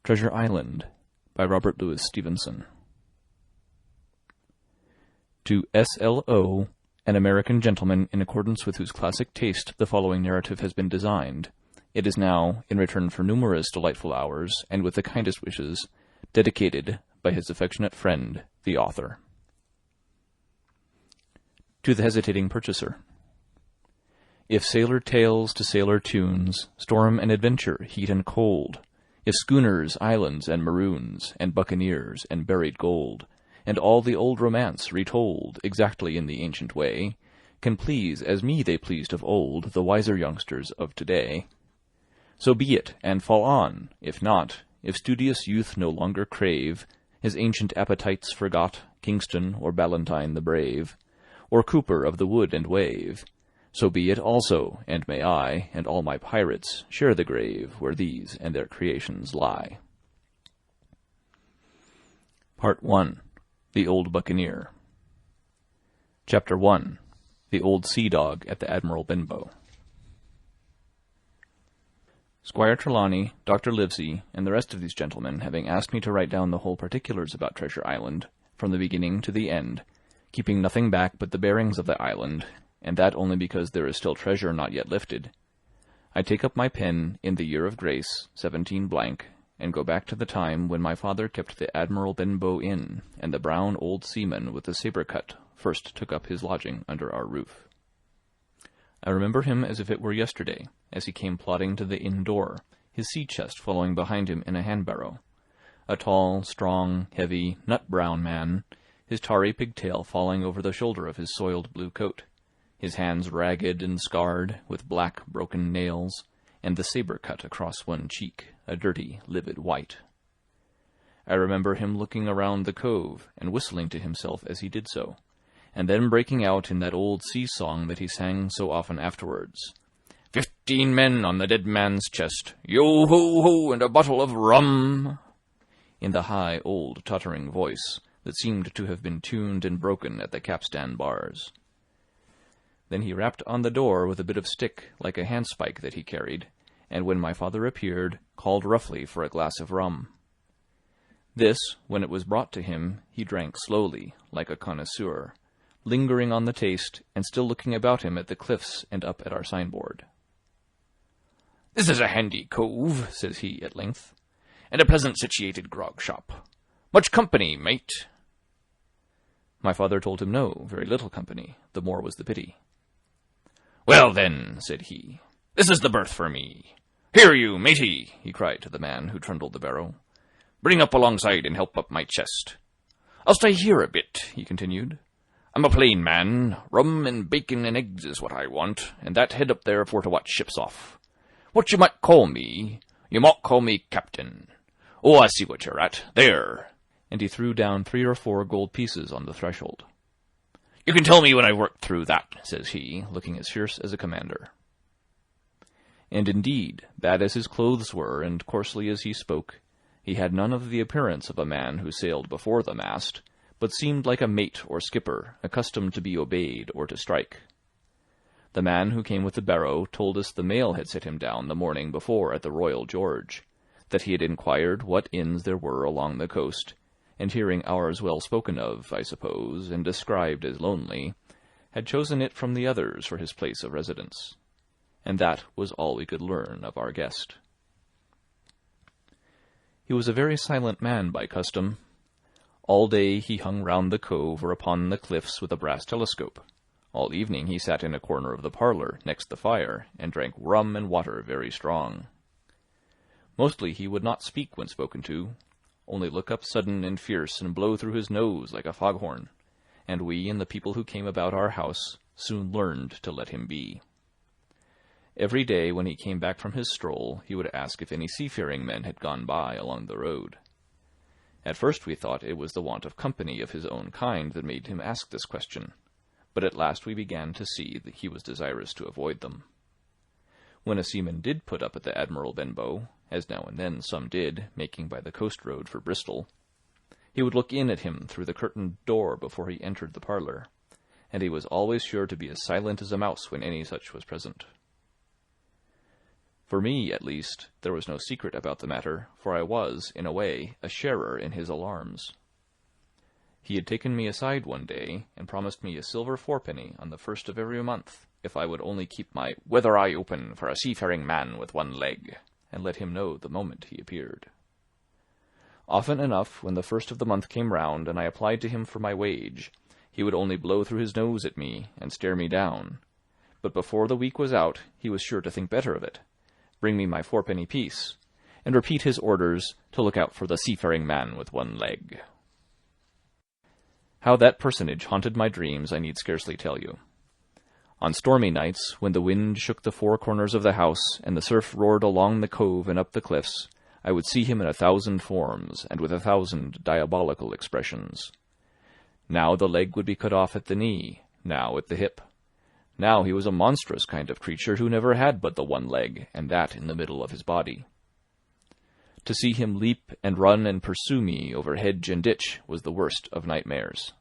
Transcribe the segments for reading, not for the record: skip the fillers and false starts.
Treasure Island by Robert Louis Stevenson. To S.L.O., an American gentleman in accordance with whose classic taste the following narrative has been designed, it is now, in return for numerous delightful hours, and with the kindest wishes, dedicated by his affectionate friend, the author. To the hesitating purchaser. If sailor tales to sailor tunes, storm and adventure, heat and cold, if schooners, islands, and maroons, and buccaneers, and buried gold, and all the old romance retold exactly in the ancient way, can please as me they pleased of old the wiser youngsters of today, so be it, and fall on. If not, if studious youth no longer crave, his ancient appetites forgot, Kingston or Ballantyne the brave, or Cooper of the wood and wave, so be it also, and may I, and all my pirates, share the grave where these and their creations lie. Part 1. The Old Buccaneer. Chapter 1. The Old Sea Dog at the Admiral Benbow. Squire Trelawney, Dr. Livesey, and the rest of these gentlemen having asked me to write down the whole particulars about Treasure Island, from the beginning to the end, keeping nothing back but the bearings of the island, and that only because there is still treasure not yet lifted, I take up my pen in the year of grace, 17 blank, and go back to the time when my father kept the Admiral Benbow Inn, and the brown old seaman with the sabre cut first took up his lodging under our roof. I remember him as if it were yesterday, as he came plodding to the inn door, his sea-chest following behind him in a hand-barrow, a tall, strong, heavy, nut-brown man, his tarry pigtail falling over the shoulder of his soiled blue coat, his hands ragged and scarred, with black, broken nails, and the sabre cut across one cheek, a dirty, livid white. I remember him looking around the cove, and whistling to himself as he did so, and then breaking out in that old sea-song that he sang so often afterwards. 15 men on the dead man's chest, yo-ho-ho, and a bottle of rum, in the high, old, tottering voice that seemed to have been tuned and broken at the capstan bars. Then he rapped on the door with a bit of stick, like a handspike that he carried, and when my father appeared, called roughly for a glass of rum. This, when it was brought to him, he drank slowly, like a connoisseur, lingering on the taste, and still looking about him at the cliffs and up at our signboard. "This is a handy cove," says he at length, "and a pleasant situated grog-shop. Much company, mate?" My father told him no, very little company, the more was the pity. "Well, then," said he, "this is the berth for me. Here, you, matey," he cried to the man who trundled the barrow. "Bring up alongside and help up my chest. I'll stay here a bit," he continued. "I'm a plain man. Rum and bacon and eggs is what I want, and that head up there for to watch ships off. What you might call me? You might call me captain. Oh, I see what you're at. There." And he threw down 3 or 4 gold pieces on the threshold. "You can tell me when I've worked through that," says he, looking as fierce as a commander. And indeed, bad as his clothes were, and coarsely as he spoke, he had none of the appearance of a man who sailed before the mast, but seemed like a mate or skipper, accustomed to be obeyed or to strike. The man who came with the barrow told us the mail had set him down the morning before at the Royal George, that he had inquired what inns there were along the coast, and hearing ours well spoken of, I suppose, and described as lonely, had chosen it from the others for his place of residence. And that was all we could learn of our guest. He was a very silent man by custom. All day he hung round the cove or upon the cliffs with a brass telescope. All evening he sat in a corner of the parlour, next the fire, and drank rum and water very strong. Mostly he would not speak when spoken to, only look up sudden and fierce and blow through his nose like a foghorn, and we and the people who came about our house soon learned to let him be. Every day when he came back from his stroll, he would ask if any seafaring men had gone by along the road. At first we thought it was the want of company of his own kind that made him ask this question, but at last we began to see that he was desirous to avoid them. When a seaman did put up at the Admiral Benbow, as now and then some did, making by the coast road for Bristol, he would look in at him through the curtained door before he entered the parlour, and he was always sure to be as silent as a mouse when any such was present. For me, at least, there was no secret about the matter, for I was, in a way, a sharer in his alarms. He had taken me aside one day, and promised me a silver fourpenny on the 1st of every month, if I would only keep my weather eye open for a seafaring man with one leg, and let him know the moment he appeared. Often enough, when the 1st of the month came round, and I applied to him for my wage, he would only blow through his nose at me, and stare me down. But before the week was out, he was sure to think better of it, bring me my fourpenny piece, and repeat his orders to look out for the seafaring man with one leg. How that personage haunted my dreams I need scarcely tell you. On stormy nights, when the wind shook the four corners of the house, and the surf roared along the cove and up the cliffs, I would see him in 1,000 forms, and with 1,000 diabolical expressions. Now the leg would be cut off at the knee, now at the hip. Now he was a monstrous kind of creature who never had but the one leg, and that in the middle of his body. To see him leap and run and pursue me over hedge and ditch was the worst of nightmares.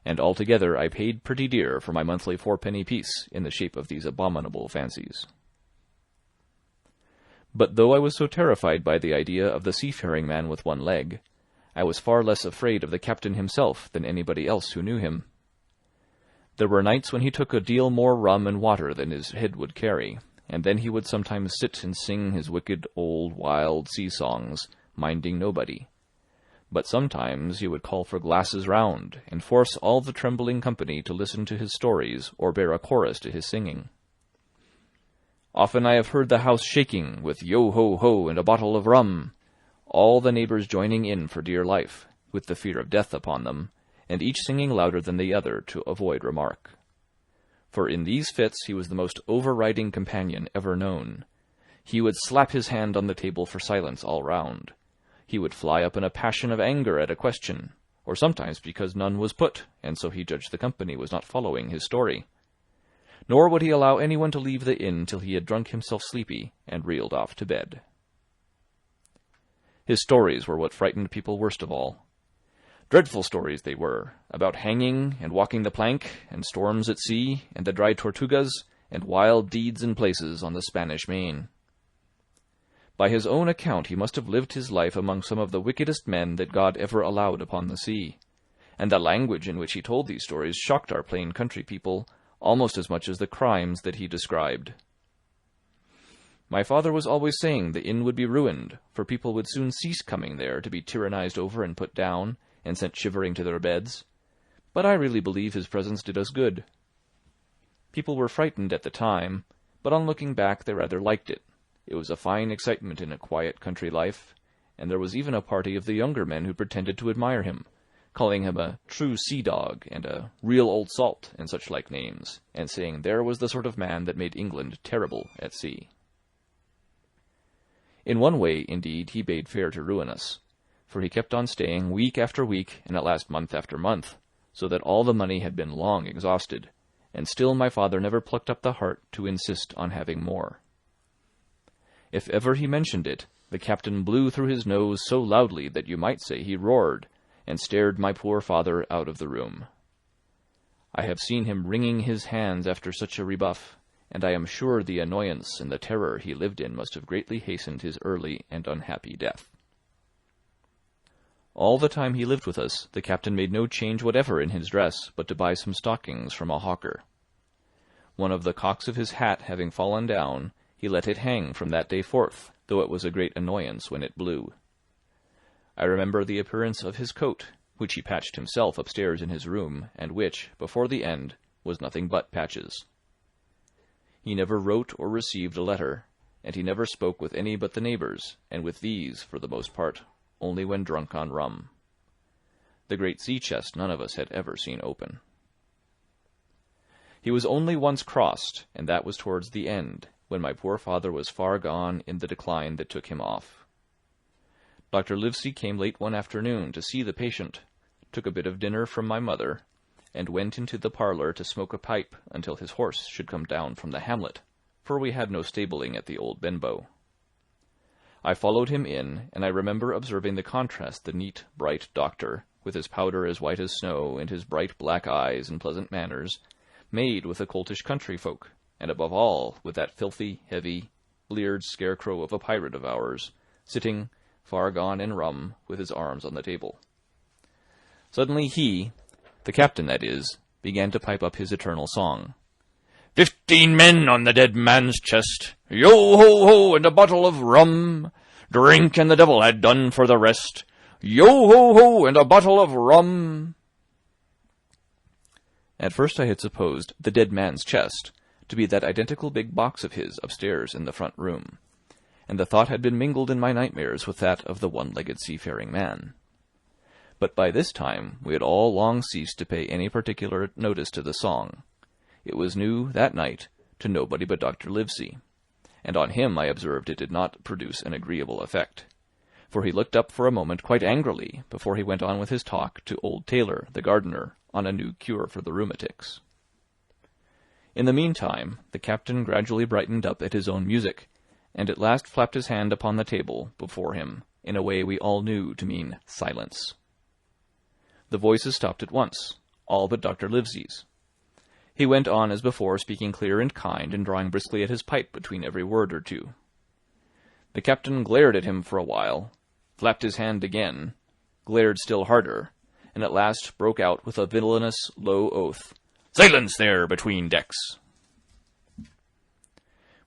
And altogether I paid pretty dear for my monthly fourpenny piece in the shape of these abominable fancies. But though I was so terrified by the idea of the seafaring man with one leg, I was far less afraid of the captain himself than anybody else who knew him. There were nights when he took a deal more rum and water than his head would carry, and then he would sometimes sit and sing his wicked old wild sea-songs, minding nobody. But sometimes he would call for glasses round, and force all the trembling company to listen to his stories, or bear a chorus to his singing. Often I have heard the house shaking with yo-ho-ho and a bottle of rum, all the neighbours joining in for dear life, with the fear of death upon them, and each singing louder than the other to avoid remark. For in these fits he was the most overriding companion ever known. He would slap his hand on the table for silence all round. He would fly up in a passion of anger at a question, or sometimes because none was put, and so he judged the company was not following his story. Nor would he allow anyone to leave the inn till he had drunk himself sleepy, and reeled off to bed. His stories were what frightened people worst of all. Dreadful stories they were, about hanging and walking the plank, and storms at sea, and the dry Tortugas, and wild deeds in places on the Spanish Main. By his own account he must have lived his life among some of the wickedest men that God ever allowed upon the sea, and the language in which he told these stories shocked our plain country people almost as much as the crimes that he described. My father was always saying the inn would be ruined, for people would soon cease coming there to be tyrannized over and put down, and sent shivering to their beds, but I really believe his presence did us good. People were frightened at the time, but on looking back they rather liked it. It was a fine excitement in a quiet country life, and there was even a party of the younger men who pretended to admire him, calling him a true sea-dog and a real old salt and such like names, and saying there was the sort of man that made England terrible at sea. In one way, indeed, he bade fair to ruin us, for he kept on staying week after week, and at last month after month, so that all the money had been long exhausted, and still my father never plucked up the heart to insist on having more. If ever he mentioned it, the captain blew through his nose so loudly that you might say he roared, and stared my poor father out of the room. I have seen him wringing his hands after such a rebuff, and I am sure the annoyance and the terror he lived in must have greatly hastened his early and unhappy death. All the time he lived with us, the captain made no change whatever in his dress, but to buy some stockings from a hawker. One of the cocks of his hat having fallen down, he let it hang from that day forth, though it was a great annoyance when it blew. I remember the appearance of his coat, which he patched himself upstairs in his room, and which, before the end, was nothing but patches. He never wrote or received a letter, and he never spoke with any but the neighbours, and with these, for the most part, only when drunk on rum. The great sea-chest none of us had ever seen open. He was only once crossed, and that was towards the end, when my poor father was far gone in the decline that took him off. Dr. Livesey came late one afternoon to see the patient, took a bit of dinner from my mother, and went into the parlour to smoke a pipe until his horse should come down from the hamlet, for we had no stabling at the old Benbow. I followed him in, and I remember observing the contrast the neat, bright doctor, with his powder as white as snow, and his bright black eyes and pleasant manners, made with the coltish country folk, and above all with that filthy, heavy, bleared scarecrow of a pirate of ours, sitting, far gone in rum, with his arms on the table. Suddenly he, the captain that is, began to pipe up his eternal song. 15 men on the dead man's chest, yo-ho-ho, and a bottle of rum. Drink and the devil had done for the rest, yo-ho-ho, and a bottle of rum. At first I had supposed the dead man's chest to be that identical big box of his upstairs in the front room, and the thought had been mingled in my nightmares with that of the one-legged seafaring man. But by this time we had all long ceased to pay any particular notice to the song. It was new, that night, to nobody but Dr. Livesey, and on him I observed it did not produce an agreeable effect, for he looked up for a moment quite angrily before he went on with his talk to old Taylor, the gardener, on a new cure for the rheumatics. In the meantime, the captain gradually brightened up at his own music, and at last flapped his hand upon the table before him in a way we all knew to mean silence. The voices stopped at once, all but Dr. Livesey's. He went on as before, speaking clear and kind, and drawing briskly at his pipe between every word or two. The captain glared at him for a while, flapped his hand again, glared still harder, and at last broke out with a villainous low oath. "Silence there between decks!"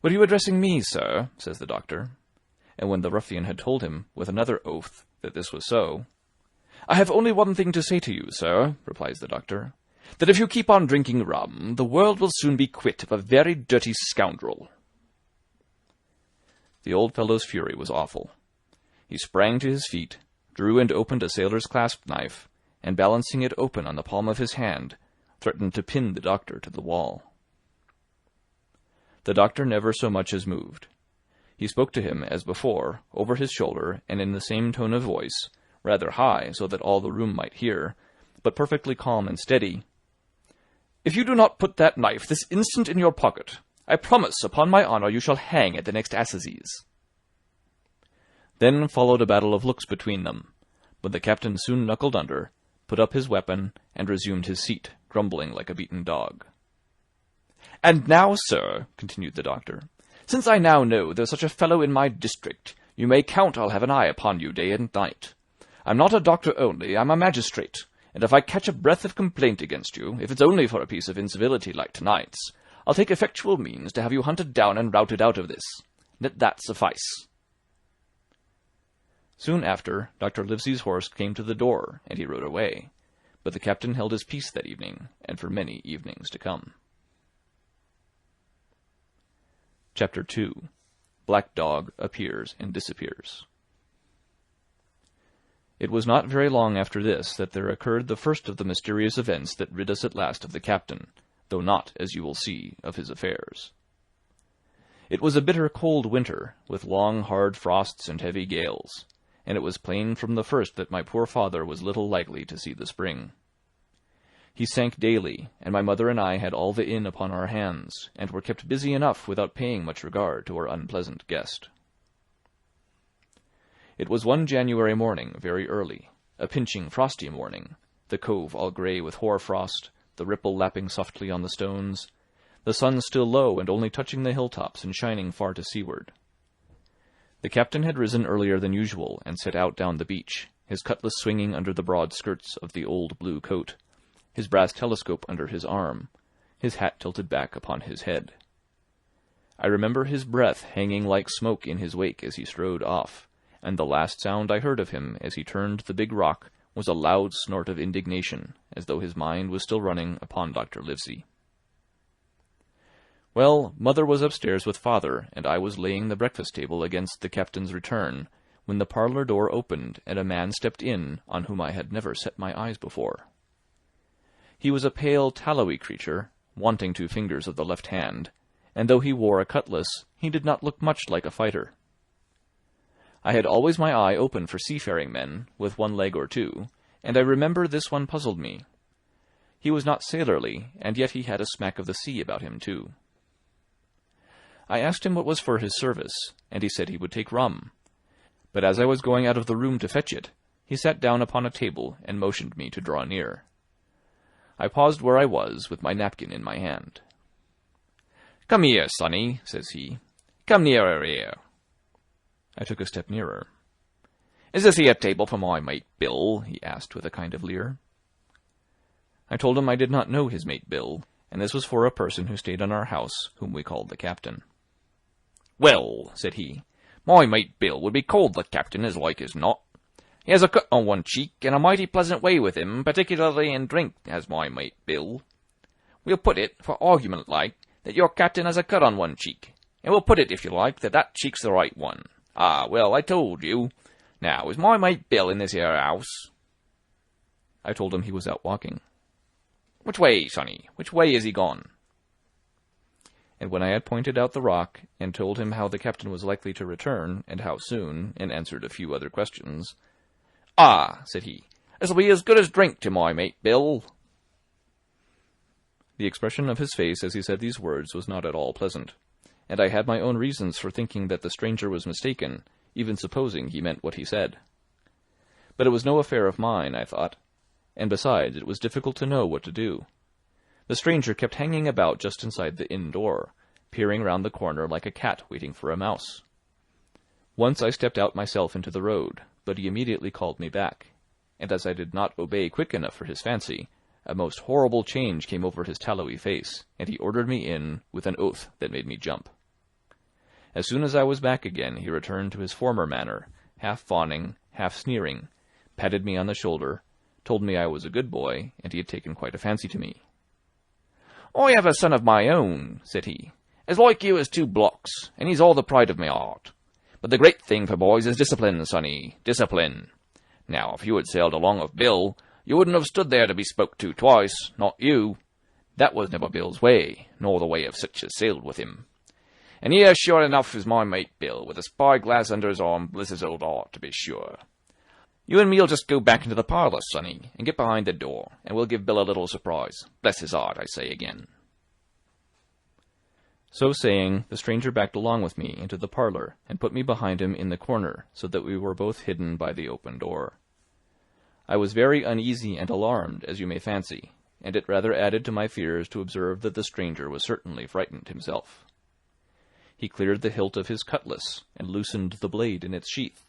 "Were you addressing me, sir?" says the doctor. And when the ruffian had told him, with another oath, that this was so, "I have only one thing to say to you, sir," replies the doctor, "that if you keep on drinking rum, the world will soon be quit of a very dirty scoundrel." The old fellow's fury was awful. He sprang to his feet, drew and opened a sailor's clasp knife, and balancing it open on the palm of his hand, threatened to pin the doctor to the wall. The doctor never so much as moved. He spoke to him, as before, over his shoulder, and in the same tone of voice, rather high, so that all the room might hear, but perfectly calm and steady. "If you do not put that knife this instant in your pocket, I promise upon my honor you shall hang at the next assizes." Then followed a battle of looks between them, but the captain soon knuckled under, put up his weapon, and resumed his seat, grumbling like a beaten dog. "And now, sir," continued the doctor, "since I now know there's such a fellow in my district, you may count I'll have an eye upon you day and night. I'm not a doctor only, I'm a magistrate, and if I catch a breath of complaint against you, if it's only for a piece of incivility like tonight's, I'll take effectual means to have you hunted down and routed out of this. Let that suffice." Soon after, Dr. Livesey's horse came to the door, and he rode away, but the captain held his peace that evening, and for many evenings to come. Chapter 2. Black Dog Appears and Disappears. It was not very long after this that there occurred the first of the mysterious events that rid us at last of the captain, though not, as you will see, of his affairs. It was a bitter cold winter, with long hard frosts and heavy gales, and it was plain from the first that my poor father was little likely to see the spring. He sank daily, and my mother and I had all the inn upon our hands, and were kept busy enough without paying much regard to our unpleasant guest. It was one January morning, very early, a pinching, frosty morning, the cove all grey with hoar-frost, the ripple lapping softly on the stones, the sun still low and only touching the hilltops and shining far to seaward. The captain had risen earlier than usual and set out down the beach, his cutlass swinging under the broad skirts of the old blue coat, his brass telescope under his arm, his hat tilted back upon his head. I remember his breath hanging like smoke in his wake as he strode off, and the last sound I heard of him as he turned the big rock was a loud snort of indignation, as though his mind was still running upon Dr. Livesey. Well, mother was upstairs with father, and I was laying the breakfast table against the captain's return, when the parlour door opened, and a man stepped in on whom I had never set my eyes before. He was a pale, tallowy creature, wanting 2 fingers of the left hand, and though he wore a cutlass, he did not look much like a fighter. I had always my eye open for seafaring men, with 1 leg or 2, and I remember this one puzzled me. He was not sailorly, and yet he had a smack of the sea about him too. I asked him what was for his service, and he said he would take rum. But as I was going out of the room to fetch it, he sat down upon a table and motioned me to draw near. I paused where I was, with my napkin in my hand. "Come here, sonny," says he. Come nearer here. I took a step nearer. Is this here table for my mate Bill? He asked with a kind of leer. I told him I did not know his mate Bill, and this was for a person who stayed in our house, whom we called the captain. Well, said he, my mate Bill would be called the captain as like as not. He has a cut on one cheek, and a mighty pleasant way with him, particularly in drink, has my mate Bill. We'll put it, for argument like, that your captain has a cut on one cheek, and we'll put it, if you like, that that cheek's the right one. Ah, well, I told you. Now, is my mate Bill in this here house? I told him he was out walking. Which way, sonny? Which way is he gone? And when I had pointed out the rock, and told him how the captain was likely to return, and how soon, and answered a few other questions, Ah, said he, this'll be as good as drink to my mate Bill. The expression of his face as he said these words was not at all pleasant, and I had my own reasons for thinking that the stranger was mistaken, even supposing he meant what he said. But it was no affair of mine, I thought, and besides, it was difficult to know what to do. The stranger kept hanging about just inside the inn door, peering round the corner like a cat waiting for a mouse. Once I stepped out myself into the road, but he immediately called me back, and as I did not obey quick enough for his fancy, a most horrible change came over his tallowy face, and he ordered me in with an oath that made me jump. As soon as I was back again, he returned to his former manner, half fawning, half sneering, patted me on the shoulder, told me I was a good boy, and he had taken quite a fancy to me. I have a son of my own, said he, as like you as 2 blocks, and he's all the pride of my heart. But the great thing for boys is discipline, sonny, discipline. Now, if you had sailed along with Bill, you wouldn't have stood there to be spoke to twice, not you. That was never Bill's way, nor the way of such as sailed with him. And here, sure enough, is my mate Bill, with a spy-glass under his arm, bless his old heart, to be sure. You and me'll just go back into the parlour, sonny, and get behind the door, and we'll give Bill a little surprise. Bless his heart, I say again. So saying, the stranger backed along with me into the parlour, and put me behind him in the corner, so that we were both hidden by the open door. I was very uneasy and alarmed, as you may fancy, and it rather added to my fears to observe that the stranger was certainly frightened himself. He cleared the hilt of his cutlass, and loosened the blade in its sheath,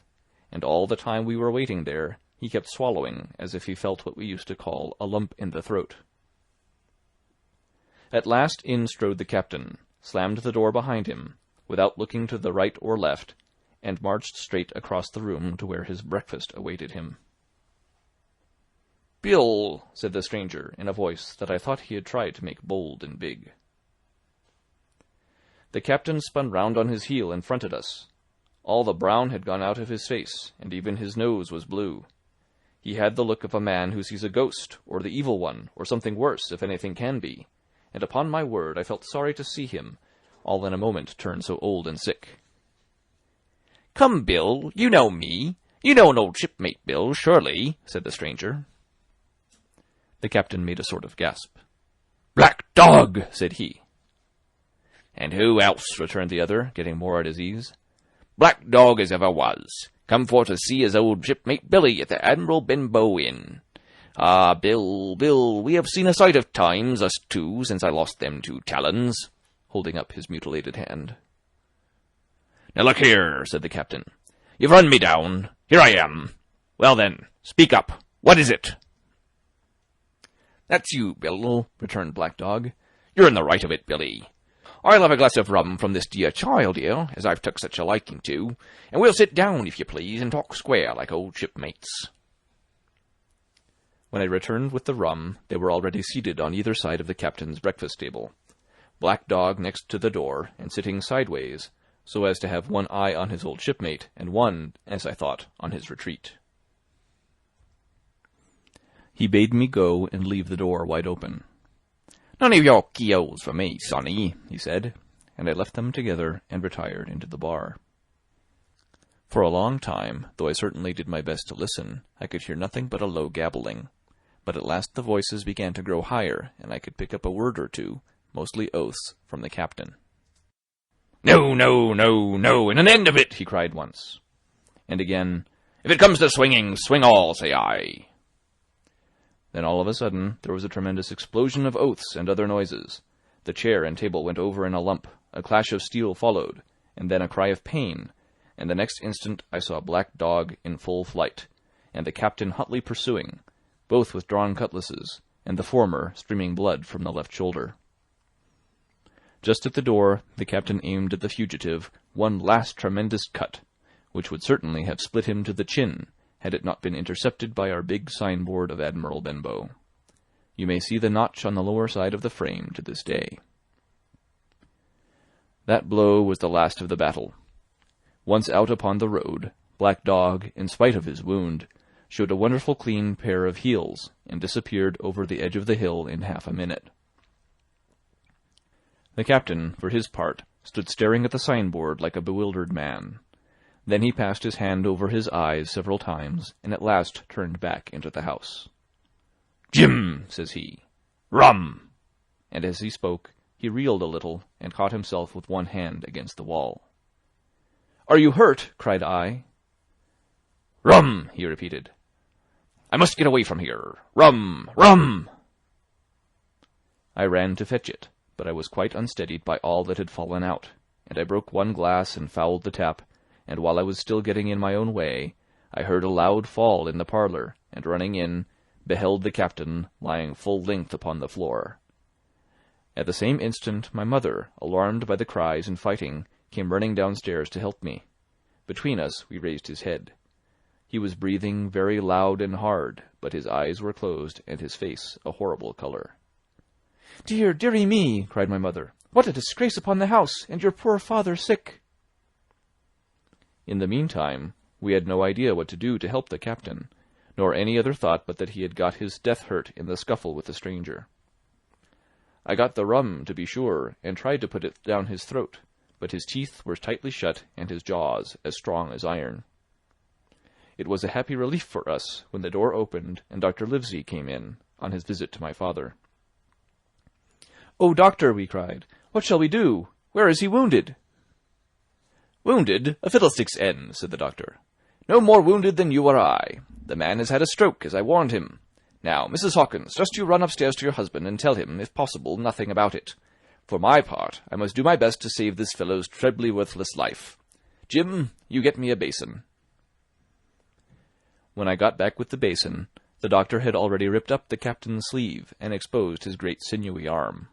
and all the time we were waiting there, he kept swallowing, as if he felt what we used to call a lump in the throat. At last in strode the captain, slammed the door behind him, without looking to the right or left, and marched straight across the room to where his breakfast awaited him. "Bill," said the stranger, in a voice that I thought he had tried to make bold and big. The captain spun round on his heel and fronted us. All the brown had gone out of his face, and even his nose was blue. He had the look of a man who sees a ghost, or the evil one, or something worse, if anything can be, and upon my word I felt sorry to see him, all in a moment turned so old and sick. "Come, Bill, you know me. You know an old shipmate, Bill, surely," said the stranger. The captain made a sort of gasp. "Black dog," said he. "And who else?" returned the other, getting more at his ease. "Black dog as ever was. Come for to see his old shipmate Billy at the Admiral Benbow Inn. Ah, Bill, we have seen a sight of times, us two, since I lost them 2 talons," holding up his mutilated hand. "Now look here," said the captain. "You've run me down. Here I am. Well then, speak up. What is it?" "That's you, Bill," returned Black Dog. "You're in the right of it, Billy. I'll have a glass of rum from this dear child here, as I've took such a liking to, and we'll sit down, if you please, and talk square like old shipmates." When I returned with the rum, they were already seated on either side of the captain's breakfast table, Black Dog next to the door, and sitting sideways, so as to have one eye on his old shipmate, and one, as I thought, on his retreat. He bade me go and leave the door wide open. "None of your keels for me, sonny," he said, and I left them together and retired into the bar. For a long time, though I certainly did my best to listen, I could hear nothing but a low gabbling, but at last the voices began to grow higher, and I could pick up a word or two, mostly oaths, from the captain. "No, no, no, no, and an end of it," he cried once. And again, "If it comes to swinging, swing all, say I." Then all of a sudden there was a tremendous explosion of oaths and other noises. The chair and table went over in a lump, a clash of steel followed, and then a cry of pain, and the next instant I saw a black dog in full flight, and the captain hotly pursuing, both with drawn cutlasses, and the former streaming blood from the left shoulder. Just at the door, the captain aimed at the fugitive one last tremendous cut, which would certainly have split him to the chin, had it not been intercepted by our big signboard of Admiral Benbow. You may see the notch on the lower side of the frame to this day. That blow was the last of the battle. Once out upon the road, Black Dog, in spite of his wound, showed a wonderful clean pair of heels, and disappeared over the edge of the hill in half a minute. The captain, for his part, stood staring at the signboard like a bewildered man. Then he passed his hand over his eyes several times, and at last turned back into the house. "Jim," says he, "rum!" And as he spoke, he reeled a little, and caught himself with one hand against the wall. "Are you hurt?" cried I. "Rum!" he repeated. "I must get away from here. Rum! Rum!" I ran to fetch it, but I was quite unsteadied by all that had fallen out, and I broke one glass and fouled the tap, and while I was still getting in my own way, I heard a loud fall in the parlour, and running in, beheld the captain lying full length upon the floor. At the same instant my mother, alarmed by the cries and fighting, came running downstairs to help me. Between us we raised his head. He was breathing very loud and hard, but his eyes were closed, and his face a horrible colour. "Dear, dearie me!" cried my mother. "What a disgrace upon the house, and your poor father sick!" In the meantime, we had no idea what to do to help the captain, nor any other thought but that he had got his death hurt in the scuffle with the stranger. I got the rum, to be sure, and tried to put it down his throat, but his teeth were tightly shut and his jaws as strong as iron. It was a happy relief for us when the door opened and Dr. Livesey came in, on his visit to my father. "Oh, doctor," we cried, "what shall we do? Where is he wounded?" "Wounded? A fiddlestick's end," said the doctor. "No more wounded than you or I. The man has had a stroke, as I warned him. Now, Mrs. Hawkins, just you run upstairs to your husband and tell him, if possible, nothing about it. For my part, I must do my best to save this fellow's trebly worthless life. Jim, you get me a basin." When I got back with the basin, the doctor had already ripped up the captain's sleeve and exposed his great sinewy arm.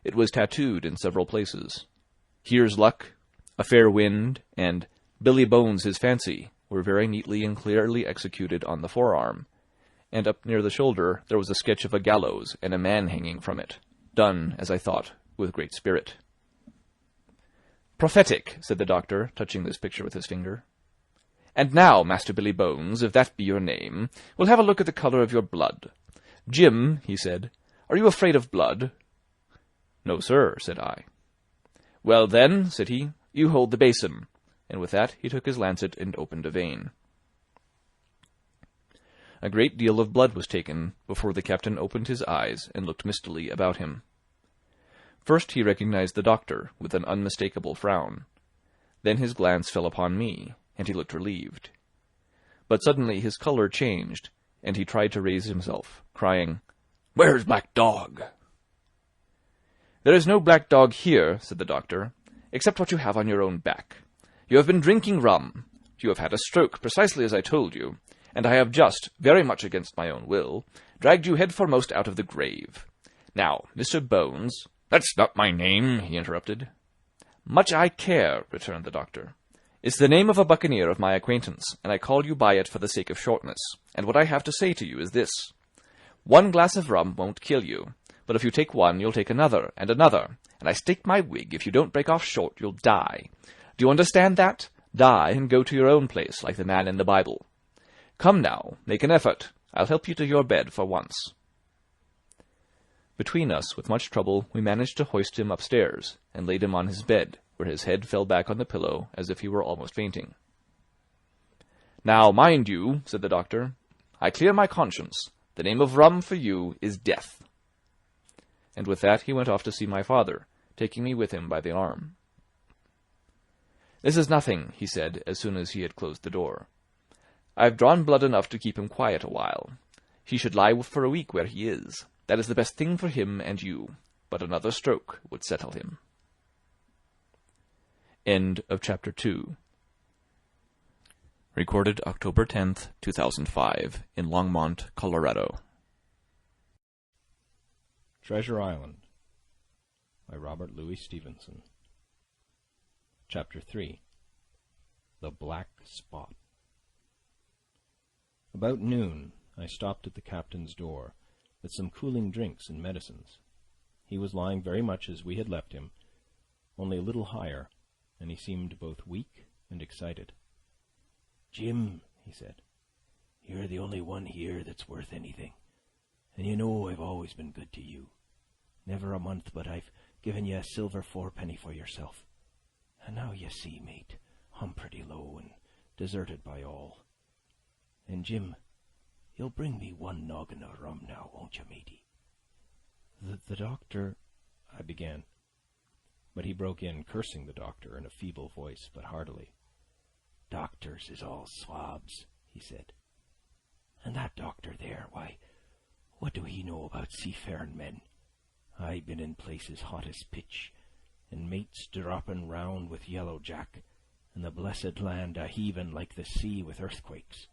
It was tattooed in several places. "Here's luck," "A fair wind," and "Billy Bones his fancy" were very neatly and clearly executed on the forearm, and up near the shoulder there was a sketch of a gallows and a man hanging from it, done, as I thought, with great spirit. "Prophetic," said the doctor, touching this picture with his finger. "And now, Master Billy Bones, if that be your name, we'll have a look at the colour of your blood. Jim," he said, "are you afraid of blood?" "No, sir," said I. "Well, then," said he, "you hold the basin," and with that he took his lancet and opened a vein. A great deal of blood was taken before the captain opened his eyes and looked mistily about him. First he recognized the doctor with an unmistakable frown. Then his glance fell upon me, and he looked relieved. But suddenly his colour changed, and he tried to raise himself, crying, "Where's Black Dog?" "There is no black dog here," said the doctor, "except what you have on your own back. You have been drinking rum. You have had a stroke, precisely as I told you, and I have just, very much against my own will, dragged you head foremost out of the grave. Now, Mr. Bones—" "That's not my name," he interrupted. "Much I care," returned the doctor. "It's the name of a buccaneer of my acquaintance, and I call you by it for the sake of shortness, and what I have to say to you is this. One glass of rum won't kill you, but if you take one, you'll take another, and I stake my wig, if you don't break off short, you'll die. Do you understand that? Die, and go to your own place, like the man in the Bible. Come now, make an effort. I'll help you to your bed for once." Between us, with much trouble, we managed to hoist him upstairs, and laid him on his bed, where his head fell back on the pillow as if he were almost fainting. "Now, mind you," said the doctor, "I clear my conscience. The name of rum for you is death." And with that he went off to see my father, taking me with him by the arm. "This is nothing," he said, as soon as he had closed the door. "I've drawn blood enough to keep him quiet a while. He should lie for a week where he is. That is the best thing for him and you, but another stroke would settle him." End of Chapter 2. Recorded October 10th, 2005, in Longmont, Colorado. Treasure Island by Robert Louis Stevenson. Chapter 3. The Black Spot. About noon, I stopped at the captain's door with some cooling drinks and medicines. He was lying very much as we had left him, only a little higher, and he seemed both weak and excited. "Jim," he said, "you're the only one here that's worth anything, and you know I've always been good to you. Never a month but I've given you a silver fourpenny for yourself. And now you see, mate, I'm pretty low and deserted by all. And Jim, you'll bring me one noggin of rum now, won't you, matey?" The doctor, I began, but he broke in, cursing the doctor in a feeble voice, but heartily. "Doctors is all swabs," he said. "And that doctor there, why, what do he know about seafaring men? I've been in places hot as pitch, and mates dropping round with yellow jack, and the blessed land a-heaving like the sea with earthquakes.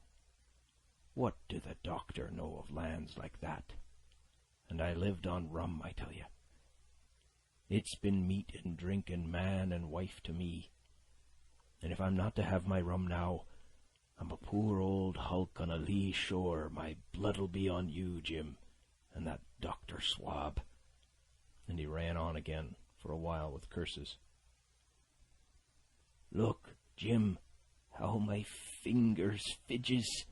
What do the doctor know of lands like that? And I lived on rum, I tell you. It's been meat and drink and man and wife to me. And if I'm not to have my rum now, I'm a poor old hulk on a lee shore. My blood'll be on you, Jim, and that Dr. Swab." And he ran on again for a while with curses. "Look, Jim, how my fingers fidges,"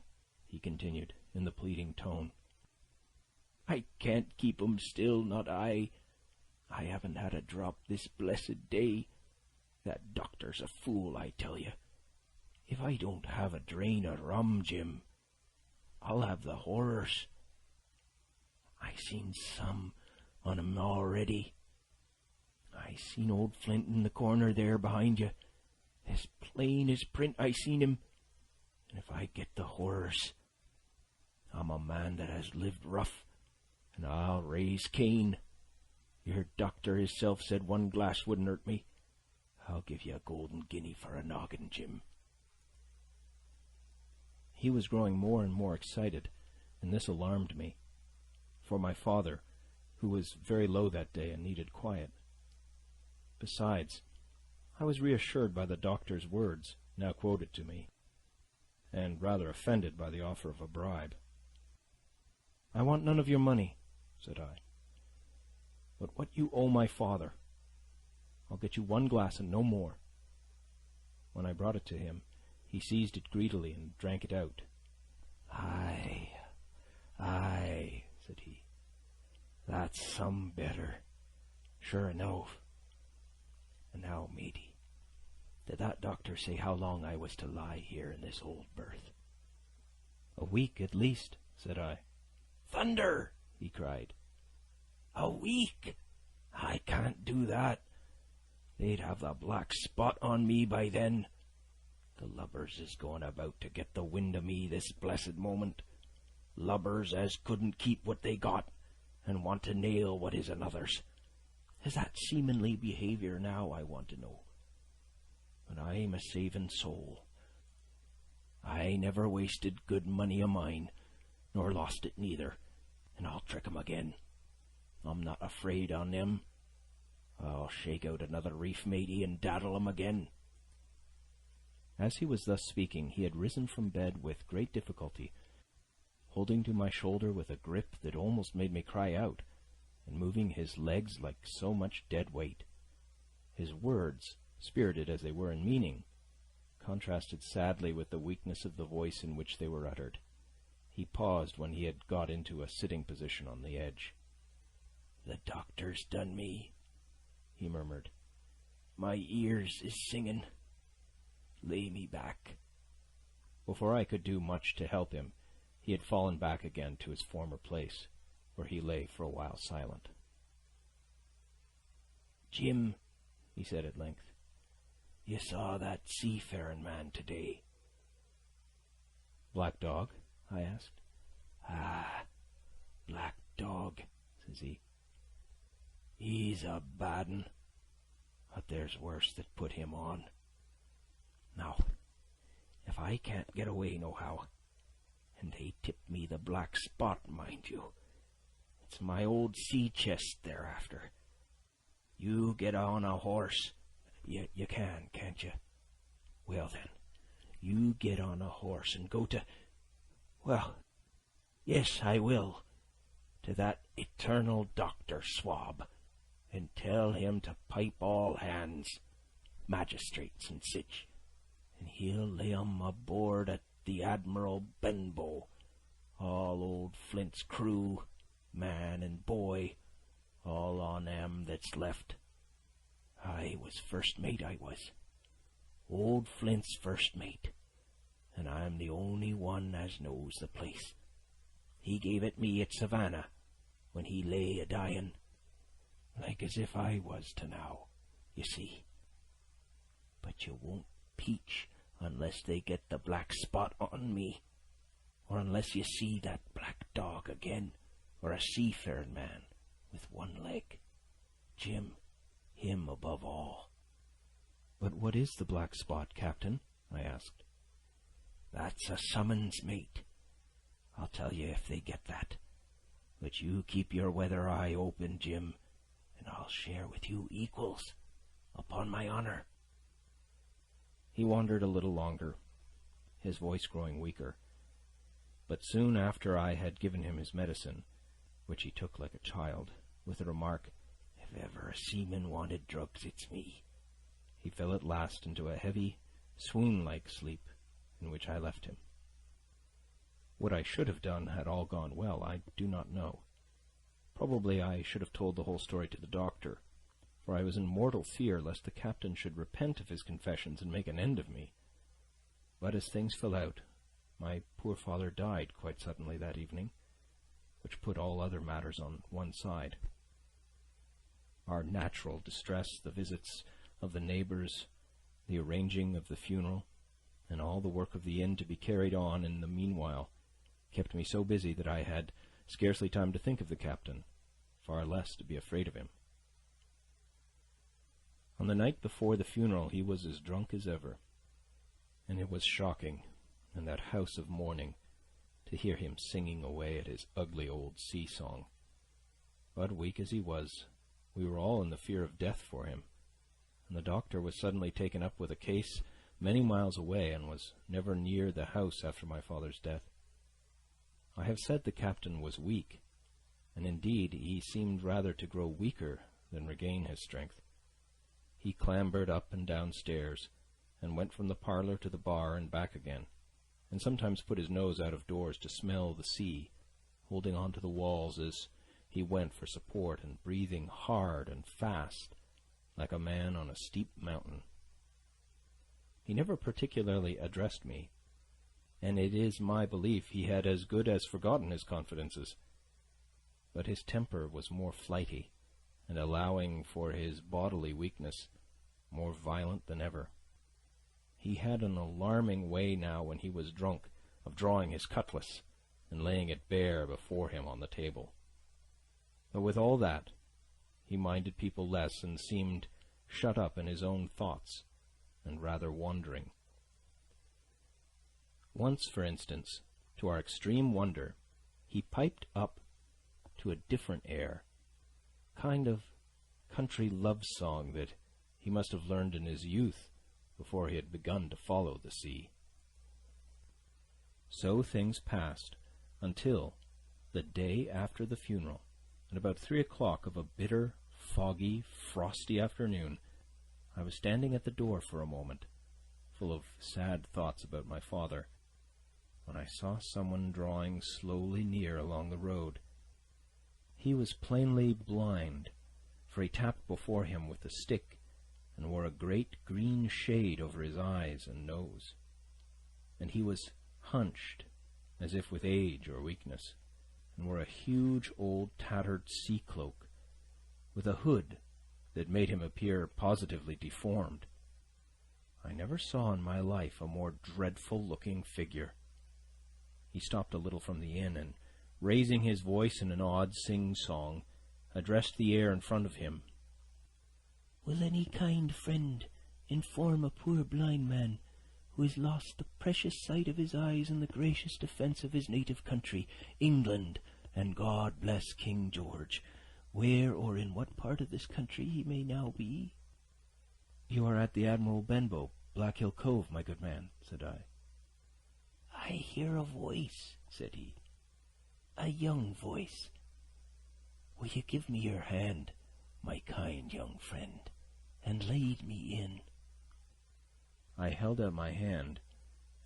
he continued in the pleading tone. "I can't keep 'em still, not I. I haven't had a drop this blessed day. That doctor's a fool, I tell you. If I don't have a drain of rum, Jim, I'll have the horrors. I seen some on 'em already. I seen old Flint in the corner there behind you. As plain as print I seen him. And if I get the horrors, I'm a man that has lived rough, and I'll raise Cain. Your doctor hisself said one glass wouldn't hurt me. I'll give you a golden guinea for a noggin, Jim." He was growing more and more excited, and this alarmed me, for my father, who was very low that day and needed quiet. Besides, I was reassured by the doctor's words, now quoted to me, and rather offended by the offer of a bribe. "I want none of your money," said I, "but what you owe my father. I'll get you one glass and no more." When I brought it to him, he seized it greedily and drank it out. Aye, said he, "that's some better, sure enough. And now, matey, did that doctor say how long I was to lie here in this old berth?" "A week at least," said I. "Thunder!" he cried. "A week? I can't do that. They'd have the black spot on me by then. The lubbers is going about to get the wind of me this blessed moment. Lubbers as couldn't keep what they got, and want to nail what is another's. Is that seamanly behaviour now, I want to know? But I'm a saving soul. I never wasted good money of mine, nor lost it neither, and I'll trick 'em again. I'm not afraid on them. I'll shake out another reef, matey, and daddle 'em again." As he was thus speaking, he had risen from bed with great difficulty, holding to my shoulder with a grip that almost made me cry out, and moving his legs like so much dead weight. His words, spirited as they were in meaning, contrasted sadly with the weakness of the voice in which they were uttered. He paused when he had got into a sitting position on the edge. "The doctor's done me," he murmured. "My ears is singing. Lay me back." Before I could do much to help him, he had fallen back again to his former place, where he lay for a while silent. "Jim," he said at length, "you saw that seafaring man today?" "Black Dog?" I asked. "Ah, Black Dog," says he. "He's a bad un. but there's worse that put him on. Now, if I can't get away nohow, and they tip me the black spot, mind you, it's my old sea chest they're after. You get on a horse. You can, can't you? Well then, you get on a horse and go to... Well, yes, I will. To that eternal Dr. Swab, and tell him to pipe all hands, magistrates and sich, and he'll lay 'em aboard at the Admiral Benbow, all old Flint's crew, man and boy, all on 'em that's left. I was first mate, I was. Old Flint's first mate, and I'm the only one as knows the place. He gave it me at Savannah, when he lay a-dying, like as if I was to now, you see. But you won't peach unless they get the black spot on me, or unless you see that black dog again, or a seafaring man with one leg. Jim, him above all. But what is the black spot, Captain? I asked. That's a summons, mate. I'll tell you if they get that. But you keep your weather eye open, Jim, and I'll share with you equals, upon my honor. He wandered a little longer, his voice growing weaker. But soon after I had given him his medicine, which he took like a child, with the remark, "If ever a seaman wanted drugs, it's me," he fell at last into a heavy, swoon-like sleep, in which I left him. What I should have done had all gone well, I do not know. Probably I should have told the whole story to the doctor, for I was in mortal fear lest the captain should repent of his confessions and make an end of me. But as things fell out, my poor father died quite suddenly that evening, which put all other matters on one side. Our natural distress, the visits of the neighbours, the arranging of the funeral, and all the work of the inn to be carried on in the meanwhile, kept me so busy that I had scarcely time to think of the captain, far less to be afraid of him. On the night before the funeral he was as drunk as ever, and it was shocking, in that house of mourning, to hear him singing away at his ugly old sea-song. But weak as he was, we were all in the fear of death for him, and the doctor was suddenly taken up with a case many miles away and was never near the house after my father's death. I have said the captain was weak, and indeed he seemed rather to grow weaker than regain his strength. He clambered up and down stairs, and went from the parlour to the bar and back again, and sometimes put his nose out of doors to smell the sea, holding on to the walls as he went for support, and breathing hard and fast, like a man on a steep mountain. He never particularly addressed me, and it is my belief he had as good as forgotten his confidences. But his temper was more flighty, and allowing for his bodily weakness, more violent than ever. He had an alarming way now, when he was drunk, of drawing his cutlass and laying it bare before him on the table. But with all that, he minded people less, and seemed shut up in his own thoughts, and rather wandering. Once, for instance, to our extreme wonder, he piped up to a different air, kind of country love song that he must have learned in his youth before he had begun to follow the sea. So things passed until the day after the funeral, at about 3 o'clock of a bitter, foggy, frosty afternoon, I was standing at the door for a moment, full of sad thoughts about my father, when I saw someone drawing slowly near along the road. He was plainly blind, for he tapped before him with a stick, and wore a great green shade over his eyes and nose, and he was hunched, as if with age or weakness, and wore a huge old tattered sea-cloak, with a hood that made him appear positively deformed. I never saw in my life a more dreadful-looking figure. He stopped a little from the inn, and, raising his voice in an odd sing-song, addressed the air in front of him. Will any kind friend inform a poor blind man who has lost the precious sight of his eyes in the gracious defence of his native country, England, and God bless King George, where or in what part of this country he may now be?" "You are at the Admiral Benbow, Black Hill Cove, my good man," said I. "I hear a voice," said he, "a young voice. Will you give me your hand, my kind young friend, and lead me in?" I held out my hand,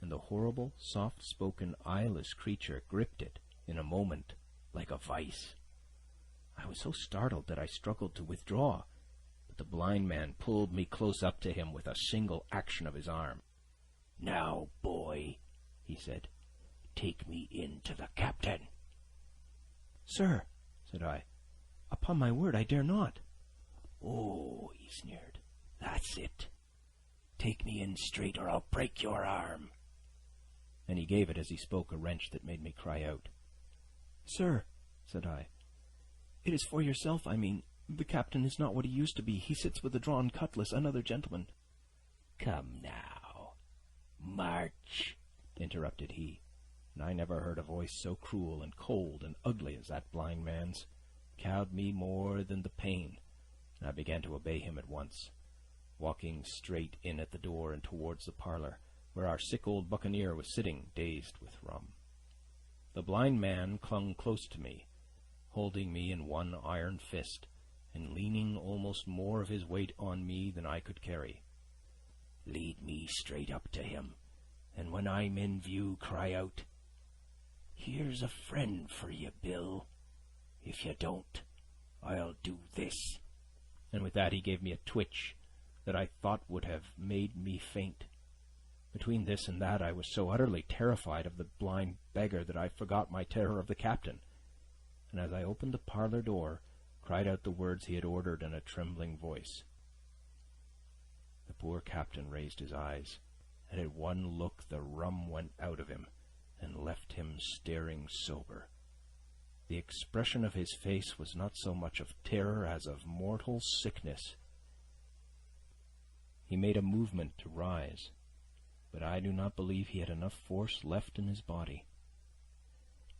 and the horrible, soft-spoken, eyeless creature gripped it in a moment like a vice. I was so startled that I struggled to withdraw, but the blind man pulled me close up to him with a single action of his arm. "Now, boy," he said, "take me in to the captain." "Sir," said I, "upon my word I dare not." "Oh," he sneered, "that's it. Take me in straight or I'll break your arm." And he gave it as he spoke a wrench that made me cry out. "Sir," said I, "it is for yourself, I mean. The captain is not what he used to be. He sits with a drawn cutlass, another gentleman." "Come now, march," interrupted he, and I never heard a voice so cruel and cold and ugly as that blind man's. It cowed me more than the pain, and I began to obey him at once, walking straight in at the door and towards the parlour, where our sick old buccaneer was sitting, dazed with rum. The blind man clung close to me, holding me in one iron fist, and leaning almost more of his weight on me than I could carry. "Lead me straight up to him, and when I'm in view, cry out, 'Here's a friend for you, Bill. If you don't, I'll do this.'" And with that he gave me a twitch that I thought would have made me faint. Between this and that I was so utterly terrified of the blind beggar that I forgot my terror of the captain, and as I opened the parlour door, cried out the words he had ordered in a trembling voice. The poor captain raised his eyes, and at one look the rum went out of him, and left him staring sober. The expression of his face was not so much of terror as of mortal sickness. He made a movement to rise, but I do not believe he had enough force left in his body.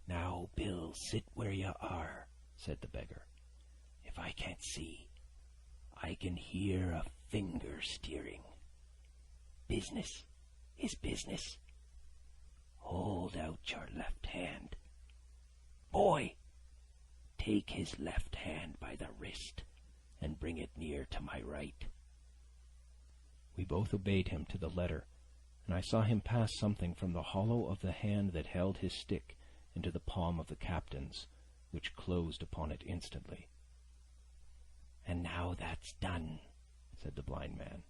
"Now, Bill, sit where you are," said the beggar. "If I can't see, I can hear a finger steering. Business is business. Hold out your left hand. Boy, take his left hand by the wrist and bring it near to my right." We both obeyed him to the letter, and I saw him pass something from the hollow of the hand that held his stick into the palm of the captain's, which closed upon it instantly. "And now that's done," said the blind man,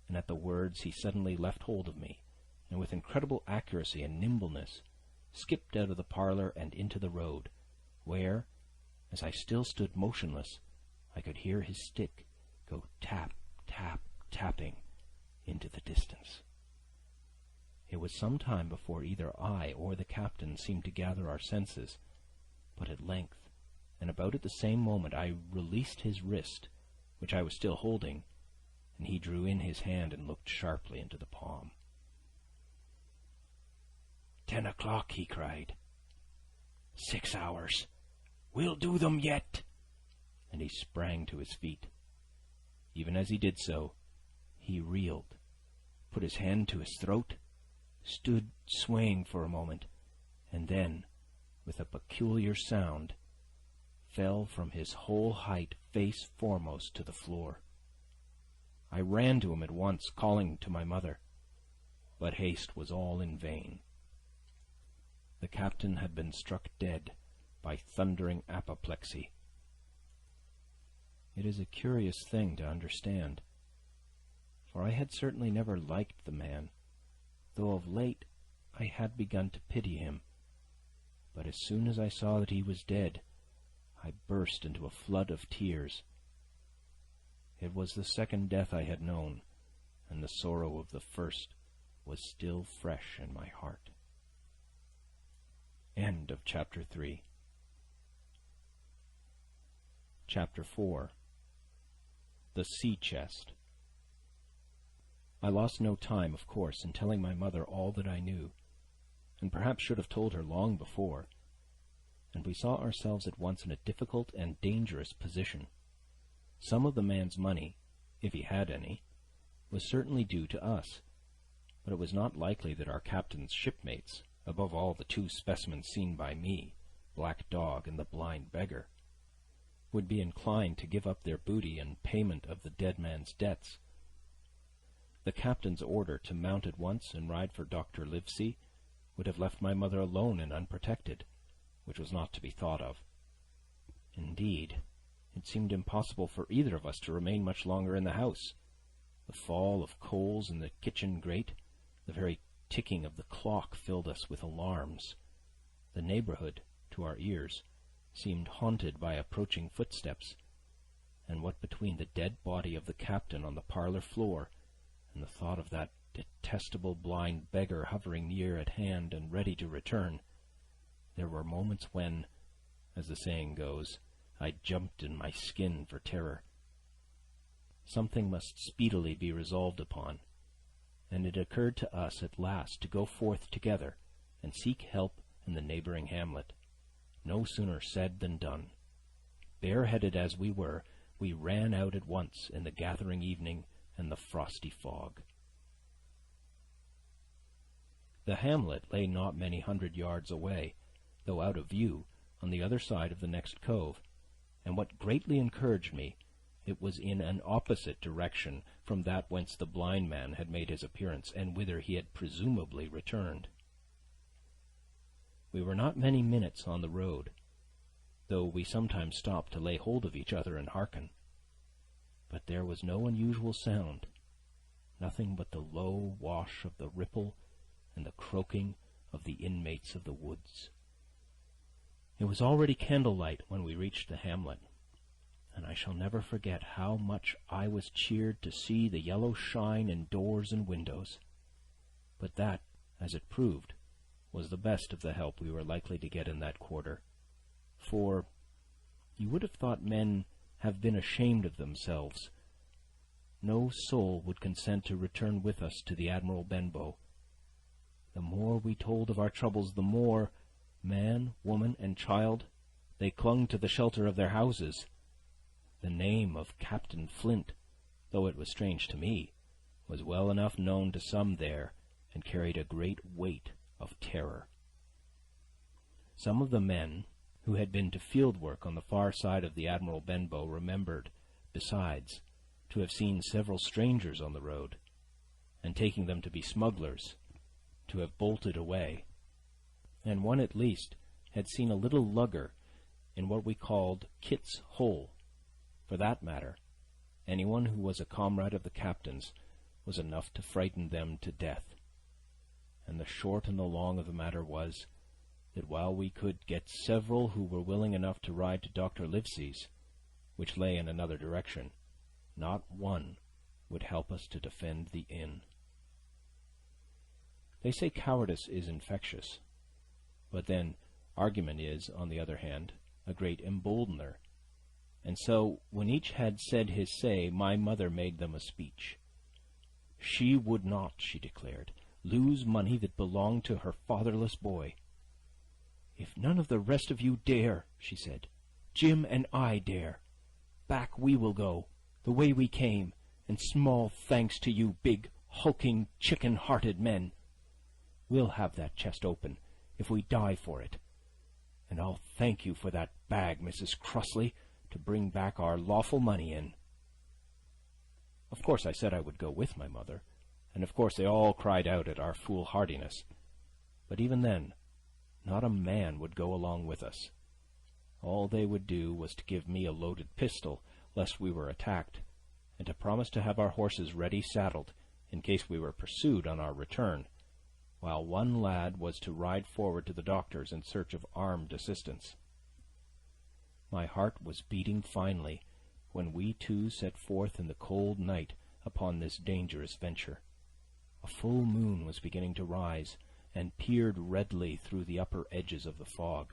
and at the words he suddenly left hold of me, and with incredible accuracy and nimbleness skipped out of the parlour and into the road, where, as I still stood motionless, I could hear his stick go tap, tap, tapping into the distance. It was some time before either I or the captain seemed to gather our senses, but at length, and about at the same moment, I released his wrist, which I was still holding, and he drew in his hand and looked sharply into the palm. 10 o'clock, he cried. 6 hours. We'll do them yet. And he sprang to his feet. Even as he did so, he reeled, put his hand to his throat, stood swaying for a moment, and then, with a peculiar sound, fell from his whole height face foremost to the floor. I ran to him at once, calling to my mother, but haste was all in vain. The captain had been struck dead by thundering apoplexy. It is a curious thing to understand, for I had certainly never liked the man, though of late I had begun to pity him. But as soon as I saw that he was dead, I burst into a flood of tears. It was the second death I had known, and the sorrow of the first was still fresh in my heart. End of Chapter 3. Chapter 4. The sea chest. I lost no time, of course, in telling my mother all that I knew, and perhaps should have told her long before, and we saw ourselves at once in a difficult and dangerous position. Some of the man's money, if he had any, was certainly due to us, but it was not likely that our captain's shipmates, above all the two specimens seen by me, Black Dog and the blind beggar, would be inclined to give up their booty in payment of the dead man's debts. The captain's order to mount at once and ride for Dr. Livesey would have left my mother alone and unprotected, which was not to be thought of. Indeed, it seemed impossible for either of us to remain much longer in the house. The fall of coals in the kitchen grate, the very ticking of the clock filled us with alarms. The neighborhood, to our ears, seemed haunted by approaching footsteps, and what between the dead body of the captain on the parlor floor and the thought of that detestable blind beggar hovering near at hand and ready to return, there were moments when, as the saying goes, I jumped in my skin for terror. Something must speedily be resolved upon, and it occurred to us at last to go forth together and seek help in the neighboring hamlet. No sooner said than done. Bareheaded as we were, we ran out at once in the gathering evening and the frosty fog. The hamlet lay not many 100 yards away, though out of view, on the other side of the next cove, and what greatly encouraged me, it was in an opposite direction from that whence the blind man had made his appearance, and whither he had presumably returned. We were not many minutes on the road, though we sometimes stopped to lay hold of each other and hearken. But there was no unusual sound, nothing but the low wash of the ripple and the croaking of the inmates of the woods. It was already candlelight when we reached the hamlet, and I shall never forget how much I was cheered to see the yellow shine in doors and windows. But that, as it proved, was the best of the help we were likely to get in that quarter, for you would have thought men have been ashamed of themselves. No soul would consent to return with us to the Admiral Benbow. The more we told of our troubles, the more, man, woman, and child, they clung to the shelter of their houses. The name of Captain Flint, though it was strange to me, was well enough known to some there, and carried a great weight of terror. Some of the men who had been to field work on the far side of the Admiral Benbow remembered, besides, to have seen several strangers on the road, and taking them to be smugglers, to have bolted away, and one at least had seen a little lugger in what we called Kit's Hole. For that matter, anyone who was a comrade of the captain's was enough to frighten them to death. And the short and the long of the matter was, that while we could get several who were willing enough to ride to Dr. Livesey's, which lay in another direction, not one would help us to defend the inn. They say cowardice is infectious, but then argument is, on the other hand, a great emboldener. And so, when each had said his say, my mother made them a speech. She would not, she declared, lose money that belonged to her fatherless boy. "If none of the rest of you dare," she said, "Jim and I dare. Back we will go, the way we came, and small thanks to you big, hulking, chicken-hearted men. We'll have that chest open, if we die for it. And I'll thank you for that bag, Mrs. Crossley, to bring back our lawful money in." Of course I said I would go with my mother, and of course they all cried out at our foolhardiness. But even then, not a man would go along with us. All they would do was to give me a loaded pistol, lest we were attacked, and to promise to have our horses ready saddled, in case we were pursued on our return, while one lad was to ride forward to the doctor's in search of armed assistance. My heart was beating finely when we two set forth in the cold night upon this dangerous venture. A full moon was beginning to rise, and peered redly through the upper edges of the fog,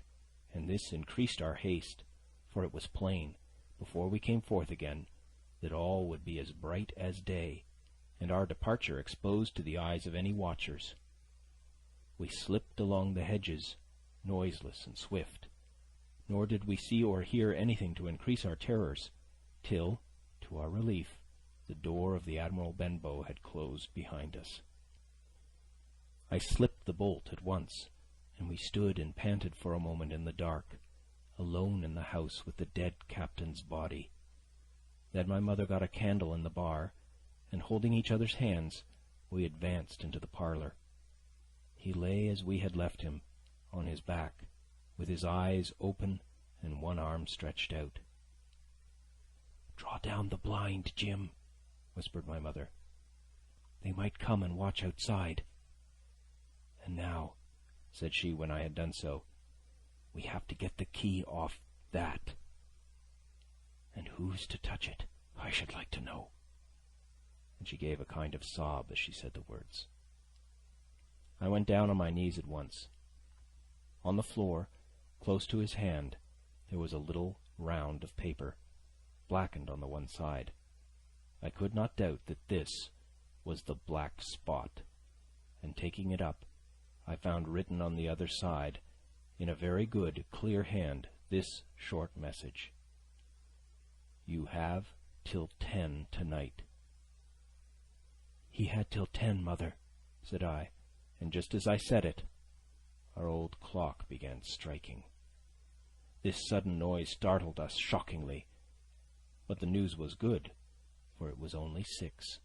and this increased our haste, for it was plain, before we came forth again, that all would be as bright as day, and our departure exposed to the eyes of any watchers. We slipped along the hedges, noiseless and swift, nor did we see or hear anything to increase our terrors, till, to our relief, the door of the Admiral Benbow had closed behind us. I slipped the bolt at once, and we stood and panted for a moment in the dark, alone in the house with the dead captain's body. Then my mother got a candle in the bar, and holding each other's hands, we advanced into the parlour. He lay as we had left him, on his back, with his eyes open and one arm stretched out. "Draw down the blind, Jim," whispered my mother. "They might come and watch outside. And now," said she when I had done so, "we have to get the key off that. And who's to touch it, I should like to know." And she gave a kind of sob as she said the words. I went down on my knees at once. On the floor, close to his hand, there was a little round of paper, blackened on the one side. I could not doubt that this was the black spot, and taking it up, I found written on the other side, in a very good, clear hand, this short message: "You have till 10 tonight." "He had till 10, Mother," said I, and just as I said it, our old clock began striking. This sudden noise startled us shockingly, but the news was good, for it was only 6.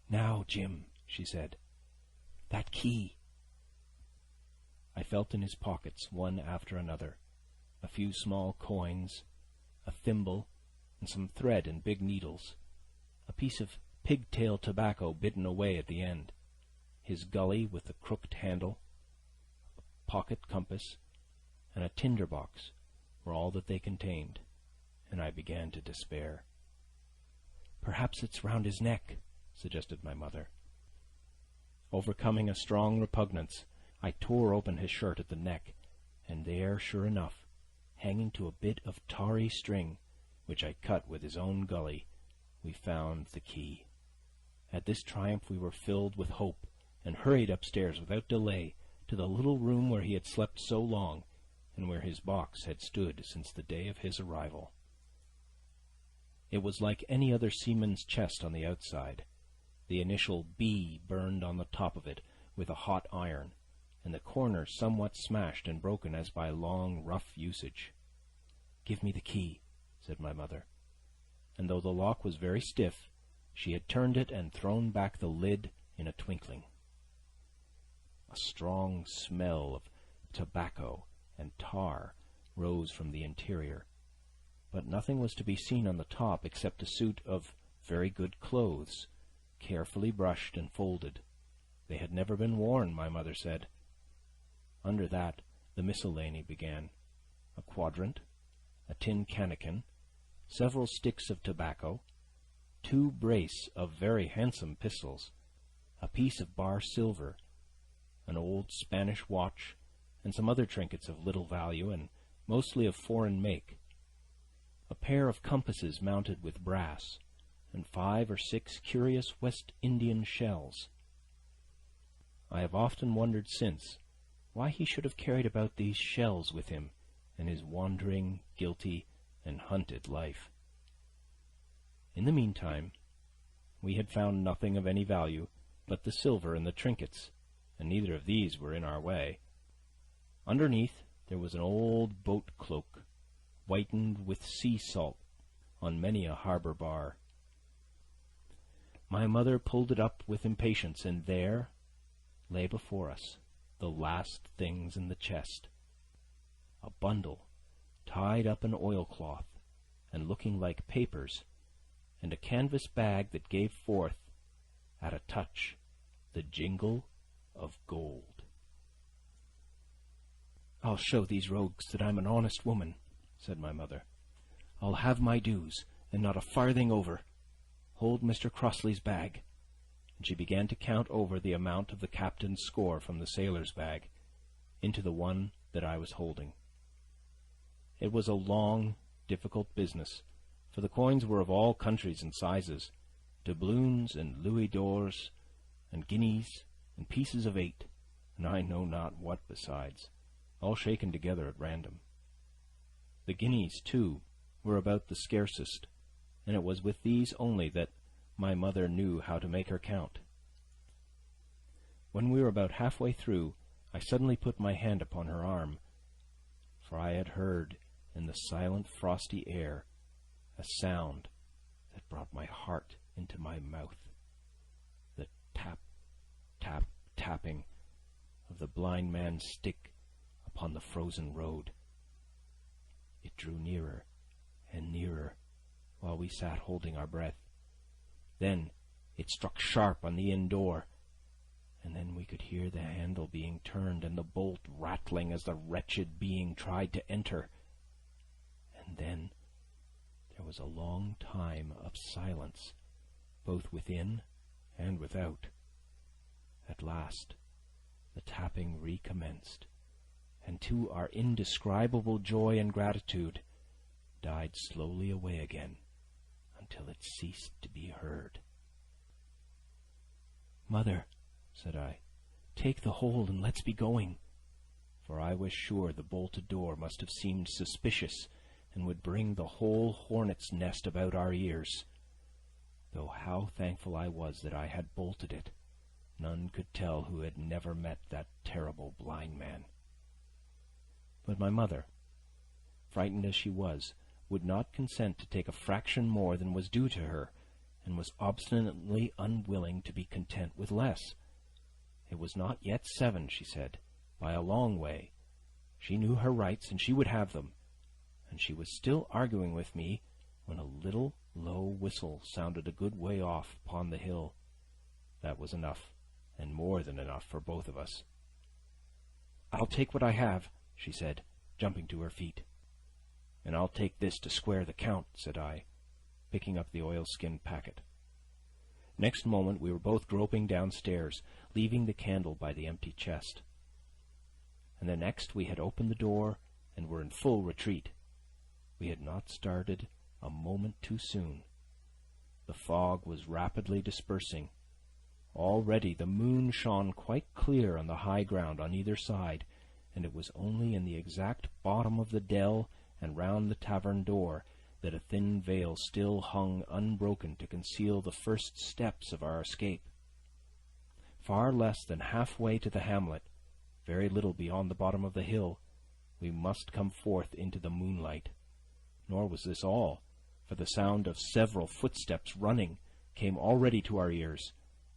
"Now, Jim," she said, "that key." I felt in his pockets, one after another, a few small coins, a thimble, and some thread and big needles, a piece of pigtail tobacco bitten away at the end, his gully with the crooked handle, a pocket compass, and a tinder box were all that they contained, and I began to despair. "Perhaps it's round his neck," suggested my mother. Overcoming a strong repugnance, I tore open his shirt at the neck, and there, sure enough, hanging to a bit of tarry string, which I cut with his own gully, we found the key. At this triumph we were filled with hope, and hurried upstairs without delay to the little room where he had slept so long, and where his box had stood since the day of his arrival. It was like any other seaman's chest on the outside, the initial B burned on the top of it with a hot iron, and the corner somewhat smashed and broken as by long, rough usage. "Give me the key," said my mother, and though the lock was very stiff, she had turned it and thrown back the lid in a twinkling. A strong smell of tobacco and tar rose from the interior, but nothing was to be seen on the top except a suit of very good clothes, carefully brushed and folded. They had never been worn, my mother said. Under that the miscellany began: a quadrant, a tin cannikin, several sticks of tobacco, 2 brace of very handsome pistols, a piece of bar silver, an old Spanish watch, and some other trinkets of little value and mostly of foreign make, a pair of compasses mounted with brass, and 5 or 6 curious West Indian shells. I have often wondered since why he should have carried about these shells with him in his wandering, guilty, and hunted life. In the meantime, we had found nothing of any value but the silver and the trinkets, and neither of these were in our way. Underneath there was an old boat cloak, whitened with sea salt on many a harbour bar. My mother pulled it up with impatience, and there lay before us the last things in the chest: a bundle tied up in oilcloth and looking like papers, and a canvas bag that gave forth, at a touch, the jingle of gold. "I'll show these rogues that I'm an honest woman," said my mother. "I'll have my dues, and not a farthing over. Hold Mr. Crossley's bag." And she began to count over the amount of the captain's score from the sailor's bag into the one that I was holding. It was a long, difficult business, for the coins were of all countries and sizes, doubloons and louis d'ors, and guineas, and pieces of 8, and I know not what besides, all shaken together at random. The guineas, too, were about the scarcest, and it was with these only that my mother knew how to make her count. When we were about halfway through, I suddenly put my hand upon her arm, for I had heard in the silent frosty air a sound that brought my heart into my mouth, the tap, tap, tapping of the blind man's stick upon the frozen road. It drew nearer and nearer while we sat holding our breath. Then it struck sharp on the inn door, and then we could hear the handle being turned and the bolt rattling as the wretched being tried to enter. And then there was a long time of silence, both within and without. At last the tapping recommenced, and to our indescribable joy and gratitude, died slowly away again until it ceased to be heard. "Mother," said I, "take the hold and let's be going," for I was sure the bolted door must have seemed suspicious and would bring the whole hornet's nest about our ears. Though how thankful I was that I had bolted it, none could tell who had never met that terrible blind man. But my mother, frightened as she was, would not consent to take a fraction more than was due to her, and was obstinately unwilling to be content with less. It was not yet 7, she said, by a long way. She knew her rights, and she would have them. And she was still arguing with me when a little low whistle sounded a good way off upon the hill. That was enough, and more than enough for both of us. "I'll take what I have," she said, jumping to her feet. "And I'll take this to square the count," said I, picking up the oilskin packet. Next moment we were both groping downstairs, leaving the candle by the empty chest. And the next we had opened the door and were in full retreat. We had not started a moment too soon. The fog was rapidly dispersing. Already the moon shone quite clear on the high ground on either side, and it was only in the exact bottom of the dell and round the tavern door that a thin veil still hung unbroken to conceal the first steps of our escape. Far less than halfway to the hamlet, very little beyond the bottom of the hill, we must come forth into the moonlight. Nor was this all, for the sound of several footsteps running came already to our ears,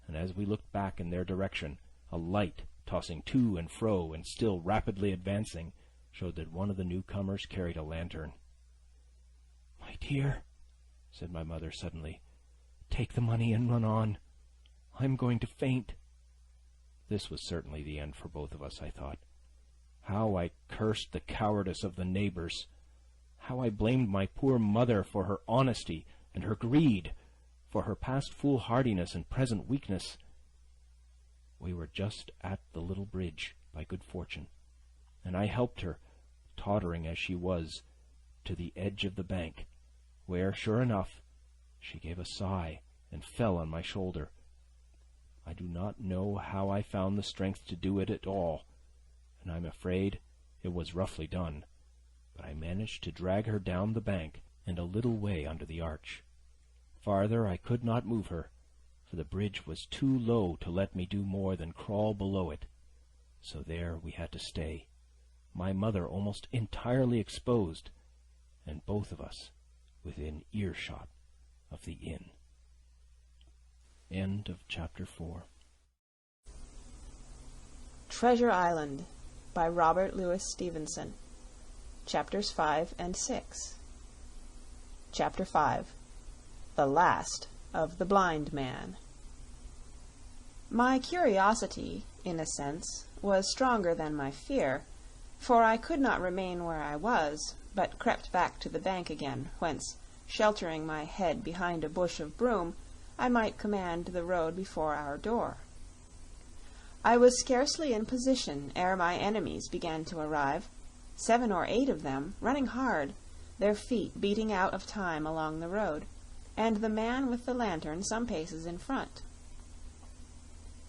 and as we looked back in their direction, a light, tossing to and fro and still rapidly advancing, showed that one of the newcomers carried a lantern. "My dear," said my mother suddenly, "take the money and run on. I'm going to faint." This was certainly the end for both of us, I thought. How I cursed the cowardice of the neighbors! How I blamed my poor mother for her honesty and her greed, for her past foolhardiness and present weakness. We were just at the little bridge, by good fortune, and I helped her, tottering as she was, to the edge of the bank, where, sure enough, she gave a sigh and fell on my shoulder. I do not know how I found the strength to do it at all, and I'm afraid it was roughly done, but I managed to drag her down the bank and a little way under the arch. Farther I could not move her, for the bridge was too low to let me do more than crawl below it. So there we had to stay, my mother almost entirely exposed, and both of us within earshot of the inn. End of Chapter 4. Treasure Island by Robert Louis Stevenson. Chapters 5 and 6. Chapter 5. The Last of the Blind Man. My curiosity, in a sense, was stronger than my fear, for I could not remain where I was, but crept back to the bank again, whence, sheltering my head behind a bush of broom, I might command the road before our door. I was scarcely in position ere my enemies began to arrive, 7 or 8 of them, running hard, their feet beating out of time along the road, and the man with the lantern some paces in front.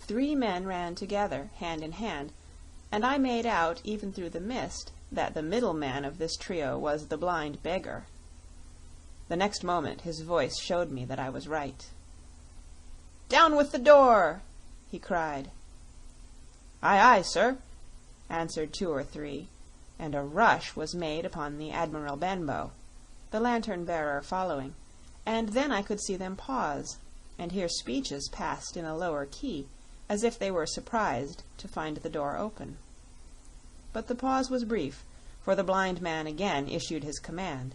3 men ran together, hand in hand, and I made out, even through the mist, that the middle man of this trio was the blind beggar. The next moment his voice showed me that I was right. "Down with the door!" he cried. "Aye, aye, sir," answered 2 or 3, and a rush was made upon the Admiral Benbow, the lantern-bearer following, and then I could see them pause, and hear speeches passed in a lower key, as if they were surprised to find the door open. But the pause was brief, for the blind man again issued his command.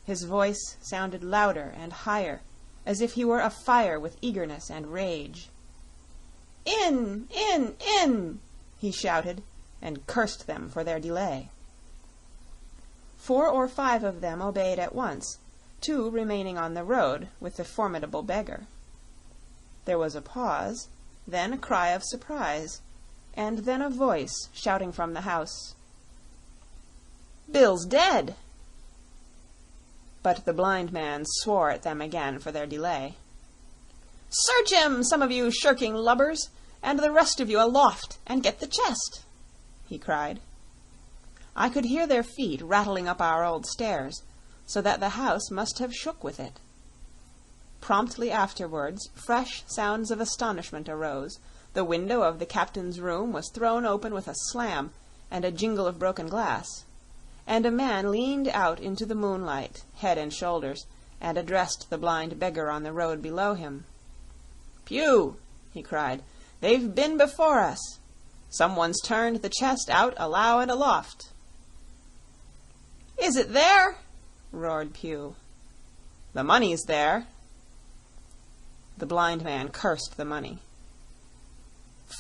His voice sounded louder and higher, as if he were afire with eagerness and rage. "In! In! In!" he shouted, and cursed them for their delay. 4 or 5 of them obeyed at once, 2 remaining on the road with the formidable beggar. There was a pause, then a cry of surprise, and then a voice shouting from the house, "Bill's dead!" But the blind man swore at them again for their delay. "Search him, some of you shirking lubbers, and the rest of you aloft, and get the chest!" he cried. I could hear their feet rattling up our old stairs, so that the house must have shook with it. Promptly afterwards, fresh sounds of astonishment arose. The window of the captain's room was thrown open with a slam and a jingle of broken glass, and a man leaned out into the moonlight, head and shoulders, and addressed the blind beggar on the road below him. "Pew!" he cried. "They've been before us. Someone's turned the chest out alow and aloft." "Is it there?" roared Pew. "The money's there." The blind man cursed the money.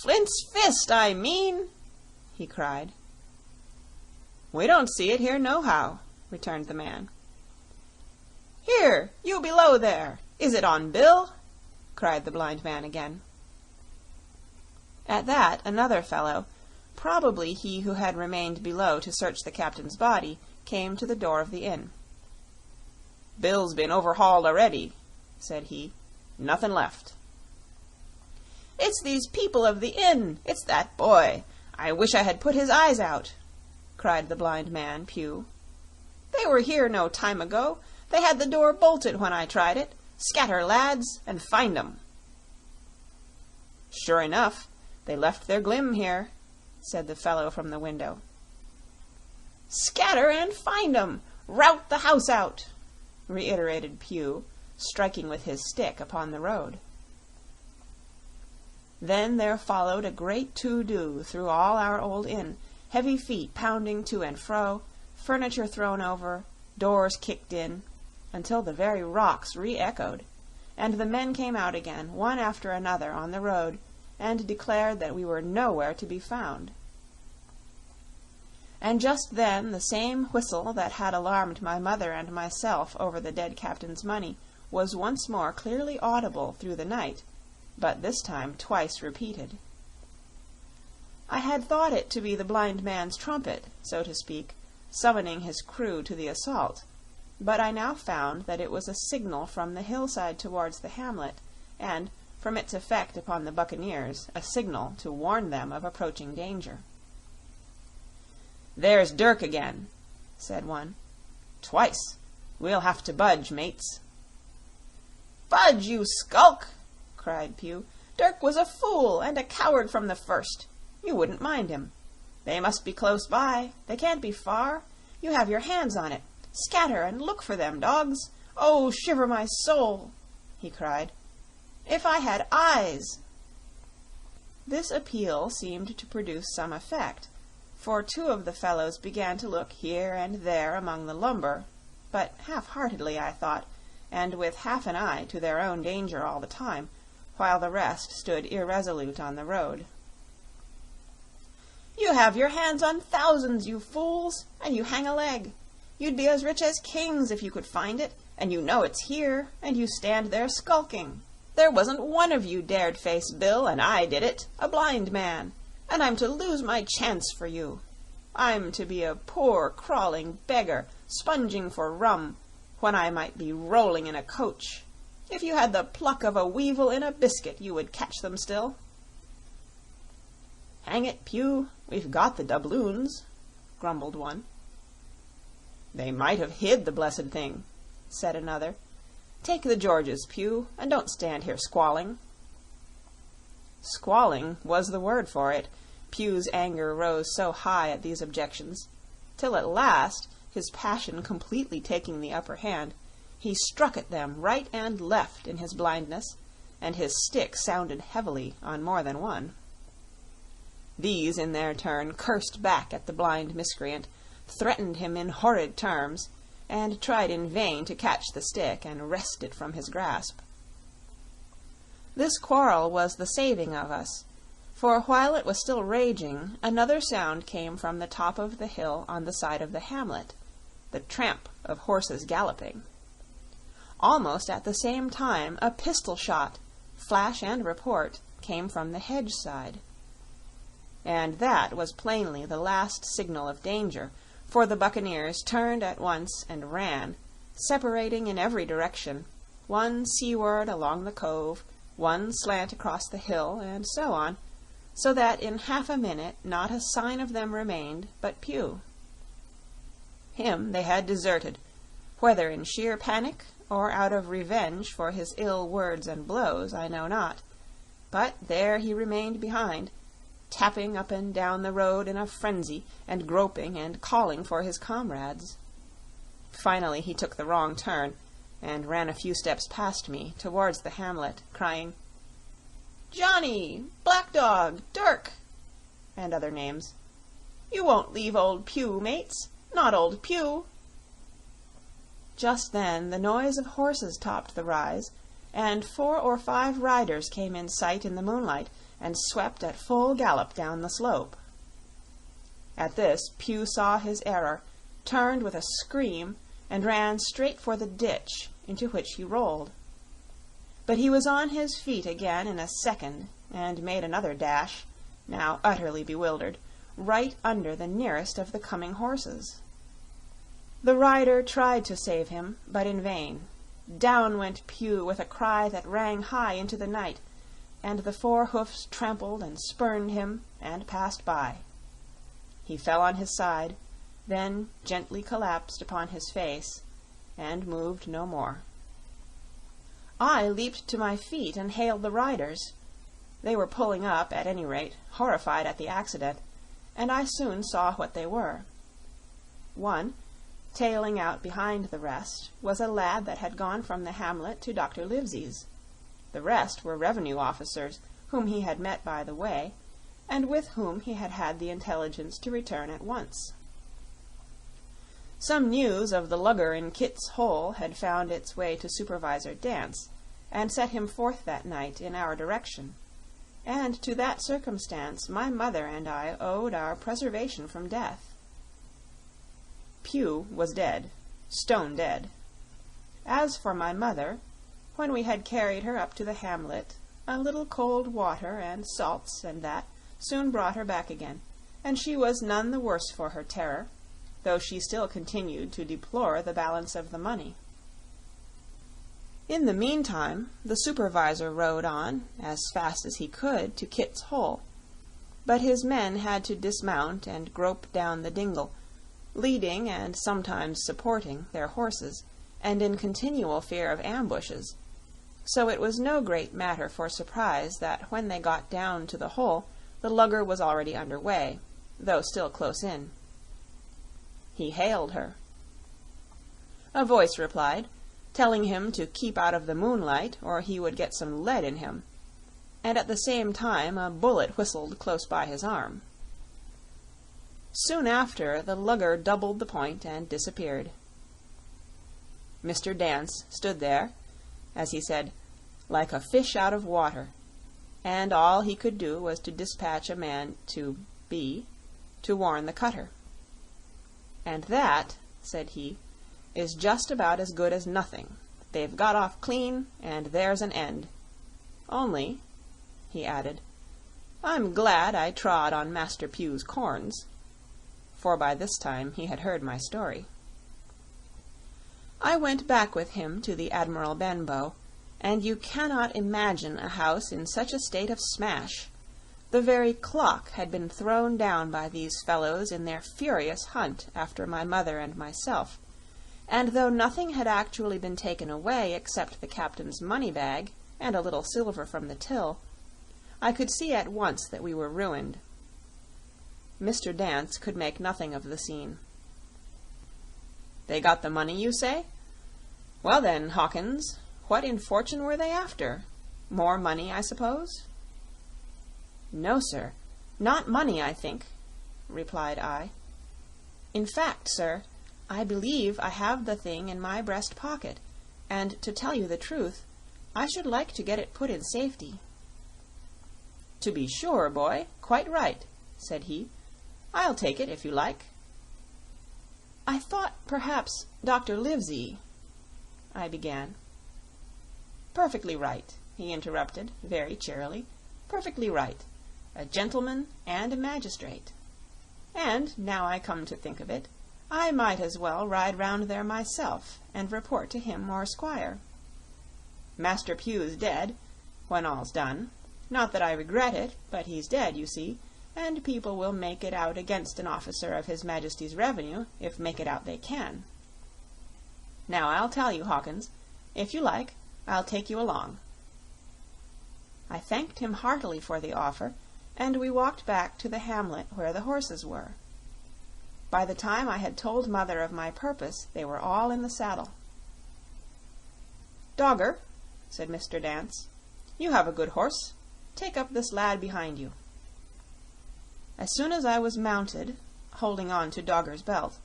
"Flint's fist, I mean!" he cried. "We don't see it here nohow," returned the man. "Here, you below there! Is it on Bill?" cried the blind man again. At that, another fellow, probably he who had remained below to search the captain's body, came to the door of the inn. "Bill's been overhauled already," said he. "Nothing left." "It's these people of the inn! It's that boy! I wish I had put his eyes out!" cried the blind man, Pew. "They were here no time ago. They had the door bolted when I tried it. Scatter, lads, and find 'em." "Sure enough, they left their glim here," said the fellow from the window. "Scatter and find 'em! Rout the house out!" reiterated Pew, striking with his stick upon the road. Then there followed a great to-do through all our old inn, heavy feet pounding to and fro, furniture thrown over, doors kicked in, until the very rocks re-echoed, and the men came out again, one after another, on the road, and declared that we were nowhere to be found. And just then the same whistle that had alarmed my mother and myself over the dead captain's money was once more clearly audible through the night, but this time twice repeated. I had thought it to be the blind man's trumpet, so to speak, summoning his crew to the assault, but I now found that it was a signal from the hillside towards the hamlet, and, from its effect upon the buccaneers, a signal to warn them of approaching danger. "There's Dirk again," said one. "Twice. We'll have to budge, mates." "Budge, you skulk!" cried Pew. "Dirk was a fool and a coward from the first. You wouldn't mind him. They must be close by. They can't be far. You have your hands on it. Scatter and look for them, dogs. Oh, shiver my soul!" he cried. "If I had eyes!" This appeal seemed to produce some effect, for 2 of the fellows began to look here and there among the lumber, but half-heartedly, I thought, and with half an eye to their own danger all the time, while the rest stood irresolute on the road. "You have your hands on thousands, you fools, and you hang a leg. You'd be as rich as kings if you could find it, and you know it's here, and you stand there skulking. There wasn't one of you dared face Bill, and I did it, a blind man, and I'm to lose my chance for you. I'm to be a poor, crawling beggar, sponging for rum, when I might be rolling in a coach. If you had the pluck of a weevil in a biscuit, you would catch them still." "Hang it, Pew, we've got the doubloons," grumbled one. "They might have hid the blessed thing," said another. "Take the Georges, Pew, and don't stand here squalling." Squalling was the word for it. Pew's anger rose so high at these objections, till at last, his passion completely taking the upper hand, he struck at them right and left in his blindness, and his stick sounded heavily on more than one. These, in their turn, cursed back at the blind miscreant, threatened him in horrid terms, and tried in vain to catch the stick and wrest it from his grasp. This quarrel was the saving of us, for while it was still raging, another sound came from the top of the hill on the side of the hamlet, the tramp of horses galloping. Almost at the same time, a pistol shot, flash and report, came from the hedge side. And that was plainly the last signal of danger, for the buccaneers turned at once and ran, separating in every direction, one seaward along the cove, one slant across the hill, and so on, so that in half a minute not a sign of them remained but Pew. Him they had deserted, whether in sheer panic or out of revenge for his ill words and blows, I know not, but there he remained behind, tapping up and down the road in a frenzy, and groping and calling for his comrades. Finally he took the wrong turn, and ran a few steps past me towards the hamlet, crying, "Johnny! Black Dog! Dirk!" and other names. "You won't leave old Pew, mates! Not old Pew!" Just then the noise of horses topped the rise, and 4 or 5 riders came in sight in the moonlight, and swept at full gallop down the slope. At this Pew saw his error, turned with a scream, and ran straight for the ditch, into which he rolled. But he was on his feet again in a second, and made another dash, now utterly bewildered, right under the nearest of the coming horses. The rider tried to save him, but in vain. Down went Pew with a cry that rang high into the night, and the 4 hoofs trampled and spurned him, and passed by. He fell on his side, then gently collapsed upon his face, and moved no more. I leaped to my feet and hailed the riders. They were pulling up, at any rate, horrified at the accident, and I soon saw what they were. One, tailing out behind the rest, was a lad that had gone from the hamlet to Dr. Livesey's. The rest were revenue officers, whom he had met by the way, and with whom he had had the intelligence to return at once. Some news of the lugger in Kit's Hole had found its way to Supervisor Dance, and set him forth that night in our direction, and to that circumstance my mother and I owed our preservation from death. Pew was dead, stone dead. As for my mother, when we had carried her up to the hamlet, a little cold water and salts and that soon brought her back again, and she was none the worse for her terror, though she still continued to deplore the balance of the money. In the meantime, the supervisor rode on, as fast as he could, to Kit's Hole, but his men had to dismount and grope down the dingle, leading and sometimes supporting their horses, and in continual fear of ambushes, so it was no great matter for surprise that when they got down to the hole, the lugger was already under way, though still close in. He hailed her. A voice replied, telling him to keep out of the moonlight, or he would get some lead in him, and at the same time a bullet whistled close by his arm. Soon after, the lugger doubled the point and disappeared. Mr. Dance stood there, as he said, like a fish out of water, and all he could do was to dispatch a man to B to warn the cutter. "And that," said he, "is just about as good as nothing. They've got off clean, and there's an end. Only," he added, "I'm glad I trod on Master Pew's corns." for by this time he had heard my story. I went back with him to the Admiral Benbow, and you cannot imagine a house in such a state of smash. The very clock had been thrown down by these fellows in their furious hunt after my mother and myself, and though nothing had actually been taken away except the captain's money-bag and a little silver from the till, I could see at once that we were ruined. Mr. Dance could make nothing of the scene. "They got the money, you say? Well then, Hawkins, what in fortune were they after? More money, I suppose?" "No, sir, not money, I think," replied I. "In fact, sir, I believe I have the thing in my breast pocket, and to tell you the truth, I should like to get it put in safety." "To be sure, boy, quite right," said he. "I'll take it if you like." "I thought perhaps Dr. Livesey—" I began. "Perfectly right," he interrupted, very cheerily. "Perfectly right. A gentleman and a magistrate. And, now I come to think of it, I might as well ride round there myself and report to him or Squire. Master Pugh's dead, when all's done. Not that I regret it, but he's dead, you see, and people will make it out against an officer of His Majesty's revenue, if make it out they can. Now I'll tell you, Hawkins, if you like, I'll take you along." I thanked him heartily for the offer, and we walked back to the hamlet where the horses were. By the time I had told Mother of my purpose, they were all in the saddle. "Dogger," said Mr. Dance, "you have a good horse. Take up this lad behind you." As soon as I was mounted, holding on to Dogger's belt,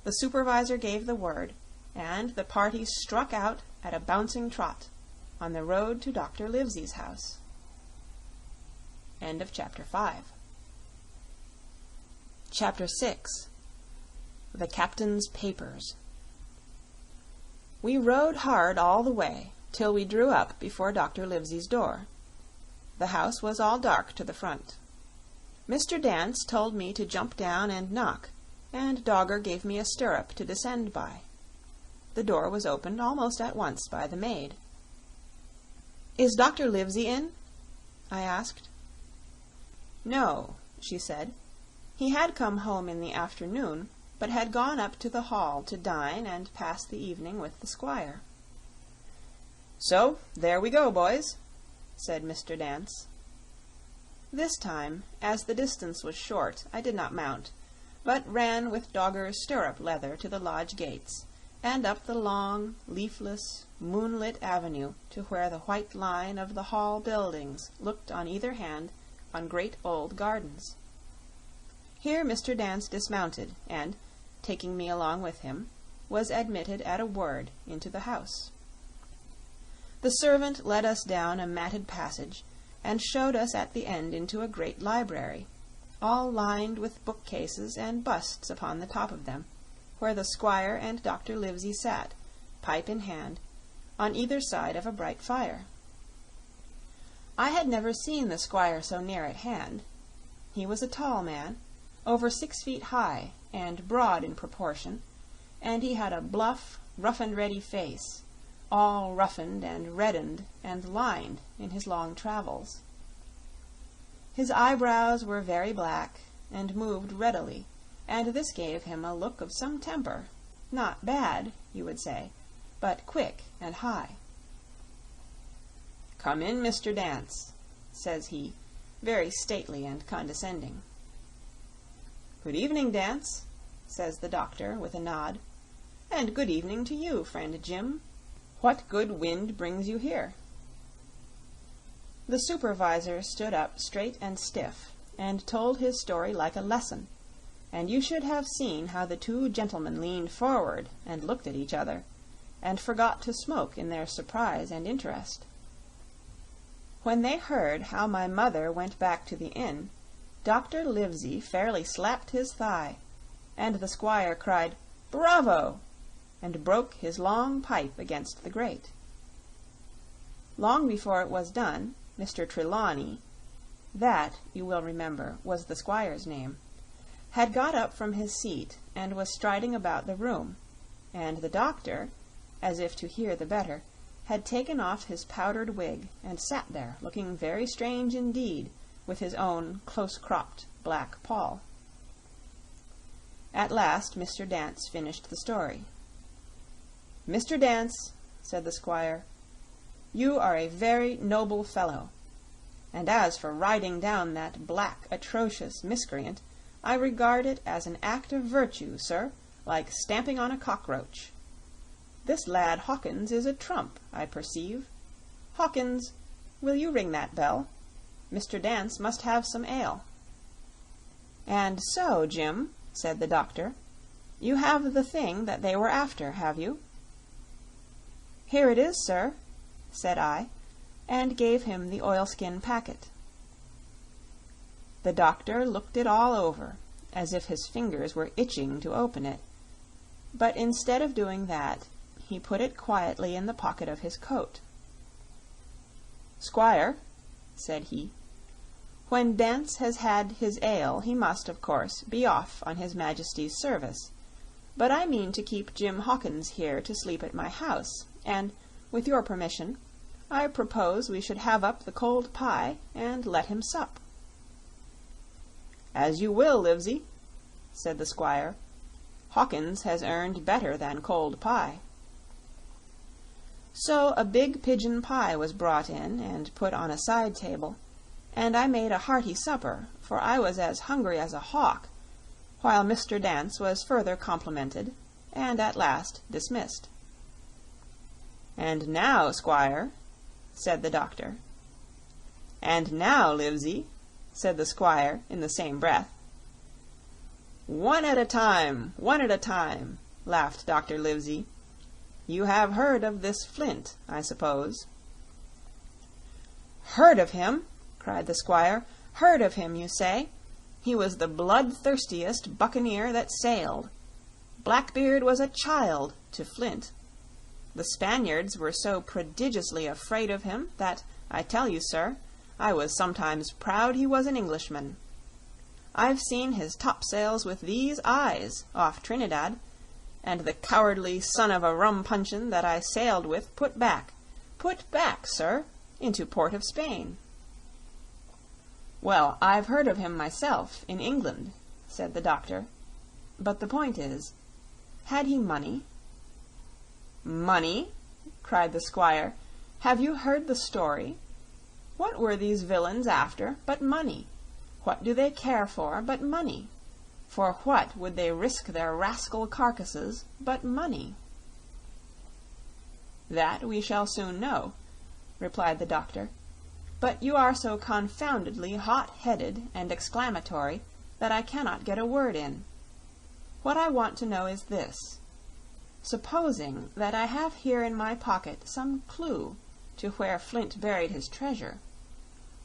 the supervisor gave the word, and the party struck out at a bouncing trot on the road to Dr. Livesey's house. End of Chapter 5. Chapter 6. The Captain's Papers. We rode hard all the way, till we drew up before Dr. Livesey's door. The house was all dark to the front. Mr. Dance told me to jump down and knock, and Dogger gave me a stirrup to descend by. The door was opened almost at once by the maid. "Is Dr. Livesey in?" I asked. "No," she said. "He had come home in the afternoon, but had gone up to the hall to dine and pass the evening with the Squire." "So, there we go, boys," said Mr. Dance. This time, as the distance was short, I did not mount, but ran with Dogger's stirrup leather to the lodge gates, and up the long, leafless, moonlit avenue to where the white line of the hall buildings looked on either hand on great old gardens. Here Mr. Dance dismounted, and, taking me along with him, was admitted at a word into the house. The servant led us down a matted passage, and showed us at the end into a great library, all lined with bookcases and busts upon the top of them, where the Squire and Dr. Livesey sat, pipe in hand, on either side of a bright fire. I had never seen the Squire so near at hand. He was a tall man, over 6 feet high, and broad in proportion, and he had a bluff, rough-and-ready face, all roughened and reddened and lined in his long travels. His eyebrows were very black, and moved readily, and this gave him a look of some temper, not bad, you would say, but quick and high. "Come in, Mr. Dance," says he, very stately and condescending. "Good evening, Dance," says the doctor with a nod, "and good evening to you, friend Jim. What good wind brings you here?" The supervisor stood up straight and stiff, and told his story like a lesson, and you should have seen how the two gentlemen leaned forward and looked at each other, and forgot to smoke in their surprise and interest. When they heard how my mother went back to the inn, Dr. Livesey fairly slapped his thigh, and the Squire cried, "Bravo!" and broke his long pipe against the grate. Long before it was done, Mr. Trelawney, that, you will remember, was the Squire's name, had got up from his seat and was striding about the room, and the doctor, as if to hear the better, had taken off his powdered wig and sat there looking very strange indeed with his own close-cropped black poll. At last Mr. Dance finished the story. "Mr. Dance," said the squire, "you are a very noble fellow, and as for riding down that black, atrocious miscreant, I regard it as an act of virtue, sir, like stamping on a cockroach. This lad Hawkins is a trump, I perceive. Hawkins, will you ring that bell? Mr. Dance must have some ale." "And so, Jim," said the doctor, "you have the thing that they were after, have you?" "Here it is, sir," said I, and gave him the oilskin packet. The doctor looked it all over, as if his fingers were itching to open it, but instead of doing that, he put it quietly in the pocket of his coat. "Squire," said he, "when Dance has had his ale, he must, of course, be off on his Majesty's service. But I mean to keep Jim Hawkins here to sleep at my house, and, with your permission, I propose we should have up the cold pie and let him sup." "As you will, Livesey," said the squire. "Hawkins has earned better than cold pie." So a big pigeon pie was brought in and put on a side table, and I made a hearty supper, for I was as hungry as a hawk, while Mr. Dance was further complimented, and at last dismissed. "And now, squire," said the doctor. "And now, Livesey," said the squire in the same breath. "One at a time, one at a time," laughed Dr. Livesey. "You have heard of this Flint, I suppose?" "Heard of him!" cried the squire. "Heard of him, you say? He was the bloodthirstiest buccaneer that sailed. Blackbeard was a child to Flint. The Spaniards were so prodigiously afraid of him that, I tell you, sir, I was sometimes proud he was an Englishman. I've seen his topsails with these eyes off Trinidad, and the cowardly son of a rum puncheon that I sailed with put back, sir, into Port of Spain." "Well, I've heard of him myself, in England," said the doctor. "But the point is, had he money?" "Money?" cried the squire. "Have you heard the story? What were these villains after but money? What do they care for but money? For what would they risk their rascal carcasses but money?" "That we shall soon know," replied the doctor. "But you are so confoundedly hot-headed and exclamatory that I cannot get a word in. What I want to know is this. Supposing that I have here in my pocket some clue to where Flint buried his treasure,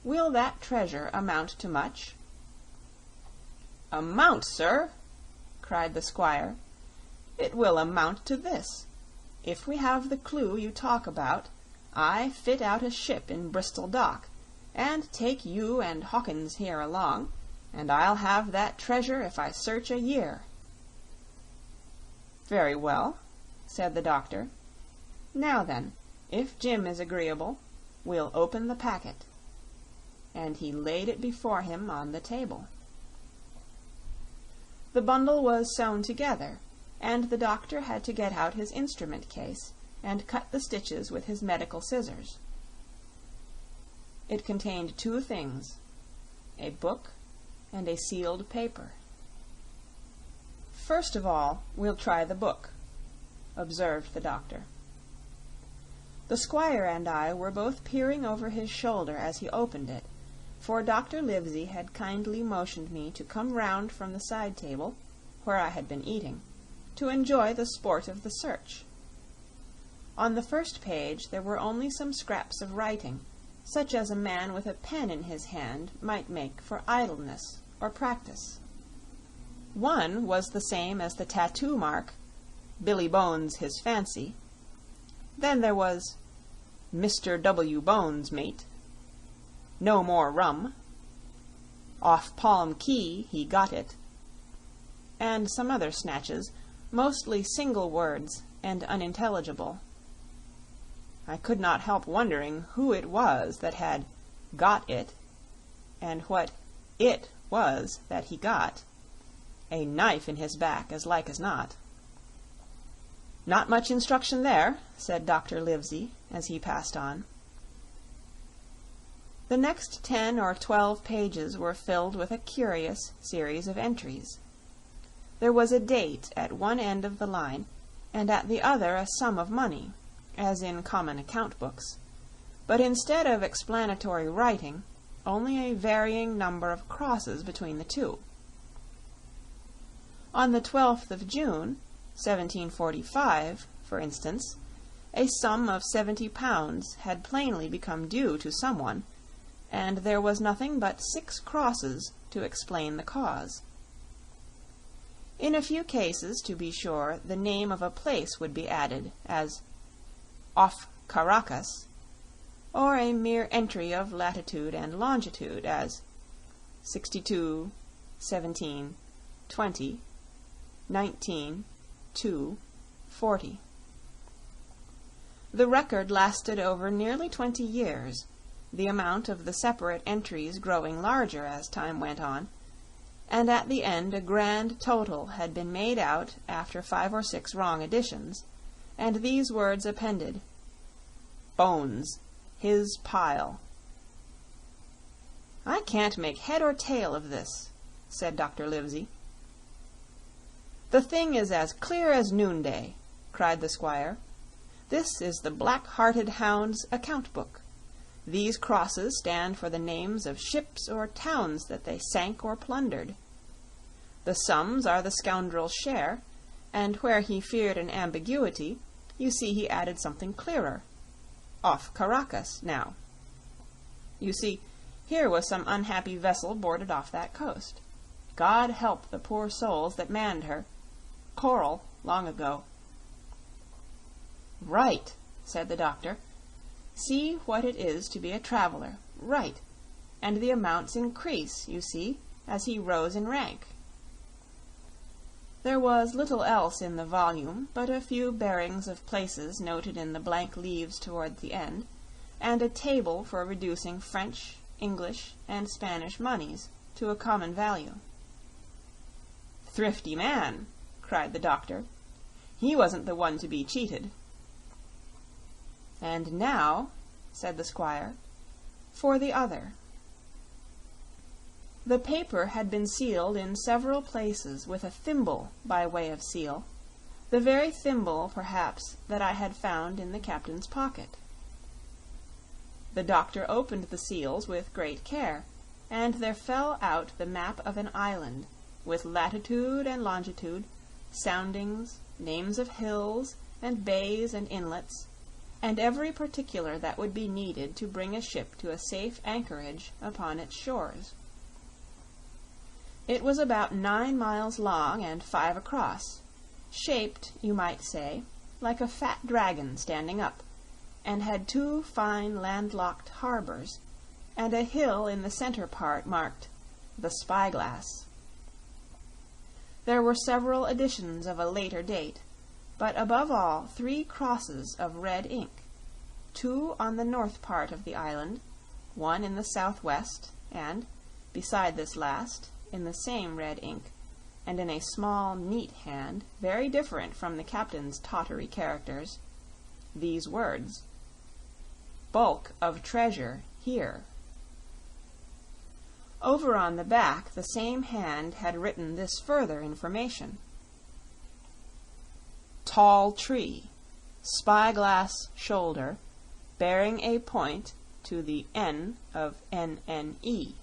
will that treasure amount to much?" "Amount, sir!" cried the squire. "It will amount to this. If we have the clue you talk about, I fit out a ship in Bristol dock, and take you and Hawkins here along, and I'll have that treasure if I search a year." "Very well," said the doctor. "Now then, if Jim is agreeable, we'll open the packet." And he laid it before him on the table. The bundle was sewn together, and the doctor had to get out his instrument case and cut the stitches with his medical scissors. It contained two things, a book and a sealed paper. "First of all, we'll try the book," observed the doctor. The squire and I were both peering over his shoulder as he opened it, for Dr. Livesey had kindly motioned me to come round from the side table, where I had been eating, to enjoy the sport of the search. On the first page there were only some scraps of writing, such as a man with a pen in his hand might make for idleness or practice. One was the same as the tattoo mark, "Billy Bones his fancy." Then there was "Mr. W. Bones, mate," "No more rum," "Off Palm Key he got it," and some other snatches, mostly single words and unintelligible. I could not help wondering who it was that had got it, and what it was that he got. A knife in his back, as like as not. "Not much instruction there," said Dr. Livesey, as he passed on. The next 10 or 12 pages were filled with a curious series of entries. There was a date at one end of the line, and at the other a sum of money, as in common account books, but instead of explanatory writing, only a varying number of crosses between the two. On the 12th of June, 1745, for instance, a sum of £70 had plainly become due to someone, and there was nothing but 6 crosses to explain the cause. In a few cases, to be sure, the name of a place would be added, as "off Caracas," or a mere entry of latitude and longitude, as 62, 17, 20, 19, 2, 40. The record lasted over nearly 20 years, the amount of the separate entries growing larger as time went on, and at the end a grand total had been made out after 5 or 6 wrong additions, and these words appended: "Bones, his pile." "I can't make head or tail of this," said Dr. Livesey. "The thing is as clear as noonday," cried the squire. "This is the black-hearted hound's account book. These crosses stand for the names of ships or towns that they sank or plundered. The sums are the scoundrel's share, and where he feared an ambiguity, you see he added something clearer. Off Caracas, now. You see, here was some unhappy vessel boarded off that coast. God help the poor souls that manned her. Coral, long ago." "Right," said the doctor. "See what it is to be a traveler. Right. And the amounts increase, you see, as he rose in rank." There was little else in the volume but a few bearings of places noted in the blank leaves toward the end, and a table for reducing French, English, and Spanish moneys to a common value. "Thrifty man!" cried the doctor. "He wasn't the one to be cheated." "And now," said the squire, "for the other." The paper had been sealed in several places with a thimble by way of seal, the very thimble, perhaps, that I had found in the captain's pocket. The doctor opened the seals with great care, and there fell out the map of an island, with latitude and longitude, soundings, names of hills, and bays and inlets, and every particular that would be needed to bring a ship to a safe anchorage upon its shores. It was about 9 miles long and 5 across, shaped, you might say, like a fat dragon standing up, and had 2 fine landlocked harbors, and a hill in the center part marked "The Spyglass." There were several editions of a later date, but above all 3 crosses of red ink, 2 on the north part of the island, 1 in the southwest, and, beside this last, in the same red ink, and in a small, neat hand, very different from the captain's tottery characters, these words: "Bulk of treasure here." Over on the back the same hand had written this further information: "Tall tree, spyglass shoulder, bearing a point to the N of NNE.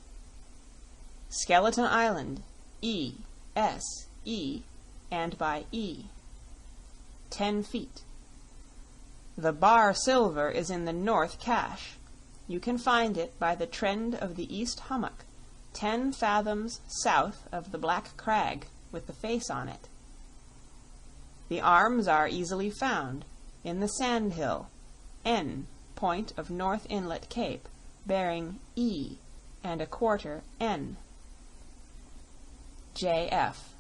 Skeleton Island, E, S, E, and by E. 10 feet. The bar silver is in the north cache. You can find it by the trend of the east hummock, 10 fathoms south of the black crag, with the face on it. The arms are easily found, in the sand hill, N, point of North Inlet Cape, bearing E, and a quarter N. J.F.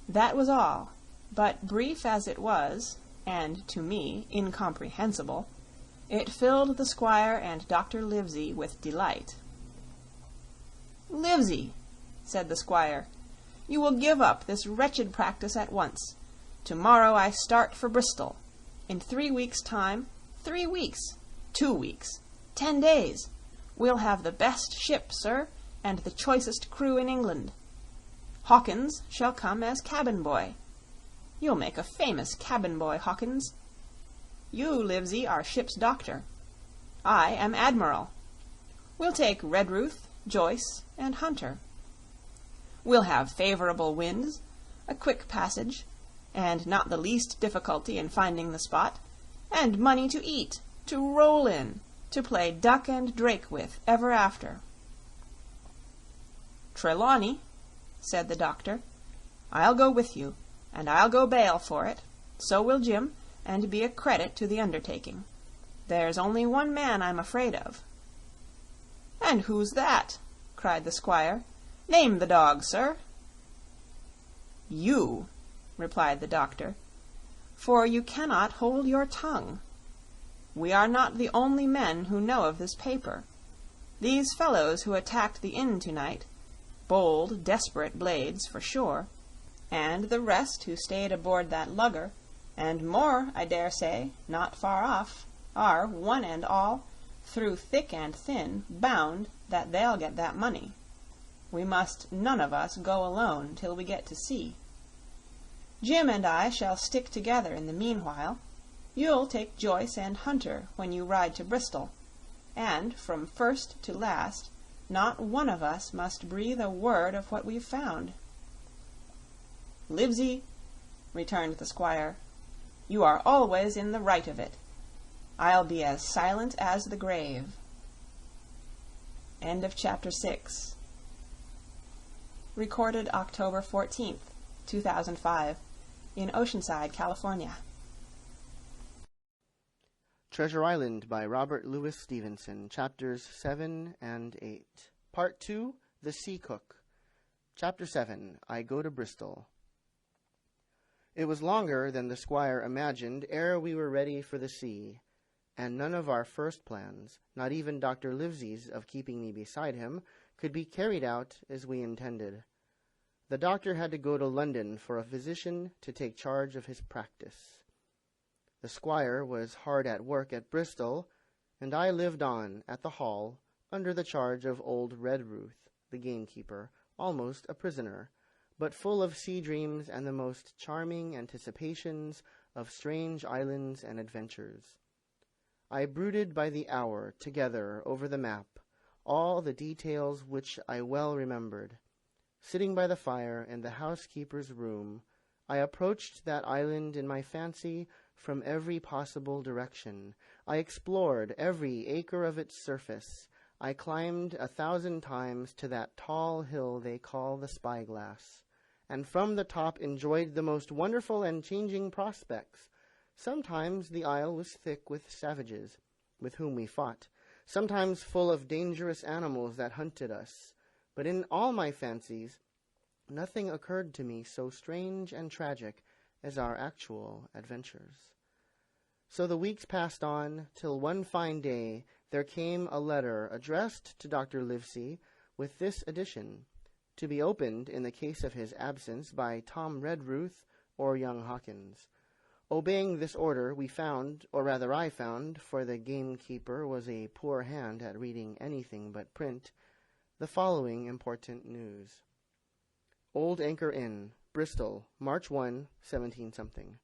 That was all, but brief as it was, and to me incomprehensible, it filled the squire and Dr. Livesey with delight. "Livesey," said the squire, "you will give up this wretched practice at once. Tomorrow I start for Bristol. In 3 weeks' time, 3 weeks, 2 weeks, 10 days, we'll have the best ship, sir, and the choicest crew in England. Hawkins shall come as cabin boy. You'll make a famous cabin boy, Hawkins. You, Livesey, are ship's doctor. I am admiral. We'll take Redruth, Joyce, and Hunter. We'll have favorable winds, a quick passage, and not the least difficulty in finding the spot, and money to eat, to roll in, to play duck and drake with ever after." "Trelawney," said the doctor, "I'll go with you, and I'll go bail for it. So will Jim, and be a credit to the undertaking. There's only one man I'm afraid of." "And who's that?" cried the squire. "Name the dog, sir." "You," replied the doctor, "for you cannot hold your tongue. We are not the only men who know of this paper. These fellows who attacked the inn tonight, bold, desperate blades, for sure, and the rest who stayed aboard that lugger, and more, I dare say, not far off, are, one and all, through thick and thin, bound that they'll get that money. We must none of us go alone till we get to sea. Jim and I shall stick together in the meanwhile. You'll take Joyce and Hunter when you ride to Bristol, and from first to last not one of us must breathe a word of what we've found." "Livesey," returned the squire, "you are always in the right of it. I'll be as silent as the grave." End of Chapter 6. Recorded October 14th, 2005, in Oceanside, California. Treasure Island by Robert Louis Stevenson, Chapters 7 and 8. Part 2, The Sea Cook. Chapter 7, I Go to Bristol. It was longer than the squire imagined ere we were ready for the sea, and none of our first plans, not even Dr. Livesey's of keeping me beside him, could be carried out as we intended. The doctor had to go to London for a physician to take charge of his practice. The squire was hard at work at Bristol, and I lived on at the Hall under the charge of old Redruth, the gamekeeper, almost a prisoner, but full of sea dreams and the most charming anticipations of strange islands and adventures. I brooded by the hour together over the map, all the details which I well remembered. Sitting by the fire in the housekeeper's room, I approached that island in my fancy from every possible direction. I explored every acre of its surface. I climbed 1,000 times to that tall hill they call the Spyglass, and from the top enjoyed the most wonderful and changing prospects. Sometimes the isle was thick with savages, with whom we fought, sometimes full of dangerous animals that hunted us. But in all my fancies, nothing occurred to me so strange and tragic as our actual adventures. So the weeks passed on, till one fine day there came a letter addressed to Dr. Livesey, with this addition, to be opened in the case of his absence by Tom Redruth or young Hawkins. Obeying this order, we found, or rather I found, for the gamekeeper was a poor hand at reading anything but print, the following important news. Old Anchor Inn, Bristol, March 1, 17-something.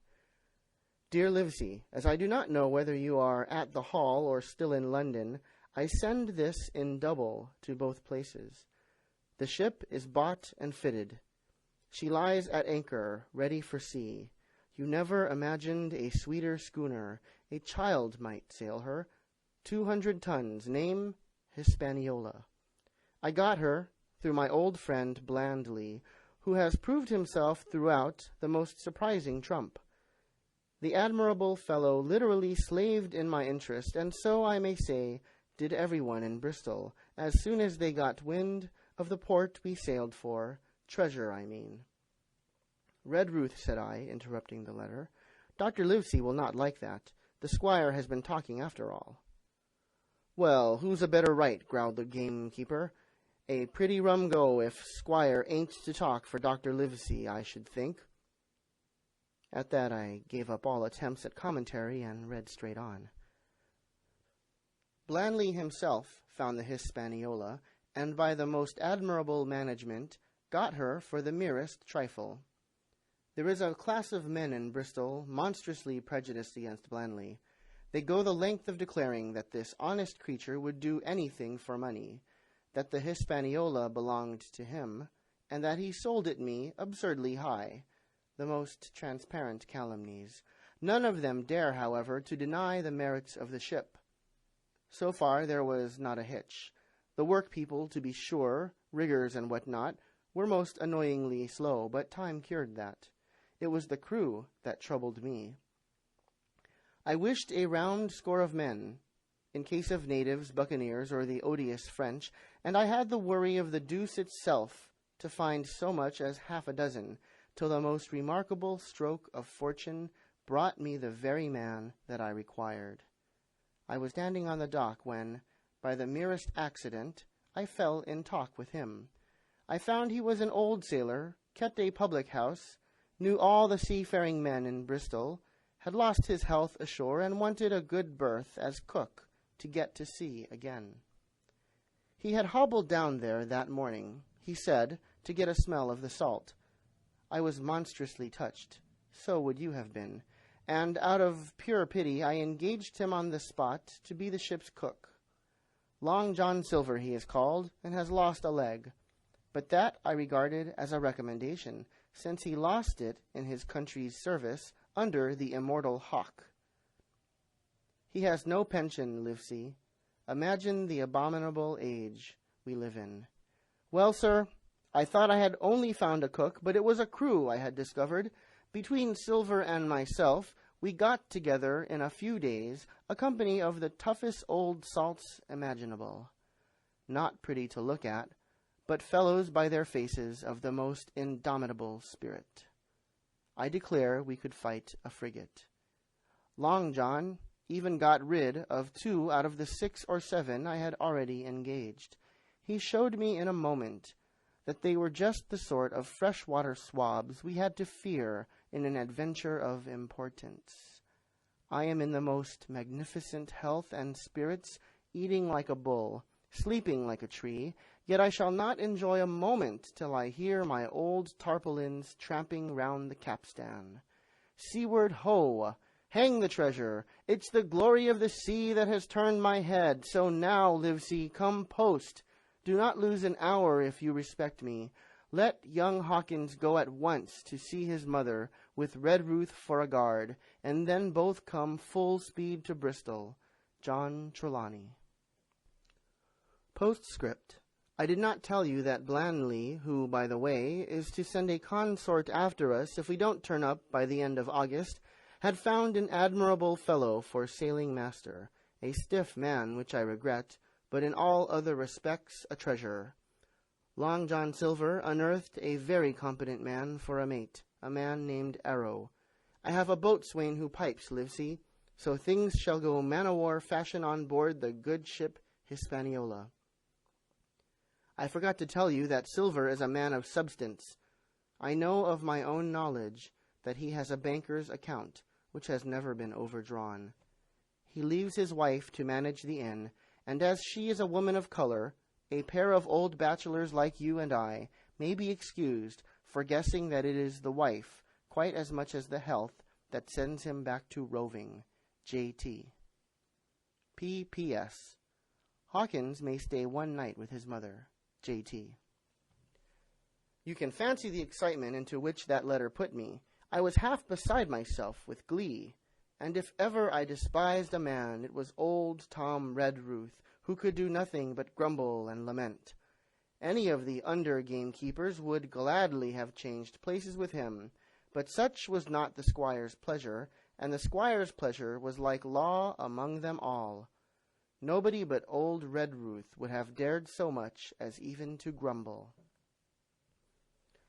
Dear Livesey, as I do not know whether you are at the Hall or still in London, I send this in double to both places. The ship is bought and fitted. She lies at anchor, ready for sea. You never imagined a sweeter schooner. A child might sail her. 200 tons, name Hispaniola. I got her through my old friend Blandly, who has proved himself throughout the most surprising trump. The admirable fellow literally slaved in my interest, and so, I may say, did everyone in Bristol, as soon as they got wind of the port we sailed for, Treasure, I mean. Red Ruth, said I, interrupting the letter, Dr. Livesey will not like that. The squire has been talking after all. Well, who's a better right, growled the gamekeeper. A pretty rum go if squire ain't to talk for Dr. Livesey, I should think. At that I gave up all attempts at commentary and read straight on. Blandly himself found the Hispaniola, and by the most admirable management got her for the merest trifle. There is a class of men in Bristol monstrously prejudiced against Blandly. They go the length of declaring that this honest creature would do anything for money, that the Hispaniola belonged to him, and that he sold it me absurdly high. The most transparent calumnies. None of them dare, however, to deny the merits of the ship. So far there was not a hitch. The work-people, to be sure, riggers and what not, were most annoyingly slow, but time cured that. It was the crew that troubled me. I wished a round score of men, in case of natives, buccaneers, or the odious French, and I had the worry of the deuce itself to find so much as half a dozen, till the most remarkable stroke of fortune brought me the very man that I required. I was standing on the dock when, by the merest accident, I fell in talk with him. I found he was an old sailor, kept a public-house, knew all the seafaring men in Bristol, had lost his health ashore, and wanted a good berth as cook to get to sea again. He had hobbled down there that morning, he said, to get a smell of the salt. I was monstrously touched. So would you have been. And out of pure pity I engaged him on the spot to be the ship's cook. Long John Silver he is called, and has lost a leg. But that I regarded as a recommendation, since he lost it in his country's service under the immortal Hawk. He has no pension, Livesey. Imagine the abominable age we live in. Well, sir, I thought I had only found a cook, but it was a crew I had discovered. Between Silver and myself, we got together in a few days a company of the toughest old salts imaginable. Not pretty to look at, but fellows by their faces of the most indomitable spirit. I declare we could fight a frigate. Long John even got rid of 2 out of the 6 or 7 I had already engaged. He showed me in a moment that they were just the sort of freshwater swabs we had to fear in an adventure of importance. I am in the most magnificent health and spirits, eating like a bull, sleeping like a tree, yet I shall not enjoy a moment till I hear my old tarpaulins tramping round the capstan. Seaward ho! Hang the treasure! It's the glory of the sea that has turned my head, so now, Livesey, come post. Do not lose an hour if you respect me. Let young Hawkins go at once to see his mother, with Red Ruth for a guard, and then both come full speed to Bristol. John Trelawney. Postscript. I did not tell you that Blandly, who, by the way, is to send a consort after us if we don't turn up by the end of August, had found an admirable fellow for sailing master, a stiff man, which I regret, but in all other respects a treasure. Long John Silver unearthed a very competent man for a mate, a man named Arrow. I have a boatswain who pipes, Livesey, so things shall go man-o'-war fashion on board the good ship Hispaniola. I forgot to tell you that Silver is a man of substance. I know of my own knowledge that he has a banker's account, which has never been overdrawn. He leaves his wife to manage the inn, and as she is a woman of color, a pair of old bachelors like you and I may be excused for guessing that it is the wife, quite as much as the health, that sends him back to roving. J.T. P.P.S. Hawkins may stay one night with his mother. J.T. You can fancy the excitement into which that letter put me. I was half beside myself with glee, and if ever I despised a man, it was old Tom Redruth, who could do nothing but grumble and lament. Any of the under gamekeepers would gladly have changed places with him, but such was not the squire's pleasure, and the squire's pleasure was like law among them all. Nobody but old Redruth would have dared so much as even to grumble.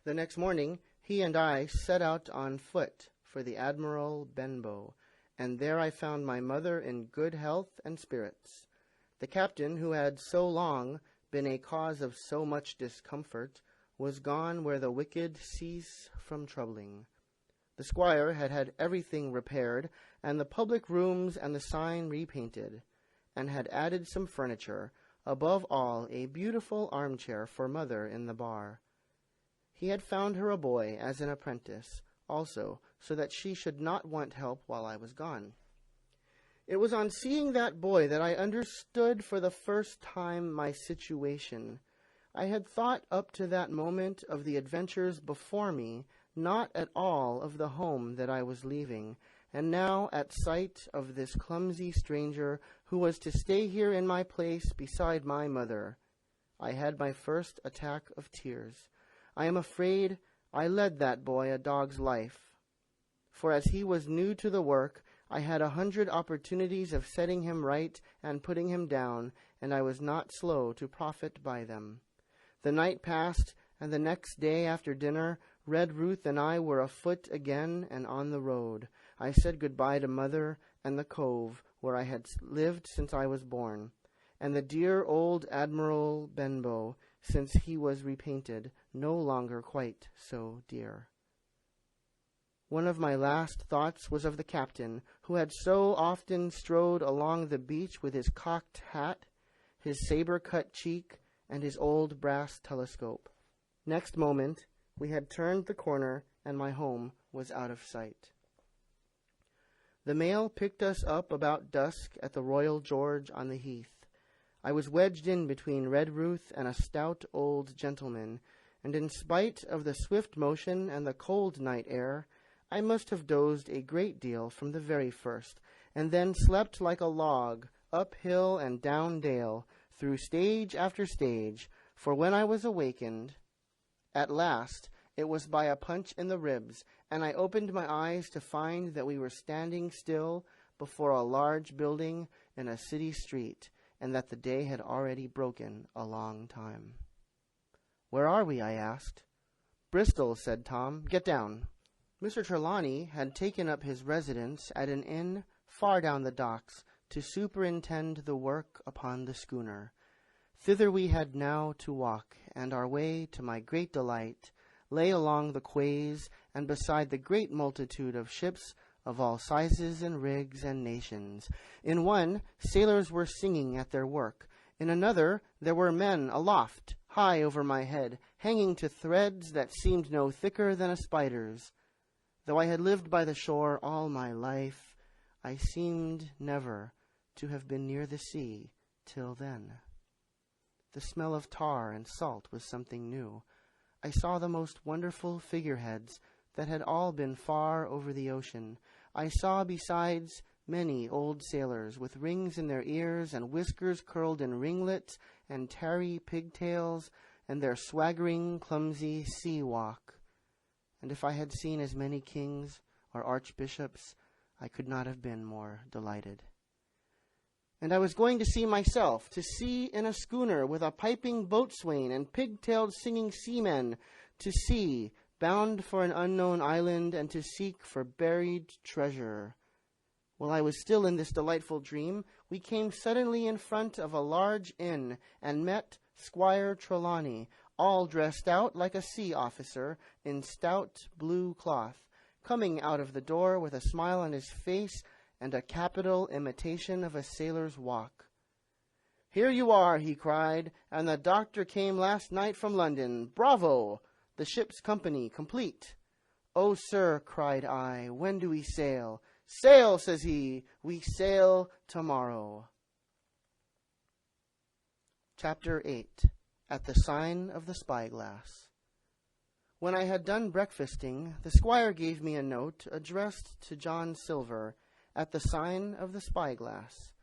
The next morning, he and I set out on foot for the Admiral Benbow, and there I found my mother in good health and spirits. The captain, who had so long been a cause of so much discomfort, was gone where the wicked cease from troubling. The squire had had everything repaired, and the public rooms and the sign repainted, and had added some furniture, above all a beautiful armchair for mother in the bar. He had found her a boy as an apprentice, also, so that she should not want help while I was gone. It was on seeing that boy that I understood for the first time my situation. I had thought up to that moment of the adventures before me, not at all of the home that I was leaving, and now at sight of this clumsy stranger who was to stay here in my place beside my mother, I had my first attack of tears. I am afraid I led that boy a dog's life, for as he was new to the work, I had 100 opportunities of setting him right and putting him down, and I was not slow to profit by them. The night passed, and the next day after dinner, Red Ruth and I were afoot again and on the road. I said goodbye to mother and the cove where I had lived since I was born, and the dear old Admiral Benbow, since he was repainted, no longer quite so dear. One of my last thoughts was of the captain, who had so often strode along the beach with his cocked hat, his saber-cut cheek, and his old brass telescope. Next moment, we had turned the corner, and my home was out of sight. The mail picked us up about dusk at the Royal George on the Heath. I was wedged in between Red Ruth and a stout old gentleman, and in spite of the swift motion and the cold night air, I must have dozed a great deal from the very first, and then slept like a log, up hill and down dale, through stage after stage, for when I was awakened, at last, it was by a punch in the ribs, and I opened my eyes to find that we were standing still before a large building in a city street, and that the day had already broken a long time. "Where are we?" I asked. "Bristol," said Tom. "Get down." Mr. Trelawney had taken up his residence at an inn far down the docks to superintend the work upon the schooner. Thither we had now to walk, and our way, to my great delight, lay along the quays and beside the great multitude of ships of all sizes and rigs and nations. In one, sailors were singing at their work. In another, there were men aloft, high over my head, hanging to threads that seemed no thicker than a spider's. Though I had lived by the shore all my life, I seemed never to have been near the sea till then. The smell of tar and salt was something new. I saw the most wonderful figureheads that had all been far over the ocean. I saw besides many old sailors with rings in their ears and whiskers curled in ringlets and tarry pigtails and their swaggering, clumsy sea walk. And if I had seen as many kings or archbishops, I could not have been more delighted. And I was going to see myself, to sea in a schooner with a piping boatswain and pigtailed singing seamen, to sea, bound for an unknown island and to seek for buried treasure. While I was still in this delightful dream, we came suddenly in front of a large inn and met Squire Trelawney, all dressed out like a sea officer in stout blue cloth, coming out of the door with a smile on his face and a capital imitation of a sailor's walk. "Here you are," he cried, "and the doctor came last night from London. Bravo! The ship's company complete." "Oh, sir," cried I, "when do we sail?" "Sail," says he, "we sail tomorrow." Chapter 8. At the Sign of the Spyglass. When I had done breakfasting, the squire gave me a note addressed to John Silver, at the Sign of the Spyglass,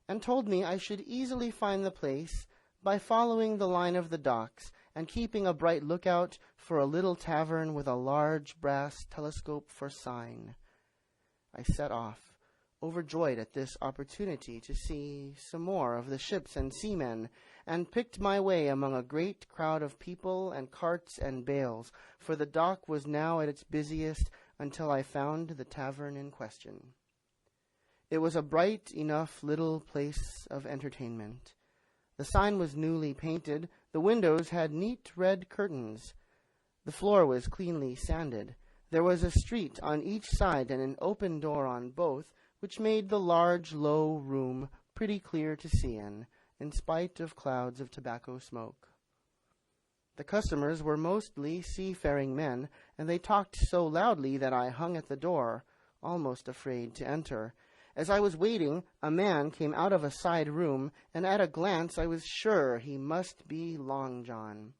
and told me I should easily find the place by following the line of the docks and keeping a bright lookout for a little tavern with a large brass telescope for sign. I set off, overjoyed at this opportunity to see some more of the ships and seamen, and picked my way among a great crowd of people and carts and bales, for the dock was now at its busiest, until I found the tavern in question. It was a bright enough little place of entertainment. The sign was newly painted, the windows had neat red curtains, the floor was cleanly sanded. There was a street on each side and an open door on both, which made the large, low room pretty clear to see in spite of clouds of tobacco smoke. The customers were mostly seafaring men, and they talked so loudly that I hung at the door, almost afraid to enter. As I was waiting, a man came out of a side room, and at a glance I was sure he must be Long John.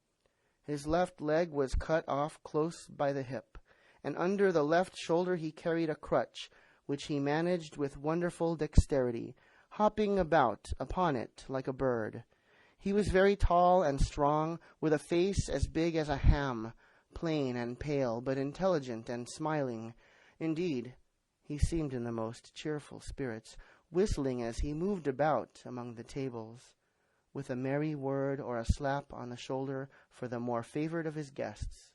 His left leg was cut off close by the hip, and under the left shoulder he carried a crutch, which he managed with wonderful dexterity, hopping about upon it like a bird. He was very tall and strong, with a face as big as a ham, plain and pale, but intelligent and smiling. Indeed, he seemed in the most cheerful spirits, whistling as he moved about among the tables, with a merry word or a slap on the shoulder for the more favored of his guests.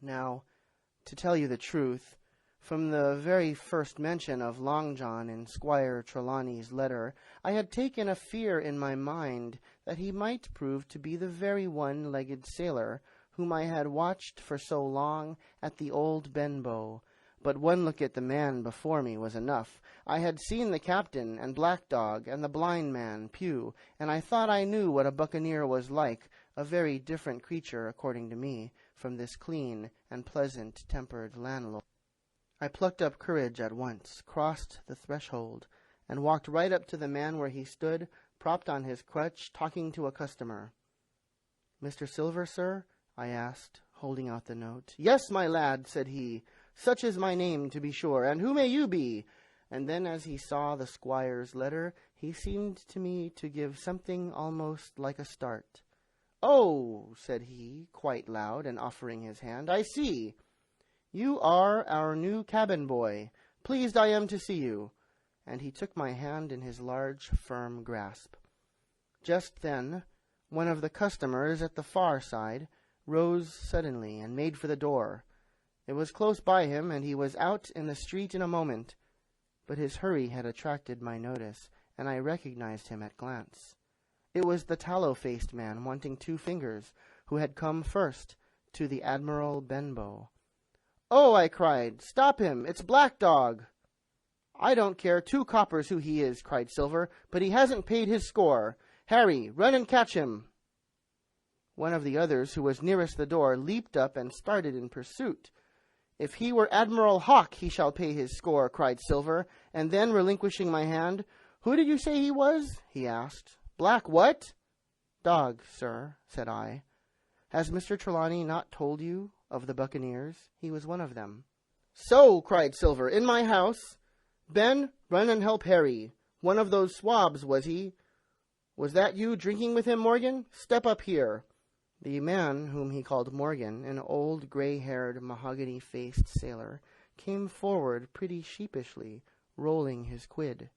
Now, to tell you the truth, from the very first mention of Long John in Squire Trelawney's letter, I had taken a fear in my mind that he might prove to be the very one-legged sailor whom I had watched for so long at the old Benbow. But one look at the man before me was enough. I had seen the captain and Black Dog and the blind man, Pew, and I thought I knew what a buccaneer was like, a very different creature, according to me, from this clean and pleasant-tempered landlord. I plucked up courage at once, crossed the threshold, and walked right up to the man where he stood, propped on his crutch, talking to a customer. "Mr. Silver, sir?" I asked, holding out the note. "Yes, my lad," said he. "Such is my name, to be sure. And who may you be?" And then, as he saw the squire's letter, he seemed to me to give something almost like a start. "Oh," said he, quite loud, and offering his hand, "I see. You are our new cabin boy. Pleased I am to see you." And he took my hand in his large, firm grasp. Just then, one of the customers at the far side rose suddenly and made for the door. It was close by him, and he was out in the street in a moment. But his hurry had attracted my notice, and I recognized him at glance. It was the tallow-faced man wanting 2 fingers, who had come first to the Admiral Benbow. "Oh," I cried, "stop him! It's Black Dog!" "I don't care 2 coppers who he is," cried Silver, "but he hasn't paid his score. Harry, run and catch him." One of the others, who was nearest the door, leaped up and started in pursuit. "If he were Admiral Hawke, he shall pay his score," cried Silver, and then, relinquishing my hand, "Who did you say he was?" he asked. "Black what?" "Dog, sir," said I. "Has Mr. Trelawney not told you of the buccaneers? He was one of them." "So," cried Silver, "in my house. Ben, run and help Harry. One of those swabs, was he? Was that you drinking with him, Morgan? Step up here." The man, whom he called Morgan, an old gray-haired, mahogany-faced sailor, came forward pretty sheepishly, rolling his quid.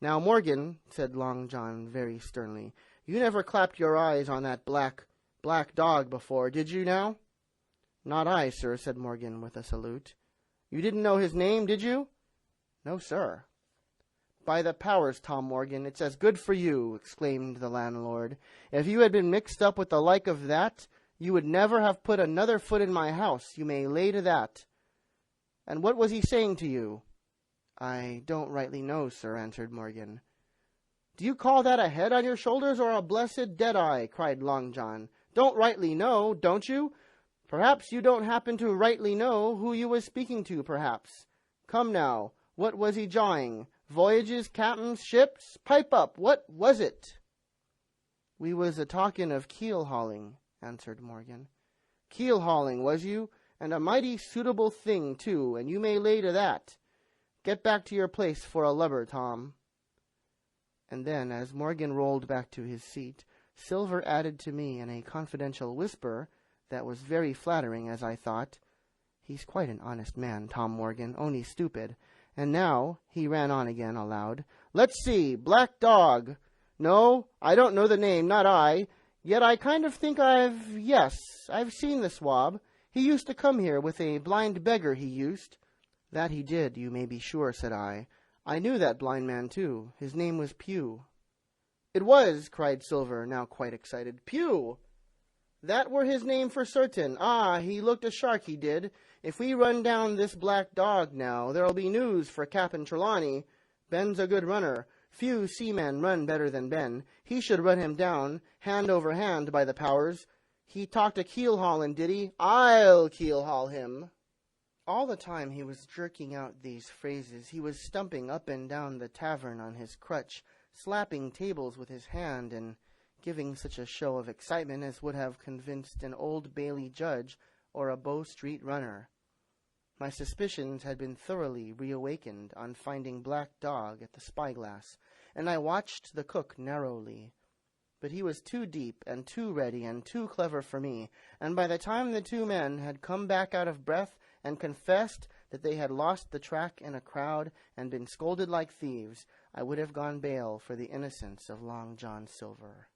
"Now, Morgan," said Long John very sternly, "you never clapped your eyes on that black dog before, did you now?" "Not I, sir," said Morgan with a salute. "You didn't know his name, did you?" "No, sir." "By the powers, Tom Morgan, it's as good for you," exclaimed the landlord. "If you had been mixed up with the like of that, you would never have put another foot in my house, you may lay to that. And what was he saying to you?" "I don't rightly know, sir," answered Morgan. "Do you call that a head on your shoulders or a blessed dead-eye?" cried Long John. "Don't rightly know, don't you? Perhaps you don't happen to rightly know who you was speaking to, perhaps. Come now, what was he jawing? Voyages, captains, ships? Pipe up, what was it?" "We was a-talking of keel-hauling," answered Morgan. "Keel-hauling, was you? And a mighty suitable thing, too, and you may lay to that. Get back to your place for a lubber, Tom." And then, as Morgan rolled back to his seat, Silver added to me in a confidential whisper that was very flattering, as I thought, "He's quite an honest man, Tom Morgan, only stupid. And now," he ran on again aloud, "let's see, Black Dog. No, I don't know the name, not I. Yet I kind of think I've seen the swab. He used to come here with a blind beggar, he used. That he did, you may be sure, said I. I knew that blind man, too. His name was Pew. It was, cried Silver, now quite excited. Pew! That were his name for certain. Ah, he looked a shark, he did. If we run down this black dog now, there'll be news for Captain Trelawney. Ben's a good runner. Few seamen run better than Ben. He should run him down, hand over hand, by the powers. He talked a keel-hauling, did he? I'll keel-haul him. All the time he was jerking out these phrases, he was stumping up and down the tavern on his crutch, slapping tables with his hand, and giving such a show of excitement as would have convinced an Old Bailey judge or a Bow Street runner. My suspicions had been thoroughly reawakened on finding Black Dog at the spyglass, and I watched the cook narrowly. But he was too deep and too ready and too clever for me, and by the time the two men had come back out of breath and confessed that they had lost the track in a crowd and been scolded like thieves, I would have gone bail for the innocence of Long John Silver.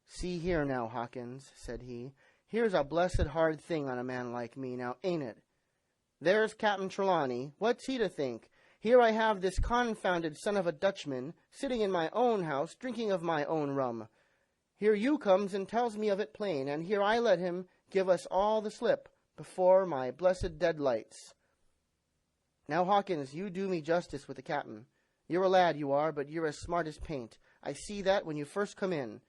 See here now, Hawkins, said he, here's a blessed hard thing on a man like me, now ain't it? There's Captain Trelawney. What's he to think? Here I have this confounded son of a Dutchman sitting in my own house drinking of my own rum. Here you comes and tells me of it plain, and here I let him give us all the slip before my blessed deadlights. Now, Hawkins, you do me justice with the captain. You're a lad, you are, but you're as smart as paint. I see that when you first come in.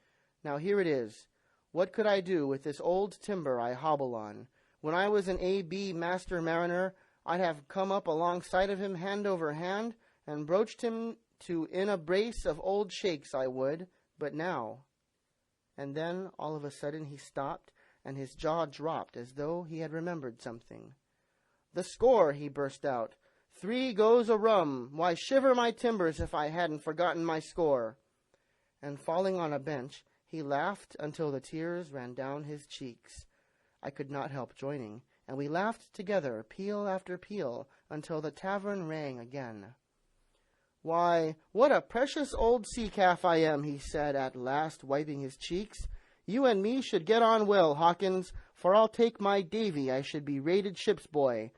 Now here it is. What could I do with this old timber I hobble on? When I was an A.B. master mariner, I'd have come up alongside of him hand over hand, and broached him to in a brace of old shakes, I would, but now. And then, all of a sudden, he stopped, and his jaw dropped as though he had remembered something. The score, he burst out. 3 goes a rum. Why, shiver my timbers if I hadn't forgotten my score. And falling on a bench, he laughed until the tears ran down his cheeks. I could not help joining, and we laughed together, peal after peal, until the tavern rang again. Why, what a precious old sea-calf I am, he said at last, wiping his cheeks. You and me should get on well, Hawkins, for I'll take my davy I should be rated ship's boy.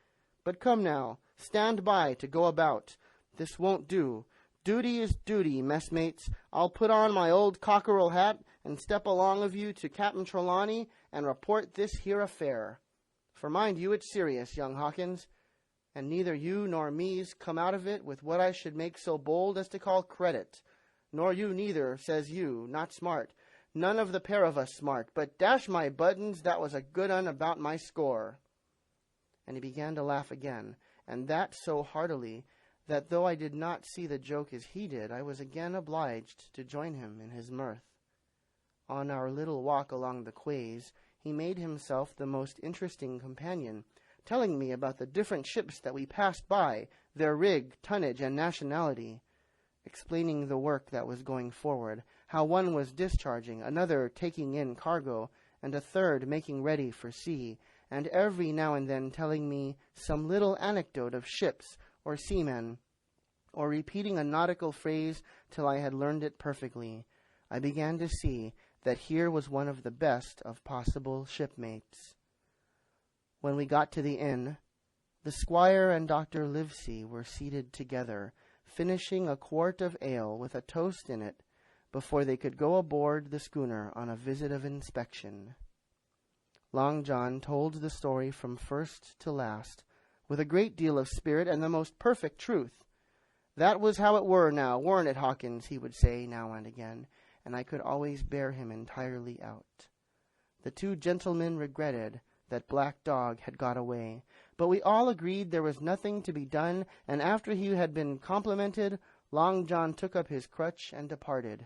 But come now, stand by to go about. This won't do. Duty is duty, messmates. I'll put on my old cockerel hat and step along of you to Captain Trelawney and report this here affair. For mind you, it's serious, young Hawkins, and neither you nor me's come out of it with what I should make so bold as to call credit. Nor you neither, says you, not smart. None of the pair of us smart, but dash my buttons, that was a good un about my score. And he began to laugh again, and that so heartily, that though I did not see the joke as he did, I was again obliged to join him in his mirth. On our little walk along the quays, he made himself the most interesting companion, telling me about the different ships that we passed by, their rig, tonnage, and nationality, explaining the work that was going forward, how one was discharging, another taking in cargo, and a third making ready for sea, and every now and then telling me some little anecdote of ships or seamen, or repeating a nautical phrase till I had learned it perfectly. I began to see that here was one of the best of possible shipmates. When we got to the inn, the squire and Dr. Livesey were seated together, finishing a quart of ale with a toast in it, before they could go aboard the schooner on a visit of inspection. Long John told the story from first to last, with a great deal of spirit and the most perfect truth. That was how it were now, weren't it, Hawkins, he would say now and again, and I could always bear him entirely out. The two gentlemen regretted that Black Dog had got away, but we all agreed there was nothing to be done, and after he had been complimented, Long John took up his crutch and departed.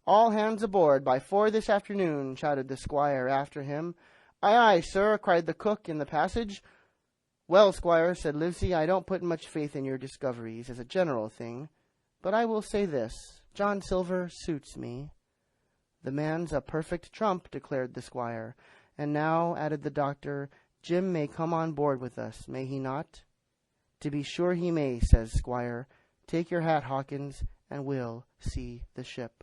All hands aboard by 4 this afternoon, shouted the squire after him. Aye, aye, sir, cried the cook in the passage. Well, squire, said Livesey, I don't put much faith in your discoveries as a general thing, but I will say this. John Silver suits me. The man's a perfect trump, declared the squire. And now, added the doctor, Jim may come on board with us, may he not? To be sure he may, says Squire. Take your hat, Hawkins, and will see the ship.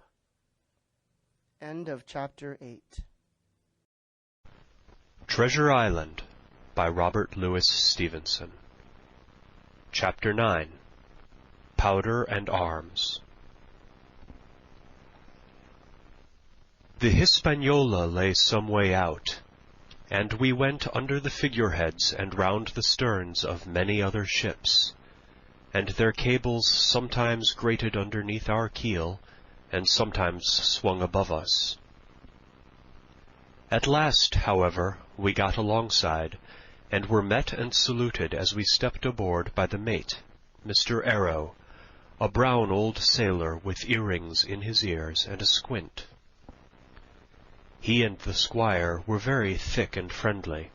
End of chapter 8. Treasure Island by Robert Louis Stevenson. Chapter 9. Powder and Arms. The Hispaniola lay some way out, and we went under the figureheads and round the sterns of many other ships, and their cables sometimes grated underneath our keel, and sometimes swung above us. At last, however, we got alongside, and were met and saluted as we stepped aboard by the mate, Mr. Arrow, a brown old sailor with earrings in his ears and a squint. He and the squire were very thick and friendly,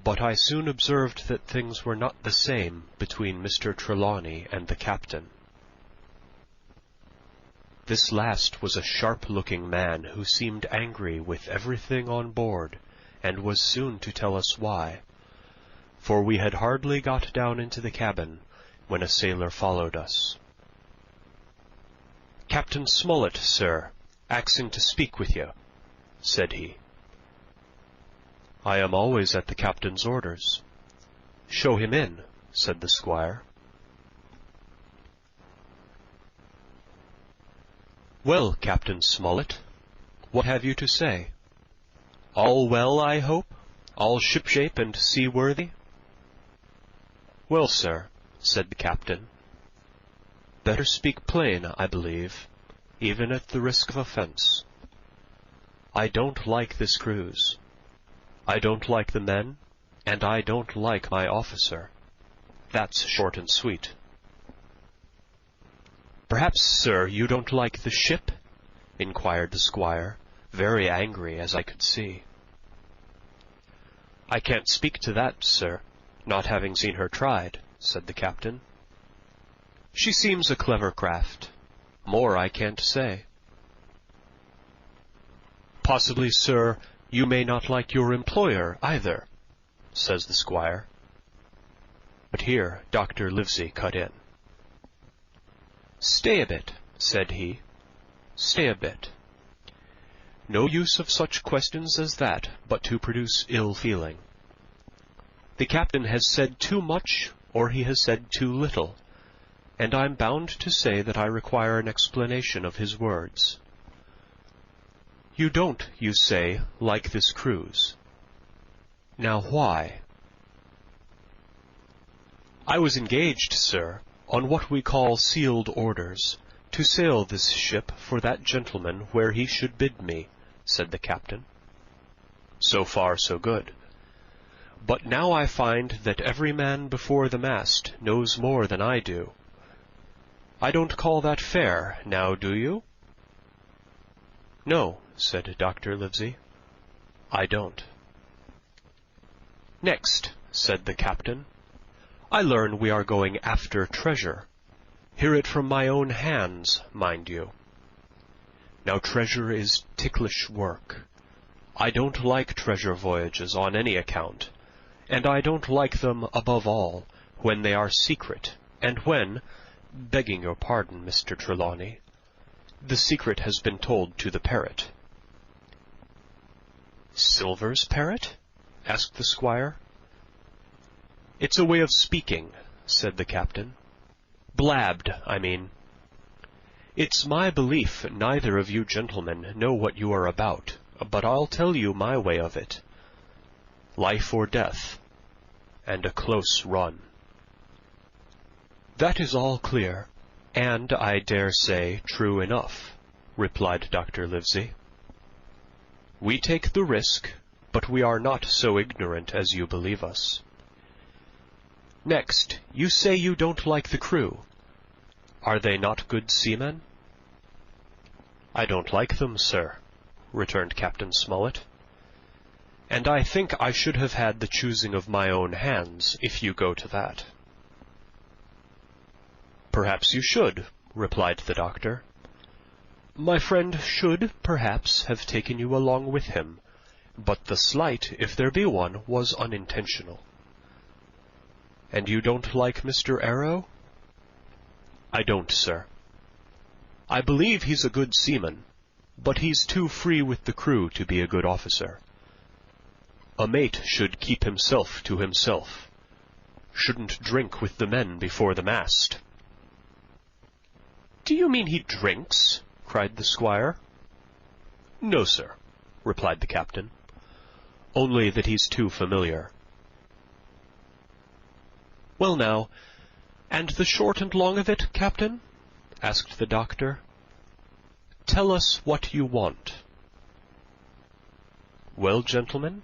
but I soon observed that things were not the same between Mr. Trelawney and the captain. This last was a sharp-looking man who seemed angry with everything on board, and was soon to tell us why, for we had hardly got down into the cabin when a sailor followed us. "Captain Smollett, sir, axing to speak with you," said he. "I am always at the captain's orders." "Show him in," said the squire. "Well, Captain Smollett, what have you to say? All well, I hope? All shipshape and seaworthy?" "Well, sir," said the captain, "better speak plain, I believe, even at the risk of offence. I don't like this cruise. I don't like the men, and I don't like my officer. That's short and sweet." "Perhaps, sir, you don't like the ship?" inquired the squire, very angry, as I could see. "I can't speak to that, sir, not having seen her tried," said the captain. "She seems a clever craft. More I can't say." "Possibly, sir, you may not like your employer either," says the squire. But here Dr. Livesey cut in. "Stay a bit," said he. "Stay a bit. No use of such questions as that, but to produce ill feeling. The captain has said too much, or he has said too little, and I'm bound to say that I require an explanation of his words. You don't, you say, like this cruise. Now why?" "I was engaged, sir, on what we call sealed orders, to sail this ship for that gentleman where he should bid me," said the captain. "So far, so good. But now I find that every man before the mast knows more than I do. I don't call that fair, now do you?" "No," said Dr. Livesey, "I don't." "Next," said the captain, "I learn we are going after treasure. Hear it from my own hands, mind you. Now treasure is ticklish work. I don't like treasure voyages on any account, and I don't like them, above all, when they are secret, and when, begging your pardon, Mr. Trelawney, the secret has been told to the parrot." "Silver's parrot?" asked the squire. "It's a way of speaking," said the captain. "Blabbed, I mean. It's my belief neither of you gentlemen know what you are about, but I'll tell you my way of it. Life or death, and a close run." "That is all clear, and, I dare say, true enough," replied Dr. Livesey. "We take the risk, but we are not so ignorant as you believe us. Next, you say you don't like the crew. Are they not good seamen?" "I don't like them, sir," returned Captain Smollett, "and I think I should have had the choosing of my own hands, if you go to that." "Perhaps you should," replied the doctor. "My friend should, perhaps, have taken you along with him, but the slight, if there be one, was unintentional." "And you don't like Mr. Arrow?" "I don't, sir." I believe he's a good seaman, but he's too free with the crew to be a good officer. A mate should keep himself to himself, shouldn't drink with the men before the mast." "Do you mean he drinks?" cried the squire. "No, sir," replied the captain, "only that he's too familiar." "Well now, and the short and long of it, captain?" asked the doctor. "Tell us what you want." "Well, gentlemen,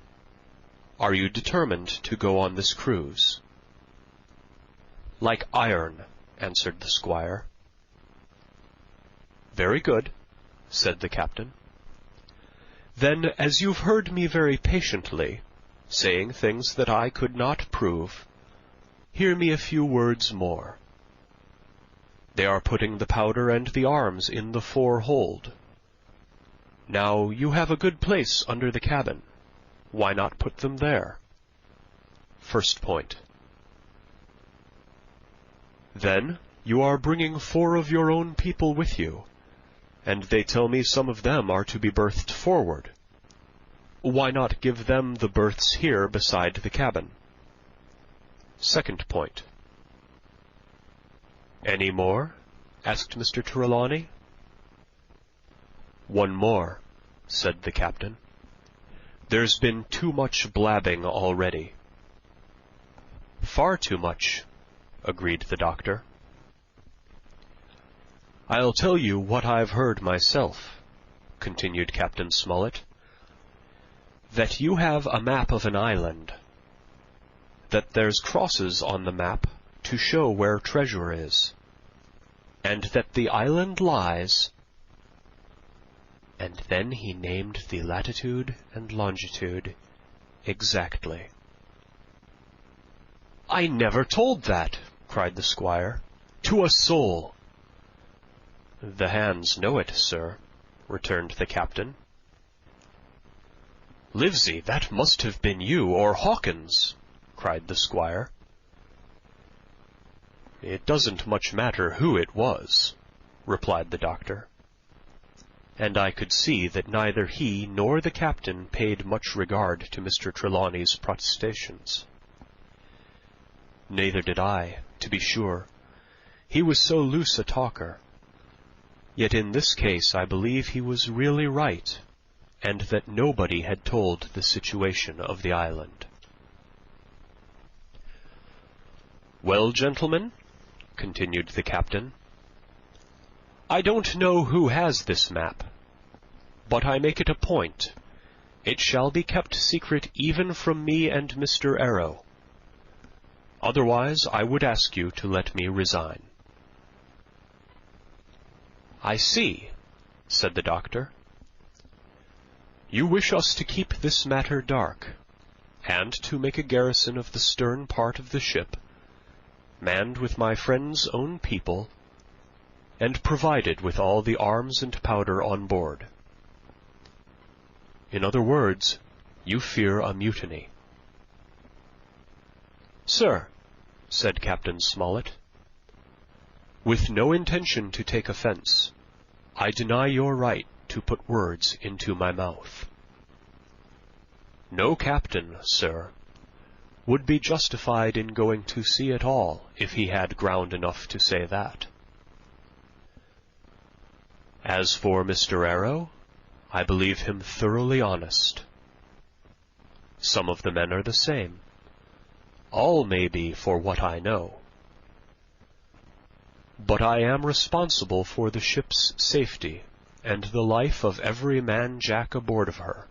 are you determined to go on this cruise?" "Like iron," answered the squire. "Very good," said the captain. "Then, as you've heard me very patiently, saying things that I could not prove, hear me a few words more. They are putting the powder and the arms in the fore hold. Now, you have a good place under the cabin. Why not put them there? First point. Then, you are bringing 4 of your own people with you, and they tell me some of them are to be berthed forward. Why not give them the berths here beside the cabin? Second point. Any more? Asked Mr. Trelawney. One more, said the captain. There's been too much blabbing already. Far too much, agreed the doctor. I'll tell you what I've heard myself, continued Captain Smollett, that you have a map of an island, that there's crosses on the map to show where treasure is, and that the island lies... And then he named the latitude and longitude exactly. I never told that, cried the squire, to a soul. The hands know it, sir, returned the captain. Livesey, that must have been you or Hawkins, cried the squire. It doesn't much matter who it was, replied the doctor. And I could see that neither he nor the captain paid much regard to Mr. Trelawney's protestations. Neither did I, to be sure. He was so loose a talker. Yet in this case I believe he was really right, and that nobody had told the situation of the island. Well, gentlemen, continued the captain, I don't know who has this map, but I make it a point. It shall be kept secret even from me and Mr. Arrow. Otherwise I would ask you to let me resign. I see, said the doctor. You wish us to keep this matter dark, and to make a garrison of the stern part of the ship, manned with my friend's own people, and provided with all the arms and powder on board. In other words, you fear a mutiny. Sir, said Captain Smollett, with no intention to take offence, I deny your right to put words into my mouth. No captain, sir, would be justified in going to sea at all if he had ground enough to say that. As for Mr. Arrow, I believe him thoroughly honest. Some of the men are the same. All may be, for what I know. But I am responsible for the ship's safety and the life of every man-jack aboard of her.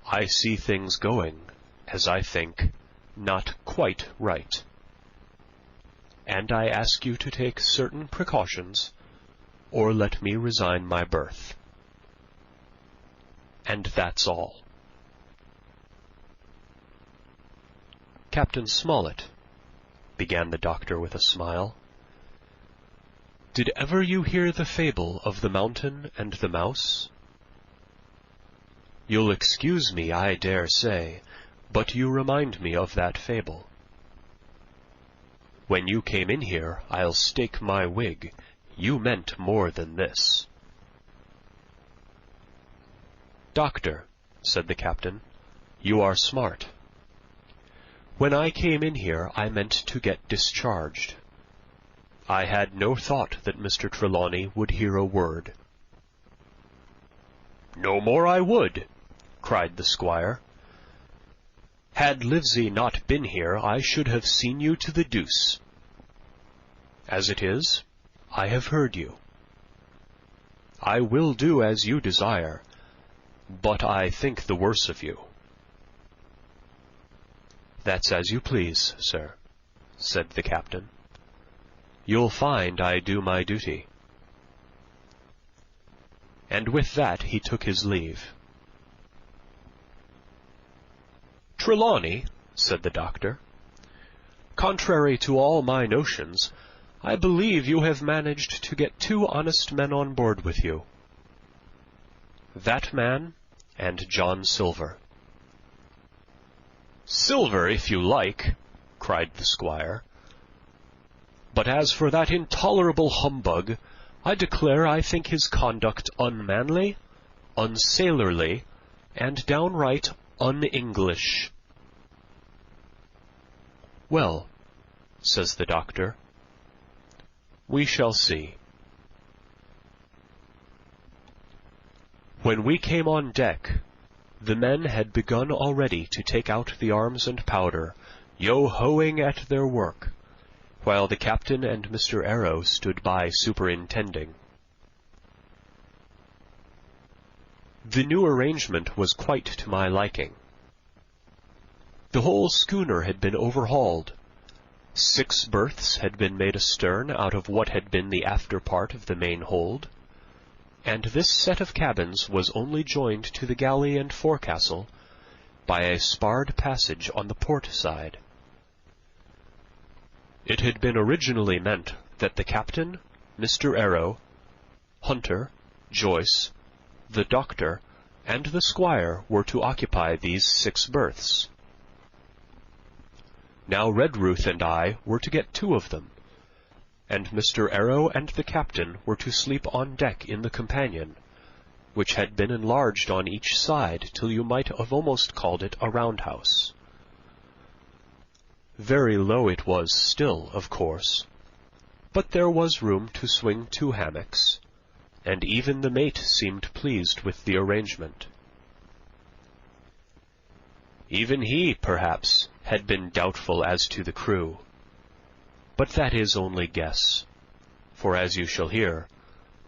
I see things going, as I think, not quite right. And I ask you to take certain precautions, or let me resign my berth. And that's all. Captain Smollett, began the doctor with a smile, did ever you hear the fable of the mountain and the mouse? You'll excuse me, I dare say, but you remind me of that fable. When you came in here, I'll stake my wig, you meant more than this." "Doctor," said the captain, "you are smart. When I came in here, I meant to get discharged. I had no thought that Mr. Trelawney would hear a word." "No more I would," cried the squire. "Had Livesey not been here, I should have seen you to the deuce. As it is, I have heard you. I will do as you desire, but I think the worse of you." "That's as you please, sir," said the captain. "You'll find I do my duty." And with that he took his leave. "Trelawney," said the doctor, "contrary to all my notions, I believe you have managed to get 2 honest men on board with you. That man and John Silver." "Silver, if you like," cried the squire. "But as for that intolerable humbug, I declare I think his conduct unmanly, unsailorly, and downright un-English." "Well," says the doctor, "we shall see." When we came on deck, the men had begun already to take out the arms and powder, yo-hoing at their work, while the captain and Mr. Arrow stood by superintending. The new arrangement was quite to my liking. The whole schooner had been overhauled. 6 berths had been made astern out of what had been the after part of the main hold, and this set of cabins was only joined to the galley and forecastle by a sparred passage on the port side. It had been originally meant that the captain, Mr. Arrow, Hunter, Joyce, the doctor, and the squire were to occupy these 6 berths. Now Redruth and I were to get 2 of them, and Mr. Arrow and the captain were to sleep on deck in the companion, which had been enlarged on each side till you might have almost called it a roundhouse. Very low it was still, of course, but there was room to swing 2 hammocks, and even the mate seemed pleased with the arrangement. Even he, perhaps, had been doubtful as to the crew, but that is only guess, for as you shall hear,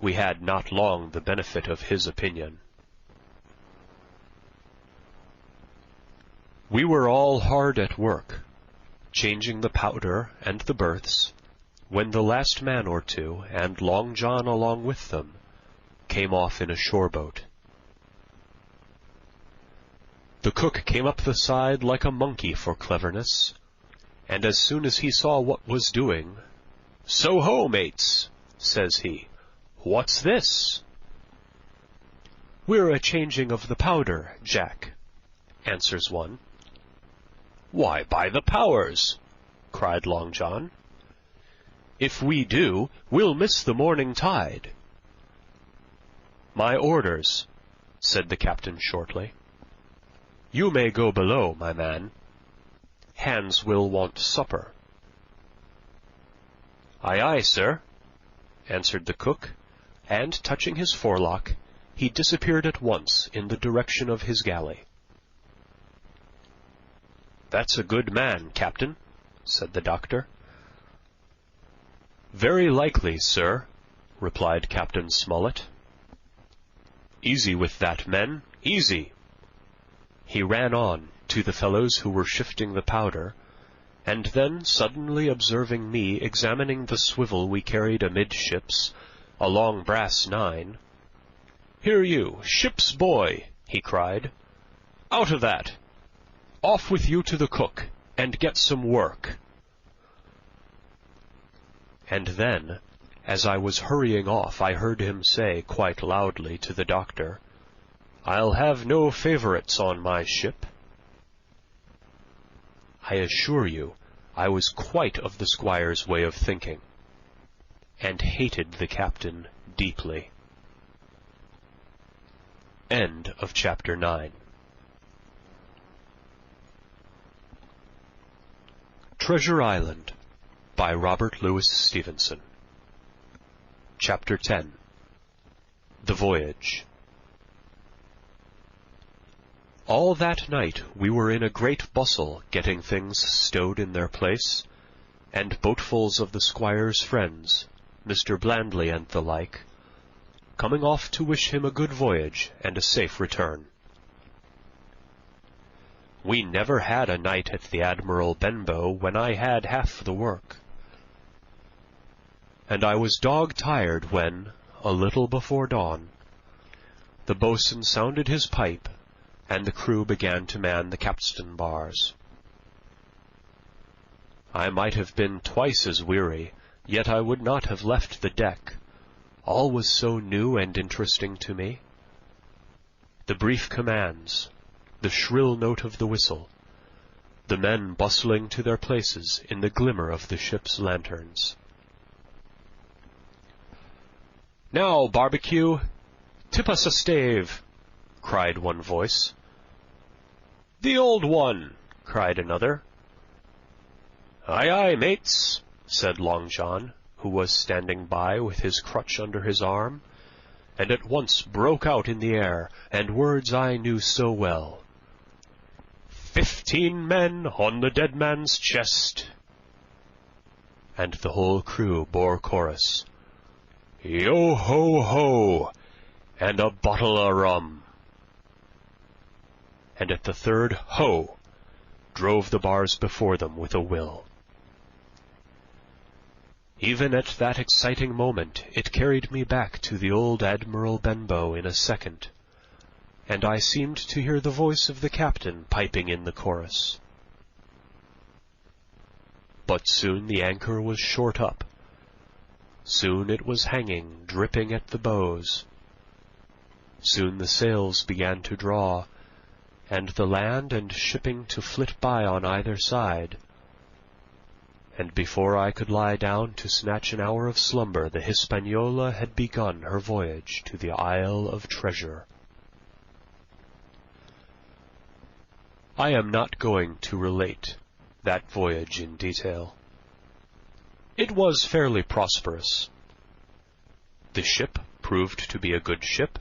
we had not long the benefit of his opinion. We were all hard at work, changing the powder and the berths, when the last man or 2, and Long John along with them, came off in a shore-boat. The cook came up the side like a monkey for cleverness, and as soon as he saw what was doing, "So ho, mates," says he, "what's this?" "We're a-changing of the powder, Jack," answers one. "Why, by the powers," cried Long John, "if we do, we'll miss the morning tide." "My orders," said the captain shortly. "You may go below, my man. Hands will want supper." "Aye, aye, sir," answered the cook, and, touching his forelock, he disappeared at once in the direction of his galley. "That's a good man, captain," said the doctor. "Very likely, sir," replied Captain Smollett. "Easy with that, men, easy." He ran on to the fellows who were shifting the powder, and then, suddenly observing me examining the swivel we carried amidships, a long brass 9, "Here you, ship's boy," he cried, "out of that! Off with you to the cook, and get some work." And then, as I was hurrying off, I heard him say quite loudly to the doctor, "I'll have no favourites on my ship." I assure you, I was quite of the squire's way of thinking. and hated the captain deeply. End of chapter 9. Treasure Island by Robert Louis Stevenson. Chapter 10. The Voyage. All that night we were in a great bustle, getting things stowed in their place, and boatfuls of the squire's friends, Mr. Blandly and the like, coming off to wish him a good voyage and a safe return. We never had a night at the Admiral Benbow when I had half the work, and I was dog-tired when, a little before dawn, the boatswain sounded his pipe, and the crew began to man the capstan bars. I might have been twice as weary, yet I would not have left the deck. All was so new and interesting to me. The brief commands, the shrill note of the whistle, the men bustling to their places in the glimmer of the ship's lanterns. "Now, Barbecue, tip us a stave," cried one voice. "The old one," cried another. "Aye, aye, mates," said Long John, who was standing by with his crutch under his arm, and at once broke out in the air, and words I knew so well. 15 men on the dead man's chest." And the whole crew bore chorus, "Yo ho ho, and a bottle of rum." And at the third ho, drove the bars before them with a will. Even at that exciting moment it carried me back to the old Admiral Benbow in a second, and I seemed to hear the voice of the captain piping in the chorus. But soon the anchor was short up. Soon it was hanging, dripping at the bows. Soon the sails began to draw, and the land and shipping to flit by on either side. And before I could lie down to snatch an hour of slumber, the Hispaniola had begun her voyage to the Isle of Treasure. I am not going to relate that voyage in detail. It was fairly prosperous. The ship proved to be a good ship,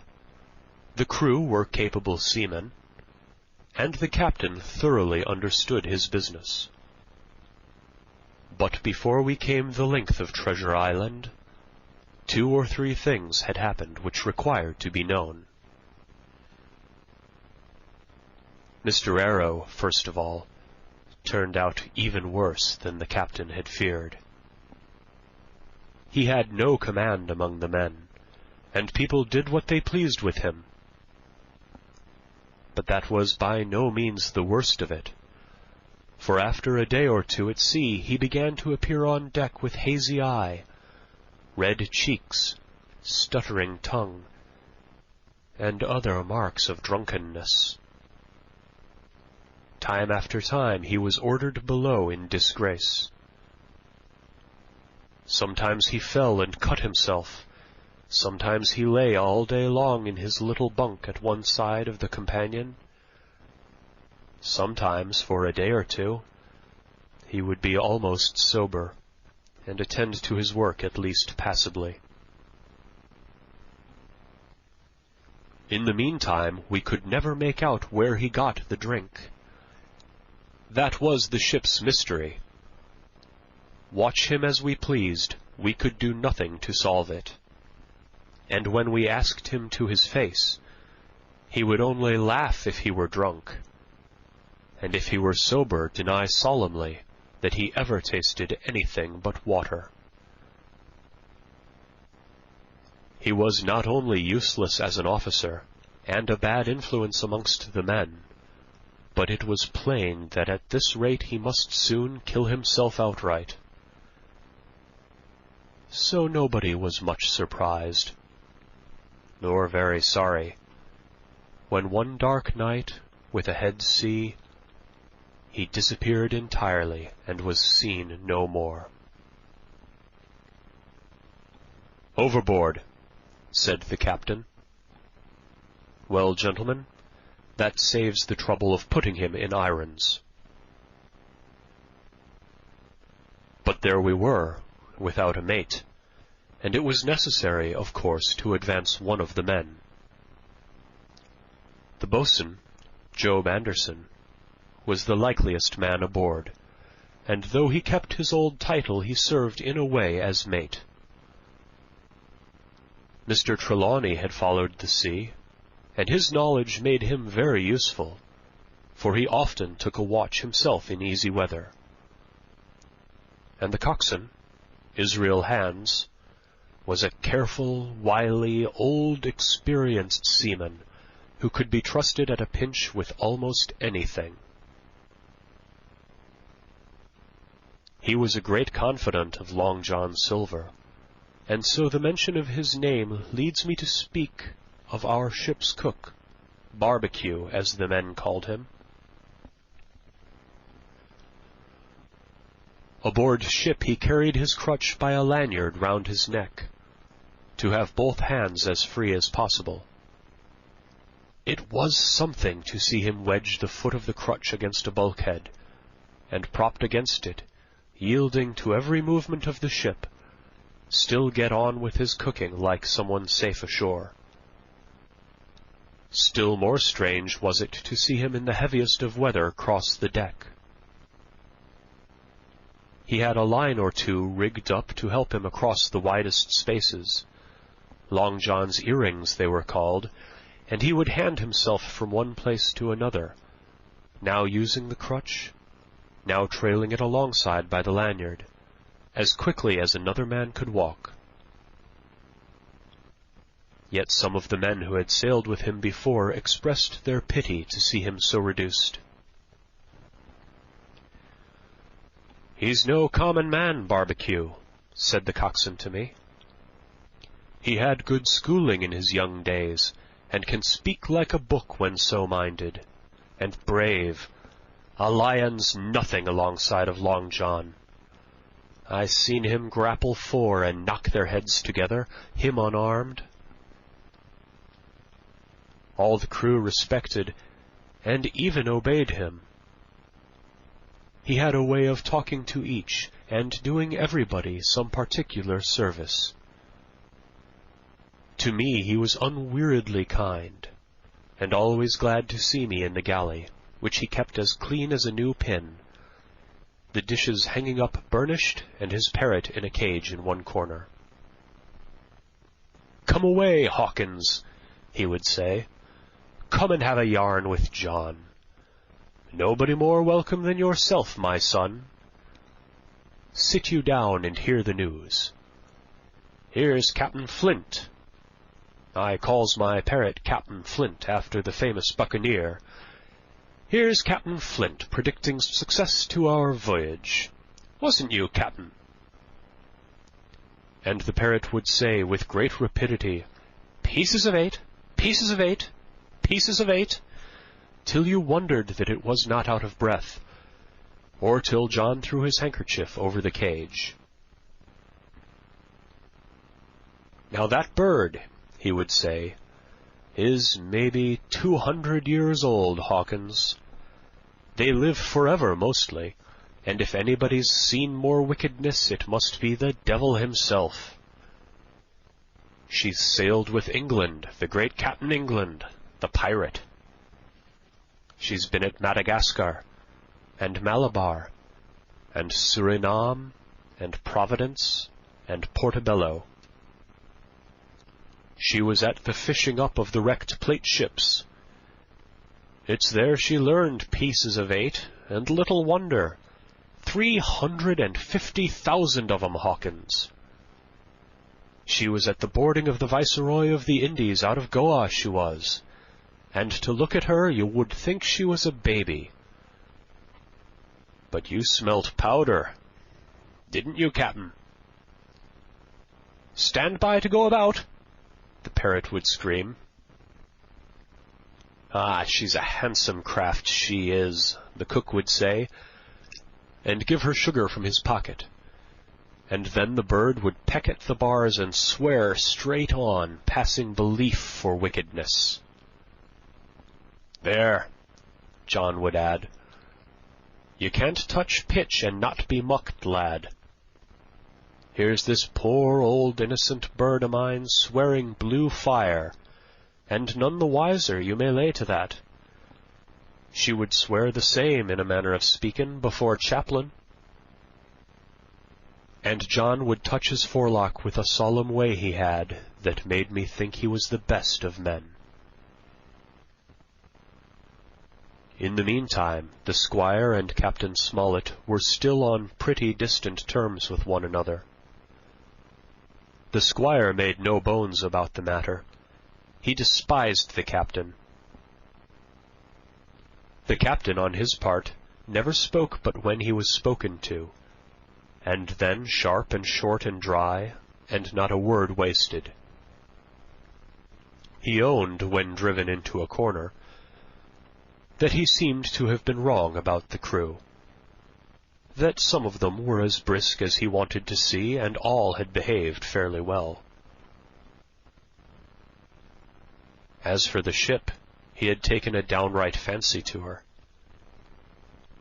the crew were capable seamen, and the captain thoroughly understood his business. But before we came the length of Treasure Island, 2 or 3 things had happened which required to be known. Mr. Arrow, first of all, turned out even worse than the captain had feared. He had no command among the men, and people did what they pleased with him. But that was by no means the worst of it, for after a day or 2 at sea he began to appear on deck with hazy eye, red cheeks, stuttering tongue, and other marks of drunkenness. Time after time he was ordered below in disgrace. Sometimes he fell and cut himself. Sometimes he lay all day long in his little bunk at one side of the companion. Sometimes, for a day or 2, he would be almost sober, and attend to his work at least passably. In the meantime, we could never make out where he got the drink. That was the ship's mystery. Watch him as we pleased, we could do nothing to solve it. And when we asked him to his face, he would only laugh if he were drunk, and if he were sober deny solemnly that he ever tasted anything but water. He was not only useless as an officer, and a bad influence amongst the men, but it was plain that at this rate he must soon kill himself outright. So nobody was much surprised, nor very sorry, when one dark night, with a head sea, he disappeared entirely and was seen no more. "Overboard," said the captain. "Well, gentlemen, that saves the trouble of putting him in irons." But there we were, without a mate, and it was necessary, of course, to advance one of the men. The boatswain, Job Anderson, was the likeliest man aboard, and though he kept his old title, he served in a way as mate. Mr. Trelawney had followed the sea, and his knowledge made him very useful, for he often took a watch himself in easy weather. And the coxswain, Israel Hands, was a careful, wily, old, experienced seaman who could be trusted at a pinch with almost anything. He was a great confidant of Long John Silver, and so the mention of his name leads me to speak of our ship's cook, Barbecue, as the men called him. Aboard ship he carried his crutch by a lanyard round his neck, to have both hands as free as possible. It was something to see him wedge the foot of the crutch against a bulkhead, and propped against it, yielding to every movement of the ship, still get on with his cooking like someone safe ashore. Still more strange was it to see him in the heaviest of weather cross the deck. He had a line or two rigged up to help him across the widest spaces. Long John's earrings they were called, and he would hand himself from one place to another, now using the crutch, now trailing it alongside by the lanyard, as quickly as another man could walk. Yet some of the men who had sailed with him before expressed their pity to see him so reduced. "He's no common man, Barbecue," said the coxswain to me. "He had good schooling in his young days, and can speak like a book when so minded, and brave. A lion's nothing alongside of Long John. I seen him grapple four and knock their heads together, him unarmed." All the crew respected, and even obeyed him. He had a way of talking to each, and doing everybody some particular service. To me he was unweariedly kind, and always glad to see me in the galley, which he kept as clean as a new pin, the dishes hanging up burnished, and his parrot in a cage in one corner. "Come away, Hawkins," he would say. "Come and have a yarn with John. Nobody more welcome than yourself, my son. Sit you down and hear the news. Here's Captain Flint. I calls my parrot Captain Flint after the famous buccaneer. Here's Captain Flint predicting success to our voyage. Wasn't you, Captain?" And the parrot would say with great rapidity, "Pieces of 8, pieces of 8, pieces of 8, till you wondered that it was not out of breath, or till John threw his handkerchief over the cage. "Now that bird," he would say, "is maybe 200 years old, Hawkins. They live forever mostly, and if anybody's seen more wickedness, it must be the devil himself. She's sailed with England, the great Captain England, the pirate. She's been at Madagascar, and Malabar, and Suriname, and Providence, and Portobello. She was at the fishing up of the wrecked plate ships. It's there she learned pieces of 8, and little wonder. 350,000 of 'em, Hawkins. She was at the boarding of the Viceroy of the Indies out of Goa, she was, and to look at her you would think she was a baby. But you smelt powder, didn't you, Captain? Stand by to go about, the parrot would scream. Ah, she's a handsome craft, she is, the cook would say, and give her sugar from his pocket. and then the bird would peck at the bars and swear straight on, passing belief for wickedness. "There," John would add, "you can't touch pitch and not be mucked, lad. Here's this poor old innocent bird o' mine swearing blue fire, and none the wiser, you may lay to that. She would swear the same, in a manner of speaking, before chaplain." And John would touch his forelock with a solemn way he had that made me think he was the best of men. In the meantime, the squire and Captain Smollett were still on pretty distant terms with one another. The squire made no bones about the matter. He despised the captain. The captain, on his part, never spoke but when he was spoken to, and then sharp and short and dry, and not a word wasted. He owned, when driven into a corner, that he seemed to have been wrong about the crew, that some of them were as brisk as he wanted to see, and all had behaved fairly well. As for the ship, he had taken a downright fancy to her.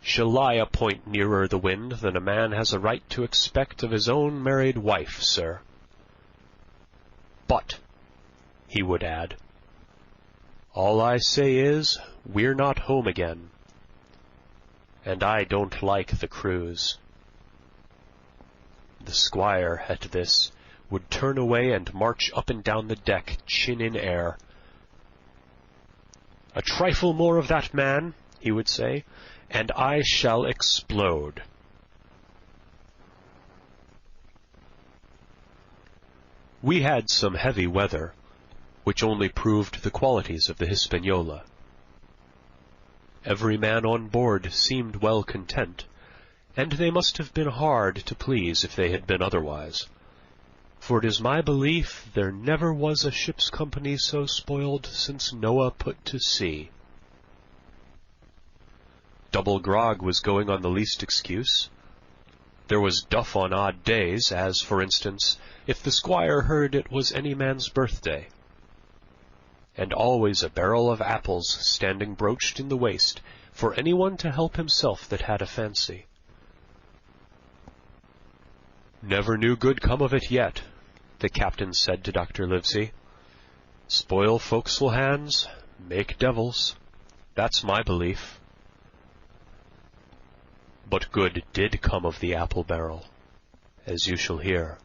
She'll lie a point nearer the wind than a man has a right to expect of his own married wife, sir. But, he would add, all I say is, we're not home again, and I don't like the cruise. The squire, at this, would turn away and march up and down the deck, chin in air. "A trifle more of that, man," he would say, "and I shall explode." We had some heavy weather, which only proved the qualities of the Hispaniola. Every man on board seemed well content, and they must have been hard to please if they had been otherwise, for it is my belief there never was a ship's company so spoiled since Noah put to sea. Double grog was going on the least excuse. There was duff on odd days, as, for instance, if the squire heard it was any man's birthday. And always a barrel of apples standing broached in the waist, for anyone to help himself that had a fancy. "Never knew good come of it yet," the captain said to Dr. Livesey. "Spoil forecastle hands, make devils. That's my belief." But good did come of the apple barrel, as you shall hear.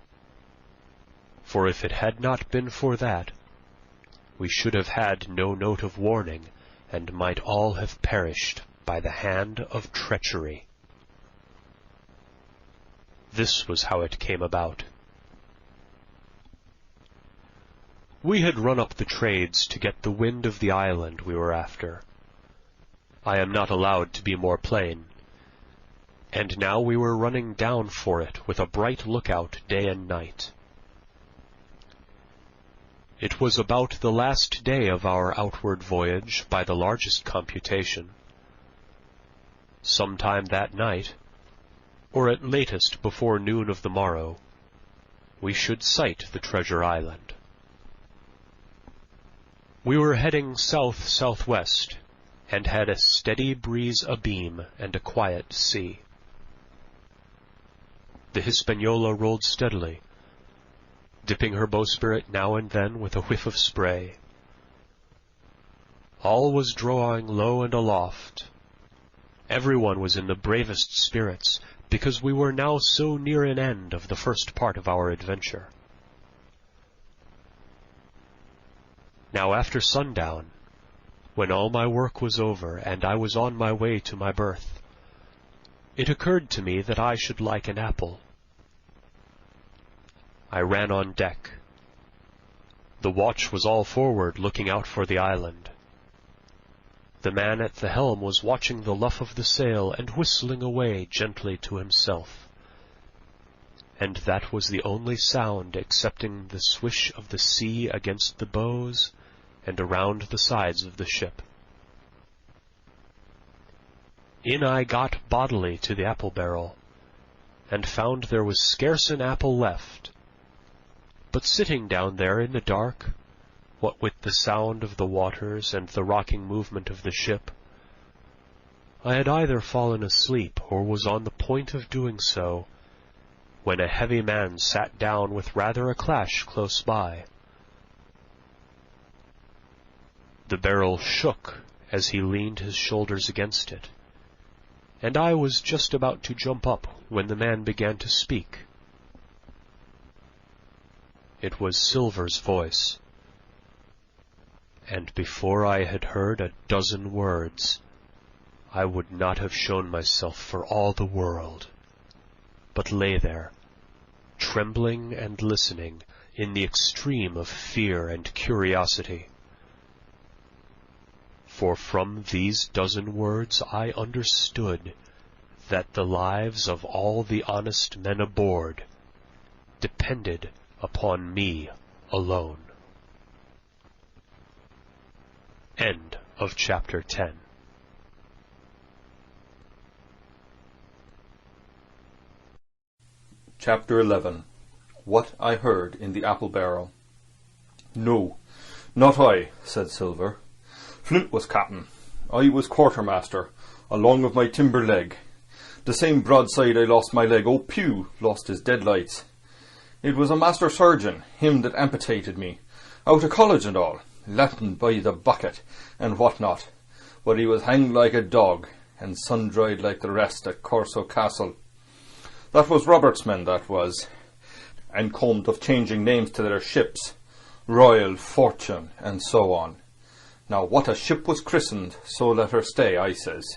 For if it had not been for that, we should have had no note of warning, and might all have perished by the hand of treachery. This was how it came about. We had run up the trades to get the wind of the island we were after. I am not allowed to be more plain. And now we were running down for it with a bright lookout day and night. It was about the last day of our outward voyage by the largest computation. Sometime that night, or at latest before noon of the morrow, we should sight the treasure island. We were heading south-southwest, and had a steady breeze abeam and a quiet sea. The Hispaniola rolled steadily, dipping her bowsprit now and then with a whiff of spray. All was drawing low and aloft. Everyone was in the bravest spirits, because we were now so near an end of the first part of our adventure. Now after sundown, when all my work was over and I was on my way to my berth, it occurred to me that I should like an apple. I ran on deck. The watch was all forward, looking out for the island. The man at the helm was watching the luff of the sail and whistling away gently to himself. And that was the only sound excepting the swish of the sea against the bows and around the sides of the ship. In I got bodily to the apple barrel, and found there was scarce an apple left. But sitting down there in the dark, what with the sound of the waters and the rocking movement of the ship, I had either fallen asleep or was on the point of doing so, when a heavy man sat down with rather a clash close by. The barrel shook as he leaned his shoulders against it, and I was just about to jump up when the man began to speak. It was Silver's voice, and before I had heard a dozen words, I would not have shown myself for all the world, but lay there, trembling and listening in the extreme of fear and curiosity. For from these dozen words I understood that the lives of all the honest men aboard depended upon me alone. End of chapter 10. Chapter 11. What I Heard in the Apple Barrel. No, not I, said Silver. Flint was captain. I was quartermaster, along of my timber leg. The same broadside I lost my leg, old Pew lost his deadlights. It was a master surgeon, him that amputated me, out of college and all, Latin by the bucket, and what not. But he was hanged like a dog, and sun-dried like the rest at Corso Castle. That was Robert's men, that was, and combed of changing names to their ships, Royal, Fortune, and so on. Now what a ship was christened, so let her stay, I says.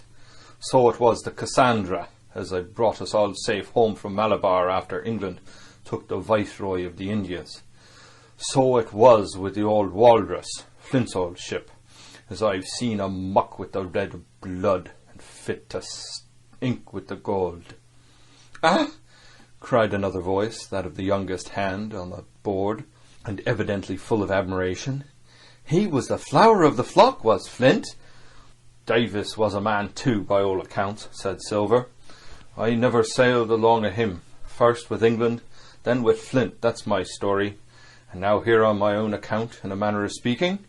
So it was the Cassandra, as I brought us all safe home from Malabar after England took the Viceroy of the Indies. So it was with the old Walrus, Flint's old ship, as I've seen a muck with the red blood, and fit to ink with the gold. Ah! Cried another voice, that of the youngest hand on the board, and evidently full of admiration. He was the flower of the flock, was Flint. Davis was a man too, by all accounts, said Silver. I never sailed along of him, first with England, then with Flint, that's my story, and now here on my own account, in a manner of speaking.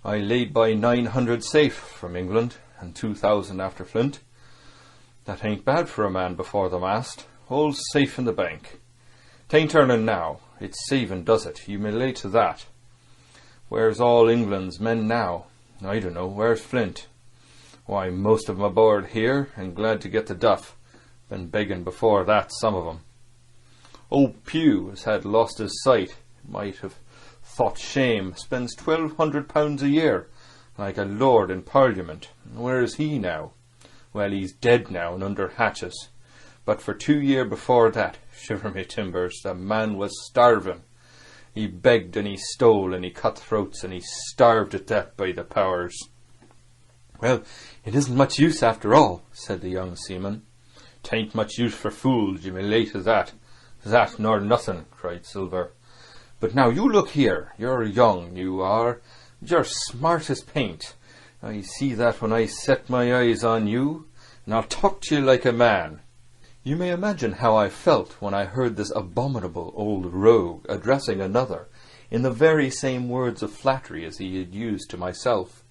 I laid by 900 safe from England, and 2,000 after Flint. That ain't bad for a man before the mast, all safe in the bank. Tain't earning now, it's saving does it, you may lay to that. Where's all England's men now? I don't know, where's Flint? Why, most of 'em aboard here, and glad to get the duff. Been begging before that, some of 'em. Old Pew has had lost his sight, might have thought shame, spends £1,200 a year, like a lord in Parliament. Where is he now? Well, he's dead now and under hatches. But for 2 years before that, shiver me timbers, the man was starving. He begged and he stole and he cut throats and he starved at death by the powers. Well, it isn't much use after all, said the young seaman. 'Tain't much use for fools, you may lay to that. That nor nothing, cried Silver. But now you look here, you're young, you are. You're smart as paint. I see that when I set my eyes on you, and I'll talk to you like a man. You may imagine how I felt when I heard this abominable old rogue addressing another in the very same words of flattery as he had used to myself.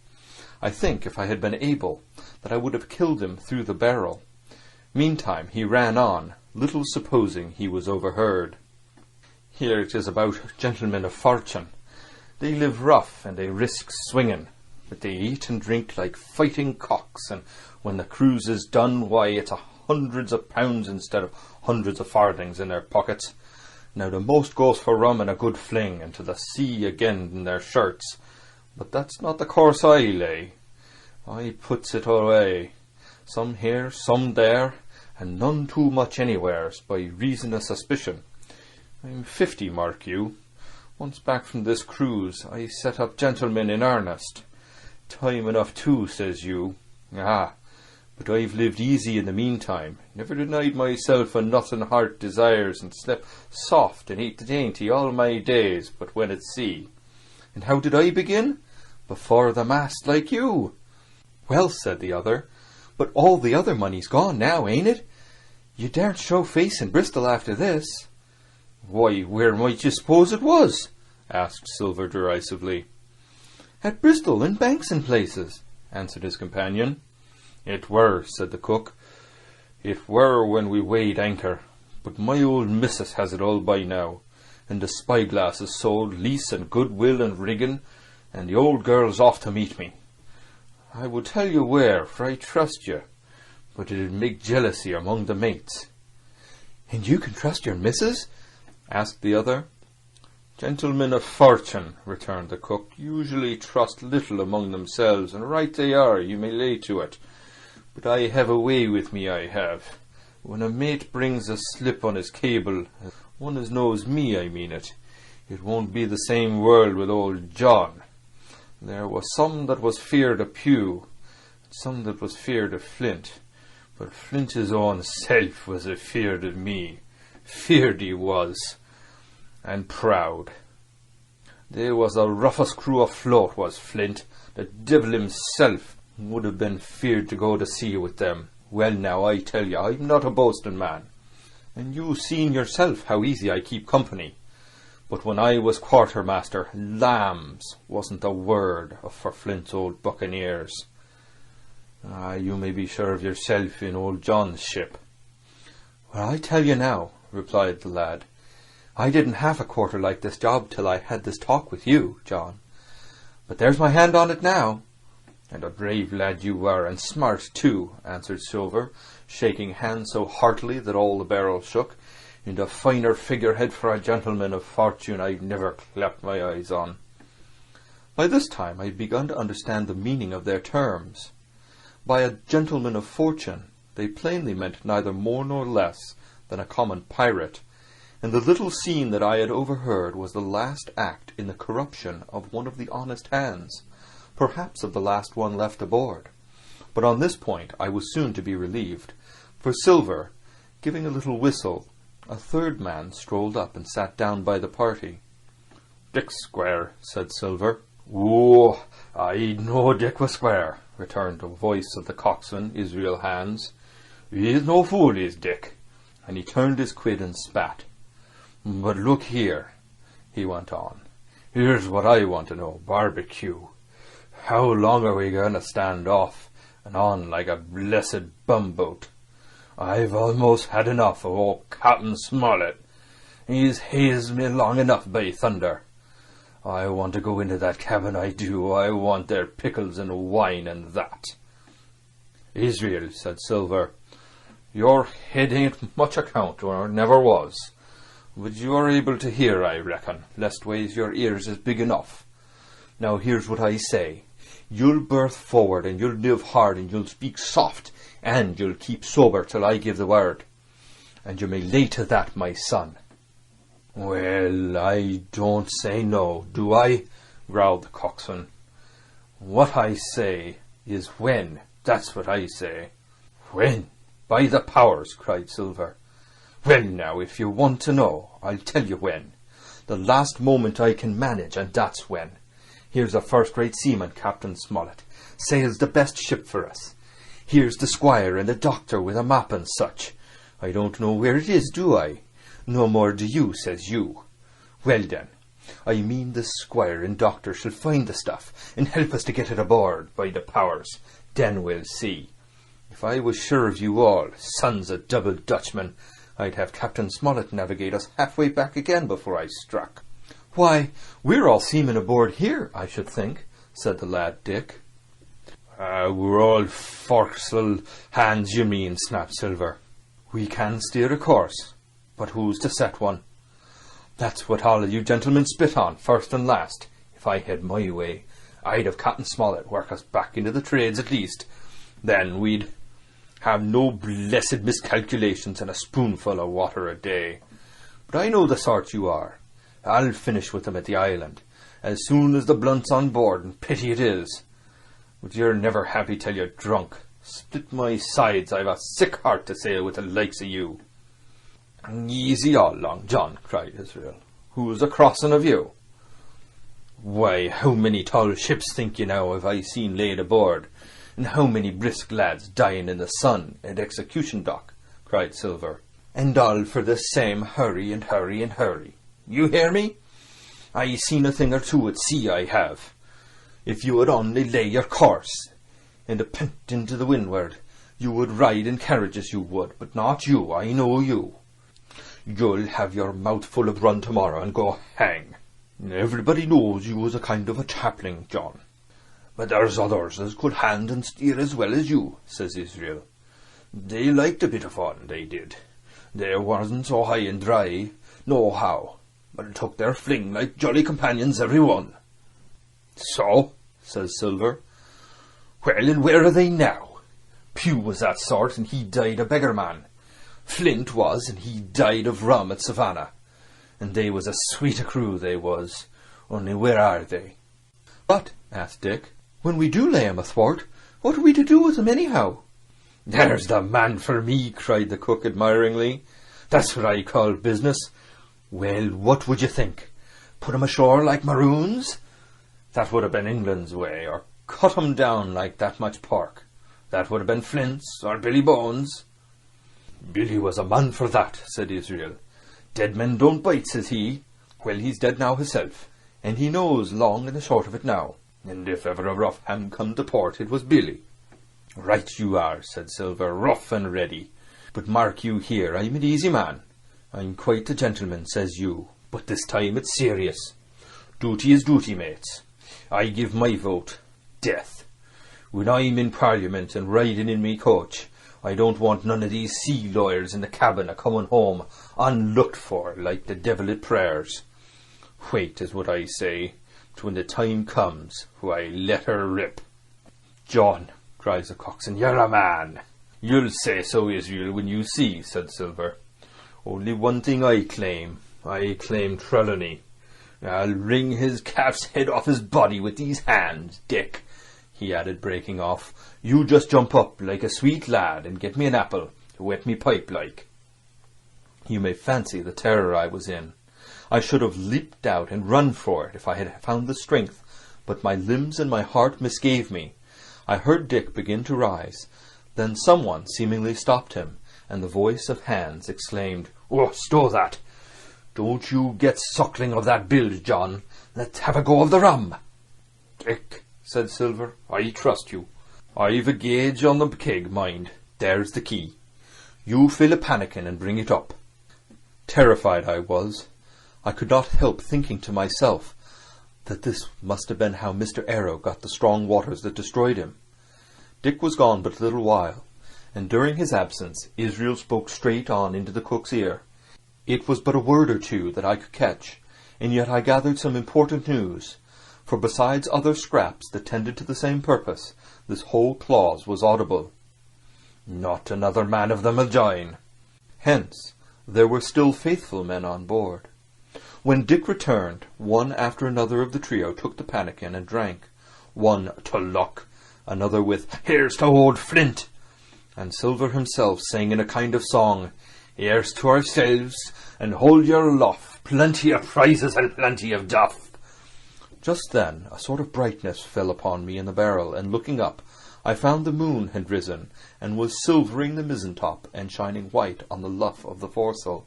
I think, if I had been able, that I would have killed him through the barrel. Meantime he ran on, little supposing he was overheard. Here it is about gentlemen of fortune. They live rough and they risk swinging, but they eat and drink like fighting cocks, and when the cruise is done, why, it's hundreds of pounds instead of hundreds of farthings in their pockets. Now the most goes for rum and a good fling, and to the sea again in their shirts. But that's not the course I lay. I puts it away, some here, some there, and none too much anywheres, by reason of suspicion. I'm 50, mark you. Once back from this cruise, I set up gentlemen in earnest. Time enough too, says you. Ah, but I've lived easy in the meantime, never denied myself a nothing heart desires, and slept soft and ate dainty all my days, but when at sea. And how did I begin? Before the mast, like you. Well, said the other, but all the other money's gone now, ain't it? You daren't show face in Bristol after this." "Why, where might you suppose it was?" asked Silver derisively. "At Bristol, in banks and places," answered his companion. "It were," said the cook. "It were when we weighed anchor. But my old missus has it all by now, and the spyglass is sold, lease and goodwill and rigging, and the old girl's off to meet me. I would tell you where, for I trust you, but it'd make jealousy among the mates." "And you can trust your missus?" asked the other. "Gentlemen of fortune," returned the cook, "usually trust little among themselves, and right they are, you may lay to it. But I have a way with me, I have. When a mate brings a slip on his cable, one as knows me, I mean it won't be the same world with old John. There was some that was feared of Pew, and some that was feared of Flint, but Flint his own self was afeared of me. Feared he was, and proud. They was the roughest crew afloat, was Flint. The devil himself would have been feared to go to sea with them. Well now, I tell you, I'm not a boasting man, and you've seen yourself how easy I keep company. But when I was quartermaster, lambs wasn't a word for Flint's old buccaneers. You may be sure of yourself in old John's ship." "Well, I tell you now," replied the lad, "I didn't have a quarter like this job till I had this talk with you, John. But there's my hand on it now." "And a brave lad you were, and smart too," answered Silver, shaking hands so heartily that all the barrel shook. "And a finer figurehead for a gentleman of fortune I've never clapped my eyes on." By this time I had begun to understand the meaning of their terms. By a gentleman of fortune they plainly meant neither more nor less than a common pirate, and the little scene that I had overheard was the last act in the corruption of one of the honest hands, perhaps of the last one left aboard. But on this point I was soon to be relieved, for Silver, giving a little whistle, a third man strolled up and sat down by the party. "Dick square," said Silver. "Oh, I know Dick was square," returned the voice of the coxswain, Israel Hands. "He's no fool, is Dick." And he turned his quid and spat. "But look here," he went on. "Here's what I want to know, barbecue. How long are we going to stand off and on like a blessed bumboat? I've almost had enough of old Captain Smollett. He's hazed me long enough, by thunder. I want to go into that cabin, I do. I want their pickles and wine and that." "Israel," said Silver, "your head ain't much account, or never was. But you are able to hear, I reckon, lestways your ears is big enough. Now here's what I say. You'll berth forward, and you'll live hard, and you'll speak soft, and you'll keep sober till I give the word. And you may lay to that, my son." "Well, I don't say no, do I?" growled the coxswain. "What I say is when, that's what I say." "When? By the powers!" cried Silver. "Well now, if you want to know, I'll tell you when. The last moment I can manage, and that's when. Here's a first-rate seaman, Captain Smollett, sails the best ship for us. Here's the squire and the doctor with a map and such. I don't know where it is, do I? No more do you, says you. Well then, I mean the squire and doctor shall find the stuff and help us to get it aboard, by the powers. Then we'll see. If I was sure of you all, sons of double Dutchmen, I'd have Captain Smollett navigate us halfway back again before I struck." "Why, we're all seamen aboard here, I should think," said the lad Dick. "We're all forecastle hands, you mean," snapped Silver. "We can steer a course, but who's to set one?" "That's what all of you gentlemen spit on, first and last. If I had my way, I'd have Captain Smollett work us back into the trades at least. Then we'd have no blessed miscalculations and a spoonful of water a day. But I know the sort you are. I'll finish with them at the island, as soon as the blunt's on board, and pity it is. But you're never happy till you're drunk. Split my sides, I've a sick heart to sail with the likes of you." "Easy all, Long John," cried Israel. "Who's a crossing of you?" "Why, how many tall ships, think you now, have I seen laid aboard, and how many brisk lads dying in the sun at Execution Dock?" cried Silver. "And all for the same hurry and hurry and hurry. You hear me? I seen a thing or two at sea, I have. If you would only lay your course, and a pint into the windward, you would ride in carriages, you would, but not you, I know you. You'll have your mouth full of run tomorrow and go hang. Everybody knows you was a kind of a chaplain, John. But there's others as could hand and steer as well as you," says Israel. "They liked a bit of fun, they did. They wasn't so high and dry, nohow, but took their fling like jolly companions every one." "So," says Silver. "Well, and where are they now? Pew was that sort, and he died a beggar man. Flint was, and he died of rum at Savannah. And they was a sweet a crew, they was. Only where are they?" "But," asked Dick, "when we do lay 'em athwart, what are we to do with 'em anyhow?" "There's the man for me," cried the cook admiringly. "That's what I call business. Well, what would you think? Put 'em ashore like maroons? That would have been England's way, or cut 'em down like that much pork. That would have been Flint's, or Billy Bones." "Billy was a man for that," said Israel. "Dead men don't bite," says he. Well, he's dead now himself, and he knows long and the short of it now. And if ever a rough hand come to port, it was Billy. "Right you are," said Silver, "rough and ready. But mark you here, I'm an easy man. I'm quite a gentleman, says you. But this time it's serious. Duty is duty, mates. I give my vote. Death. When I'm in Parliament and riding in me coach, I don't want none of these sea lawyers in the cabin a-coming home unlooked for like the devil at prayers. Wait is what I say, but when the time comes, why let her rip." "John," cries the coxswain, "you're a man." "You'll say so, Israel, when you see," said Silver. "Only one thing I claim Trelawney. I'll wring his calf's head off his body with these hands. Dick," he added, breaking off, "you just jump up like a sweet lad and get me an apple to wet me pipe like." You may fancy the terror I was in. I should have leaped out and run for it if I had found the strength, but my limbs and my heart misgave me. I heard Dick begin to rise. Then someone seemingly stopped him, and the voice of Hans exclaimed, "Oh, stow that! Don't you get suckling of that bilge, John. Let's have a go of the rum." "Dick," said Silver, "I trust you. I've a gauge on the keg, mind. There's the key. You fill a pannikin and bring it up." Terrified I was. I could not help thinking to myself that this must have been how Mr. Arrow got the strong waters that destroyed him. Dick was gone but a little while, and during his absence Israel spoke straight on into the cook's ear. It was but a word or two that I could catch, and yet I gathered some important news, for besides other scraps that tended to the same purpose, this whole clause was audible. "Not another man of them'll join." Hence, there were still faithful men on board. When Dick returned, one after another of the trio took the pannikin and drank, one to luck, another with "Here's to old Flint," and Silver himself sang in a kind of song, "Here's to ourselves, and hold your luff, plenty of prizes and plenty of duff." Just then a sort of brightness fell upon me in the barrel, and looking up, I found the moon had risen, and was silvering the mizzen-top and shining white on the luff of the foresail.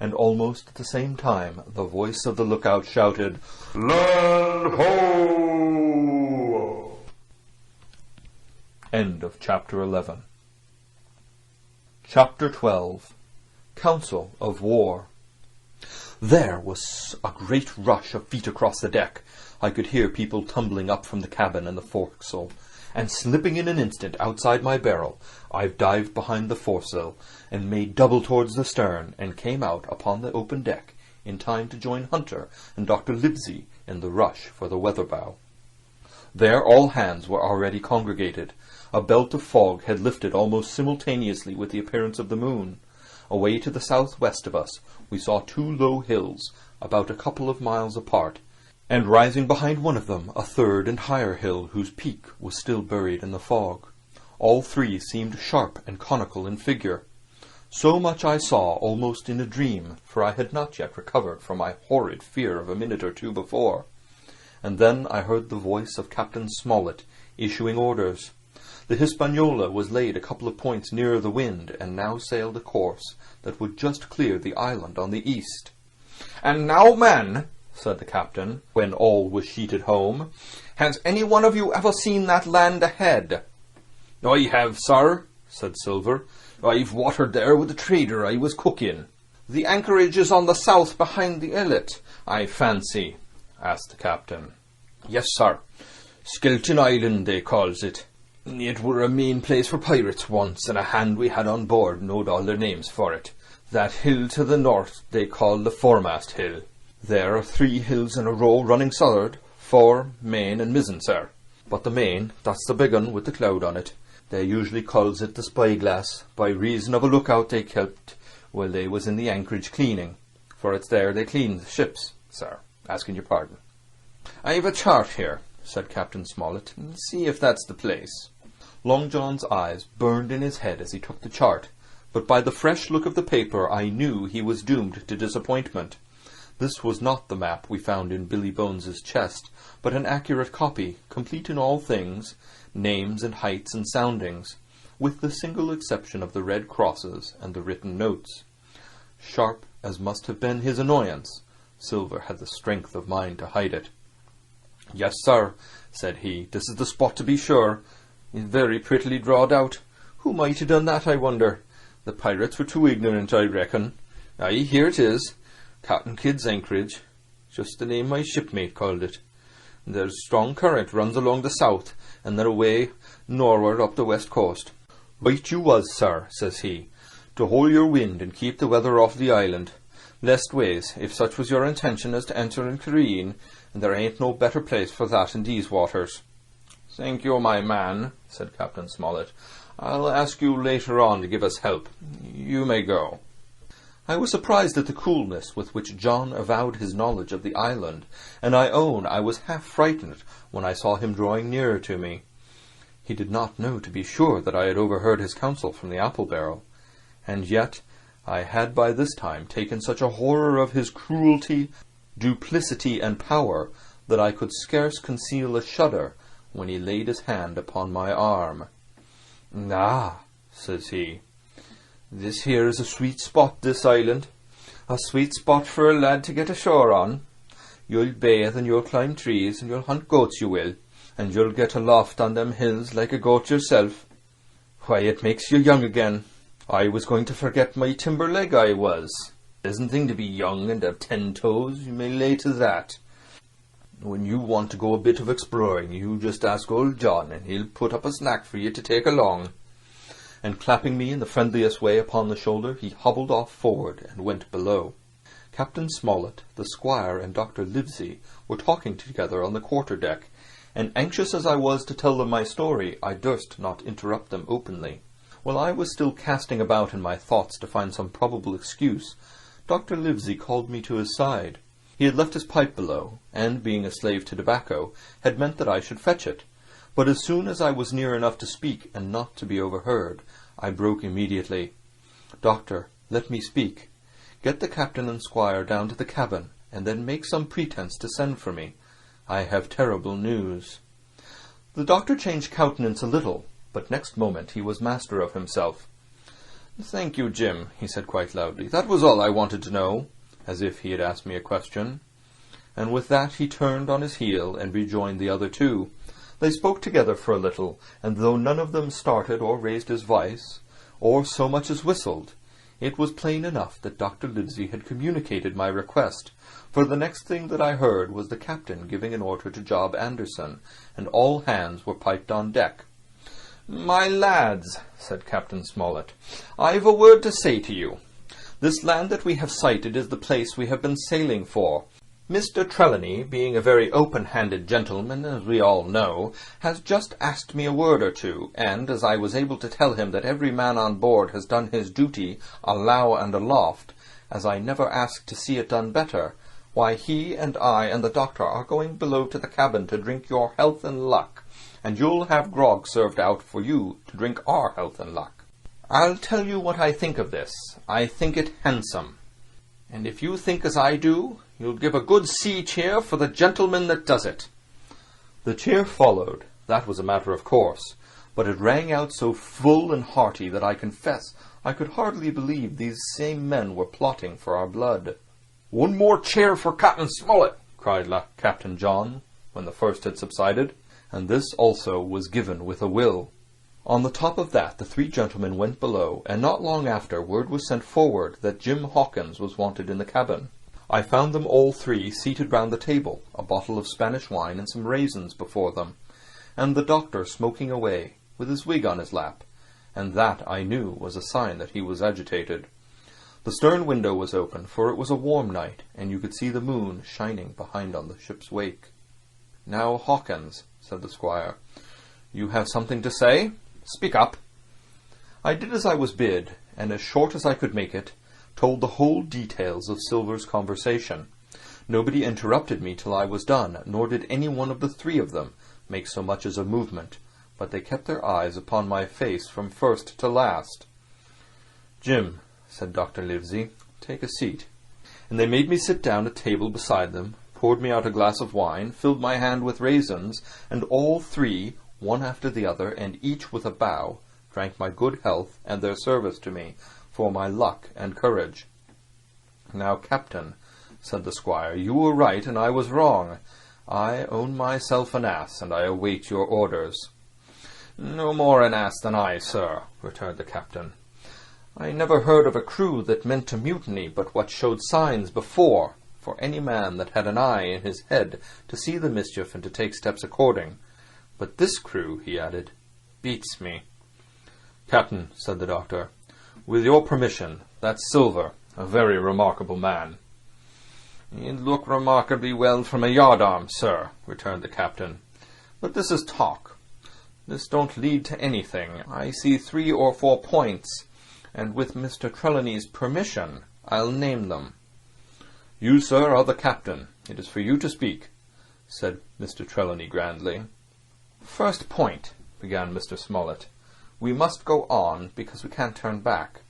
And almost at the same time the voice of the lookout shouted, "Land ho!" End of Chapter 11. Chapter 12. Council of War. There was a great rush of feet across the deck. I could hear people tumbling up from the cabin and the forecastle, and slipping in an instant outside my barrel, I dived behind the foresail, and made double towards the stern, and came out upon the open deck in time to join Hunter and Dr. Livesey in the rush for the weather bow. There all hands were already congregated. A belt of fog had lifted almost simultaneously with the appearance of the moon. Away to the southwest of us we saw two low hills, about a couple of miles apart, and rising behind one of them a third and higher hill whose peak was still buried in the fog. All three seemed sharp and conical in figure. So much I saw almost in a dream, for I had not yet recovered from my horrid fear of a minute or two before. And then I heard the voice of Captain Smollett issuing orders. The Hispaniola was laid a couple of points nearer the wind, and now sailed a course that would just clear the island on the east. "And now, men," said the captain, when all was sheeted home, "has any one of you ever seen that land ahead?" "I have, sir," said Silver. "I've watered there with the trader I was cooking." "The anchorage is on the south behind the islet, I fancy?" asked the captain. "Yes, sir. Skeleton Island, they calls it. It were a main place for pirates once, and a hand we had on board knowed all their names for it. That hill to the north they call the foremast hill. There are 3 hills in a row running southward, fore, main, and mizzen, sir. But the main, that's the big un with the cloud on it, they usually calls it the spyglass, by reason of a lookout they kept while they was in the anchorage cleaning, for it's there they clean the ships, sir, asking your pardon." "I've a chart here," said Captain Smollett. "See if that's the place." Long John's eyes burned in his head as he took the chart, but by the fresh look of the paper I knew he was doomed to disappointment. This was not the map we found in Billy Bones's chest, but an accurate copy, complete in all things, names and heights and soundings, with the single exception of the red crosses and the written notes. Sharp as must have been his annoyance, Silver had the strength of mind to hide it. "Yes, sir," said he, "this is the spot to be sure. It's very prettily drawed out. Who might have done that, I wonder? The pirates were too ignorant, I reckon. Aye, here it is. Captain Kidd's anchorage. Just the name my shipmate called it. There's a strong current runs along the south, and then away nor'ward up the west coast. Right you was, sir, says he, to hold your wind and keep the weather off the island. Leastways, if such was your intention as to enter and careen, and there ain't no better place for that in these waters." "Thank you, my man," said Captain Smollett. "I'll ask you later on to give us help. You may go." I was surprised at the coolness with which John avowed his knowledge of the island, and I own I was half frightened when I saw him drawing nearer to me. He did not know, to be sure, that I had overheard his counsel from the apple barrel, and yet I had by this time taken such a horror of his cruelty, duplicity, and power, that I could scarce conceal a shudder when he laid his hand upon my arm. "Ah," says he, "this here is a sweet spot, this island. A sweet spot for a lad to get ashore on. You'll bathe and you'll climb trees and you'll hunt goats, you will, and you'll get aloft on them hills like a goat yourself. Why, it makes you young again. I was going to forget my timber leg, I was. Pleasant thing to be young and have 10 toes, you may lay to that. When you want to go a bit of exploring, you just ask old John, and he'll put up a snack for you to take along." And clapping me in the friendliest way upon the shoulder, he hobbled off forward and went below. Captain Smollett, the squire, and Dr. Livesey were talking together on the quarter-deck, and anxious as I was to tell them my story, I durst not interrupt them openly. While I was still casting about in my thoughts to find some probable excuse, Dr. Livesey called me to his side. He had left his pipe below, and, being a slave to tobacco, had meant that I should fetch it. But as soon as I was near enough to speak and not to be overheard, I broke immediately. "Doctor, let me speak. Get the captain and squire down to the cabin, and then make some pretence to send for me. I have terrible news." The doctor changed countenance a little, but next moment he was master of himself. "Thank you, Jim," he said quite loudly. "That was all I wanted to know," as if he had asked me a question. And with that he turned on his heel and rejoined the other two. They spoke together for a little, and though none of them started or raised his voice, or so much as whistled, it was plain enough that Dr. Livesey had communicated my request, for the next thing that I heard was the captain giving an order to Job Anderson, and all hands were piped on deck. "My lads," said Captain Smollett, "I've a word to say to you. This land that we have sighted is the place we have been sailing for. Mr. Trelawney, being a very open-handed gentleman, as we all know, has just asked me a word or two, and as I was able to tell him that every man on board has done his duty alow and aloft, as I never asked to see it done better, why he and I and the doctor are going below to the cabin to drink your health and luck, and you'll have grog served out for you to drink our health and luck. I'll tell you what I think of this. I think it handsome. And if you think as I do, you'll give a good sea cheer for the gentleman that does it." The cheer followed. That was a matter of course. but it rang out so full and hearty that I confess I could hardly believe these same men were plotting for our blood. "One more cheer for Captain Smollett!" cried Captain John, when the first had subsided, and this also was given with a will. On the top of that the three gentlemen went below, and not long after word was sent forward that Jim Hawkins was wanted in the cabin. I found them all three seated round the table, a bottle of Spanish wine and some raisins before them, and the doctor smoking away, with his wig on his lap, and that, I knew, was a sign that he was agitated. The stern window was open, for it was a warm night, and you could see the moon shining behind on the ship's wake. "Now, Hawkins," said the squire, "you have something to say? Speak up." I did as I was bid, and as short as I could make it, told the whole details of Silver's conversation. Nobody interrupted me till I was done, nor did any one of the three of them make so much as a movement, but they kept their eyes upon my face from first to last. "Jim," said Dr. Livesey, "take a seat." And they made me sit down at table beside them, poured me out a glass of wine, filled my hand with raisins, and all three, one after the other, and each with a bow, drank my good health and their service to me, for my luck and courage. "Now, Captain," said the squire, "you were right and I was wrong. I own myself an ass, and I await your orders." "No more an ass than I, sir," returned the captain. "I never heard of a crew that meant to mutiny but what showed signs before, for any man that had an eye in his head to see the mischief and to take steps according. But this crew," he added, "beats me." "Captain," said the doctor, "with your permission, that's Silver, a very remarkable man." "He'd look remarkably well from a yardarm, sir," returned the captain. "But this is talk. This don't lead to anything. I see 3 or 4 points, and with Mr. Trelawney's permission, I'll name them." "You, sir, are the captain. It is for you to speak," said Mr. Trelawney grandly. "First point," began Mr. Smollett. "We must go on, because we can't turn back.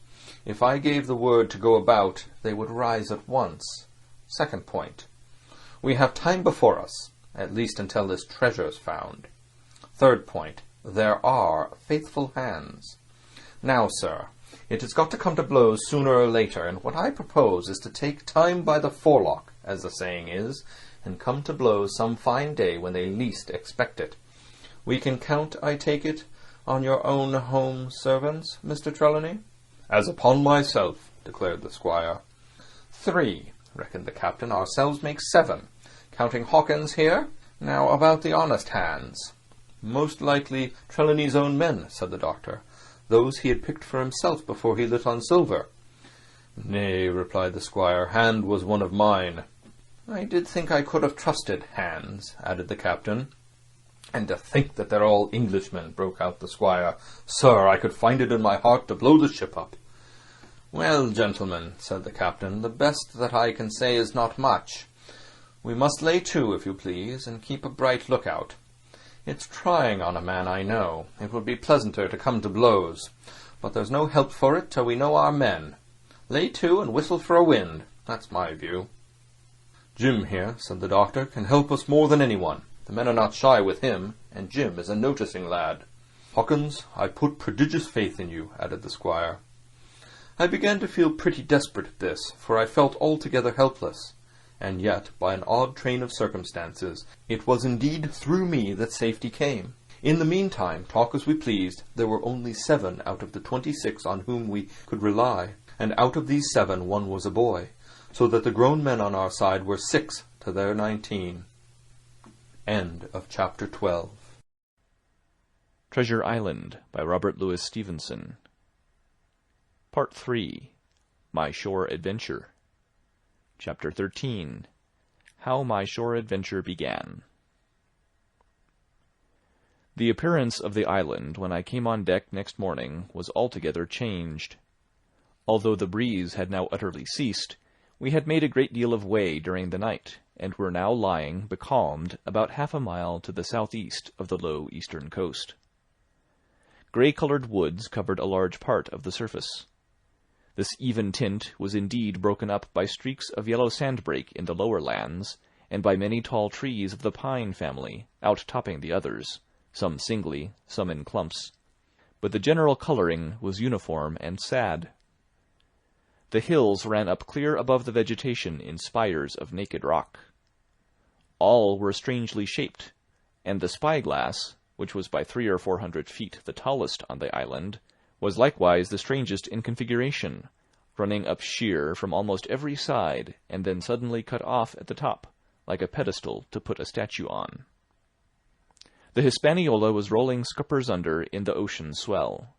If I gave the word to go about, they would rise at once. Second point. We have time before us, at least until this treasure's found. Third point. There are faithful hands. Now, sir, it has got to come to blows sooner or later, and what I propose is to take time by the forelock, as the saying is, and come to blows some fine day when they least expect it. We can count, I take it, on your own home servants, Mr. Trelawney?" "As upon myself," declared the squire. 3, reckoned the captain. "Ourselves make 7, counting Hawkins here. Now about the honest hands." "Most likely Trelawney's own men," said the doctor, "those he had picked for himself before he lit on Silver." "Nay," replied the squire, "Hand was one of mine." "I did think I could have trusted Hands," added the captain. "And to think that they're all Englishmen," broke out the squire. "Sir, I could find it in my heart to blow the ship up." "Well, gentlemen," said the captain, "the best that I can say is not much. We must lay to, if you please, and keep a bright lookout. It's trying on a man, I know. It would be pleasanter to come to blows, but there's no help for it till we know our men. Lay to and whistle for a wind. That's my view." "Jim here," said the doctor, "can help us more than anyone. The men are not shy with him, and Jim is a noticing lad. Hawkins, I put prodigious faith in you," added the squire. I began to feel pretty desperate at this, for I felt altogether helpless. And yet, by an odd train of circumstances, it was indeed through me that safety came. In the meantime, talk as we pleased, there were only 7 out of the 26 on whom we could rely, and out of these 7 one was a boy, so that the grown men on our side were 6 to their 19. End of chapter 12. Treasure Island by Robert Louis Stevenson. Part 3. My Shore Adventure. Chapter 13. How My Shore Adventure Began. The appearance of the island when I came on deck next morning was altogether changed. Although the breeze had now utterly ceased, we had made a great deal of way during the night, and were now lying becalmed about half a mile to the southeast of the low eastern coast. Grey-coloured woods covered a large part of the surface. This even tint was indeed broken up by streaks of yellow sandbrake in the lower lands, and by many tall trees of the pine family, out-topping the others, some singly, some in clumps, but the general colouring was uniform and sad. The hills ran up clear above the vegetation in spires of naked rock. All were strangely shaped, and the spyglass, which was by 300 or 400 feet the tallest on the island, was likewise the strangest in configuration, running up sheer from almost every side, and then suddenly cut off at the top, like a pedestal to put a statue on. The Hispaniola was rolling scuppers under in the ocean swell.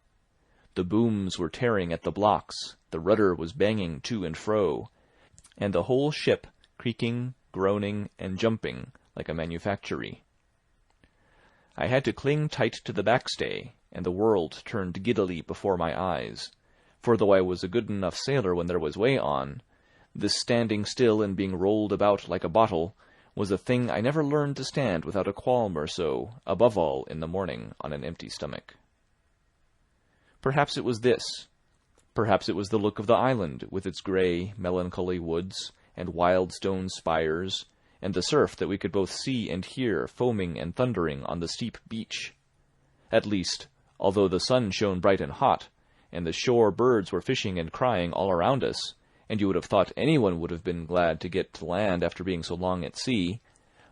The booms were tearing at the blocks, the rudder was banging to and fro, and the whole ship creaking, groaning, and jumping like a manufactory. I had to cling tight to the backstay, and the world turned giddily before my eyes, for though I was a good enough sailor when there was way on, this standing still and being rolled about like a bottle was a thing I never learned to stand without a qualm or so, above all in the morning on an empty stomach. Perhaps it was this. Perhaps it was the look of the island, with its grey, melancholy woods, and wild stone spires, and the surf that we could both see and hear foaming and thundering on the steep beach. At least, although the sun shone bright and hot, and the shore birds were fishing and crying all around us, and you would have thought anyone would have been glad to get to land after being so long at sea,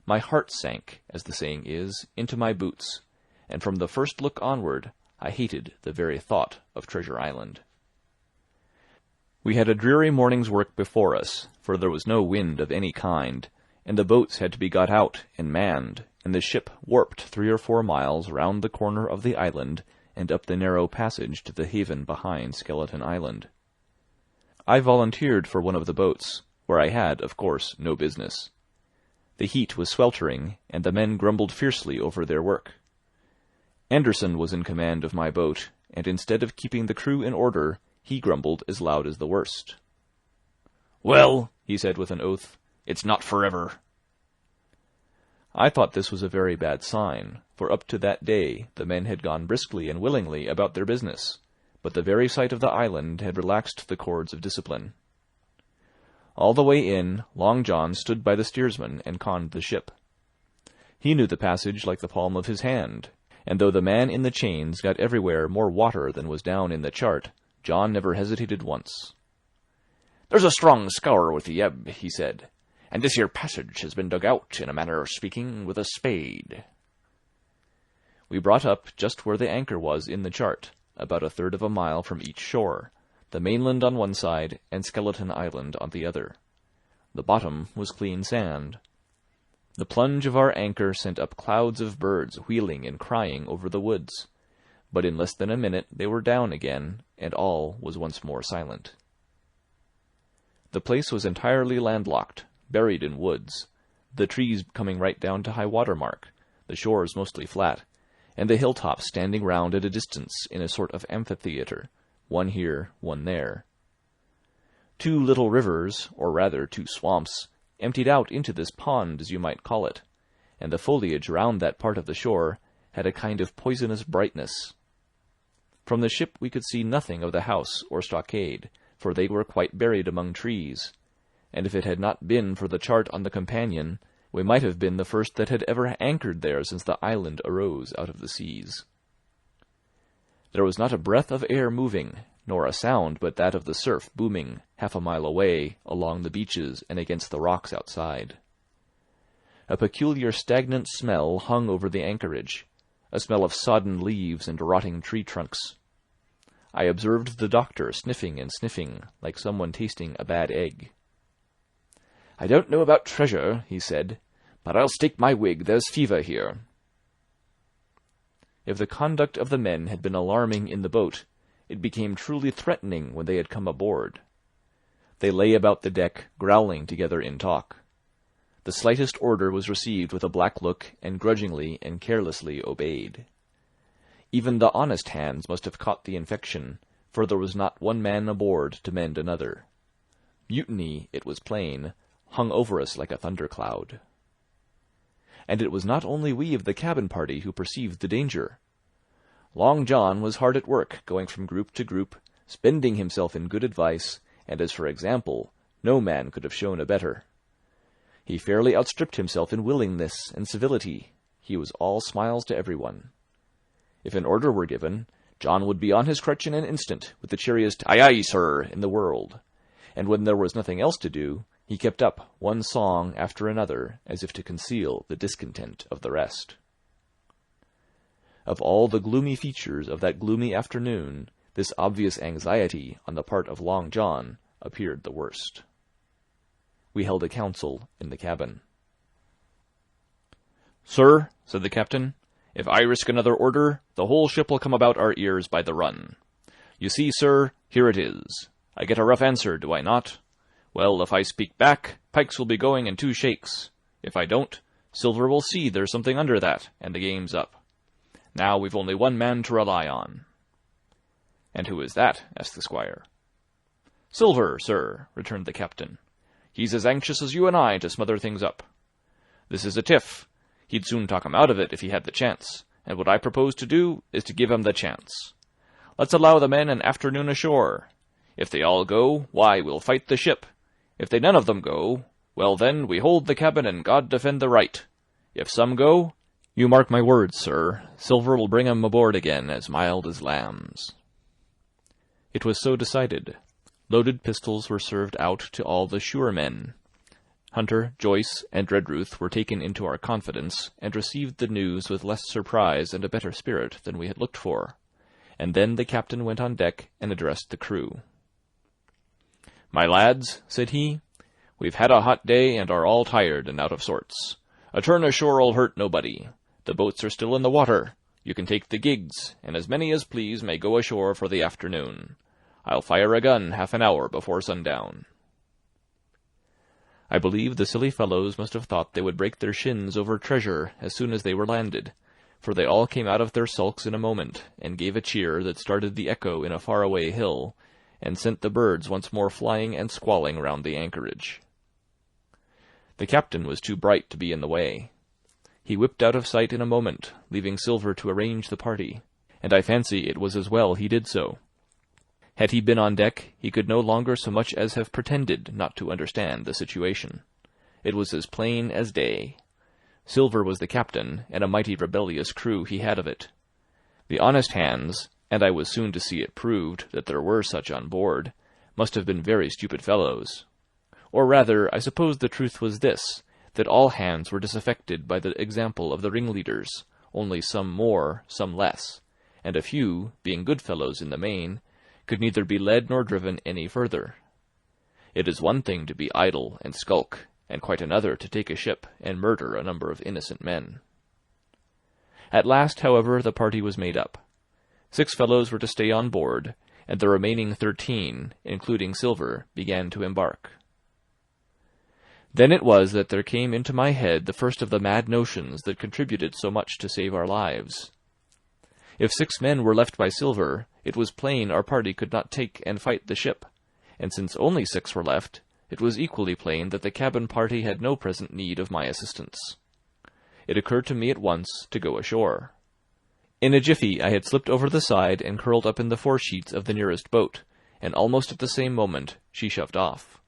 my heart sank, as the saying is, into my boots, and from the first look onward I hated the very thought of Treasure Island. We had a dreary morning's work before us, for there was no wind of any kind, and the boats had to be got out and manned, and the ship warped 3 or 4 miles round the corner of the island and up the narrow passage to the haven behind Skeleton Island. I volunteered for one of the boats, where I had, of course, no business. The heat was sweltering, and the men grumbled fiercely over their work. Anderson was in command of my boat, and instead of keeping the crew in order, he grumbled as loud as the worst. "Well," he said with an oath, "it's not forever." I thought this was a very bad sign, for up to that day the men had gone briskly and willingly about their business, but the very sight of the island had relaxed the cords of discipline. All the way in, Long John stood by the steersman and conned the ship. He knew the passage like the palm of his hand, and though the man in the chains got everywhere more water than was down in the chart, John never hesitated once. "There's a strong scour with the ebb," he said, "and this here passage has been dug out, in a manner of speaking, with a spade." We brought up just where the anchor was in the chart, about 1/3 of a mile from each shore, the mainland on one side and Skeleton Island on the other. The bottom was clean sand. The plunge of our anchor sent up clouds of birds wheeling and crying over the woods, but in less than a minute they were down again, and all was once more silent. The place was entirely landlocked, buried in woods, the trees coming right down to high water mark, the shores mostly flat, and the hilltops standing round at a distance in a sort of amphitheatre, one here, one there. 2 little rivers, or rather 2 swamps, emptied out into this pond, as you might call it, and the foliage round that part of the shore had a kind of poisonous brightness. From the ship we could see nothing of the house or stockade, for they were quite buried among trees, and if it had not been for the chart on the companion, we might have been the first that had ever anchored there since the island arose out of the seas. There was not a breath of air moving, nor a sound but that of the surf booming 1/2 mile away along the beaches and against the rocks outside. A peculiar stagnant smell hung over the anchorage, a smell of sodden leaves and rotting tree trunks. I observed the doctor sniffing and sniffing, like someone tasting a bad egg. "I don't know about treasure," he said, "but I'll stake my wig there's fever here." If the conduct of the men had been alarming in the boat, it became truly threatening when they had come aboard. They lay about the deck, growling together in talk. The slightest order was received with a black look, and grudgingly and carelessly obeyed. Even the honest hands must have caught the infection, for there was not one man aboard to mend another. Mutiny, it was plain, hung over us like a thundercloud. And it was not only we of the cabin party who perceived the danger. Long John was hard at work, going from group to group, spending himself in good advice, and as for example, no man could have shown a better. He fairly outstripped himself in willingness and civility. He was all smiles to everyone. If an order were given, John would be on his crutch in an instant, with the cheeriest "Aye, aye, sir," in the world, and when there was nothing else to do, he kept up one song after another, as if to conceal the discontent of the rest. Of all the gloomy features of that gloomy afternoon, this obvious anxiety on the part of Long John appeared the worst. We held a council in the cabin. "Sir," said the captain, "if I risk another order, the whole ship will come about our ears by the run. You see, sir, here it is. I get a rough answer, do I not? Well, if I speak back, Pikes will be going in 2 shakes. If I don't, Silver will see there's something under that, and the game's up. Now we've only one man to rely on." "And who is that?" asked the squire. "Silver, sir," returned the captain. "He's as anxious as you and I to smother things up. This is a tiff. He'd soon talk him out of it if he had the chance, and what I propose to do is to give him the chance. Let's allow the men an afternoon ashore. If they all go, why, we'll fight the ship. If they none of them go, well then, we hold the cabin and God defend the right. If some go, you mark my words, sir, Silver will bring 'em aboard again as mild as lambs." It was so decided. Loaded pistols were served out to all the sure men. Hunter, Joyce, and Redruth were taken into our confidence, and received the news with less surprise and a better spirit than we had looked for, and then the captain went on deck and addressed the crew. "My lads," said he, "we've had a hot day and are all tired and out of sorts. A turn ashore'll hurt nobody. The boats are still in the water. You can take the gigs, and as many as please may go ashore for the afternoon. I'll fire a gun half an hour before sundown." I believe the silly fellows must have thought they would break their shins over treasure as soon as they were landed, for they all came out of their sulks in a moment, and gave a cheer that started the echo in a far-away hill, and sent the birds once more flying and squalling round the anchorage. The captain was too bright to be in the way. He whipped out of sight in a moment, leaving Silver to arrange the party, and I fancy it was as well he did so. Had he been on deck, he could no longer so much as have pretended not to understand the situation. It was as plain as day. Silver was the captain, and a mighty rebellious crew he had of it. The honest hands, and I was soon to see it proved that there were such on board, must have been very stupid fellows. Or rather, I suppose the truth was this, that all hands were disaffected by the example of the ringleaders, only some more, some less, and a few, being good fellows in the main, could neither be led nor driven any further. It is one thing to be idle and skulk, and quite another to take a ship and murder a number of innocent men. At last, however, the party was made up. 6 fellows were to stay on board, and the remaining 13, including Silver, began to embark. Then it was that there came into my head the first of the mad notions that contributed so much to save our lives. If 6 men were left by Silver, it was plain our party could not take and fight the ship, and since only 6 were left, it was equally plain that the cabin party had no present need of my assistance. It occurred to me at once to go ashore. In a jiffy I had slipped over the side and curled up in the foresheets of the nearest boat, and almost at the same moment she shoved off.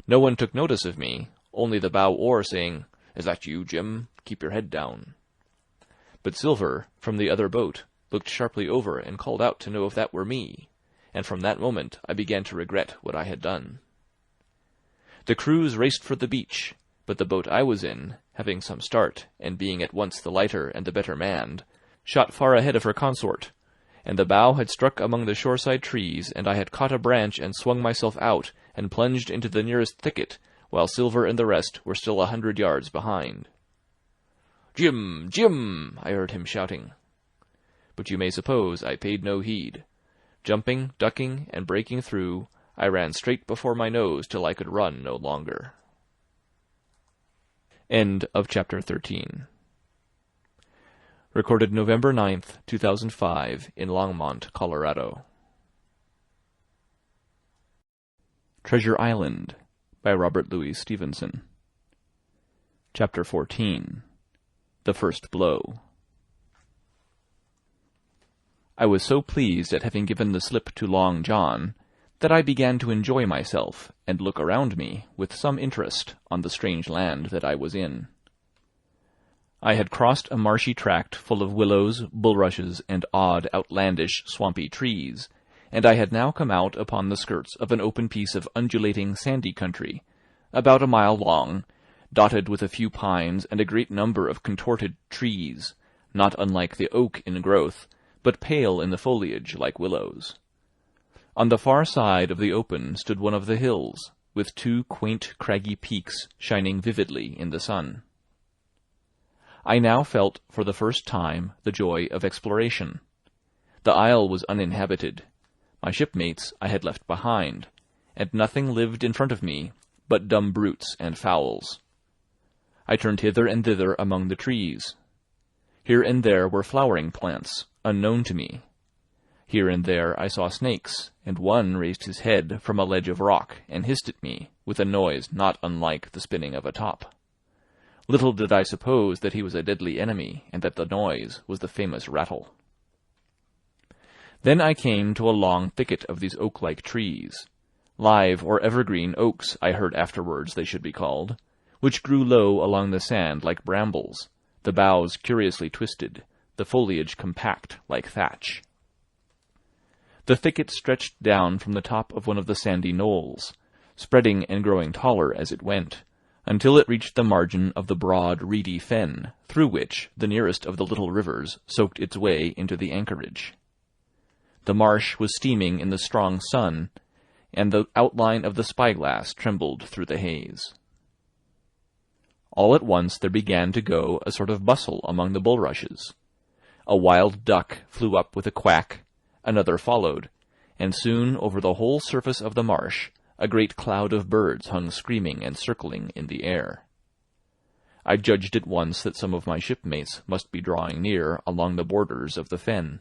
No one took notice of me, only the bow oar saying, "Is that you, Jim? Keep your head down." But Silver, from the other boat, looked sharply over and called out to know if that were me, and from that moment I began to regret what I had done. The crews raced for the beach, but the boat I was in, having some start, and being at once the lighter and the better manned, shot far ahead of her consort, and the bow had struck among the shoreside trees, and I had caught a branch and swung myself out, and plunged into the nearest thicket, while Silver and the rest were still 100 yards behind. "Jim! Jim!" I heard him shouting. But you may suppose I paid no heed. Jumping, ducking, and breaking through, I ran straight before my nose till I could run no longer. End of Chapter 13. Recorded November 9th, 2005, in Longmont, Colorado. Treasure Island by Robert Louis Stevenson. Chapter 14. The First Blow. I was so pleased at having given the slip to Long John that I began to enjoy myself and look around me with some interest on the strange land that I was in. I had crossed a marshy tract full of willows, bulrushes, and odd, outlandish, swampy trees, and I had now come out upon the skirts of an open piece of undulating sandy country, about a mile long, dotted with a few pines and a great number of contorted trees, not unlike the oak in growth, but pale in the foliage like willows. On the far side of the open stood one of the hills, with two quaint craggy peaks shining vividly in the sun. I now felt for the first time the joy of exploration. The isle was uninhabited. My shipmates I had left behind, and nothing lived in front of me but dumb brutes and fowls. I turned hither and thither among the trees. Here and there were flowering plants, unknown to me. Here and there I saw snakes, and one raised his head from a ledge of rock and hissed at me with a noise not unlike the spinning of a top. Little did I suppose that he was a deadly enemy, and that the noise was the famous rattle. Then I came to a long thicket of these oak-like trees, live or evergreen oaks I heard afterwards they should be called, which grew low along the sand like brambles, the boughs curiously twisted, the foliage compact like thatch. The thicket stretched down from the top of one of the sandy knolls, spreading and growing taller as it went, until it reached the margin of the broad, reedy fen, through which the nearest of the little rivers soaked its way into the anchorage. The marsh was steaming in the strong sun, and the outline of the spyglass trembled through the haze. All at once there began to go a sort of bustle among the bulrushes. A wild duck flew up with a quack, another followed, and soon over the whole surface of the marsh a great cloud of birds hung screaming and circling in the air. I judged at once that some of my shipmates must be drawing near along the borders of the fen.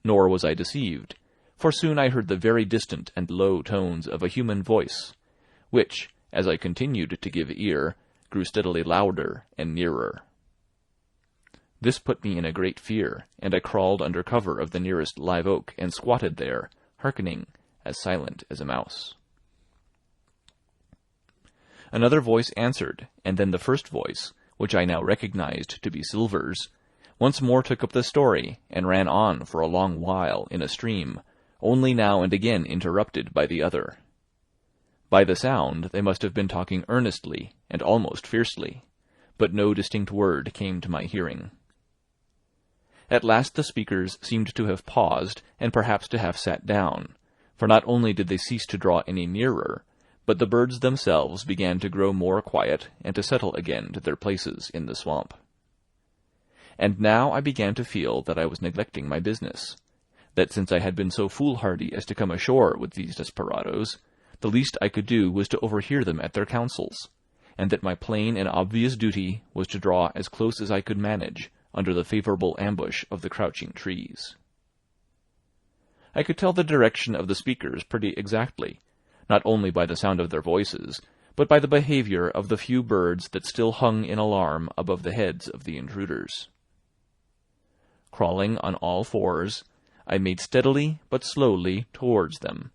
Nor was I deceived, for soon I heard the very distant and low tones of a human voice, which, as I continued to give ear, grew steadily louder and nearer. This put me in a great fear, and I crawled under cover of the nearest live oak and squatted there, hearkening, as silent as a mouse. Another voice answered, and then the first voice, which I now recognized to be Silver's, once more took up the story, and ran on for a long while in a stream, only now and again interrupted by the other. By the sound they must have been talking earnestly and almost fiercely, but no distinct word came to my hearing. At last the speakers seemed to have paused, and perhaps to have sat down, for not only did they cease to draw any nearer, but the birds themselves began to grow more quiet and to settle again to their places in the swamp. And now I began to feel that I was neglecting my business, that since I had been so foolhardy as to come ashore with these desperadoes, the least I could do was to overhear them at their councils, and that my plain and obvious duty was to draw as close as I could manage under the favourable ambush of the crouching trees. I could tell the direction of the speakers pretty exactly, not only by the sound of their voices, but by the behaviour of the few birds that still hung in alarm above the heads of the intruders. Crawling on all fours, I made steadily but slowly towards them,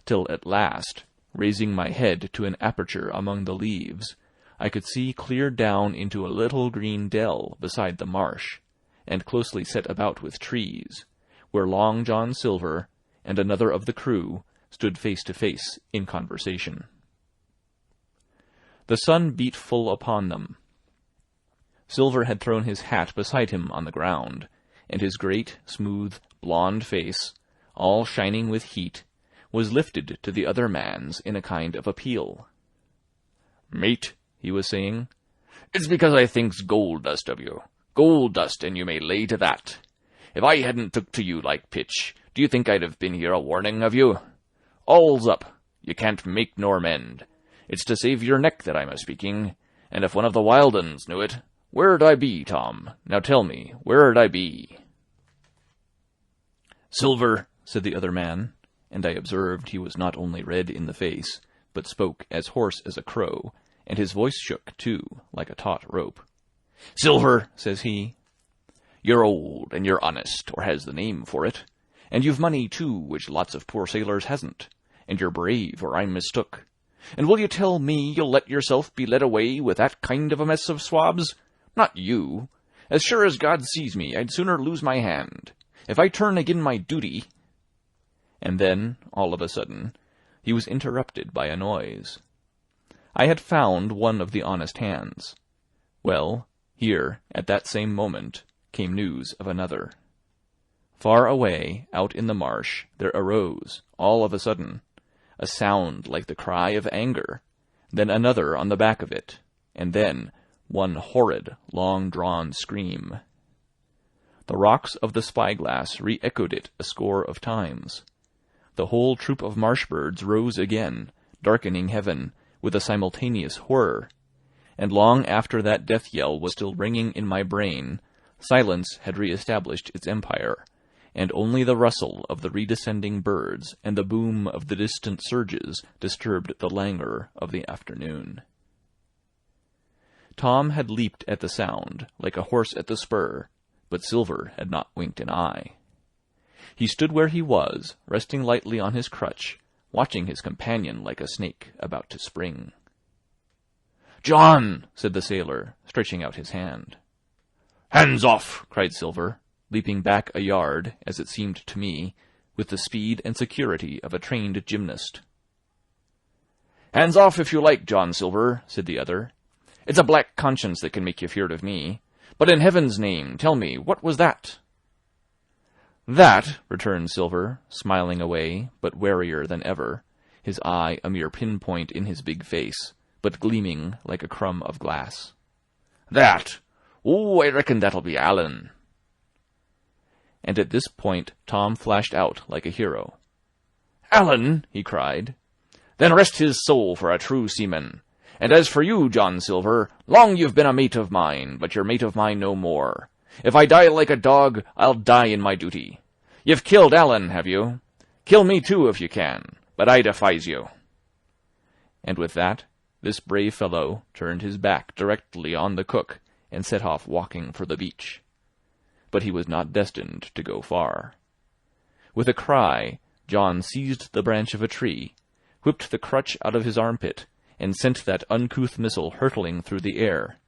till at last, raising my head to an aperture among the leaves, I could see clear down into a little green dell beside the marsh, and closely set about with trees, where Long John Silver and another of the crew stood face to face in conversation. The sun beat full upon them. Silver had thrown his hat beside him on the ground, and his great, smooth, blond face, all shining with heat, was lifted to the other man's in a kind of appeal. "Mate," he was saying, "it's because I thinks gold dust of you. Gold dust, and you may lay to that. If I hadn't took to you like pitch, do you think I'd have been here a warning of you? All's up. You can't make nor mend. It's to save your neck that I'm a-speaking, and if one of the wild uns knew it, where'd I be, Tom? Now tell me, where'd I be?" "Silver," said the other man, and I observed he was not only red in the face, but spoke as hoarse as a crow, and his voice shook, too, like a taut rope. "Silver," says he, "you're old, and you're honest, or has the name for it, and you've money, too, which lots of poor sailors hasn't, and you're brave, or I'm mistook. And will you tell me you'll let yourself be led away with that kind of a mess of swabs? Not you. As sure as God sees me, I'd sooner lose my hand. If I turn agin my duty—" And then, all of a sudden, he was interrupted by a noise. I had found one of the honest hands. Well, here, at that same moment, came news of another. Far away, out in the marsh, there arose, all of a sudden, a sound like the cry of anger, then another on the back of it, and then one horrid, long-drawn scream. The rocks of the spyglass re-echoed it a score of times. The whole troop of marsh birds rose again, darkening heaven, with a simultaneous horror, and long after that death-yell was still ringing in my brain, silence had re-established its empire, and only the rustle of the redescending birds and the boom of the distant surges disturbed the languor of the afternoon. Tom had leaped at the sound, like a horse at the spur, but Silver had not winked an eye. He stood where he was, resting lightly on his crutch, watching his companion like a snake about to spring. "John!" said the sailor, stretching out his hand. "Hands off!" cried Silver, leaping back a yard, as it seemed to me, with the speed and security of a trained gymnast. "Hands off if you like, John Silver," said the other. "It's a black conscience that can make you feared of me. But in heaven's name, tell me, what was that?" "That," returned Silver, smiling away, but warier than ever, his eye a mere pinpoint in his big face, but gleaming like a crumb of glass. "That? Oh, I reckon that'll be Allen." And at this point Tom flashed out like a hero. "Allen!" he cried. "Then rest his soul for a true seaman. And as for you, John Silver, long you've been a mate of mine, but you're mate of mine no more. If I die like a dog, I'll die in my duty. You've killed Allen, have you? Kill me too if you can, but I defies you." And with that, this brave fellow turned his back directly on the cook and set off walking for the beach. But he was not destined to go far. With a cry, John seized the branch of a tree, whipped the crutch out of his armpit, and sent that uncouth missile hurtling through the air.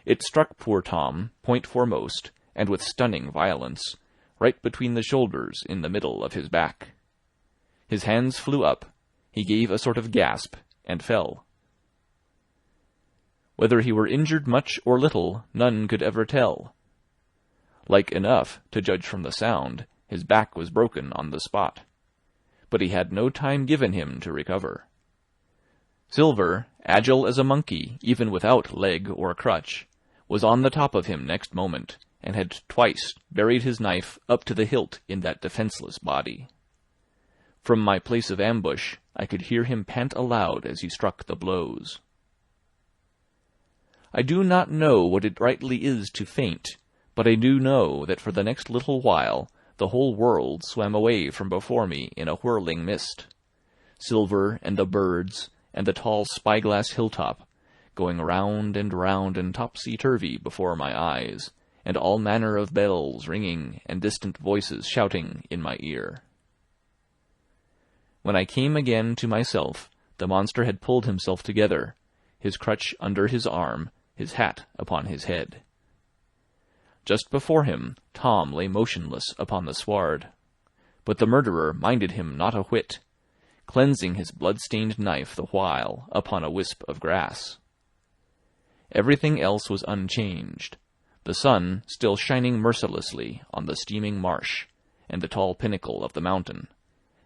It struck poor Tom, point foremost, and with stunning violence, right between the shoulders in the middle of his back. His hands flew up, he gave a sort of gasp, and fell. Whether he were injured much or little, none could ever tell. Like enough, to judge from the sound, his back was broken on the spot. But he had no time given him to recover. Silver, agile as a monkey, even without leg or crutch, was on the top of him next moment, and had twice buried his knife up to the hilt in that defenseless body. From my place of ambush, I could hear him pant aloud as he struck the blows. I do not know what it rightly is to faint, but I do know that for the next little while the whole world swam away from before me in a whirling mist. Silver and the birds, and the tall spyglass hilltop, going round and topsy-turvy before my eyes, and all manner of bells ringing and distant voices shouting in my ear. When I came again to myself, the monster had pulled himself together, his crutch under his arm, his hat upon his head. Just before him, Tom lay motionless upon the sward, but the murderer minded him not a whit, cleansing his blood-stained knife the while upon a wisp of grass. Everything else was unchanged, the sun still shining mercilessly on the steaming marsh and the tall pinnacle of the mountain,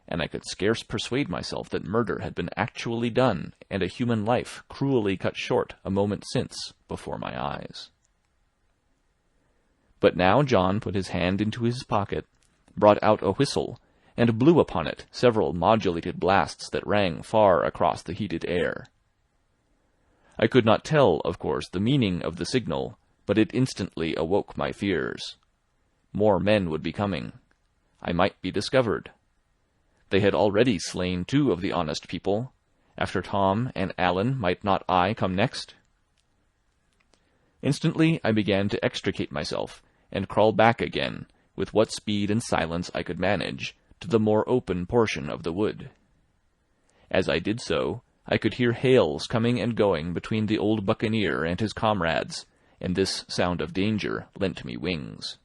and I could scarce persuade myself that murder had been actually done and a human life cruelly cut short a moment since before my eyes. But now John put his hand into his pocket, brought out a whistle, and blew upon it several modulated blasts that rang far across the heated air. I could not tell, of course, the meaning of the signal, but it instantly awoke my fears. More men would be coming. I might be discovered. They had already slain 2 of the honest people. After Tom and Allen, might not I come next? Instantly I began to extricate myself, and crawl back again, with what speed and silence I could manage, to the more open portion of the wood. As I did so, I could hear hails coming and going between the old buccaneer and his comrades, and this sound of danger lent me wings.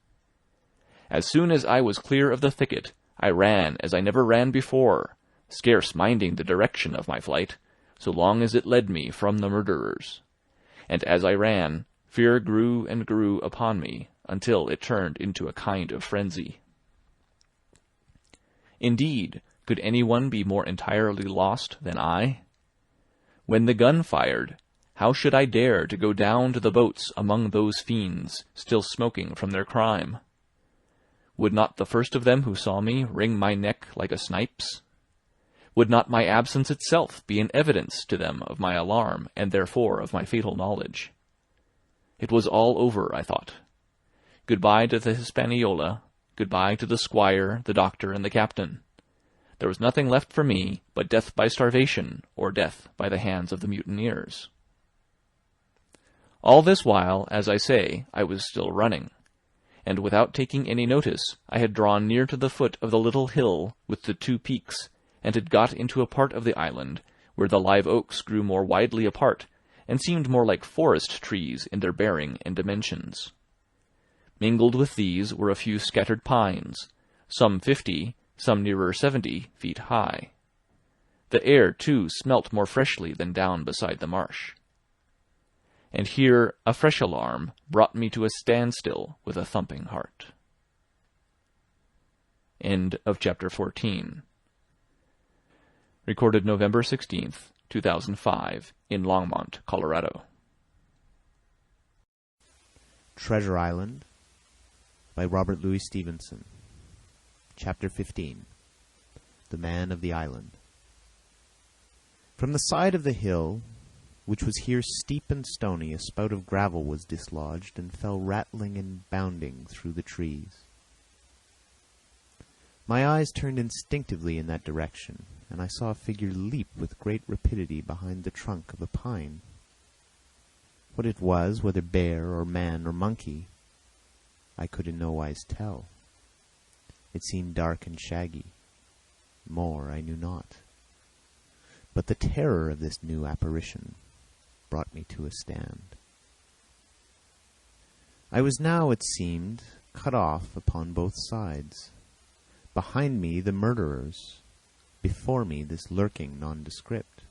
As soon as I was clear of the thicket, I ran as I never ran before, scarce minding the direction of my flight, so long as it led me from the murderers. And as I ran, fear grew and grew upon me, until it turned into a kind of frenzy. Indeed, could anyone be more entirely lost than I? When the gun fired, how should I dare to go down to the boats among those fiends, still smoking from their crime? Would not the first of them who saw me wring my neck like a snipe's? Would not my absence itself be an evidence to them of my alarm, and therefore of my fatal knowledge? It was all over, I thought. Goodbye to the Hispaniola, goodbye to the squire, the doctor, and the captain. There was nothing left for me but death by starvation, or death by the hands of the mutineers. All this while, as I say, I was still running, and without taking any notice, I had drawn near to the foot of the little hill with the 2 peaks, and had got into a part of the island where the live oaks grew more widely apart, and seemed more like forest trees in their bearing and dimensions. Mingled with these were a few scattered pines, some 50, some nearer 70 feet high. The air, too, smelt more freshly than down beside the marsh. And here a fresh alarm brought me to a standstill with a thumping heart. End of chapter 14. Recorded November 16th, 2005, in Longmont, Colorado. Treasure Island by Robert Louis Stevenson. Chapter 15. The Man of the Island. From the side of the hill, which was here steep and stony, a spout of gravel was dislodged, and fell rattling and bounding through the trees. My eyes turned instinctively in that direction, and I saw a figure leap with great rapidity behind the trunk of a pine. What it was, whether bear or man or monkey, I could in no wise tell. It seemed dark and shaggy. More I knew not. But the terror of this new apparition brought me to a stand. I was now, it seemed, cut off upon both sides. Behind me the murderers, before me this lurking nondescript.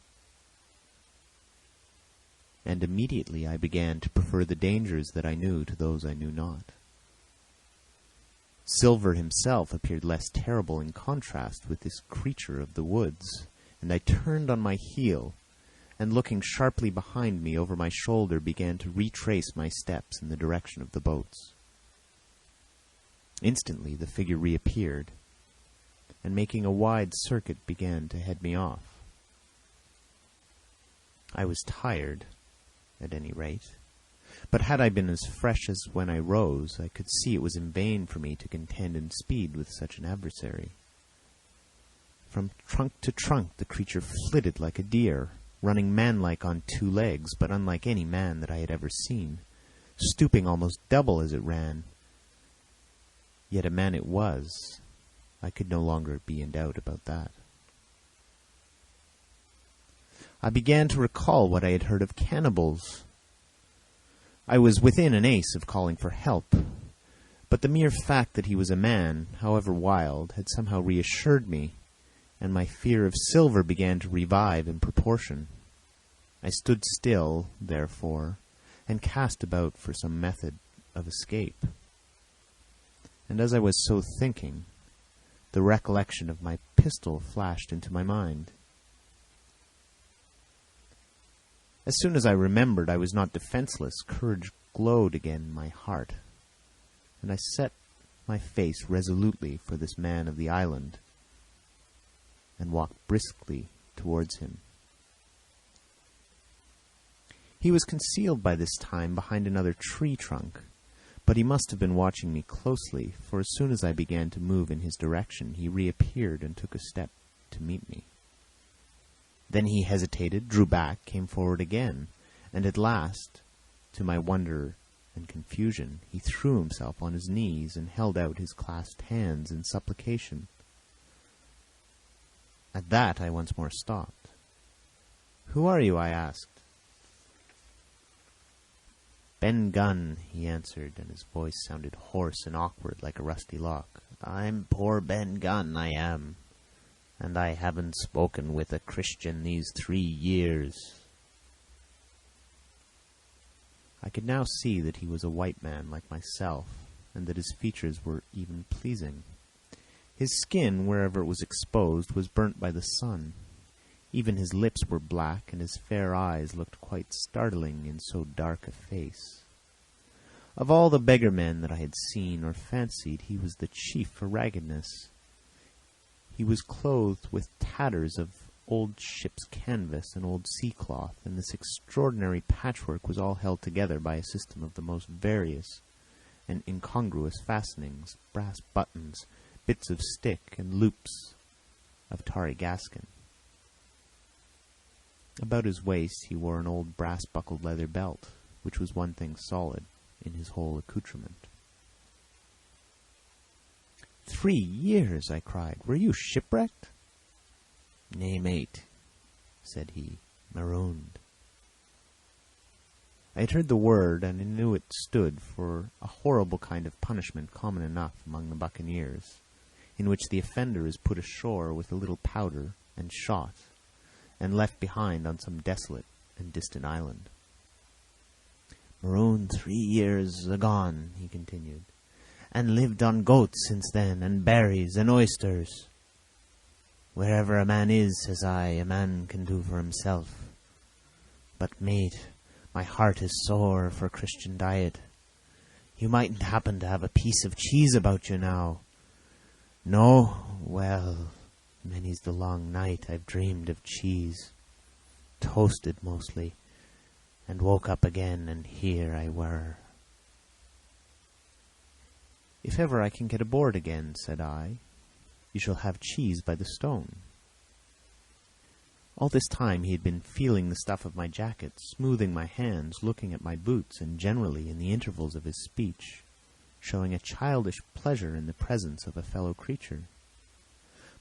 And immediately I began to prefer the dangers that I knew to those I knew not. Silver himself appeared less terrible in contrast with this creature of the woods, and I turned on my heel, and looking sharply behind me over my shoulder began to retrace my steps in the direction of the boats. Instantly the figure reappeared, and making a wide circuit began to head me off. I was tired, at any rate, but had I been as fresh as when I rose, I could see it was in vain for me to contend in speed with such an adversary. From trunk to trunk the creature flitted like a deer, running manlike on 2 legs, but unlike any man that I had ever seen, stooping almost double as it ran. Yet a man it was. I could no longer be in doubt about that. I began to recall what I had heard of cannibals. I was within an ace of calling for help, but the mere fact that he was a man, however wild, had somehow reassured me, and my fear of Silver began to revive in proportion. I stood still, therefore, and cast about for some method of escape. And as I was so thinking, the recollection of my pistol flashed into my mind. As soon as I remembered I was not defenseless, courage glowed again in my heart, and I set my face resolutely for this man of the island, and walked briskly towards him. He was concealed by this time behind another tree trunk, but he must have been watching me closely, for as soon as I began to move in his direction, he reappeared and took a step to meet me. Then he hesitated, drew back, came forward again, and at last, to my wonder and confusion, he threw himself on his knees and held out his clasped hands in supplication. At that I once more stopped. "Who are you?" I asked. Ben Gunn, he answered, and his voice sounded hoarse and awkward like a rusty lock. I'm poor Ben Gunn, I am, and I haven't spoken with a Christian these 3 years. I could now see that he was a white man like myself, and that his features were even pleasing. His skin, wherever it was exposed, was burnt by the sun. Even his lips were black, and his fair eyes looked quite startling in so dark a face. Of all the beggar men that I had seen or fancied, he was the chief for raggedness. He was clothed with tatters of old ship's canvas and old sea cloth, and this extraordinary patchwork was all held together by a system of the most various and incongruous fastenings, brass buttons, bits of stick, and loops of tarry gaskin. About his waist he wore an old brass-buckled leather belt, which was one thing solid in his whole accoutrement. 3 years, I cried. Were you shipwrecked? Nay, mate, said he, marooned. I had heard the word, and I knew it stood for a horrible kind of punishment common enough among the buccaneers, in which the offender is put ashore with a little powder and shot, and left behind on some desolate and distant island. Marooned 3 years agone, he continued, and lived on goats since then, and berries, and oysters. Wherever a man is, says I, a man can do for himself. But, mate, my heart is sore for Christian diet. You mightn't happen to have a piece of cheese about you now. No? Well, many's the long night I've dreamed of cheese, toasted mostly, and woke up again, and here I were. If ever I can get aboard again, said I, you shall have cheese by the stone. All this time he had been feeling the stuff of my jacket, smoothing my hands, looking at my boots, and generally, in the intervals of his speech, showing a childish pleasure in the presence of a fellow creature.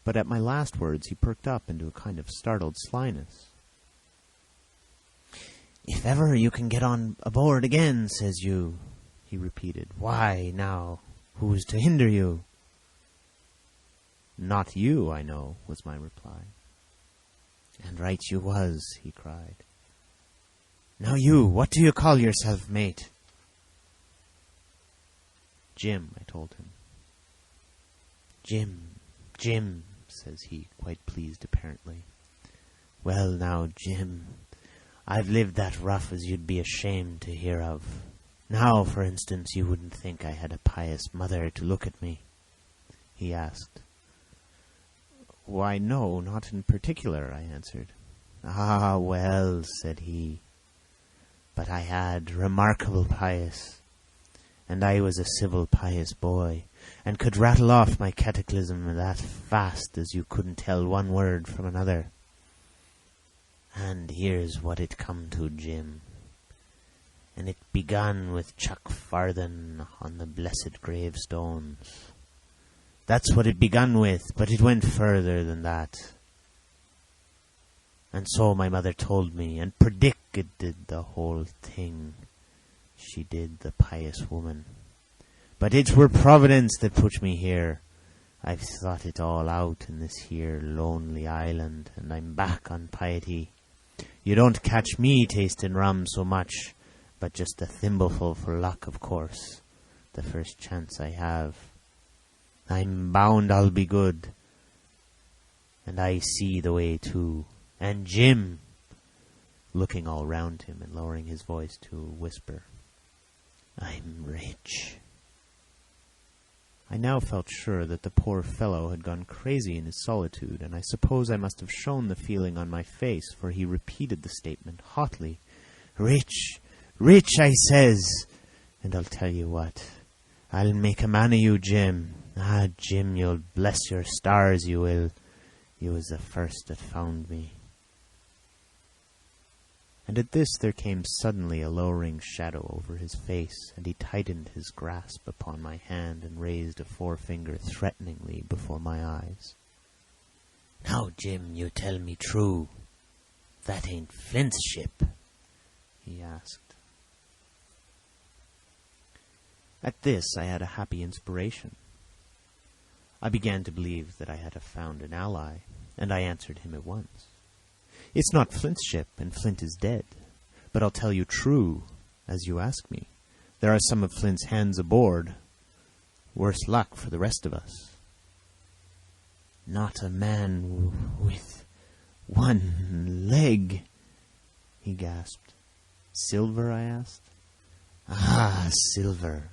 But at my last words he perked up into a kind of startled slyness. If ever you can get on aboard again, says you, he repeated. Why, now, who's to hinder you? Not you, I know, was my reply. And right you was, he cried. Now you, what do you call yourself, mate? Jim, I told him. Jim, says he, quite pleased apparently. Well now, Jim, I've lived that rough as you'd be ashamed to hear of. Now, for instance, you wouldn't think I had a pious mother to look at me, he asked. Why, no, not in particular, I answered. Ah, well, said he, but I had remarkable pious, and I was a civil pious boy, and could rattle off my catechism that fast as you couldn't tell one word from another. And here's what it come to, Jim. And it begun with Chuck Farthen on the blessed gravestones. That's what it begun with, but it went further than that. And so my mother told me, and predicted the whole thing. She did, the pious woman. But it were Providence that put me here. I've thought it all out in this here lonely island, and I'm back on piety. You don't catch me tasting rum so much, but just a thimbleful for luck, of course, the first chance I have. I'm bound I'll be good, and I see the way too. And Jim, looking all round him and lowering his voice to a whisper, I'm rich. I now felt sure that the poor fellow had gone crazy in his solitude, and I suppose I must have shown the feeling on my face, for he repeated the statement hotly. Rich, I says, and I'll tell you what, I'll make a man of you, Jim. Ah, Jim, you'll bless your stars, you will. You was the first that found me. And at this there came suddenly a lowering shadow over his face, and he tightened his grasp upon my hand and raised a forefinger threateningly before my eyes. Now, Jim, you tell me true. That ain't Flint's ship, he asked. At this I had a happy inspiration. I began to believe that I had found an ally, and I answered him at once. "It's not Flint's ship, and Flint is dead. But I'll tell you true, as you ask me. There are some of Flint's hands aboard. Worse luck for the rest of us." "Not a man with one leg," he gasped. "Silver?" I asked. "Ah, Silver,"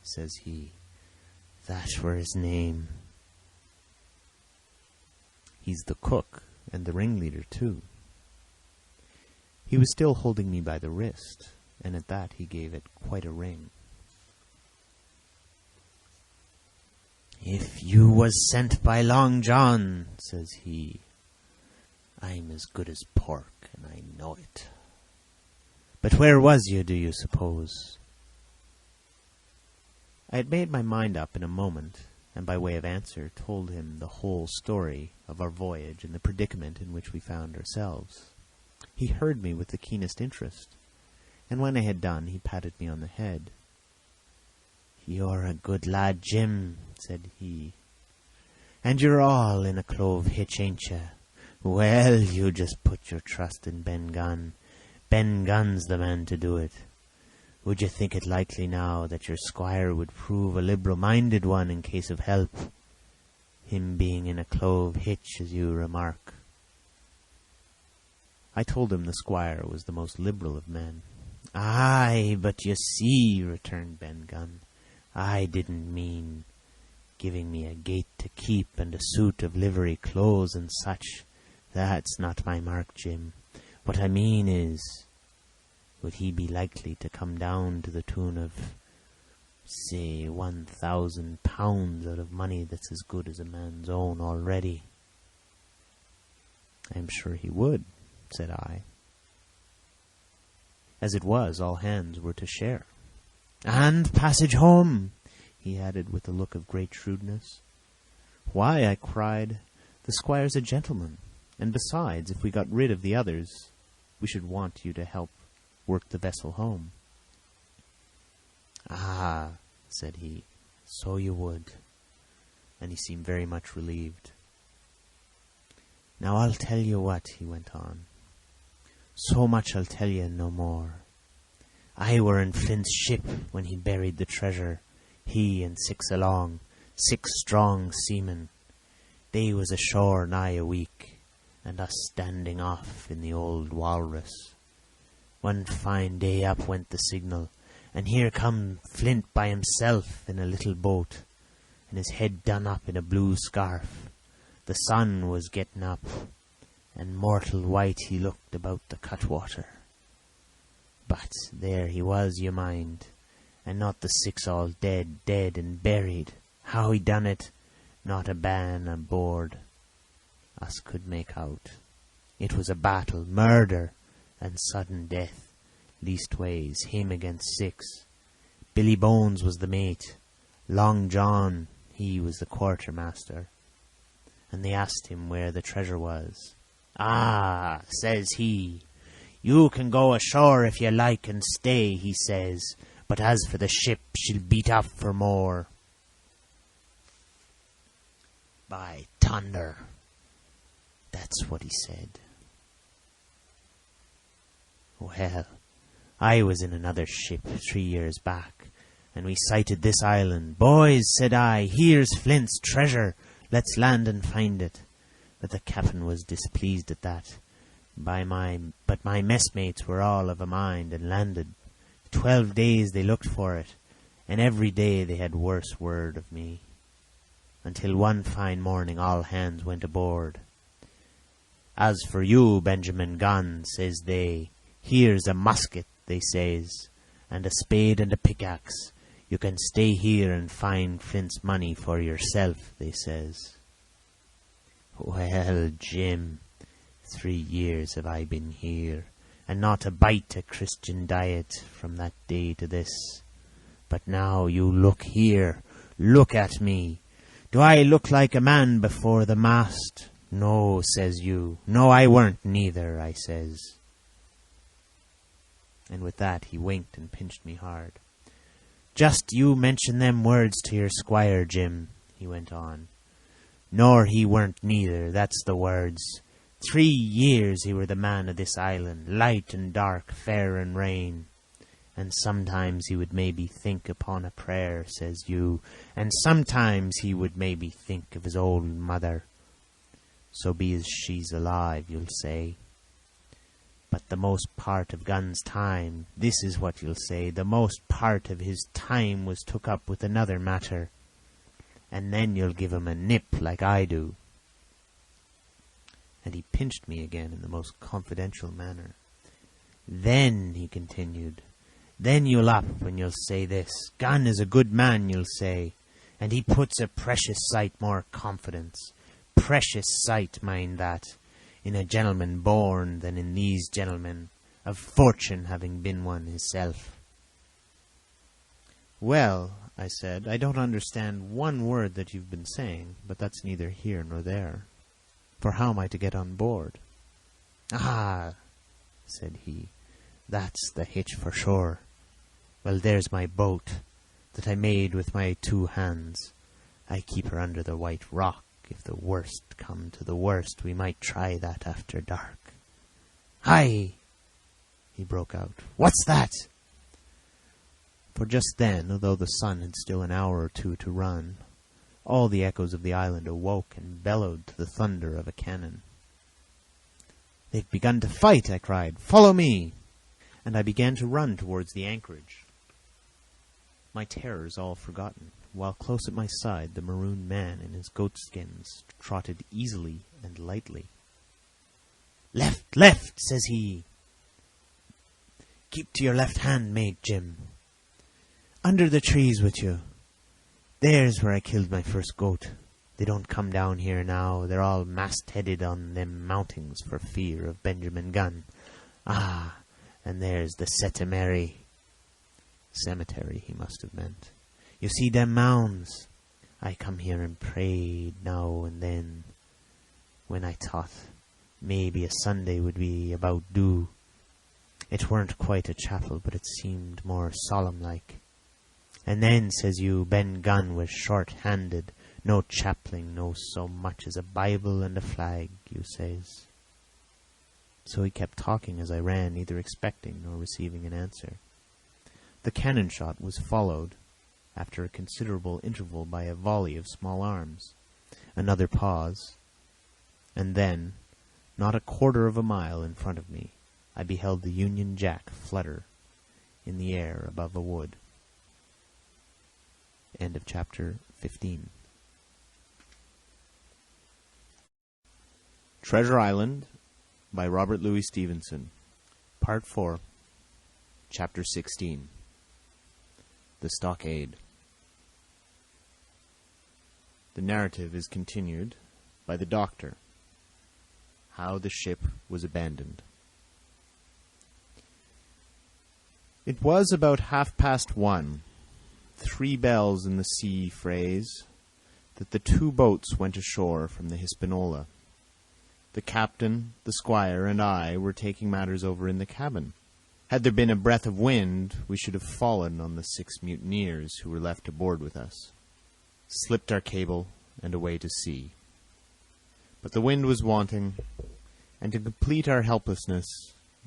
says he. "That were his name." He's the cook and the ringleader, too. He was still holding me by the wrist, and at that he gave it quite a wring. "If you was sent by Long John," says he, "I'm as good as pork, and I know it. But where was you, do you suppose?" I had made my mind up in a moment, and by way of answer told him the whole story of our voyage and the predicament in which we found ourselves. He heard me with the keenest interest, and when I had done, he patted me on the head. "You're a good lad, Jim," said he. "And you're all in a clove hitch, ain't you? Well, you just put your trust in Ben Gunn. Ben Gunn's the man to do it. Would you think it likely now that your squire would prove a liberal-minded one in case of help? Him being in a clove hitch, as you remark." I told him the squire was the most liberal of men. "Aye, but you see," returned Ben Gunn, "I didn't mean giving me a gate to keep and a suit of livery clothes and such. That's not my mark, Jim. What I mean is, would he be likely to come down to the tune of, say, £1,000 out of money that's as good as a man's own already?" "I'm sure he would," said I. As it was, all hands were to share. "And passage home," he added with a look of great shrewdness. "Why," I cried, "the squire's a gentleman, and besides, if we got rid of the others, we should want you to help work the vessel home." "Ah," said he, "so you would," and he seemed very much relieved. "Now I'll tell you what," he went on. "So much I'll tell you, no more. I were in Flint's ship when he buried the treasure, he and 6 along, 6 strong seamen. They was ashore nigh a week, and us standing off in the old Walrus. One fine day up went the signal, and here come Flint by himself in a little boat, and his head done up in a blue scarf. The sun was getting up, and mortal white he looked about the cutwater. But there he was, you mind, and not the 6 all dead and buried. How he done it, not a man aboard us could make out. It was a battle, murder, and sudden death, leastways him against 6. Billy Bones was the mate, Long John, he was the quartermaster, and they asked him where the treasure was. 'Ah,' says he, 'you can go ashore if you like and stay,' he says, 'but as for the ship, she'll beat up for more.' By thunder, that's what he said. Well, I was in another ship 3 years back, and we sighted this island. 'Boys,' said I, 'here's Flint's treasure. Let's land and find it.' But the captain was displeased at that. But my messmates were all of a mind and landed. 12 days they looked for it, and every day they had worse word of me. Until one fine morning all hands went aboard. 'As for you, Benjamin Gunn,' says they, 'here's a musket,' they says, 'and a spade and a pickaxe. You can stay here and find Flint's money for yourself,' they says. Well, Jim, 3 years have I been here, and not a bite of Christian diet from that day to this. But now you look here, look at me. Do I look like a man before the mast? No, says you. No, I weren't neither, I says. And with that he winked and pinched me hard. Just you mention them words to your squire, Jim, he went on. Nor he weren't neither, that's the words. 3 years he were the man of this island, light and dark, fair and rain. And sometimes he would maybe think upon a prayer, says you, and sometimes he would maybe think of his old mother. So be as she's alive, you'll say. But the most part of Gun's time, this is what you'll say, the most part of his time was took up with another matter. And then you'll give him a nip like I do. And he pinched me again in the most confidential manner. Then, he continued, then you'll up when you'll say this. Gun is a good man, you'll say, and he puts a precious sight more confidence. Precious sight, mind that, in a gentleman born than in these gentlemen, of fortune having been one himself. Well, I said, I don't understand one word that you've been saying, but that's neither here nor there. For how am I to get on board? Ah, said he, that's the hitch for sure. Well, there's my boat, that I made with my 2 hands. I keep her under the white rock. If the worst come to the worst, we might try that after dark. Hi! He broke out. What's that? For just then, although the sun had still an hour or 2 to run, all the echoes of the island awoke and bellowed to the thunder of a cannon. They've begun to fight, I cried. Follow me! And I began to run towards the anchorage. My terrors all forgotten, while close at my side the maroon man in his goatskins trotted easily and lightly. Left, left, says he. Keep to your left hand, mate Jim. Under the trees with you. There's where I killed my first goat. They don't come down here now. They're all mast-headed on them mountings for fear of Benjamin Gunn. Ah, and there's the Setemary. Cemetery, he must have meant. You see them mounds? I come here and prayed now and then, when I thought maybe a Sunday would be about due. It weren't quite a chapel, but it seemed more solemn-like. And then, says you, Ben Gunn was short-handed, no chaplain, no so much as a Bible and a flag, you says. So he kept talking as I ran, neither expecting nor receiving an answer. The cannon shot was followed, after a considerable interval, by a volley of small arms. Another pause, and then, not a quarter of a mile in front of me, I beheld the Union Jack flutter in the air above a wood. End of chapter 15. Treasure Island by Robert Louis Stevenson. Part 4. Chapter 16. The Stockade. The narrative is continued by the doctor. How the ship was abandoned. It was about 1:30, 3 bells in the sea phrase, that the 2 boats went ashore from the Hispaniola. The captain, the squire, and I were taking matters over in the cabin. Had there been a breath of wind, we should have fallen on the 6 mutineers who were left aboard with us, slipped our cable, and away to sea. But the wind was wanting, and to complete our helplessness,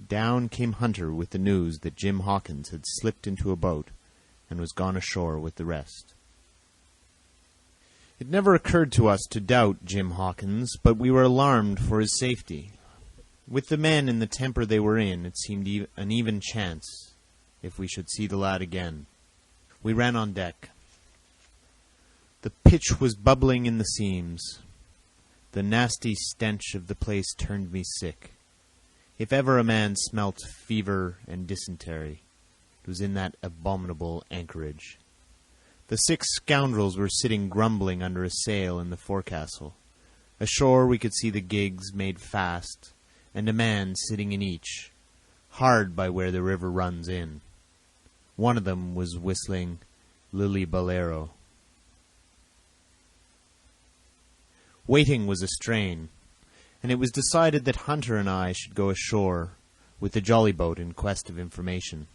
down came Hunter with the news that Jim Hawkins had slipped into a boat and was gone ashore with the rest. It never occurred to us to doubt Jim Hawkins, but we were alarmed for his safety. With the men in the temper they were in, it seemed an even chance if we should see the lad again. We ran on deck. The pitch was bubbling in the seams. The nasty stench of the place turned me sick. If ever a man smelt fever and dysentery, it was in that abominable anchorage. The 6 scoundrels were sitting grumbling under a sail in the forecastle. Ashore we could see the gigs made fast, and a man sitting in each, hard by where the river runs in. One of them was whistling Lily Bolero. Waiting was a strain, and it was decided that Hunter and I should go ashore with the jolly boat in quest of information.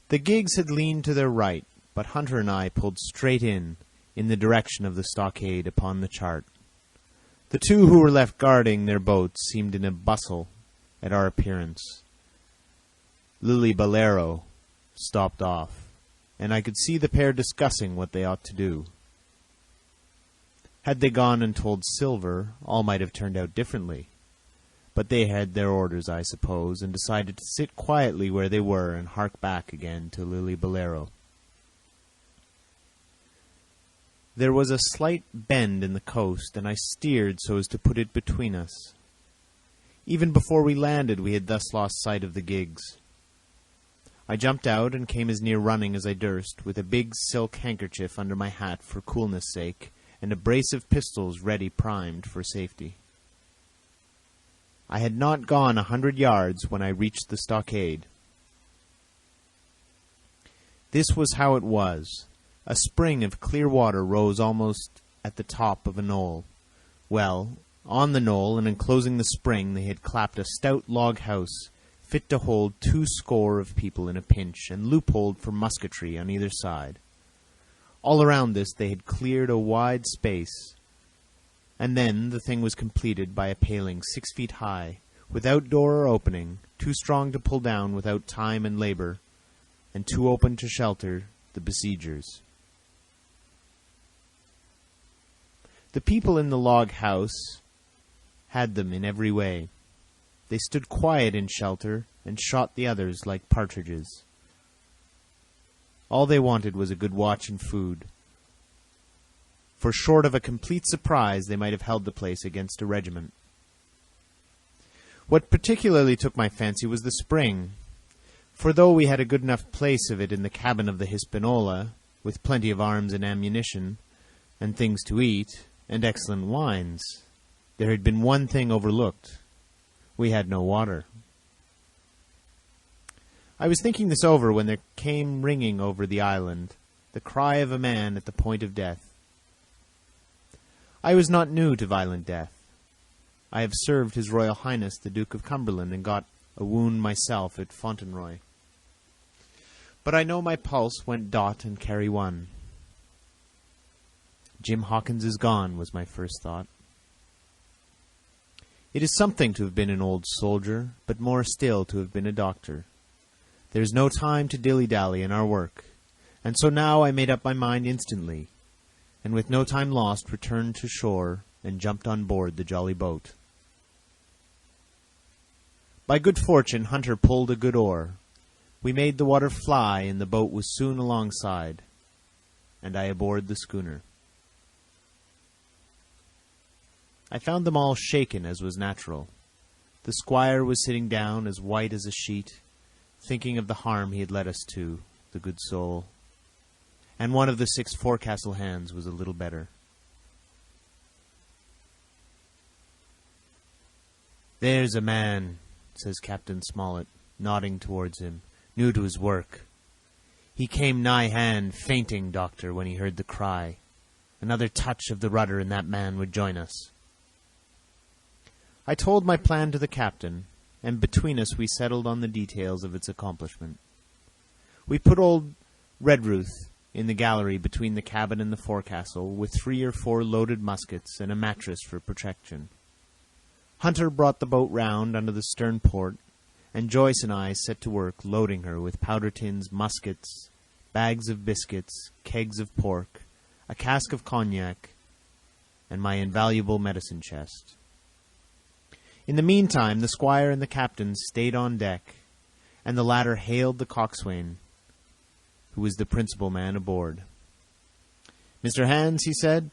The gigs had leaned to their right, but Hunter and I pulled straight in the direction of the stockade upon the chart. The two who were left guarding their boats seemed in a bustle at our appearance. Lily Bolero stopped off, and I could see the pair discussing what they ought to do. Had they gone and told Silver, all might have turned out differently. But they had their orders, I suppose, and decided to sit quietly where they were and hark back again to Lily Bolero. There was a slight bend in the coast, and I steered so as to put it between us. Even before we landed, we had thus lost sight of the gigs. I jumped out and came as near running as I durst, with a big silk handkerchief under my hat for coolness' sake, and a brace of pistols ready primed for safety. I had not gone 100 yards when I reached the stockade. This was how it was. A spring of clear water rose almost at the top of a knoll. Well, on the knoll and enclosing the spring they had clapped a stout log house, fit to hold 20 of people in a pinch, and loopholed for musketry on either side. All around this they had cleared a wide space, and then the thing was completed by a paling 6 feet high, without door or opening, too strong to pull down without time and labor, and too open to shelter the besiegers. The people in the log house had them in every way. They stood quiet in shelter and shot the others like partridges. All they wanted was a good watch and food. For short of a complete surprise, they might have held the place against a regiment. What particularly took my fancy was the spring, for though we had a good enough place of it in the cabin of the Hispaniola, with plenty of arms and ammunition, and things to eat, and excellent wines, there had been one thing overlooked. We had no water. I was thinking this over when there came ringing over the island the cry of a man at the point of death. I was not new to violent death. I have served His Royal Highness the Duke of Cumberland and got a wound myself at Fontenoy. But I know my pulse went dot and carry one. Jim Hawkins is gone, was my first thought. It is something to have been an old soldier, but more still to have been a doctor. There is no time to dilly-dally in our work, and so now I made up my mind instantly, and with no time lost returned to shore and jumped on board the jolly boat. By good fortune Hunter pulled a good oar. We made the water fly, and the boat was soon alongside, and I aboard the schooner. I found them all shaken, as was natural. The squire was sitting down as white as a sheet, thinking of the harm he had led us to, the good soul, and one of the 6 forecastle hands was a little better. "There's a man," says Captain Smollett, nodding towards him, "new to his work. He came nigh hand, fainting, Doctor, when he heard the cry. Another touch of the rudder and that man would join us." I told my plan to the captain, and between us we settled on the details of its accomplishment. We put old Redruth in the gallery between the cabin and the forecastle, with 3 or 4 loaded muskets and a mattress for protection. Hunter brought the boat round under the stern port, and Joyce and I set to work loading her with powder tins, muskets, bags of biscuits, kegs of pork, a cask of cognac, and my invaluable medicine chest. In the meantime, the squire and the captain stayed on deck, and the latter hailed the coxswain, who was the principal man aboard. "Mr. Hands," he said,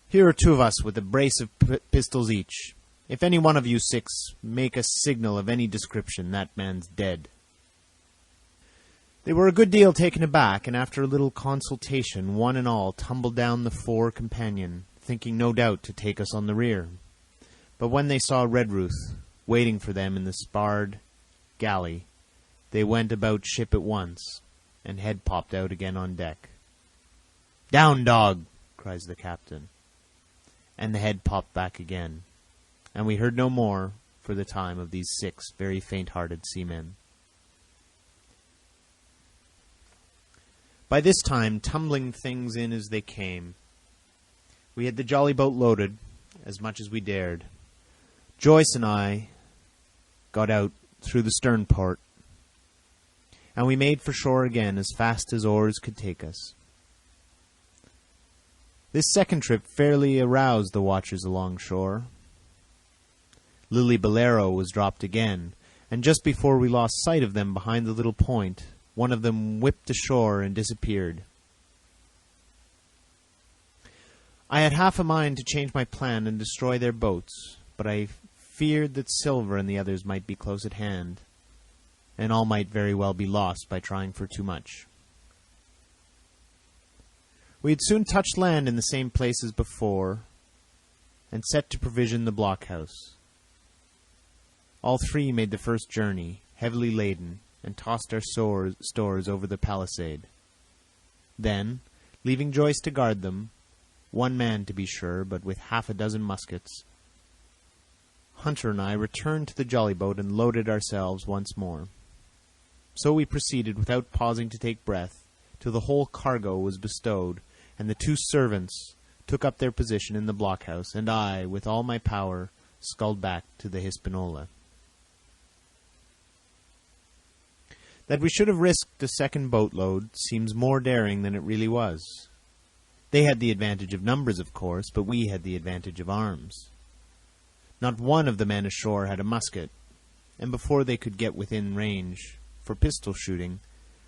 "here are 2 of us with a brace of pistols each. If any one of you 6 make a signal of any description, that man's dead." They were a good deal taken aback, and after a little consultation, one and all tumbled down the fore companion, thinking no doubt to take us on the rear. But when they saw Redruth waiting for them in the sparred galley, they went about ship at once, and head popped out again on deck. "Down, dog!" cries the captain, and the head popped back again, and we heard no more for the time of these 6 very faint-hearted seamen. By this time, tumbling things in as they came. We had the jolly boat loaded, as much as we dared. Joyce and I got out through the stern port, and we made for shore again as fast as oars could take us. This second trip fairly aroused the watchers along shore. Lily Bolero was dropped again, and just before we lost sight of them behind the little point, one of them whipped ashore and disappeared. I had half a mind to change my plan and destroy their boats, but I feared that Silver and the others might be close at hand, and all might very well be lost by trying for too much. We had soon touched land in the same place as before, and set to provision the blockhouse. All three made the first journey, heavily laden, and tossed our stores over the palisade. Then, leaving Joyce to guard them, one man to be sure, but with half a dozen muskets, Hunter and I returned to the jolly boat and loaded ourselves once more. So we proceeded without pausing to take breath, till the whole cargo was bestowed, and the two servants took up their position in the blockhouse, and I, with all my power, sculled back to the Hispaniola. That we should have risked a second boatload seems more daring than it really was. They had the advantage of numbers, of course, but we had the advantage of arms. Not one of the men ashore had a musket, and before they could get within range for pistol shooting,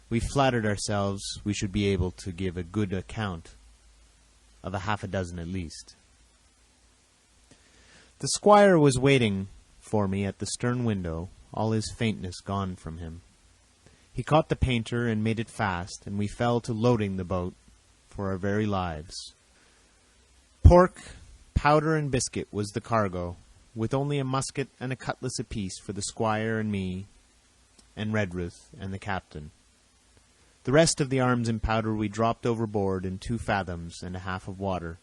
we flattered ourselves we should be able to give a good account of a half a dozen at least. The squire was waiting for me at the stern window, all his faintness gone from him. He caught the painter and made it fast, and we fell to loading the boat for our very lives. Pork, powder, and biscuit was the cargo, with only a musket and a cutlass apiece for the squire and me, and Redruth and the captain. The rest of the arms and powder we dropped overboard in 2 fathoms and a half of water,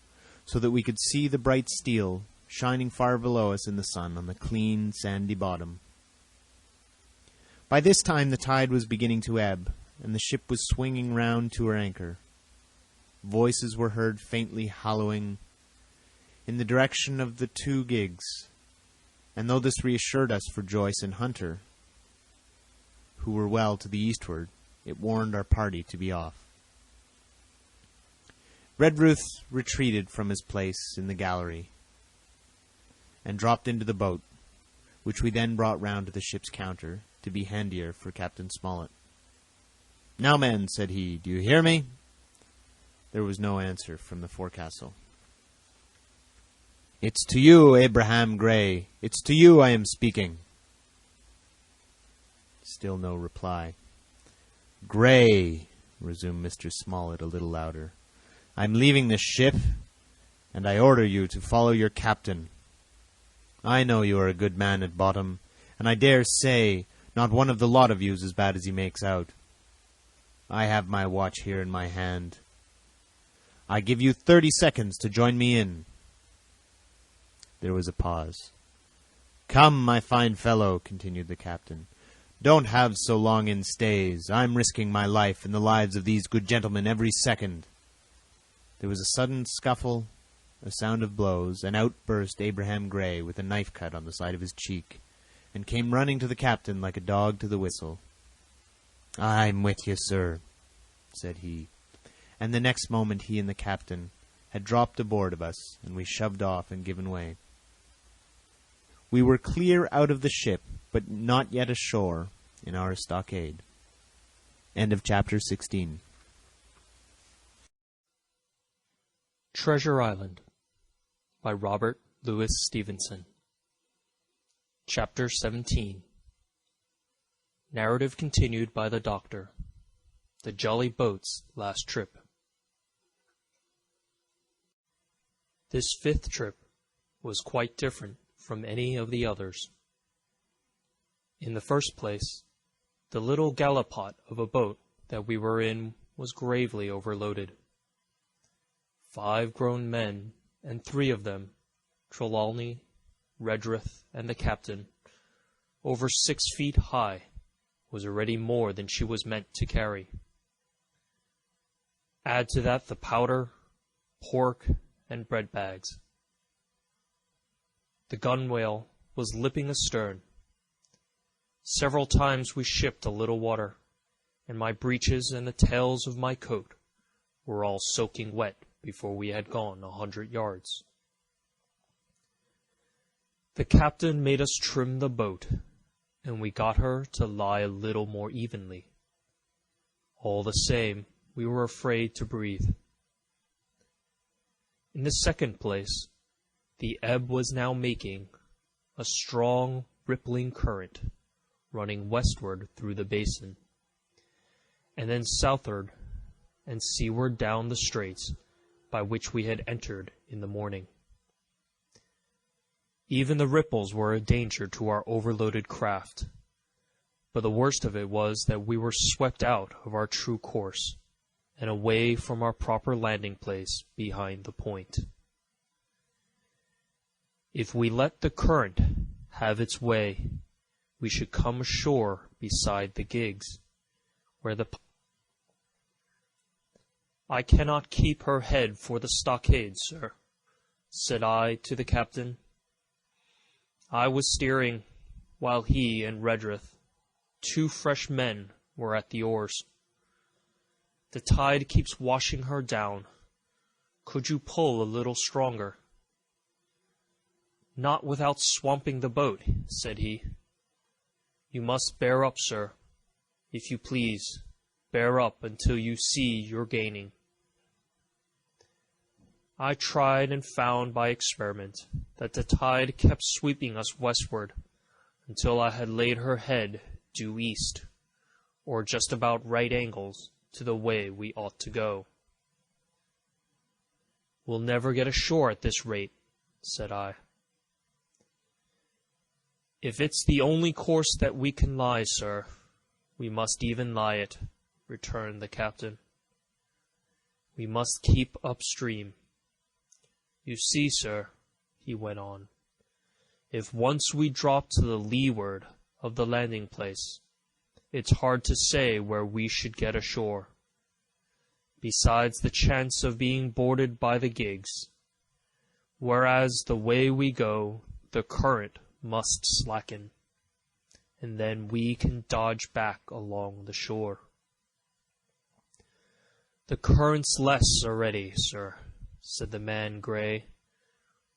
so that we could see the bright steel shining far below us in the sun on the clean, sandy bottom. By this time the tide was beginning to ebb, and the ship was swinging round to her anchor. Voices were heard faintly hallooing in the direction of the 2 gigs, and though this reassured us for Joyce and Hunter, who were well to the eastward, it warned our party to be off. Redruth retreated from his place in the gallery, and dropped into the boat, which we then brought round to the ship's counter, to be handier for Captain Smollett. "Now, men," said he, "do you hear me?" There was no answer from the forecastle. "It's to you, Abraham Gray. It's to you I am speaking." Still no reply. "Gray," resumed Mr. Smollett a little louder, "I'm leaving this ship, and I order you to follow your captain. I know you are a good man at bottom, and I dare say not one of the lot of you's as bad as he makes out. I have my watch here in my hand. I give you 30 seconds to join me in." There was a pause. "Come, my fine fellow," continued the captain. "Don't have so long in stays. I'm risking my life and the lives of these good gentlemen every second." There was a sudden scuffle, a sound of blows, and out burst Abraham Gray with a knife cut on the side of his cheek, and came running to the captain like a dog to the whistle. "I'm with you, sir," said he, and the next moment he and the captain had dropped aboard of us, and we shoved off and given way. We were clear out of the ship, but not yet ashore in our stockade. End of chapter 16. Treasure Island by Robert Louis Stevenson. Chapter 17. Narrative continued by the Doctor. The Jolly Boat's last trip. This 5th trip was quite different from any of the others. In the first place, the little gallipot of a boat that we were in was gravely overloaded. 5 grown men, and 3 of them, Trelawney, Redruth, and the captain, over 6 feet high, was already more than she was meant to carry. Add to that the powder, pork, and bread bags. The gunwale was lipping astern. Several times we shipped a little water, and my breeches and the tails of my coat were all soaking wet before we had gone 100 yards. The captain made us trim the boat, and we got her to lie a little more evenly. All the same, we were afraid to breathe. In the second place, the ebb was now making a strong, rippling current running westward through the basin, and then southward and seaward down the straits by which we had entered in the morning. Even the ripples were a danger to our overloaded craft, but the worst of it was that we were swept out of our true course and away from our proper landing place behind the point. If we let the current have its way, we should come ashore beside the gigs, where I cannot keep her head for the stockade, sir, said I to the captain. I was steering, while he and Redruth, 2 fresh men, were at the oars. The tide keeps washing her down. Could you pull a little stronger? Not without swamping the boat, said he. You must bear up, sir. If you please, bear up until you see you're gaining. I tried and found by experiment that the tide kept sweeping us westward until I had laid her head due east, or just about right angles to the way we ought to go. We'll never get ashore at this rate, said I. If it's the only course that we can lie, sir, we must even lie it, returned the captain. We must keep upstream. You see, sir, he went on, if once we drop to the leeward of the landing place, it's hard to say where we should get ashore. Besides the chance of being boarded by the gigs, whereas the way we go, the current must slacken, and then we can dodge back along the shore. The current's less already, sir, said the man Gray,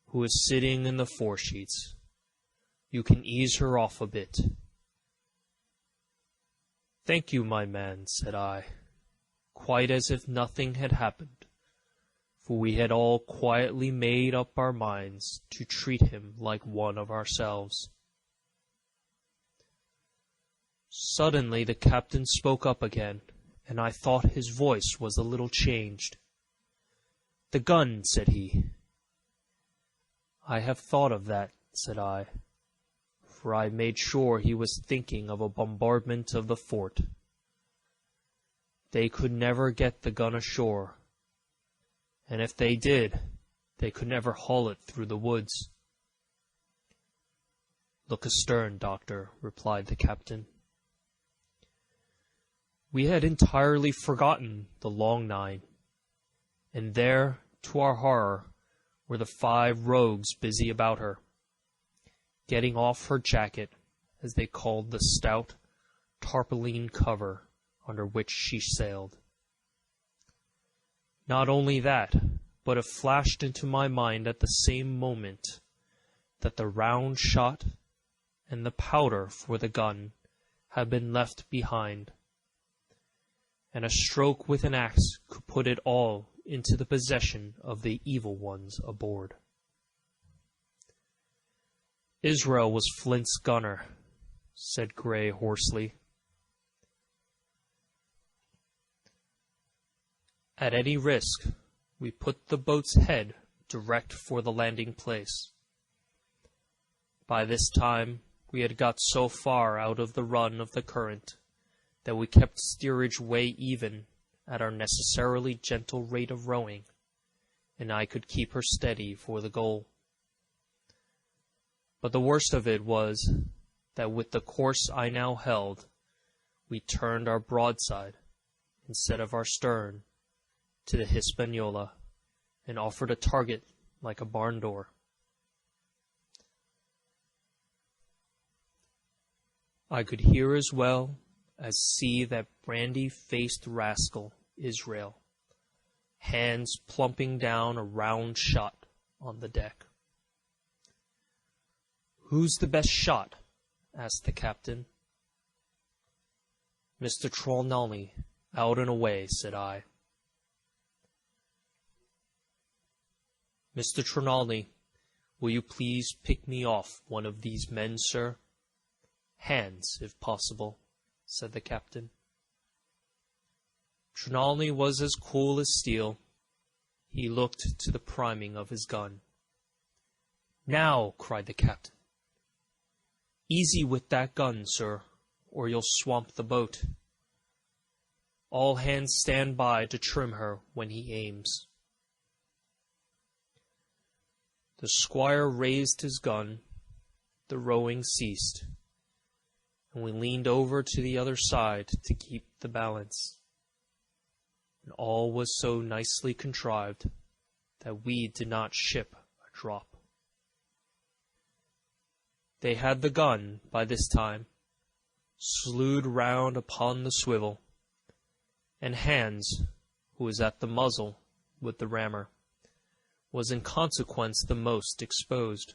who was sitting in the foresheets. You can ease her off a bit. Thank you, my man, said I, quite as if nothing had happened, for we had all quietly made up our minds to treat him like one of ourselves. Suddenly the captain spoke up again, and I thought his voice was a little changed. The gun, said he. I have thought of that, said I, for I made sure he was thinking of a bombardment of the fort. They could never get the gun ashore, and if they did, they could never haul it through the woods. Look astern, Doctor, replied the captain. We had entirely forgotten the long nine, and there, to our horror, were the 5 rogues busy about her, getting off her jacket, as they called the stout tarpaulin cover under which she sailed. Not only that, but it flashed into my mind at the same moment that the round shot and the powder for the gun had been left behind, and a stroke with an axe could put it all into the possession of the evil ones aboard. Israel was Flint's gunner, said Gray hoarsely. At any risk, we put the boat's head direct for the landing place. By this time, we had got so far out of the run of the current that we kept steerage way even at our necessarily gentle rate of rowing, and I could keep her steady for the goal. But the worst of it was that with the course I now held, we turned our broadside, instead of our stern, to the Hispaniola and offered a target like a barn door. I could hear as well as see that brandy-faced rascal, Israel, hands plumping down a round shot on the deck. "Who's the best shot?" asked the captain. "Mr. Trelawney, out and away," said I. "Mr. Trelawney, will you please pick me off one of these men, sir? Hands, if possible," said the captain. Trelawney was as cool as steel. He looked to the priming of his gun. "Now," cried the captain. "Easy with that gun, sir, or you'll swamp the boat. All hands stand by to trim her when he aims." The squire raised his gun, the rowing ceased, and we leaned over to the other side to keep the balance. And all was so nicely contrived that we did not ship a drop. They had the gun, by this time, slewed round upon the swivel, and Hans, who was at the muzzle with the rammer, was in consequence the most exposed.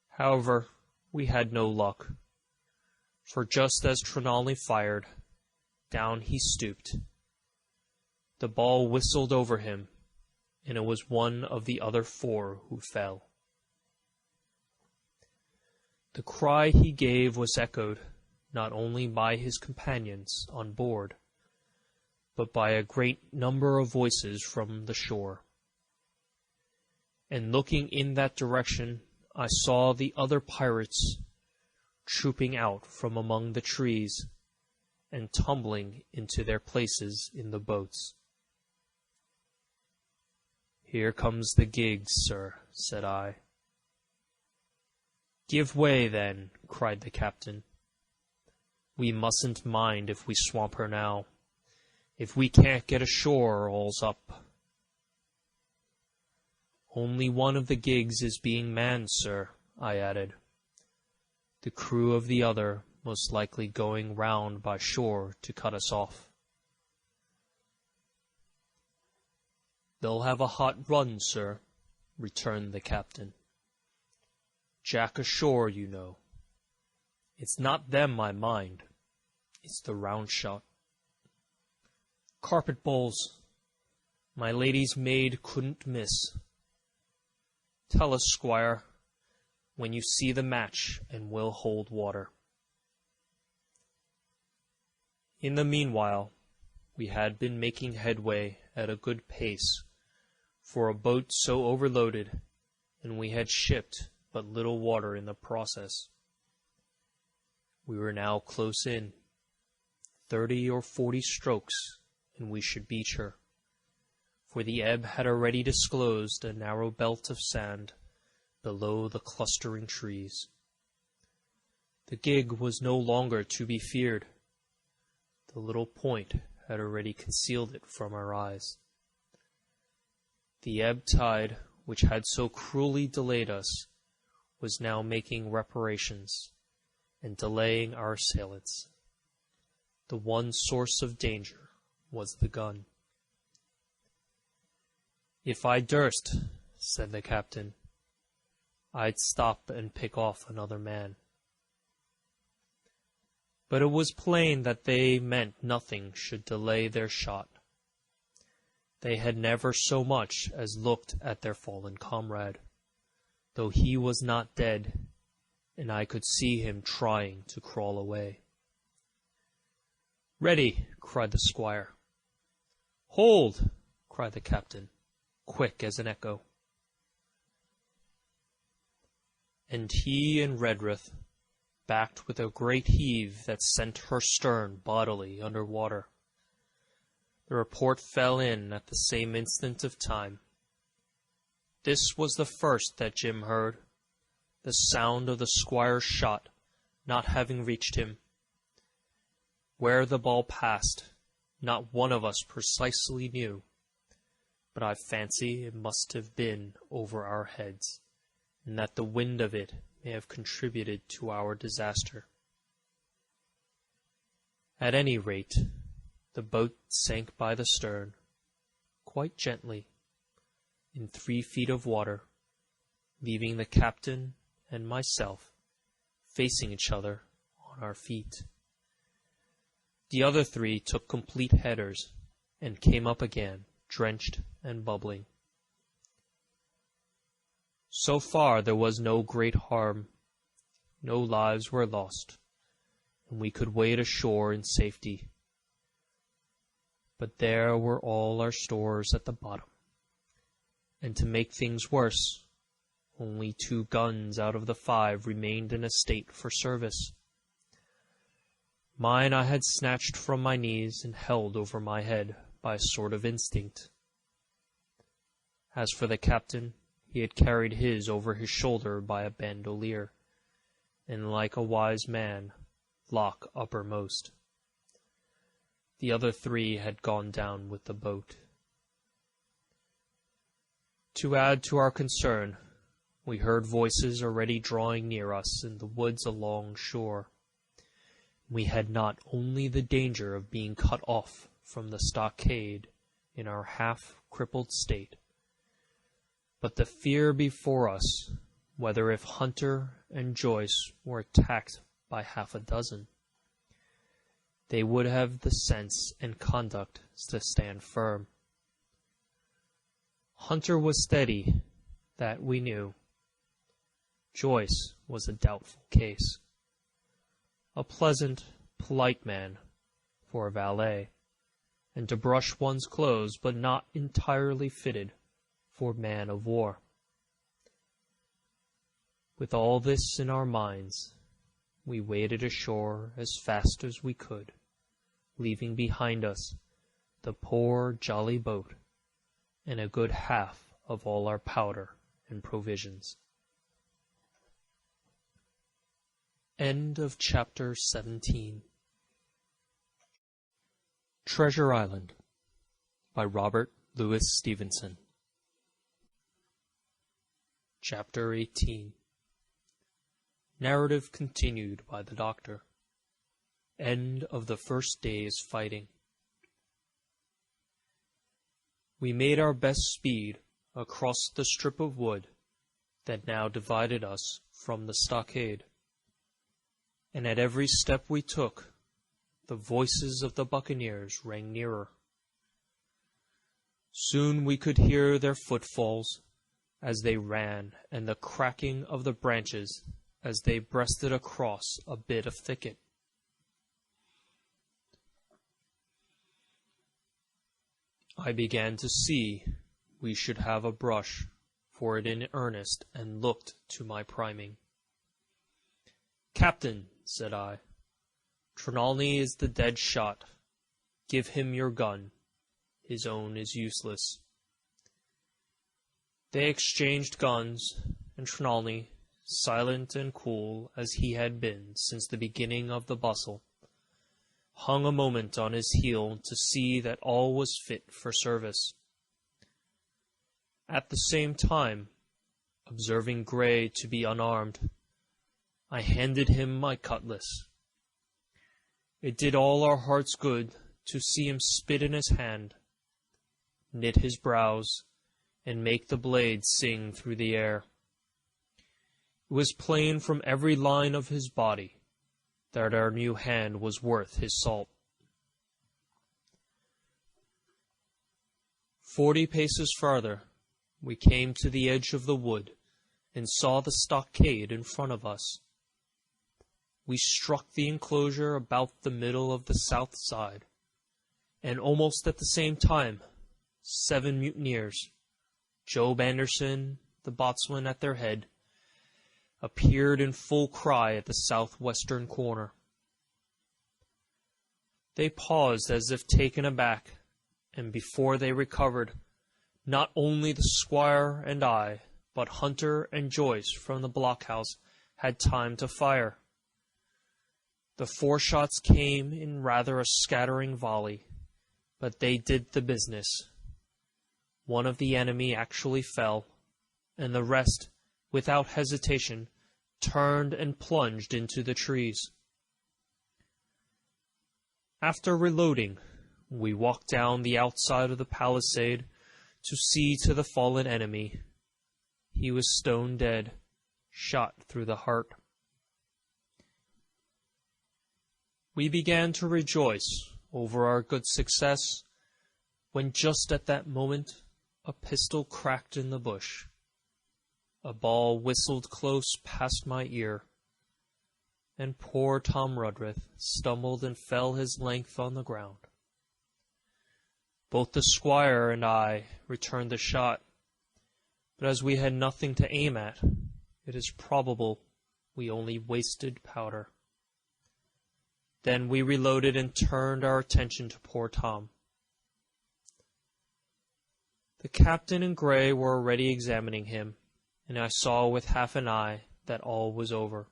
However, we had no luck, for just as Trelawney fired, down he stooped. The ball whistled over him, and it was one of the other four who fell. The cry he gave was echoed not only by his companions on board, but by a great number of voices from the shore. And looking in that direction, I saw the other pirates trooping out from among the trees and tumbling into their places in the boats. "Here comes the gig, sir," said I. "Give way, then," cried the captain. "We mustn't mind if we swamp her now. If we can't get ashore, all's up." "Only one of the gigs is being manned, sir," I added. "The crew of the other most likely going round by shore to cut us off." "They'll have a hot run, sir," returned the captain. "Jack ashore, you know. It's not them I mind. It's the round shot. Carpet bowls. My lady's maid couldn't miss. Tell us, squire, when you see the match, and we'll hold water." In the meanwhile, we had been making headway at a good pace for a boat so overloaded, and we had shipped but little water in the process. We were now close in, 30 or 40 strokes, and we should beach her, for the ebb had already disclosed a narrow belt of sand below the clustering trees. The gig was no longer to be feared. The little point had already concealed it from our eyes. The ebb tide, which had so cruelly delayed us, was now making reparations and delaying our assailants. The one source of danger was the gun. "If I durst," said the captain, "I'd stop and pick off another man." But it was plain that they meant nothing should delay their shot. They had never so much as looked at their fallen comrade, though he was not dead, and I could see him trying to crawl away. "Ready!" cried the squire. "Hold!" cried the captain, quick as an echo. And he and Redruth backed with a great heave that sent her stern bodily under water. The report fell in at the same instant of time. This was the first that Jim heard, the sound of the squire's shot not having reached him. Where the ball passed, not one of us precisely knew, but I fancy it must have been over our heads, and that the wind of it may have contributed to our disaster. At any rate, the boat sank by the stern, quite gently, in 3 feet of water, leaving the captain and myself facing each other on our feet. The other 3 took complete headers and came up again, drenched and bubbling. So far there was no great harm, no lives were lost, and we could wade ashore in safety. But there were all our stores at the bottom, and to make things worse, only 2 guns out of the 5 remained in a state for service. Mine I had snatched from my knees and held over my head by a sort of instinct. As for the captain, he had carried his over his shoulder by a bandolier, and like a wise man, lock uppermost. The other 3 had gone down with the boat. To add to our concern, we heard voices already drawing near us in the woods along shore. We had not only the danger of being cut off from the stockade in our half-crippled state, but the fear before us, whether if Hunter and Joyce were attacked by 6, they would have the sense and conduct to stand firm. Hunter was steady, that we knew. Joyce was a doubtful case. A pleasant, polite man for a valet, and to brush one's clothes, but not entirely fitted for man of war. With all this in our minds, we waded ashore as fast as we could, leaving behind us the poor jolly boat and a good half of all our powder and provisions. End of chapter 17. Treasure Island by Robert Louis Stevenson. Chapter 18. Narrative continued by the doctor. End of the first day's fighting. We made our best speed across the strip of wood that now divided us from the stockade, and at every step we took, the voices of the buccaneers rang nearer. Soon we could hear their footfalls as they ran, and the cracking of the branches as they breasted across a bit of thicket. I began to see we should have a brush for it in earnest, and looked to my priming. "Captain," said I, "Trelawney is the dead shot. Give him your gun. His own is useless." They exchanged guns, and Trelawney, silent and cool as he had been since the beginning of the bustle, hung a moment on his heel to see that all was fit for service. At the same time, observing Gray to be unarmed, I handed him my cutlass. It did all our hearts good to see him spit in his hand, knit his brows, and make the blade sing through the air. It was plain from every line of his body that our new hand was worth his salt. 40 paces farther, we came to the edge of the wood and saw the stockade in front of us. We struck the enclosure about the middle of the south side, and almost at the same time, 7 mutineers, Job Anderson, the boatswain at their head, appeared in full cry at the southwestern corner. They paused as if taken aback, and before they recovered, not only the squire and I, but Hunter and Joyce from the blockhouse had time to fire. The 4 shots came in rather a scattering volley, but they did the business. One of the enemy actually fell, and the rest, without hesitation, turned and plunged into the trees. After reloading, we walked down the outside of the palisade to see to the fallen enemy. He was stone dead, shot through the heart. We began to rejoice over our good success, when just at that moment a pistol cracked in the bush. A ball whistled close past my ear, and poor Tom Rudrith stumbled and fell his length on the ground. Both the squire and I returned the shot, but as we had nothing to aim at, it is probable we only wasted powder. Then we reloaded and turned our attention to poor Tom. The captain and Gray were already examining him, and I saw with half an eye that all was over.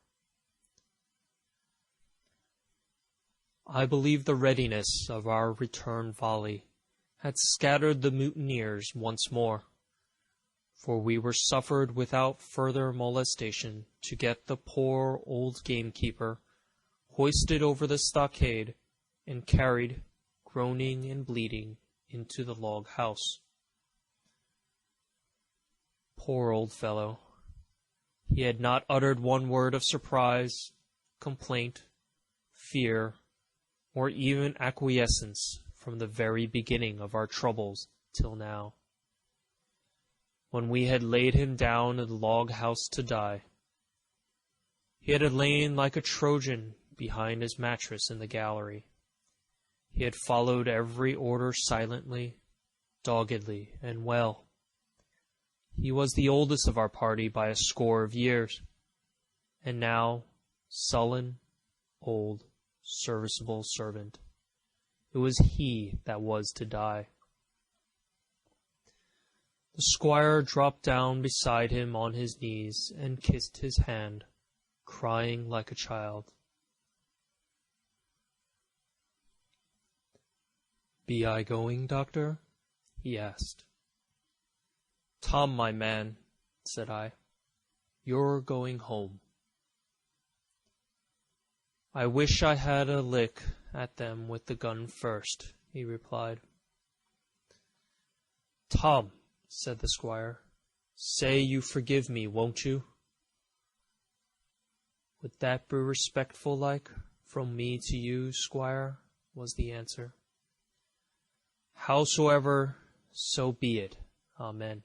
I believe the readiness of our return volley had scattered the mutineers once more, for we were suffered without further molestation to get the poor old gamekeeper hoisted over the stockade and carried, groaning and bleeding, into the log house. Poor old fellow! He had not uttered one word of surprise, complaint, fear, or even acquiescence from the very beginning of our troubles till now, when we had laid him down in the log house to die. He had lain like a Trojan behind his mattress in the gallery. He had followed every order silently, doggedly, and well. He was the oldest of our party by a score of years, and now, sullen, old, serviceable servant, it was he that was to die. The squire dropped down beside him on his knees and kissed his hand, crying like a child. "Be I going, doctor?" he asked. "Tom, my man," said I, "you're going home." "I wish I had a lick at them with the gun first," he replied. "Tom," said the squire, "say you forgive me, won't you?" "Would that be respectful like, from me to you, squire?" was the answer. "Howsoever, so be it. Amen."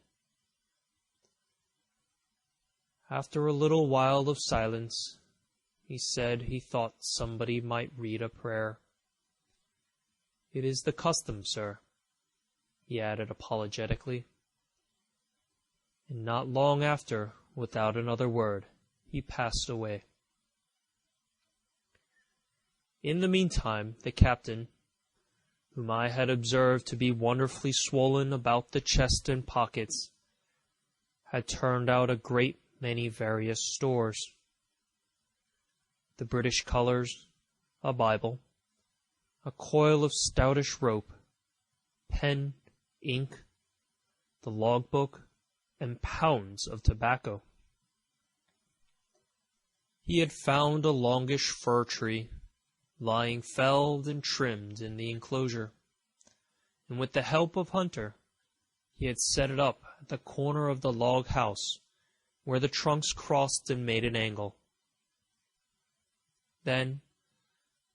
After a little while of silence, he said he thought somebody might read a prayer. "It is the custom, sir," he added apologetically. And not long after, without another word, he passed away. In the meantime, the captain, whom I had observed to be wonderfully swollen about the chest and pockets, had turned out a great many various stores. The British colours, a Bible, a coil of stoutish rope, pen, ink, the logbook, and pounds of tobacco. He had found a longish fir tree, lying felled and trimmed in the enclosure, and with the help of Hunter, he had set it up at the corner of the log house, where the trunks crossed and made an angle. Then,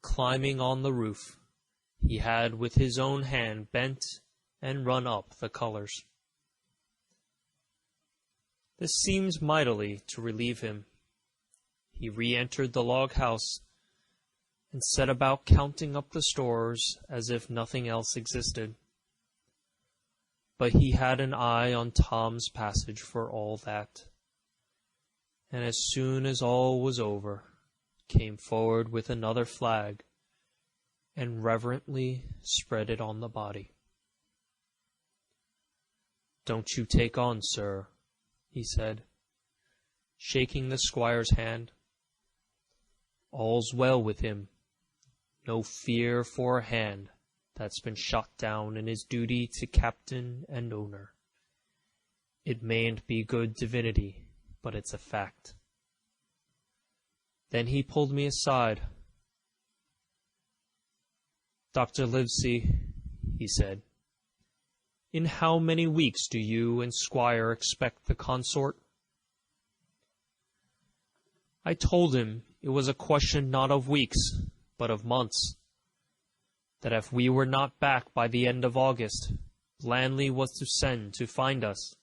climbing on the roof, he had with his own hand bent and run up the colours. This seemed mightily to relieve him. He re-entered the log house and set about counting up the stores as if nothing else existed. But he had an eye on Tom's passage for all that, and as soon as all was over, came forward with another flag and reverently spread it on the body. "Don't you take on, sir," he said, shaking the squire's hand. "All's well with him. No fear for a hand that's been shot down in his duty to captain and owner. It mayn't be good divinity, but it's a fact. Then he pulled me aside. Dr. Livesey, he said, in how many weeks do you and Squire expect the consort? I told him it was a question not of weeks, but of months. That if we were not back by the end of August, Blandley was to send to find us.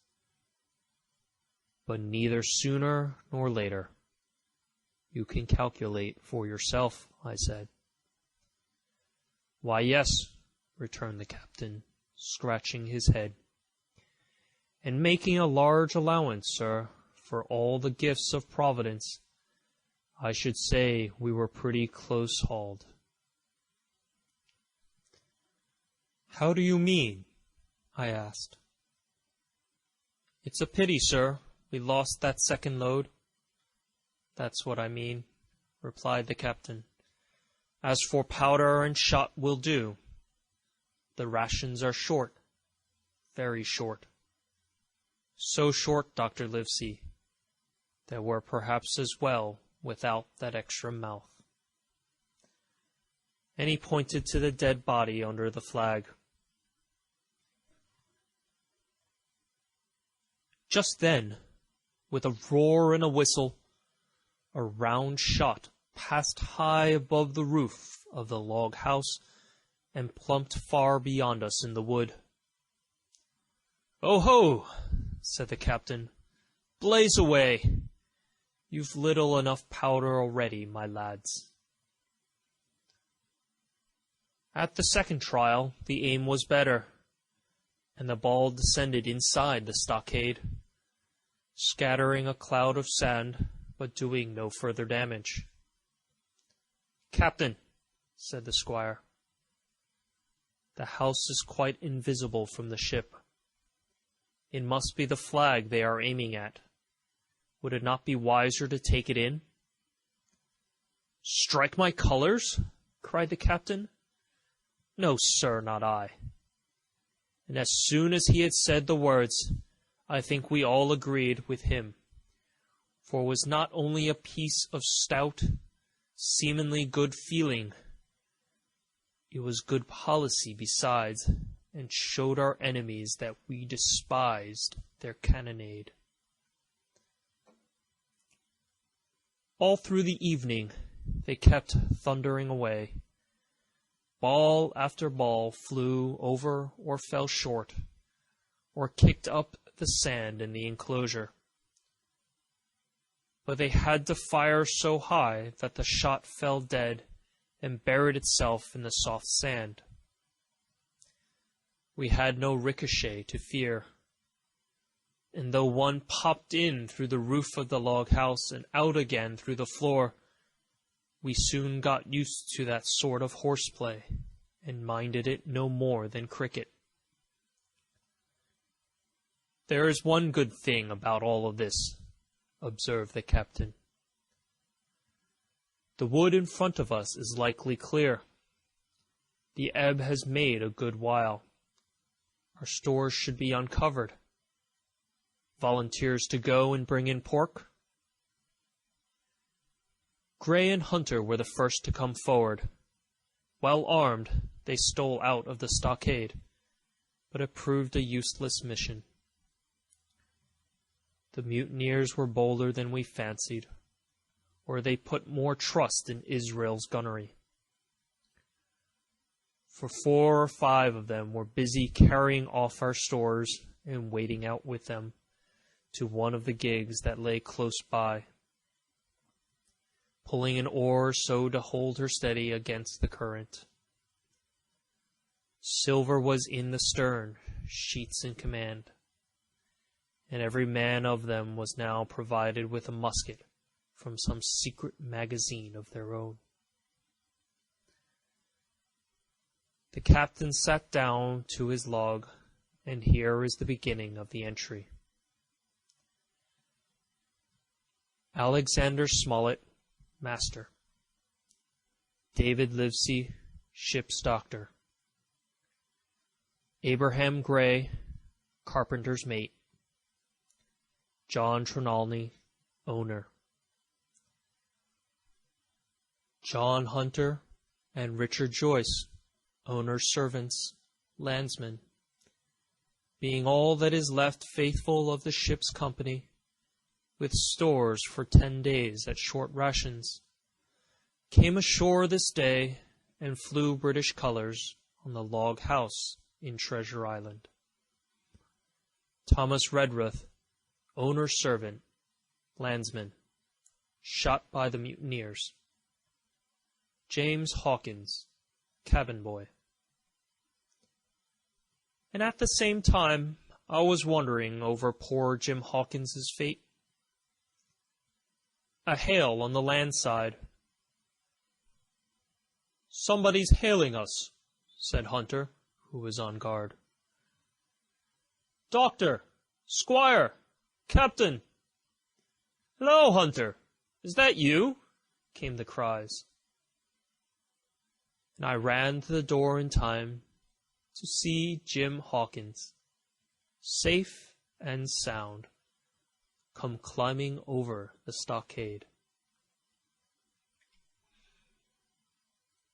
But neither sooner nor later. You can calculate for yourself, I said. Why, yes, returned the captain, scratching his head, and making a large allowance, sir, for all the gifts of Providence. I should say we were pretty close-hauled. How do you mean? I asked. It's a pity, sir, we lost that second load. That's what I mean, replied the captain. As for powder and shot will do. The rations are short, very short. So short, Dr. Livesey, that we're perhaps as well without that extra mouth. And he pointed to the dead body under the flag. Just then, with a roar and a whistle, a round shot passed high above the roof of the log house and plumped far beyond us in the wood. "Oh ho!" said the captain. "Blaze away! You've little enough powder already, my lads." At the second trial, the aim was better, and the ball descended inside the stockade, scattering a cloud of sand, but doing no further damage. "Captain," said the squire, "the house is quite invisible from the ship. It must be the flag they are aiming at. Would it not be wiser to take it in?" "Strike my colours?" cried the captain. "No, sir, not I." And as soon as he had said the words, I think we all agreed with him, for it was not only a piece of stout, seemingly good feeling, it was good policy besides, and showed our enemies that we despised their cannonade. All through the evening they kept thundering away. Ball after ball flew over or fell short, or kicked up the sand in the enclosure. But they had to fire so high that the shot fell dead and buried itself in the soft sand. We had no ricochet to fear, and though one popped in through the roof of the log house and out again through the floor, we soon got used to that sort of horseplay, and minded it no more than cricket. "There is one good thing about all of this," observed the captain. "The wood in front of us is likely clear. The ebb has made a good while. Our stores should be uncovered. Volunteers to go and bring in pork?" Gray and Hunter were the first to come forward. Well armed, they stole out of the stockade, but it proved a useless mission. The mutineers were bolder than we fancied, or they put more trust in Israel's gunnery. For 4 or 5 of them were busy carrying off our stores and wading out with them to one of the gigs that lay close by, pulling an oar so to hold her steady against the current. Silver was in the stern, sheets in command, and every man of them was now provided with a musket from some secret magazine of their own. The captain sat down to his log, and here is the beginning of the entry. Alexander Smollett, Master. David Livesey, Ship's Doctor. Abraham Gray, carpenter's mate. John Trelawney, owner. John Hunter and Richard Joyce, owners' servants, landsmen, being all that is left faithful of the ship's company, with stores for 10 days at short rations, came ashore this day and flew British colors on the log house in Treasure Island. Thomas Redruth, owner's servant, landsman, shot by the mutineers. James Hawkins, cabin boy. And at the same time, I was wondering over poor Jim Hawkins's fate. A hail on the land side. "Somebody's hailing us," said Hunter, who was on guard. "Doctor! Squire! Captain!" "Hello, Hunter! Is that you?" came the cries. And I ran to the door in time to see Jim Hawkins, safe and sound, come climbing over the stockade.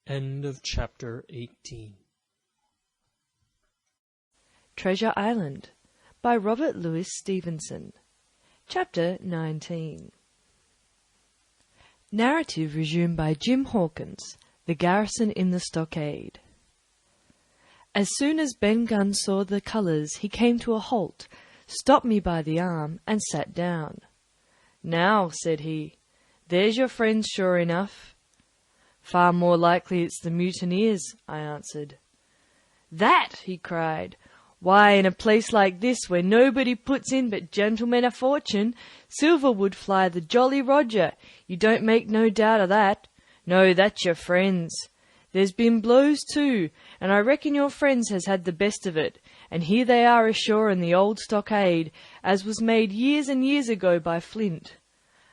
End of chapter 18. Treasure Island by Robert Louis Stevenson. Chapter 19. Narrative resumed by Jim Hawkins, The Garrison in the Stockade. As soon as Ben Gunn saw the colours, he came to a halt, stopped me by the arm, and sat down. "Now," said he, "there's your friends sure enough." "Far more likely it's the mutineers," I answered. "That!" he cried. "Why, in a place like this, where nobody puts in but gentlemen of fortune, silver would fly the Jolly Roger. You don't make no doubt of that. No, that's your friends. There's been blows too, and I reckon your friends has had the best of it, and here they are ashore in the old stockade, as was made years and years ago by Flint.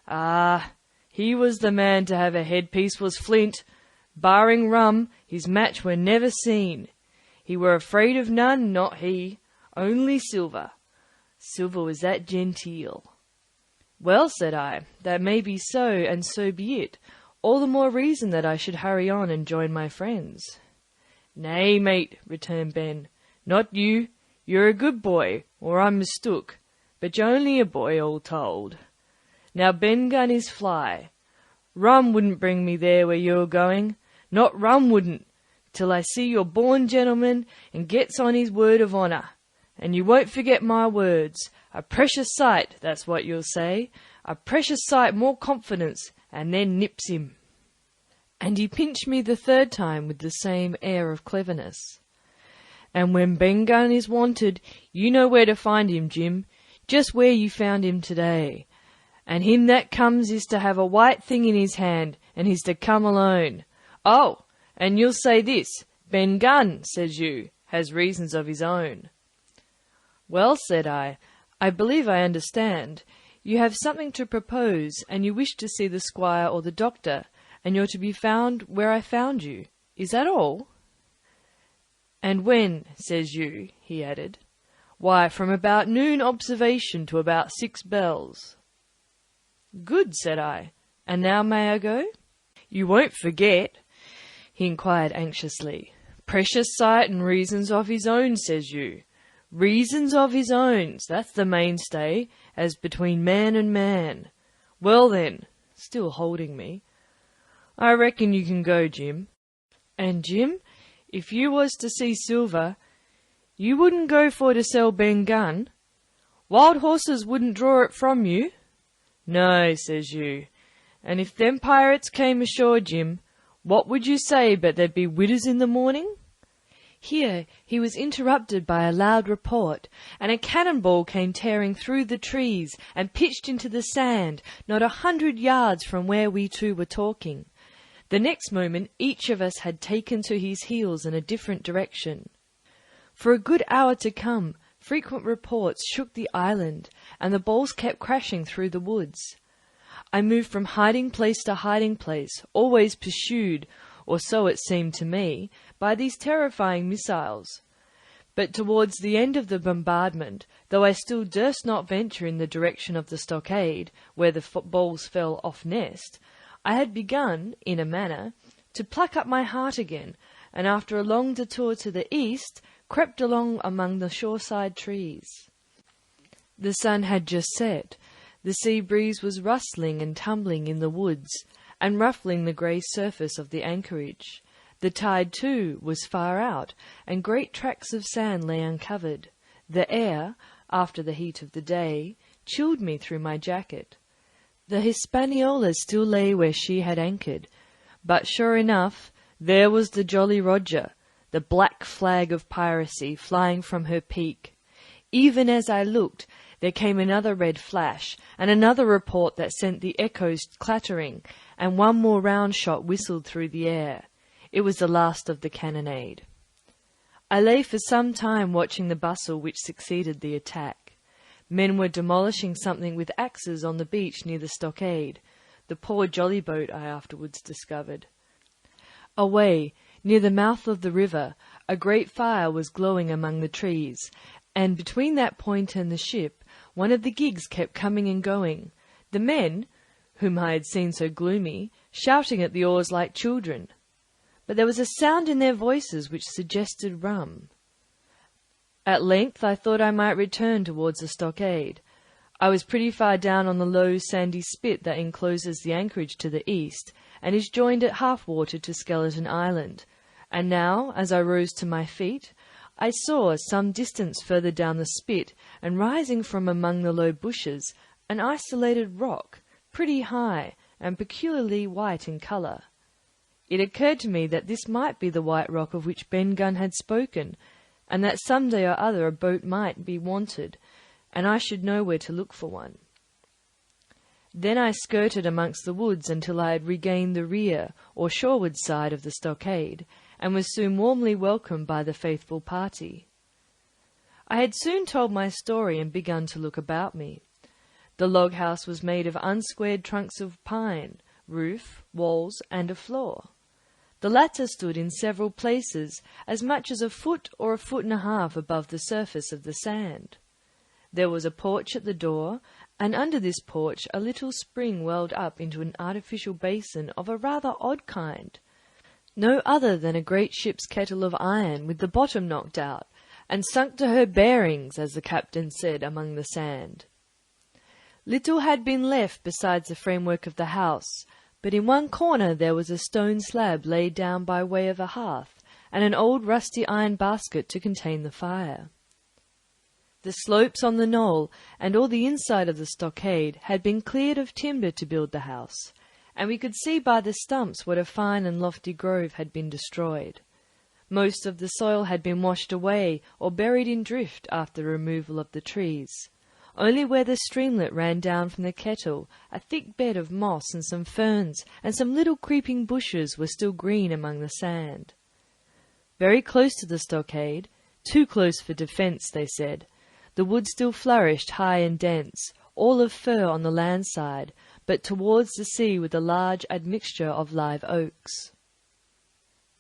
Ah, he was the man to have a headpiece, was Flint. Barring rum, his match were never seen. He were afraid of none, not he, only silver. Silver was that genteel." "Well," said I, "that may be so, and so be it. All the more reason that I should hurry on and join my friends." "Nay, mate," returned Ben, "not you. You're a good boy, or I'm mistook. But you're only a boy, all told. Now Ben Gunn is fly. Rum wouldn't bring me there where you're going. Not rum wouldn't, till I see you're born gentleman and gets on his word of honour. And you won't forget my words. A precious sight, that's what you'll say. A precious sight more confidence, and then nips him." And he pinched me the third time with the same air of cleverness. "And when Ben Gunn is wanted, you know where to find him, Jim, just where you found him today. And him that comes is to have a white thing in his hand, and he's to come alone. Oh, and you'll say this, Ben Gunn, says you, has reasons of his own." "Well," said I believe I understand. You have something to propose, and you wish to see the squire or the doctor, and you're to be found where I found you. Is that all?" "And when, says you," he added. "Why, from about noon observation to about 6 bells." "Good," said I. "And now may I go?" "You won't forget?" he inquired anxiously. "Precious sight and reasons of his own, says you. Reasons of his own, that's the mainstay, as between man and man. Well then," still holding me, "I reckon you can go, Jim. And Jim, if you was to see silver, you wouldn't go for to sell Ben Gunn? Wild horses wouldn't draw it from you?" "No," says you. "And if them pirates came ashore, Jim, what would you say but there'd be widows in the morning?" Here he was interrupted by a loud report, and a cannonball came tearing through the trees and pitched into the sand not 100 yards from where we two were talking. The next moment each of us had taken to his heels in a different direction. For a good hour to come, frequent reports shook the island, and the balls kept crashing through the woods. I moved from hiding place to hiding place, always pursued, or so it seemed to me, by these terrifying missiles. But towards the end of the bombardment, though I still durst not venture in the direction of the stockade, where the balls fell off nest, I had begun, in a manner, to pluck up my heart again, and after a long detour to the east, crept along among the shoreside trees. The sun had just set. The sea breeze was rustling and tumbling in the woods, and ruffling the grey surface of the anchorage. The tide, too, was far out, and great tracts of sand lay uncovered. The air, after the heat of the day, chilled me through my jacket. The Hispaniola still lay where she had anchored, but sure enough, there was the Jolly Roger, the black flag of piracy, flying from her peak. Even as I looked, there came another red flash, and another report that sent the echoes clattering, and one more round shot whistled through the air. It was the last of the cannonade. I lay for some time watching the bustle which succeeded the attack. Men were demolishing something with axes on the beach near the stockade, the poor jolly boat, I afterwards discovered. Away, near the mouth of the river, a great fire was glowing among the trees, and between that point and the ship, one of the gigs kept coming and going, the men, whom I had seen so gloomy, shouting at the oars like children. But there was a sound in their voices which suggested rum. At length I thought I might return towards the stockade. I was pretty far down on the low sandy spit that encloses the anchorage to the east, and is joined at half water to Skeleton Island, and now, as I rose to my feet, I saw, some distance further down the spit, and rising from among the low bushes, an isolated rock, pretty high, and peculiarly white in colour. It occurred to me that this might be the white rock of which Ben Gunn had spoken, and that some day or other a boat might be wanted, and I should know where to look for one. Then I skirted amongst the woods until I had regained the rear or shoreward side of the stockade, and was soon warmly welcomed by the faithful party. I had soon told my story and begun to look about me. The log house was made of unsquared trunks of pine, roof, walls, and a floor. The latter stood in several places as much as a foot or a foot and a half above the surface of the sand. There was a porch at the door, and under this porch a little spring welled up into an artificial basin of a rather odd kind, no other than a great ship's kettle of iron with the bottom knocked out, and sunk to her bearings, as the captain said, among the sand. Little had been left besides the framework of the house, but in one corner there was a stone slab laid down by way of a hearth, and an old rusty iron basket to contain the fire. The slopes on the knoll and all the inside of the stockade had been cleared of timber to build the house, and we could see by the stumps what a fine and lofty grove had been destroyed. Most of the soil had been washed away or buried in drift after the removal of the trees. Only where the streamlet ran down from the kettle, a thick bed of moss and some ferns and some little creeping bushes were still green among the sand. Very close to the stockade, too close for defence, they said, the wood still flourished high and dense, all of fir on the land side, but towards the sea with a large admixture of live oaks.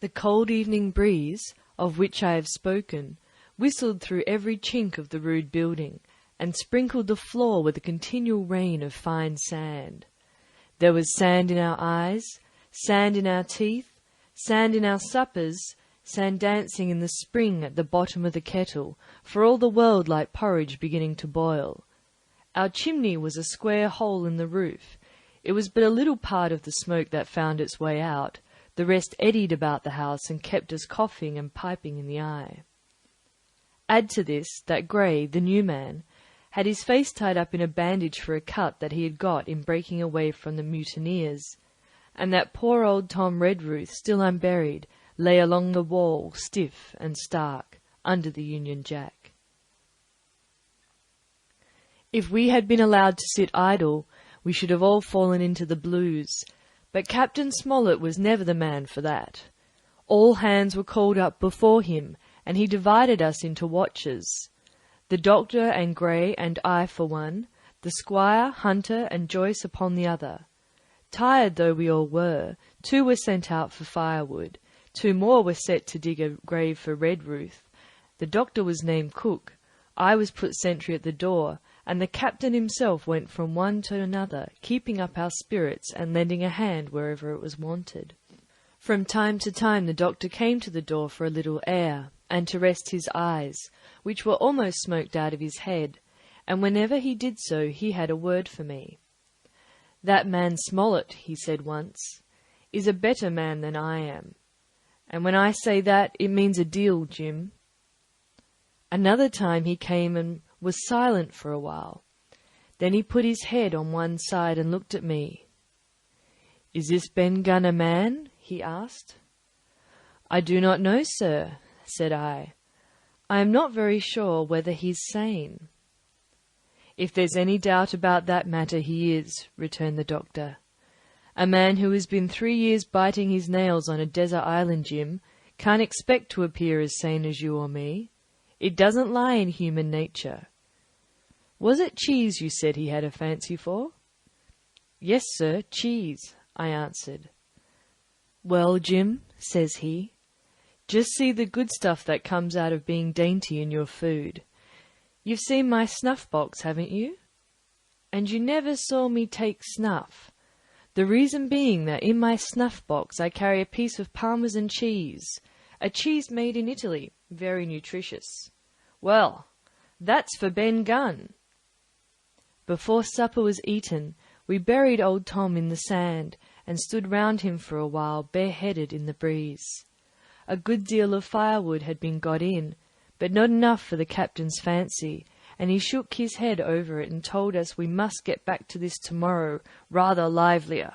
The cold evening breeze, of which I have spoken, whistled through every chink of the rude building, and sprinkled the floor with a continual rain of fine sand. There was sand in our eyes, sand in our teeth, sand in our suppers, sand dancing in the spring at the bottom of the kettle, for all the world like porridge beginning to boil. Our chimney was a square hole in the roof. It was but a little part of the smoke that found its way out. The rest eddied about the house and kept us coughing and piping in the eye. Add to this that Gray, the new man, had his face tied up in a bandage for a cut that he had got in breaking away from the mutineers, and that poor old Tom Redruth, still unburied, lay along the wall, stiff and stark, under the Union Jack. If we had been allowed to sit idle, we should have all fallen into the blues, but Captain Smollett was never the man for that. All hands were called up before him, and he divided us into watches. The doctor and Gray and I for one, the squire, Hunter, and Joyce upon the other. Tired though we all were, 2 were sent out for firewood, 2 more were set to dig a grave for Redruth, The doctor was named Cook, I was put sentry at the door, and the captain himself went from one to another, keeping up our spirits and lending a hand wherever it was wanted. From time to time the doctor came to the door for a little air, and to rest his eyes, which were almost smoked out of his head, and whenever he did so he had a word for me. "That man Smollett," he said once, "is a better man than I am. And when I say that, it means a deal, Jim." Another time he came and was silent for a while. Then he put his head on one side and looked at me. "Is this Ben Gunn a man?" he asked. "I do not know, sir," said I. "I am not very sure whether he's sane." "If there's any doubt about that matter, he is," returned the doctor. "A man who has been 3 years biting his nails on a desert island, Jim, can't expect to appear as sane as you or me. It doesn't lie in human nature. Was it cheese you said he had a fancy for?" "Yes, sir, cheese," I answered. "Well, Jim," says he, "just see the good stuff that comes out of being dainty in your food. You've seen my snuff box, haven't you? And you never saw me take snuff. The reason being that in my snuff box I carry a piece of Parmesan cheese, a cheese made in Italy, very nutritious. Well, that's for Ben Gunn." Before supper was eaten, we buried old Tom in the sand and stood round him for a while, bareheaded in the breeze. A good deal of firewood had been got in, but not enough for the captain's fancy, and he shook his head over it and told us we must get back to this tomorrow rather livelier.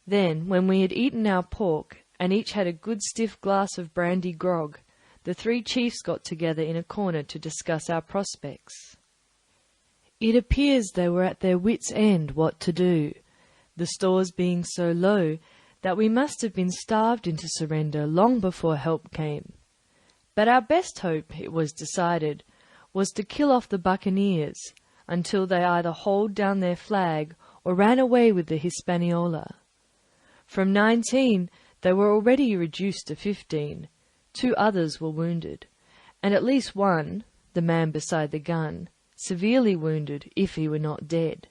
Then, when we had eaten our pork, and each had a good stiff glass of brandy grog, the 3 chiefs got together in a corner to discuss our prospects. It appears they were at their wits' end what to do, the stores being so low that we must have been starved into surrender long before help came. But our best hope, it was decided, was to kill off the buccaneers until they either hauled down their flag or ran away with the Hispaniola. From 19 they were already reduced to 15, 2 others were wounded, and at least one, the man beside the gun, severely wounded if he were not dead.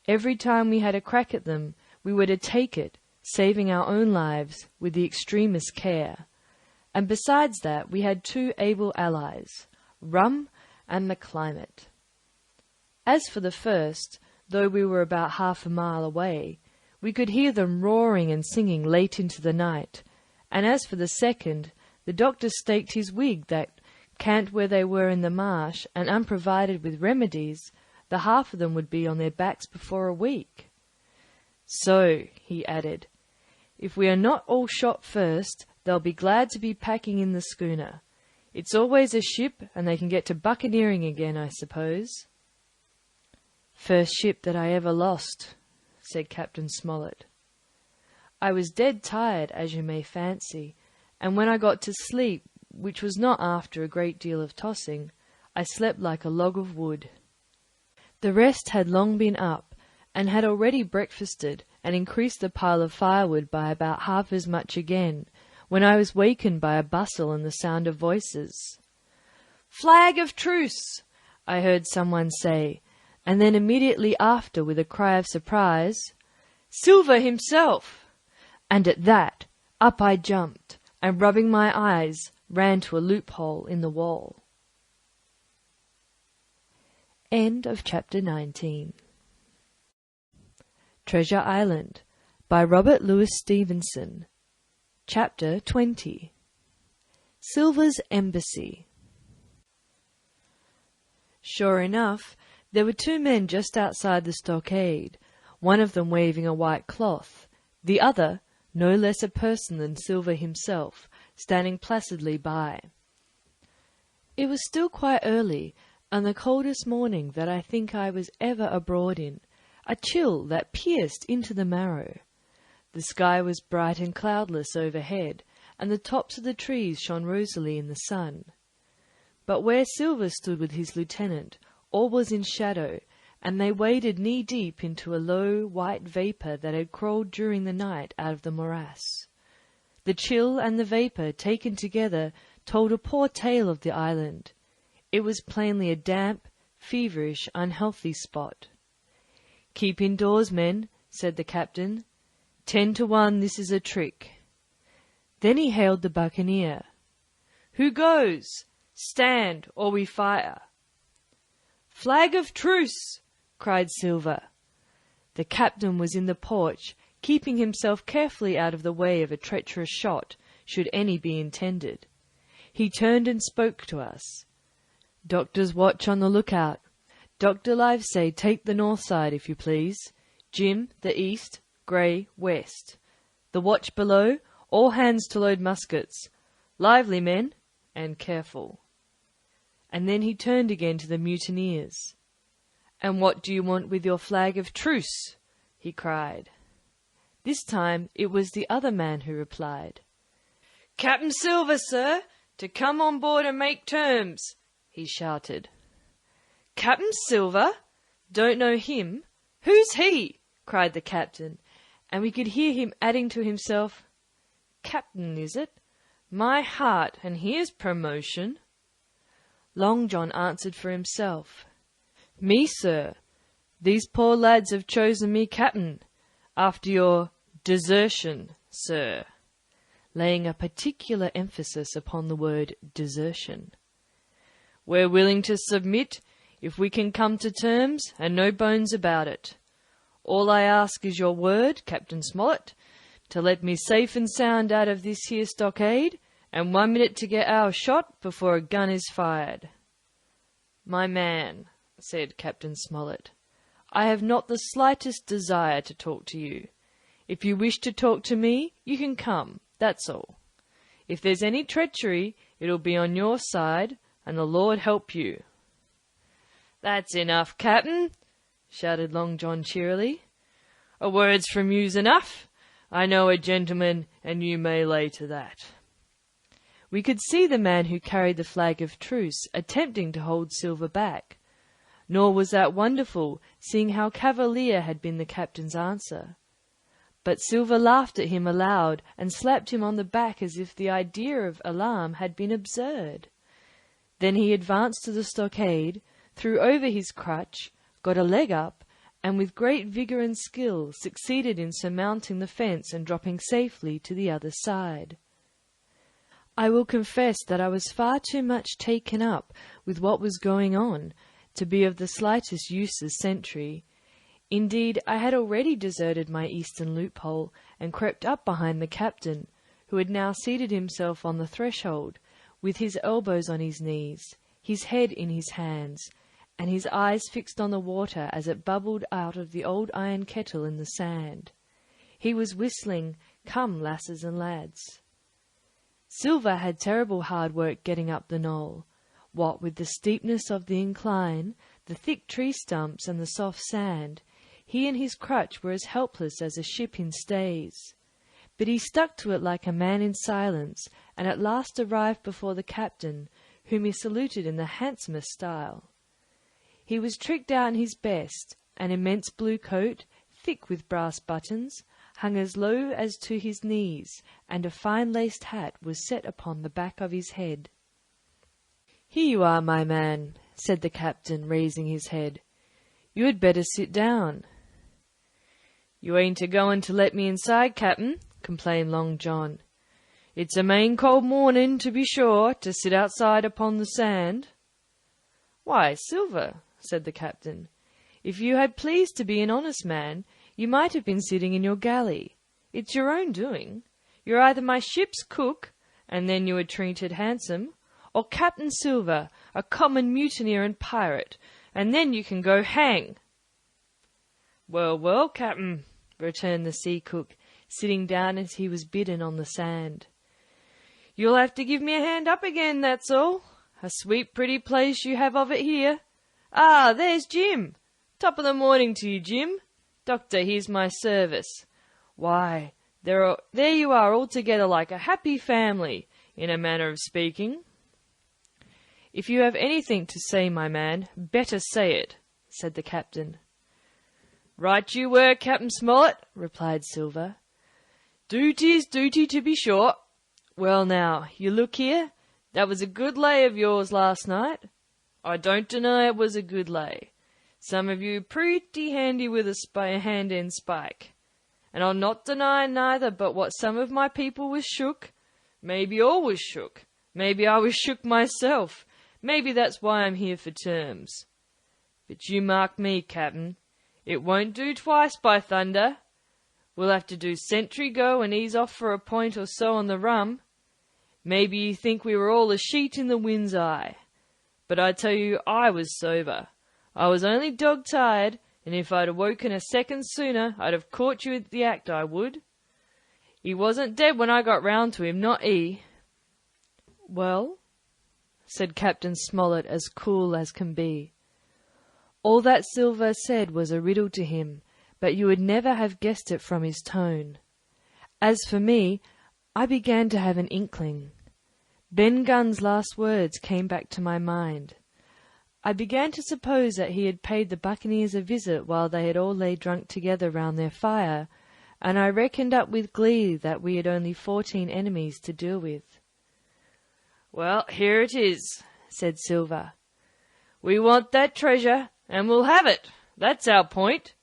Every time we had a crack at them, we were to take it, saving our own lives with the extremest care. And besides that, we had 2 able allies, rum and the climate. As for the first, though we were about half a mile away, we could hear them roaring and singing late into the night, and as for the second, the doctor staked his wig that, camped where they were in the marsh, and unprovided with remedies, the half of them would be on their backs before a week. "So," he added, "if we are not all shot first, they'll be glad to be packing in the schooner. It's always a ship, and they can get to buccaneering again, I suppose." "First ship that I ever lost," said Captain Smollett. I was dead tired, as you may fancy, and when I got to sleep, which was not after a great deal of tossing, I slept like a log of wood. The rest had long been up, and had already breakfasted, and increased the pile of firewood by about half as much again, when I was wakened by a bustle and the sound of voices. "Flag of truce!" I heard someone say, and then immediately after, with a cry of surprise, "Silver himself!" And at that, up I jumped, and rubbing my eyes, ran to a loophole in the wall. End of chapter 19. Treasure Island by Robert Louis Stevenson. Chapter 20. Silver's Embassy. Sure enough, there were 2 men just outside the stockade, one of them waving a white cloth, the other, no less a person than Silver himself, standing placidly by. It was still quite early, and the coldest morning that I think I was ever abroad in, a chill that pierced into the marrow. The sky was bright and cloudless overhead, and the tops of the trees shone rosily in the sun. But where Silver stood with his lieutenant, all was in shadow, and they waded knee-deep into a low, white vapour that had crawled during the night out of the morass. The chill and the vapour, taken together, told a poor tale of the island. It was plainly a damp, feverish, unhealthy spot. "Keep indoors, men," said the captain. 10 to 1 this is a trick. Then he hailed the buccaneer. "Who goes? Stand, or we fire." "Flag of truce!" cried Silver. The captain was in the porch, keeping himself carefully out of the way of a treacherous shot, should any be intended. He turned and spoke to us. "Doctor's watch on the lookout. Dr. Livesey, take the north side, if you please. Jim, the east. Grey, west. The watch below, all hands to load muskets. Lively, men, and careful." And then he turned again to the mutineers. "And what do you want with your flag of truce?" he cried. This time it was the other man who replied. "Captain Silver, sir, to come on board and make terms," he shouted. "Captain Silver? Don't know him? Who's he?" cried the captain, and we could hear him adding to himself, "Captain, is it? My heart, and here's promotion." Long John answered for himself. "Me, sir. These poor lads have chosen me captain, after your desertion, sir," laying a particular emphasis upon the word desertion. "We're willing to submit if we can come to terms, and no bones about it. All I ask is your word, Captain Smollett, to let me safe and sound out of this here stockade, and 1 minute to get our shot before a gun is fired." "My man," said Captain Smollett, "I have not the slightest desire to talk to you. If you wish to talk to me, you can come, that's all. If there's any treachery, it'll be on your side, and the Lord help you." "That's enough, Captain," shouted Long John cheerily. "A word's from you's enough. I know a gentleman, and you may lay to that." We could see the man who carried the flag of truce attempting to hold Silver back. Nor was that wonderful, seeing how cavalier had been the captain's answer. But Silver laughed at him aloud and slapped him on the back as if the idea of alarm had been absurd. Then he advanced to the stockade, threw over his crutch, got a leg up, and with great vigour and skill succeeded in surmounting the fence and dropping safely to the other side. I will confess that I was far too much taken up with what was going on to be of the slightest use as sentry. Indeed, I had already deserted my eastern loophole and crept up behind the captain, who had now seated himself on the threshold, with his elbows on his knees, his head in his hands, and his eyes fixed on the water as it bubbled out of the old iron kettle in the sand. He was whistling, "Come, lasses and lads." Silver had terrible hard work getting up the knoll. What with the steepness of the incline, the thick tree stumps, and the soft sand, he and his crutch were as helpless as a ship in stays. But he stuck to it like a man in silence, and at last arrived before the captain, whom he saluted in the handsomest style. He was tricked out in his best, an immense blue coat, thick with brass buttons, hung as low as to his knees, and a fine laced hat was set upon the back of his head. "Here you are, my man," said the captain, raising his head. "You had better sit down." "You ain't a-going to let me inside, Captain," complained Long John. "It's a main cold morning, to be sure, to sit outside upon the sand." "Why, Silver," said the captain, "if you had pleased to be an honest man, you might have been sitting in your galley. It's your own doing. You're either my ship's cook, and then you were treated handsome, or Captain Silver, a common mutineer and pirate, and then you can go hang." "Well, well, Captain," returned the sea cook, sitting down as he was bidden on the sand. "You'll have to give me a hand up again, that's all. A sweet pretty place you have of it here. Ah, there's Jim. Top of the morning to you, Jim. Doctor, here's my service. Why, there you are all together like a happy family, in a manner of speaking." "If you have anything to say, my man, better say it," said the captain. "Right you were, Captain Smollett," replied Silver. "Duty's duty, to be sure. Well now, you look here. That was a good lay of yours last night. I don't deny it was a good lay. Some of you pretty handy with a hand-end spike. And I'll not deny neither but what some of my people was shook. Maybe all was shook. Maybe I was shook myself. Maybe that's why I'm here for terms. But you mark me, Captain. It won't do twice, by thunder. We'll have to do sentry go and ease off for a point or so on the rum. Maybe you think we were all a sheet in the wind's eye. But I tell you I was sober. I was only dog-tired, and if I'd awoken a second sooner, I'd have caught you at the act, I would. He wasn't dead when I got round to him, not he. Well, said Captain Smollett as cool as can be. All that Silver said was a riddle to him, but you would never have guessed it from his tone. As for me, I began to have an inkling. Ben Gunn's last words came back to my mind. I began to suppose that he had paid the buccaneers a visit while they had all lay drunk together round their fire, and I reckoned up with glee that we had only 14 enemies to deal with. Well, here it is, said Silver. We want that treasure, and we'll have it. That's our point.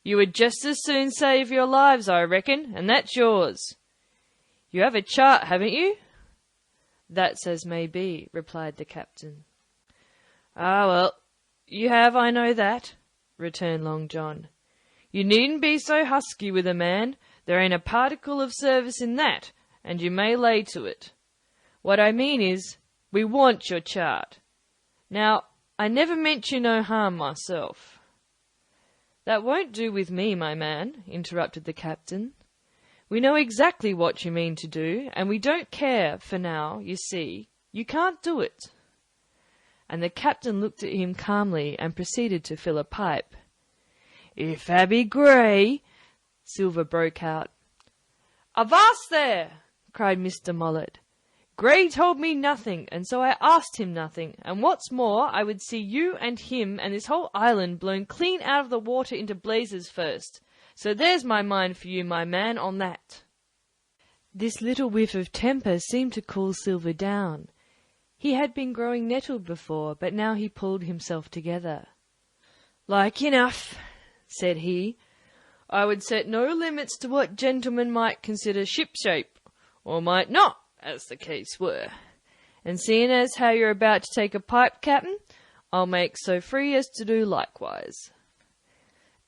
You would just as soon save your lives, I reckon, and that's yours. You have a chart, haven't you? That's as may be, replied the captain. Ah, well, you have, I know that, returned Long John. You needn't be so husky with a man. There ain't a particle of service in that, and you may lay to it. What I mean is, we want your chart. Now, I never meant you no harm myself. That won't do with me, my man, interrupted the captain. We know exactly what you mean to do, and we don't care, for now, you see. You can't do it. And the captain looked at him calmly and proceeded to fill a pipe. If Abby Gray, Silver broke out. Avast there! Cried Mr. Mollett. Gray told me nothing, and so I asked him nothing, and what's more, I would see you and him and this whole island blown clean out of the water into blazes first. So there's my mind for you, my man, on that. This little whiff of temper seemed to cool Silver down. He had been growing nettled before, but now he pulled himself together. Like enough, said he. I would set no limits to what gentlemen might consider shipshape, or might not, as the case were. And seeing as how you're about to take a pipe, Captain, I'll make so free as to do likewise.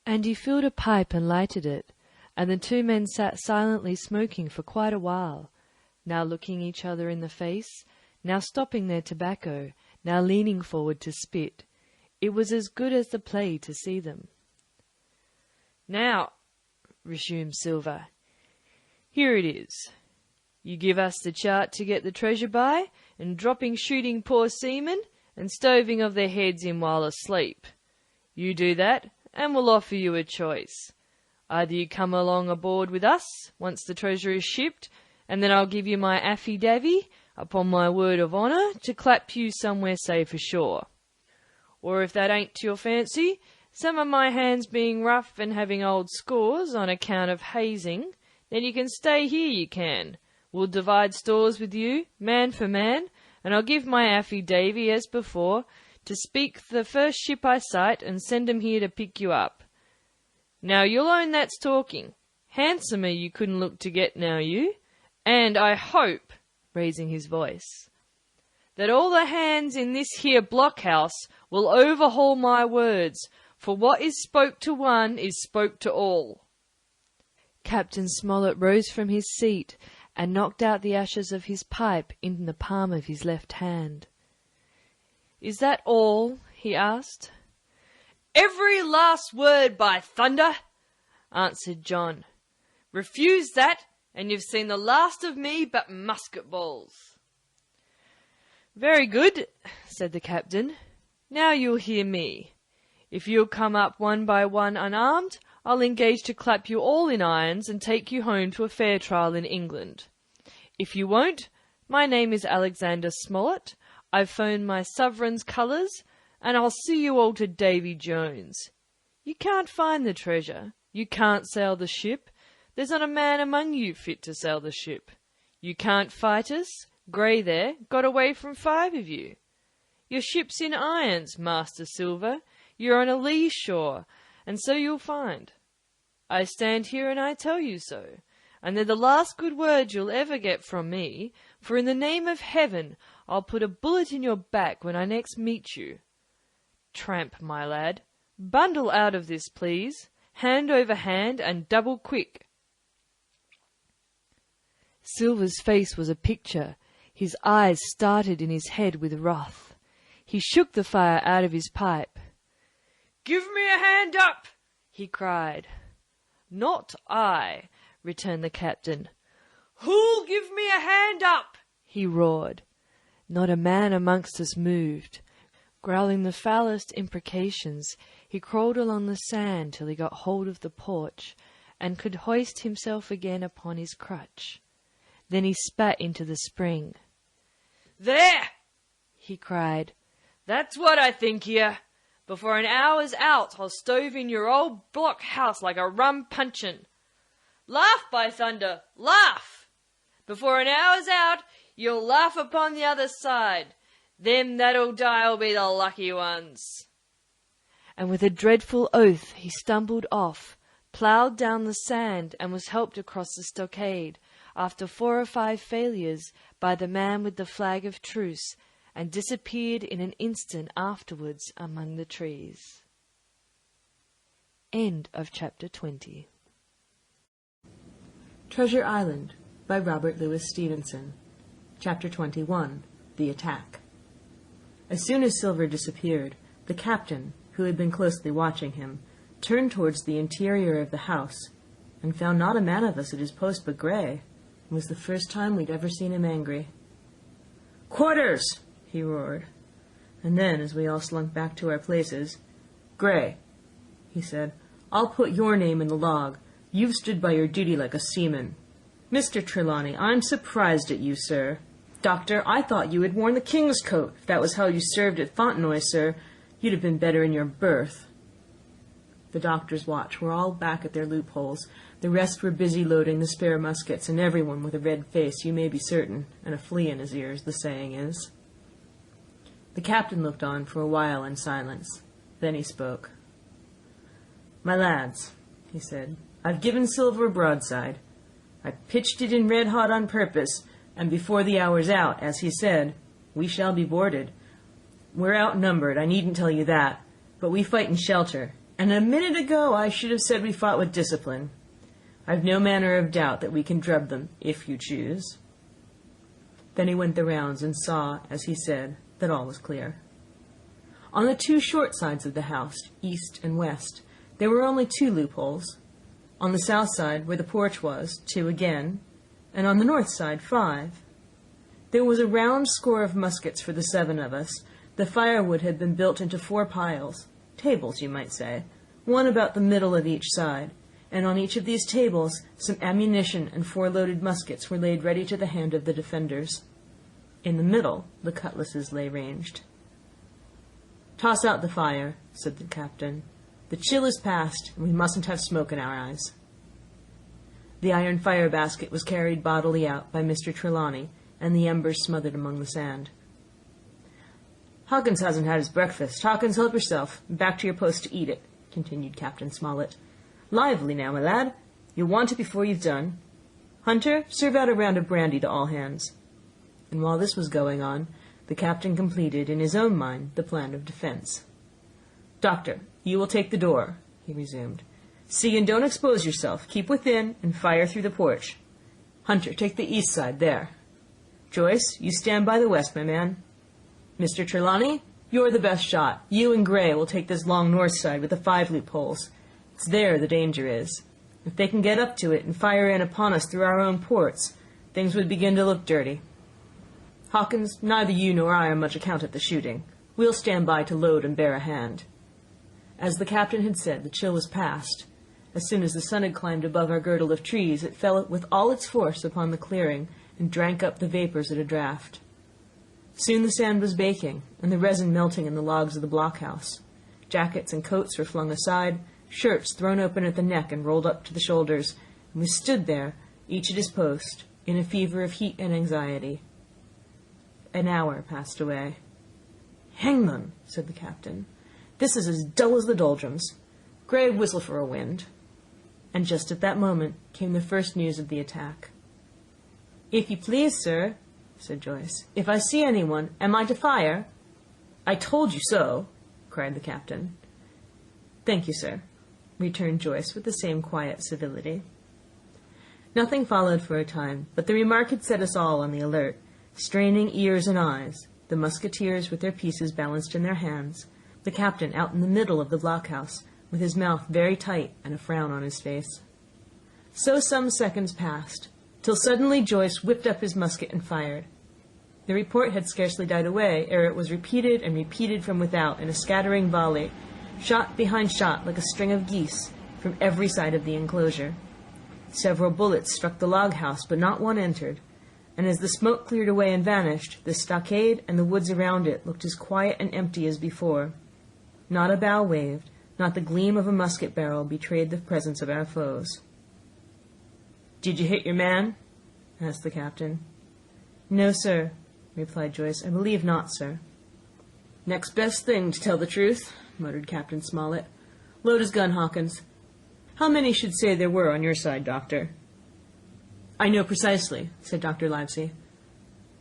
And he filled a pipe and lighted it, and the two men sat silently smoking for quite a while, now looking each other in the face, now stopping their tobacco, now leaning forward to spit. It was as good as the play to see them. Now, resumed Silver, here it is. You give us the chart to get the treasure by, and dropping shooting poor seamen, and stoving of their heads in while asleep. You do that, and we'll offer you a choice. Either you come along aboard with us, once the treasure is shipped, and then I'll give you my affy-davy, upon my word of honour, to clap you somewhere safe ashore. Or if that ain't to your fancy, some of my hands being rough and having old scores on account of hazing, then you can stay here, you can. We'll divide stores with you, man for man, and I'll give my affy-davy, as before, to speak the first ship I sight and send 'em here to pick you up. Now you'll own that's talking. Handsomer you couldn't look to get now, you. And I hope, raising his voice, that all the hands in this here blockhouse will overhaul my words, for what is spoke to one is spoke to all. Captain Smollett rose from his seat and knocked out the ashes of his pipe in the palm of his left hand. Is that all? He asked. Every last word, by thunder, answered John. Refuse that, and you've seen the last of me but musket balls. Very good, said the captain. Now you'll hear me. If you'll come up one by one unarmed, I'll engage to clap you all in irons and take you home to a fair trial in England. If you won't, my name is Alexander Smollett. I've phoned my sovereign's colours, and I'll see you all to Davy Jones. You can't find the treasure. You can't sail the ship. There's not a man among you fit to sail the ship. You can't fight us. Grey there got away from 5 of you. Your ship's in irons, Master Silver. You're on a lee shore, and so you'll find. I stand here and I tell you so, and they're the last good words you'll ever get from me, for in the name of heaven I'll put a bullet in your back when I next meet you. Tramp, my lad, bundle out of this, please, hand over hand and double quick. Silver's face was a picture. His eyes started in his head with wrath. He shook the fire out of his pipe. "Give me a hand up!" he cried. "Not I," returned the captain. "Who'll give me a hand up?" he roared. Not a man amongst us moved. Growling the foulest imprecations, he crawled along the sand till he got hold of the porch, and could hoist himself again upon his crutch. Then he spat into the spring. "There!" he cried. "That's what I think here. Before an hour's out, I'll stove in your old block house like a rum puncheon. Laugh, by thunder, laugh! Before an hour's out, you'll laugh upon the other side. Them that'll die'll be the lucky ones." And with a dreadful oath he stumbled off, ploughed down the sand, and was helped across the stockade, after 4 or 5 failures, by the man with the flag of truce, and disappeared in an instant afterwards among the trees. End of chapter 20. Treasure Island by Robert Louis Stevenson. Chapter 21. The Attack. As soon as Silver disappeared, the captain, who had been closely watching him, turned towards the interior of the house, and found not a man of us at his post but Grey. It was the first time we'd ever seen him angry. "Quarters!" he roared. And then, as we all slunk back to our places, "Grey," he said, "I'll put your name in the log. You've stood by your duty like a seaman. Mr. Trelawney, I'm surprised at you, sir. Doctor, I thought you had worn the king's coat. If that was how you served at Fontenoy, sir, you'd have been better in your berth." The doctor's watch were all back at their loopholes. The rest were busy loading the spare muskets, and everyone with a red face, you may be certain, and a flea in his ears, the saying is. The captain looked on for a while in silence. Then he spoke. "My lads," he said, "I've given Silver a broadside. I pitched it in red hot on purpose, and before the hour's out, as he said, we shall be boarded. We're outnumbered, I needn't tell you that, but we fight in shelter, and a minute ago I should have said we fought with discipline. I've no manner of doubt that we can drub them, if you choose." Then he went the rounds and saw, as he said, that all was clear. On the 2 short sides of the house, east and west, there were only 2 loopholes. On the south side, where the porch was, 2 again, and on the north side, 5. There was a round score of muskets for the 7 of us. The firewood had been built into 4 piles, tables, you might say, one about the middle of each side, and on each of these tables some ammunition and 4 loaded muskets were laid ready to the hand of the defenders. In the middle, the cutlasses lay ranged. "Toss out the fire," said the captain. "The chill is past, and we mustn't have smoke in our eyes." The iron fire basket was carried bodily out by Mr. Trelawney, and the embers smothered among the sand. "Hawkins hasn't had his breakfast. Hawkins, help yourself. Back to your post to eat it," continued Captain Smollett. "Lively now, my lad. You'll want it before you've done. Hunter, serve out a round of brandy to all hands." And while this was going on, the captain completed in his own mind the plan of defense. "Doctor, you will take the door," he resumed. "See and don't expose yourself. Keep within and fire through the porch. Hunter, take the east side there. Joyce, you stand by the west, my man. Mr. Trelawney, you're the best shot. You and Grey will take this long north side with the 5 loopholes. It's there the danger is. If they can get up to it and fire in upon us through our own ports, things would begin to look dirty. Hawkins, neither you nor I are much account at the shooting. We'll stand by to load and bear a hand." As the captain had said, the chill was past. As soon as the sun had climbed above our girdle of trees, it fell with all its force upon the clearing and drank up the vapors at a draught. Soon the sand was baking, and the resin melting in the logs of the blockhouse. Jackets and coats were flung aside, shirts thrown open at the neck and rolled up to the shoulders, and we stood there, each at his post, in a fever of heat and anxiety. An hour passed away. "Hang them," said the captain. "This is as dull as the doldrums. Gray, whistle for a wind." And just at that moment came the first news of the attack. "If you please, sir," said Joyce, "if I see anyone, am I to fire?" "I told you so," cried the captain. "Thank you, sir," returned Joyce with the same quiet civility. Nothing followed for a time, but the remark had set us all on the alert, straining ears and eyes, the musketeers with their pieces balanced in their hands, the captain out in the middle of the blockhouse, with his mouth very tight and a frown on his face. So some seconds passed, till suddenly Joyce whipped up his musket and fired. The report had scarcely died away ere it was repeated and repeated from without in a scattering volley, shot behind shot like a string of geese, from every side of the enclosure. Several bullets struck the log house, but not one entered, and as the smoke cleared away and vanished, the stockade and the woods around it looked as quiet and empty as before. Not a bough waved, not the gleam of a musket barrel betrayed the presence of our foes. "Did you hit your man?" asked the captain. "No, sir," replied Joyce. "I believe not, sir." "Next best thing, to tell the truth," muttered Captain Smollett. "Load his gun, Hawkins. How many should say there were on your side, Doctor?" "I know precisely," said Dr. Livesey.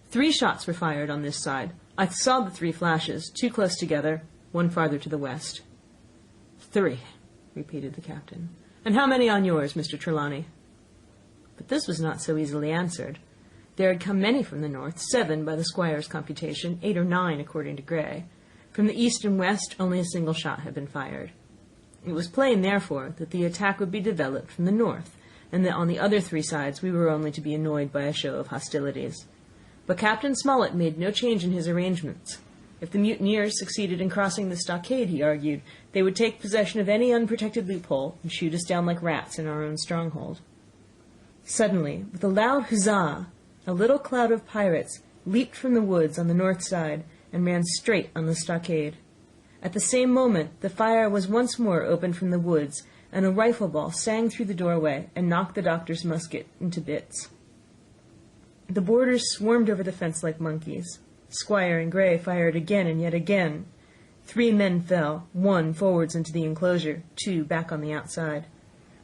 3 shots were fired on this side. I saw the 3 flashes, 2 close together, 1 farther to the west. 3, repeated the captain. "And how many on yours, Mr. Trelawney?" But this was not so easily answered. There had come many from the north, 7 by the squire's computation, 8 or 9 according to Gray. From the east and west only a single shot had been fired. It was plain, therefore, that the attack would be developed from the north, and that on the other 3 sides we were only to be annoyed by a show of hostilities. But Captain Smollett made no change in his arrangements. If the mutineers succeeded in crossing the stockade, he argued, they would take possession of any unprotected loophole and shoot us down like rats in our own stronghold. Suddenly, with a loud huzzah, a little cloud of pirates leaped from the woods on the north side and ran straight on the stockade. At the same moment, the fire was once more opened from the woods, and a rifle ball sang through the doorway and knocked the doctor's musket into bits. The boarders swarmed over the fence like monkeys. Squire and Gray fired again and yet again. 3 men fell, 1 forwards into the enclosure, 2 back on the outside.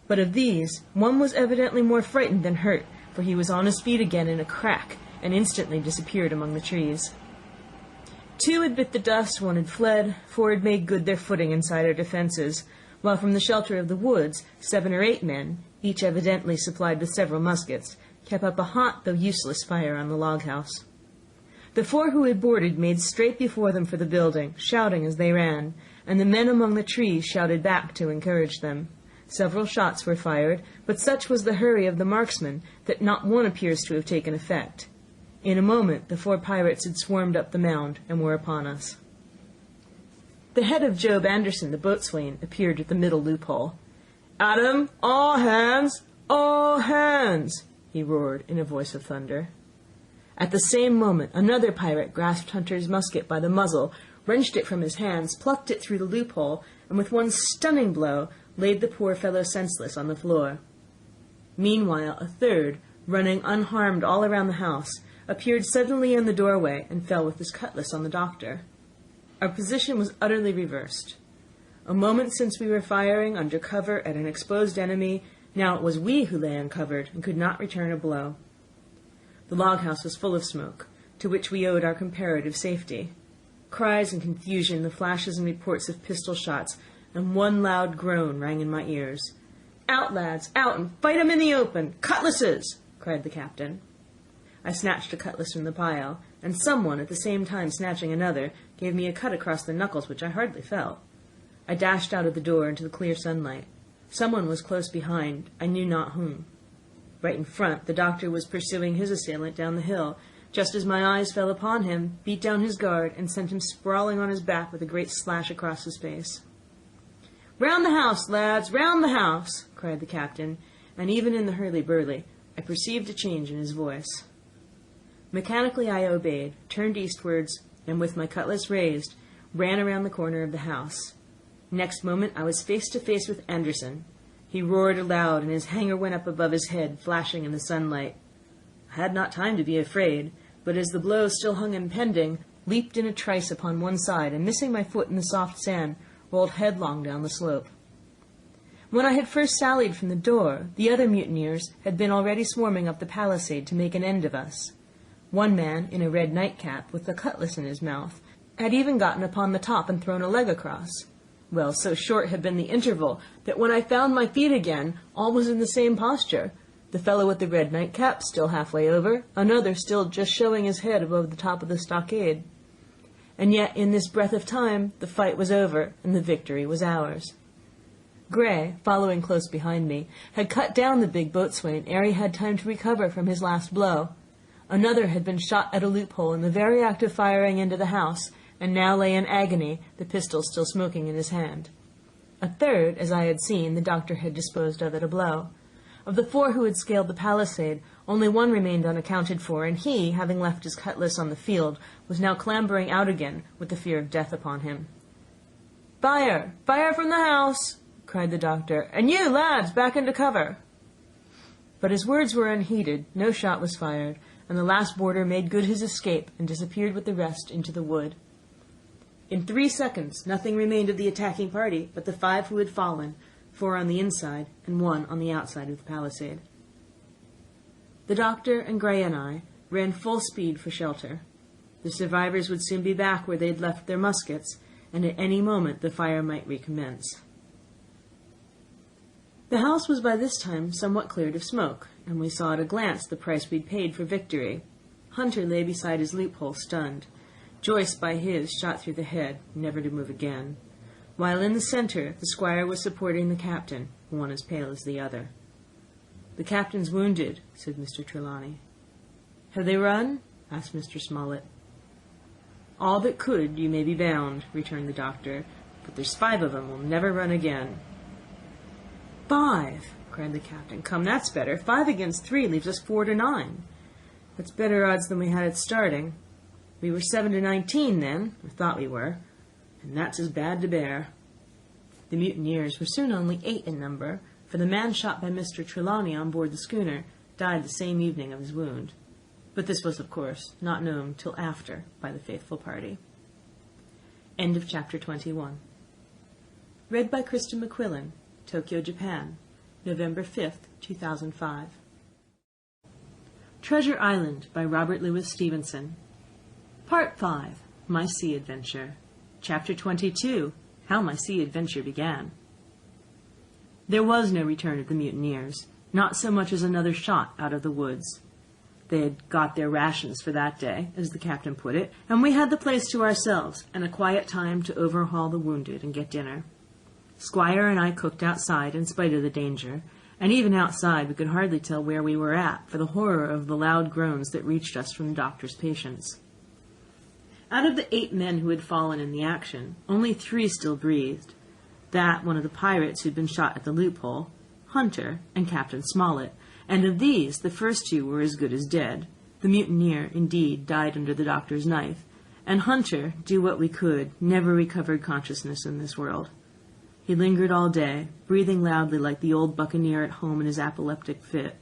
But of these, 1 was evidently more frightened than hurt, for he was on his feet again in a crack, and instantly disappeared among the trees. 2 had bit the dust, 1 had fled, 4 had made good their footing inside our defences, while from the shelter of the woods 7 or 8 men, each evidently supplied with several muskets, kept up a hot though useless fire on the log house. The 4 who had boarded made straight before them for the building, shouting as they ran, and the men among the trees shouted back to encourage them. Several shots were fired, but such was the hurry of the marksmen that not one appears to have taken effect. In a moment the 4 pirates had swarmed up the mound and were upon us. The head of Job Anderson, the boatswain, appeared at the middle loophole. "At 'em, all hands, all hands!" he roared in a voice of thunder. At the same moment another pirate grasped Hunter's musket by the muzzle, wrenched it from his hands, plucked it through the loophole, and with one stunning blow laid the poor fellow senseless on the floor. Meanwhile a 3rd, running unharmed all around the house, appeared suddenly in the doorway and fell with his cutlass on the doctor. Our position was utterly reversed. A moment since we were firing under cover at an exposed enemy, now it was we who lay uncovered and could not return a blow. The log house was full of smoke, to which we owed our comparative safety. Cries and confusion, the flashes and reports of pistol shots, and one loud groan rang in my ears. "Out, lads, out, and fight 'em in the open! Cutlasses!" cried the captain. I snatched a cutlass from the pile, and someone, at the same time snatching another, gave me a cut across the knuckles which I hardly felt. I dashed out of the door into the clear sunlight. Someone was close behind, I knew not whom. Right in front, the doctor was pursuing his assailant down the hill, just as my eyes fell upon him, beat down his guard, and sent him sprawling on his back with a great slash across his face. "Round the house, lads, round the house!" cried the captain, and even in the hurly-burly, I perceived a change in his voice. Mechanically I obeyed, turned eastwards, and with my cutlass raised, ran around the corner of the house. Next moment I was face to face with Anderson. He roared aloud, and his hanger went up above his head, flashing in the sunlight. I had not time to be afraid. but as the blow still hung impending, leaped in a trice upon one side, and missing my foot in the soft sand, rolled headlong down the slope. When I had first sallied from the door, the other mutineers had been already swarming up the palisade to make an end of us. One man, in a red nightcap, with a cutlass in his mouth, had even gotten upon the top and thrown a leg across. Well, so short had been the interval that when I found my feet again, all was in the same posture. The fellow with the red nightcap still halfway over, another still just showing his head above the top of the stockade. And yet, in this breath of time, the fight was over, and the victory was ours. Gray, following close behind me, had cut down the big boatswain ere he had time to recover from his last blow. Another had been shot at a loophole in the very act of firing into the house, and now lay in agony, the pistol still smoking in his hand. A third, as I had seen, the doctor had disposed of at a blow. Of the 4 who had scaled the palisade, only one remained unaccounted for, and he, having left his cutlass on the field, was now clambering out again, with the fear of death upon him. "Fire! Fire from the house!" cried the doctor. "And you, lads, back into cover!" But his words were unheeded, no shot was fired, and the last boarder made good his escape and disappeared with the rest into the wood. In 3 seconds nothing remained of the attacking party but the 5 who had fallen, 4 on the inside and 1 on the outside of the palisade. The doctor and Gray and I ran full speed for shelter. The survivors would soon be back where they'd left their muskets, and at any moment the fire might recommence. The house was by this time somewhat cleared of smoke, and we saw at a glance the price we'd paid for victory. Hunter lay beside his loophole, stunned. Joyce, by his, shot through the head, never to move again. While in the center, the squire was supporting the captain, one as pale as the other. "The captain's wounded," said Mr. Trelawney. "Have they run?" asked Mr. Smollett. "All that could, you may be bound," returned the doctor, "but there's 5 of 'em will never run again." "5!" cried the captain. "Come, that's better. 5 against 3 leaves us 4 to 9. That's better odds than we had at starting. We were 7 to 19 then, or thought we were, and that's as bad to bear." The mutineers were soon only 8 in number, for the man shot by Mr. Trelawney on board the schooner died the same evening of his wound. But this was, of course, not known till after by the faithful party. End of chapter 21. Read by Krista McQuillan, Tokyo, Japan, November 5th, 2005. Treasure Island by Robert Louis Stevenson. Part 5, My Sea Adventure. Chapter 22, How My Sea Adventure Began. There was no return of the mutineers, not so much as another shot out of the woods. They had got their rations for that day, as the captain put it, and we had the place to ourselves, and a quiet time to overhaul the wounded and get dinner. Squire and I cooked outside in spite of the danger, and even outside we could hardly tell where we were at for the horror of the loud groans that reached us from the doctor's patients. Out of the 8 men who had fallen in the action, only 3 still breathed. That, one of the pirates who'd been shot at the loophole, Hunter, and Captain Smollett, and of these the first 2 were as good as dead. The mutineer, indeed, died under the doctor's knife, and Hunter, do what we could, never recovered consciousness in this world. He lingered all day, breathing loudly like the old buccaneer at home in his apoplectic fit.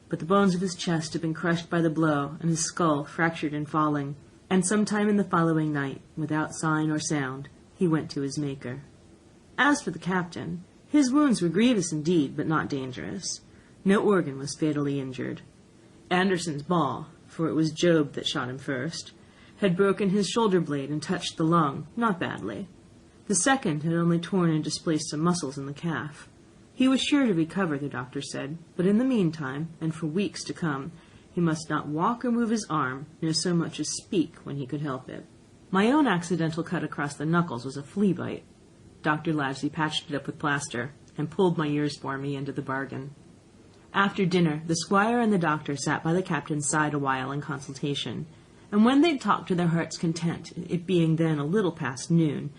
But the bones of his chest had been crushed by the blow, and his skull fractured in falling, and sometime in the following night, without sign or sound, he went to his Maker. As for the captain, his wounds were grievous indeed, but not dangerous. No organ was fatally injured. Anderson's ball, for it was Job that shot him first, had broken his shoulder blade and touched the lung, not badly. The second had only torn and displaced some muscles in the calf. He was sure to recover, the doctor said, but in the meantime, and for weeks to come, he must not walk or move his arm, nor so much as speak when he could help it. My own accidental cut across the knuckles was a flea bite. Dr. Livesey patched it up with plaster, and pulled my ears for me into the bargain. After dinner, the squire and the doctor sat by the captain's side a while in consultation, and when they'd talked to their heart's content, it being then a little past noon,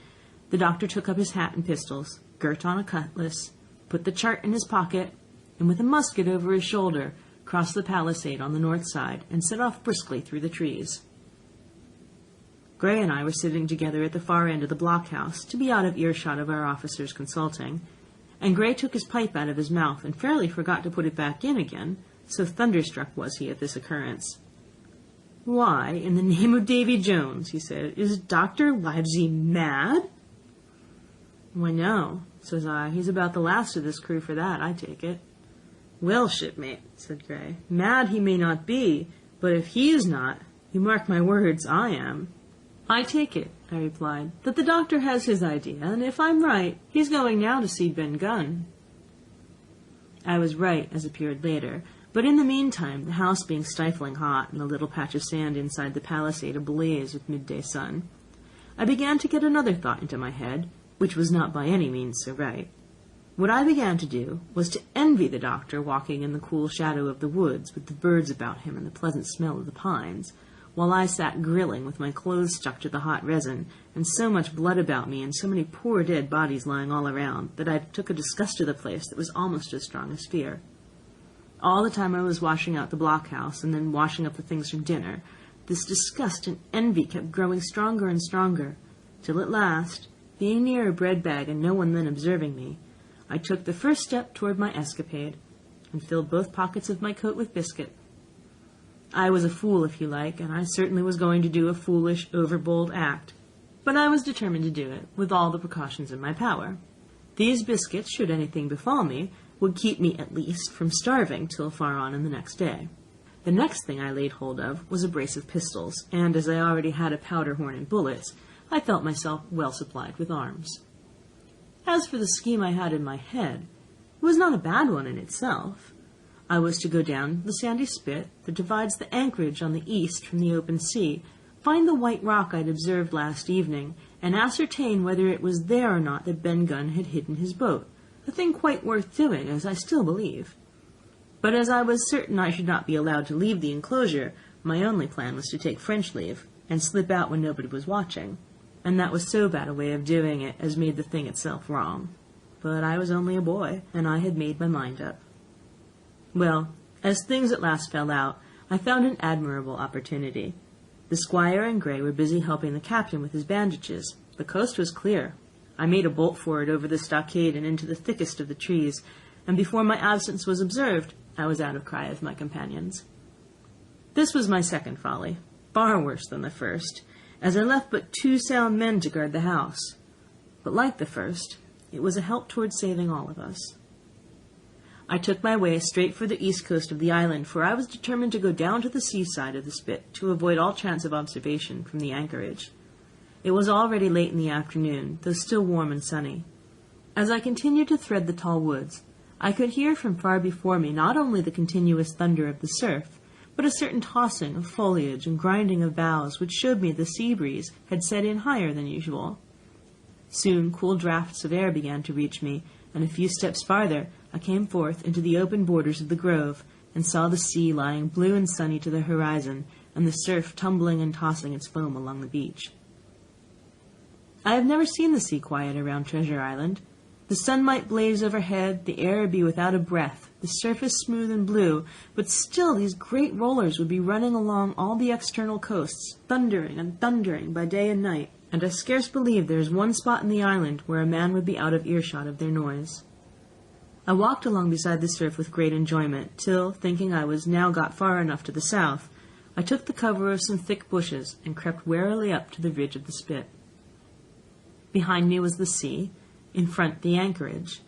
the doctor took up his hat and pistols, girt on a cutlass, put the chart in his pocket, and with a musket over his shoulder, crossed the palisade on the north side, and set off briskly through the trees. Gray and I were sitting together at the far end of the blockhouse, to be out of earshot of our officers consulting, and Gray took his pipe out of his mouth and fairly forgot to put it back in again, so thunderstruck was he at this occurrence. "Why, in the name of Davy Jones," he said, "is Dr. Livesey mad?" "Why, no," says I. "He's about the last of this crew for that, I take it." "Well, shipmate," said Gray, "mad he may not be, but if he is not, you mark my words, I am." "I take it," I replied, "that the doctor has his idea, and if I'm right, he's going now to see Ben Gunn." I was right, as appeared later, but in the meantime, the house being stifling hot and the little patch of sand inside the palisade ablaze with midday sun, I began to get another thought into my head, which was not by any means so right. What I began to do was to envy the doctor walking in the cool shadow of the woods with the birds about him and the pleasant smell of the pines, while I sat grilling with my clothes stuck to the hot resin, and so much blood about me and so many poor dead bodies lying all around that I took a disgust to the place that was almost as strong as fear. All the time I was washing out the blockhouse and then washing up the things from dinner, this disgust and envy kept growing stronger and stronger, till at last, being near a bread bag and no one then observing me, I took the first step toward my escapade, and filled both pockets of my coat with biscuit. I was a fool, if you like, and I certainly was going to do a foolish, overbold act, but I was determined to do it, with all the precautions in my power. These biscuits, should anything befall me, would keep me, at least, from starving till far on in the next day. The next thing I laid hold of was a brace of pistols, and as I already had a powder horn and bullets, I felt myself well supplied with arms. As for the scheme I had in my head, it was not a bad one in itself. I was to go down the sandy spit that divides the anchorage on the east from the open sea, find the white rock I'd observed last evening, and ascertain whether it was there or not that Ben Gunn had hidden his boat, a thing quite worth doing, as I still believe. But as I was certain I should not be allowed to leave the enclosure, my only plan was to take French leave, and slip out when nobody was watching, and that was so bad a way of doing it as made the thing itself wrong. But I was only a boy, and I had made my mind up. Well, as things at last fell out, I found an admirable opportunity. The squire and Gray were busy helping the captain with his bandages. The coast was clear. I made a bolt for it over the stockade and into the thickest of the trees, and before my absence was observed, I was out of cry of my companions. This was my second folly, far worse than the first, as I left but 2 sound men to guard the house. But like the first, it was a help toward saving all of us. I took my way straight for the east coast of the island, for I was determined to go down to the seaside of the spit to avoid all chance of observation from the anchorage. It was already late in the afternoon, though still warm and sunny. As I continued to thread the tall woods, I could hear from far before me not only the continuous thunder of the surf, but a certain tossing of foliage and grinding of boughs which showed me the sea breeze had set in higher than usual. Soon cool draughts of air began to reach me, and a few steps farther I came forth into the open borders of the grove, and saw the sea lying blue and sunny to the horizon, and the surf tumbling and tossing its foam along the beach. I have never seen the sea quiet around Treasure Island. The sun might blaze overhead, the air be without a breath, the surface smooth and blue, but still these great rollers would be running along all the external coasts, thundering and thundering by day and night, and I scarce believe there is one spot in the island where a man would be out of earshot of their noise. I walked along beside the surf with great enjoyment, till, thinking I was now got far enough to the south, I took the cover of some thick bushes and crept warily up to the ridge of the spit. Behind me was the sea, in front the anchorage.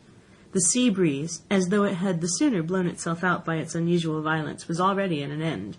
The sea breeze, as though it had the sooner blown itself out by its unusual violence, was already at an end.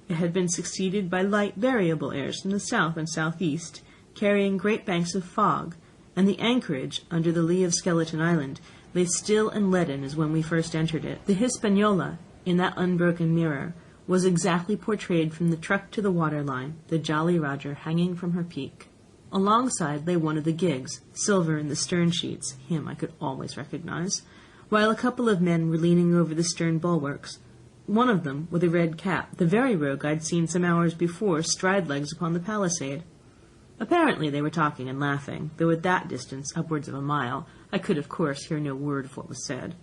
It had been succeeded by light variable airs from the south and southeast, carrying great banks of fog, and the anchorage, under the lee of Skeleton Island, lay still and leaden as when we first entered it. The Hispaniola, in that unbroken mirror, was exactly portrayed from the truck to the waterline, the Jolly Roger hanging from her peak. Alongside lay one of the gigs, silver in the stern sheets, him I could always recognize, while a couple of men were leaning over the stern bulwarks. One of them, with a red cap, the very rogue I'd seen some hours before stride legs upon the palisade. Apparently they were talking and laughing, though at that distance, upwards of a mile, I could, of course, hear no word of what was said.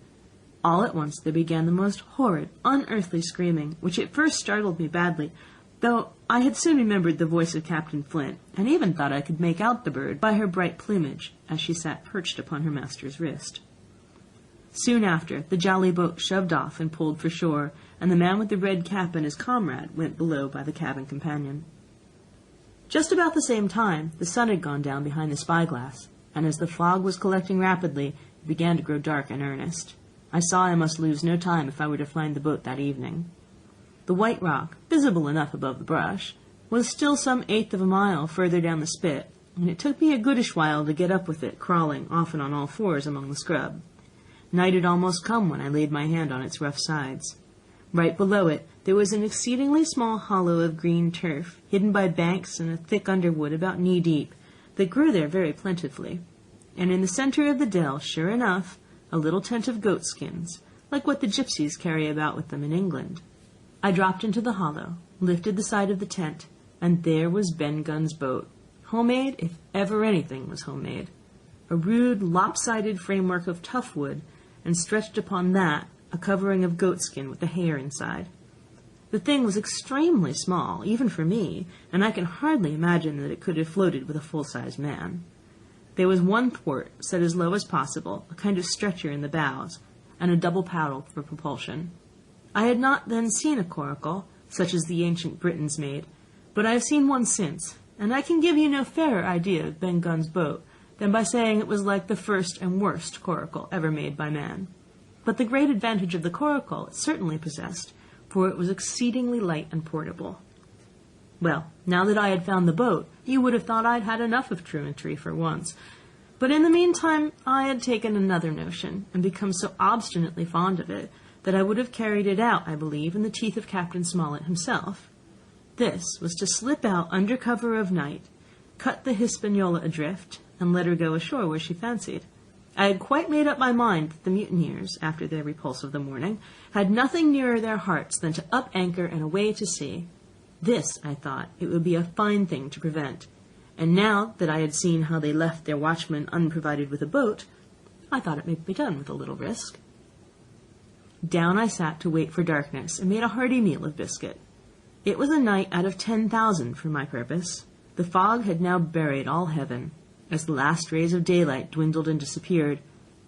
All at once there began the most horrid, unearthly screaming, which at first startled me badly, though I had soon remembered the voice of Captain Flint, and even thought I could make out the bird by her bright plumage, as she sat perched upon her master's wrist. Soon after, the jolly boat shoved off and pulled for shore, and the man with the red cap and his comrade went below by the cabin companion. Just about the same time, the sun had gone down behind the spyglass, and as the fog was collecting rapidly, it began to grow dark in earnest. I saw I must lose no time if I were to find the boat that evening. The white rock, visible enough above the brush, was still some eighth of a mile further down the spit, and it took me a goodish while to get up with it, crawling, often on all fours, among the scrub. Night had almost come when I laid my hand on its rough sides. Right below it, there was an exceedingly small hollow of green turf, hidden by banks and a thick underwood about knee-deep, that grew there very plentifully. And in the center of the dell, sure enough, a little tent of goatskins, like what the gypsies carry about with them in England. I dropped into the hollow, lifted the side of the tent, and there was Ben Gunn's boat, homemade if ever anything was homemade. A rude, lopsided framework of tough wood, and stretched upon that a covering of goatskin with the hair inside. The thing was extremely small, even for me, and I can hardly imagine that it could have floated with a full-sized man. There was one port, set as low as possible, a kind of stretcher in the bows, and a double paddle for propulsion. I had not then seen a coracle, such as the ancient Britons made, but I have seen one since, and I can give you no fairer idea of Ben Gunn's boat than by saying it was like the first and worst coracle ever made by man. But the great advantage of the coracle it certainly possessed, for it was exceedingly light and portable. Well, now that I had found the boat, you would have thought I'd had enough of truantry for once. But in the meantime, I had taken another notion, and become so obstinately fond of it, that I would have carried it out, I believe, in the teeth of Captain Smollett himself. This was to slip out under cover of night, cut the Hispaniola adrift, and let her go ashore where she fancied. I had quite made up my mind that the mutineers, after their repulse of the morning, had nothing nearer their hearts than to up anchor and away to sea. This, I thought, it would be a fine thing to prevent, and now that I had seen how they left their watchmen unprovided with a boat, I thought it might be done with a little risk. Down I sat to wait for darkness, and made a hearty meal of biscuit. It was a night out of 10,000 for my purpose. The fog had now buried all heaven. As the last rays of daylight dwindled and disappeared,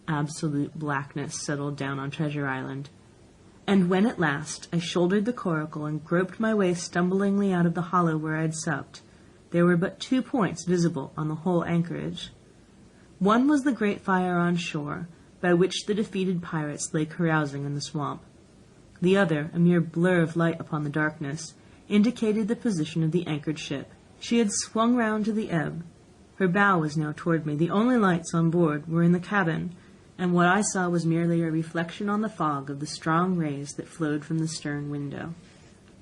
absolute blackness settled down on Treasure Island. And when at last I shouldered the coracle and groped my way stumblingly out of the hollow where I had supped, there were but 2 points visible on the whole anchorage. One was the great fire on shore, by which the defeated pirates lay carousing in the swamp. The other, a mere blur of light upon the darkness, indicated the position of the anchored ship. She had swung round to the ebb. Her bow was now toward me. The only lights on board were in the cabin, and what I saw was merely a reflection on the fog of the strong rays that flowed from the stern window.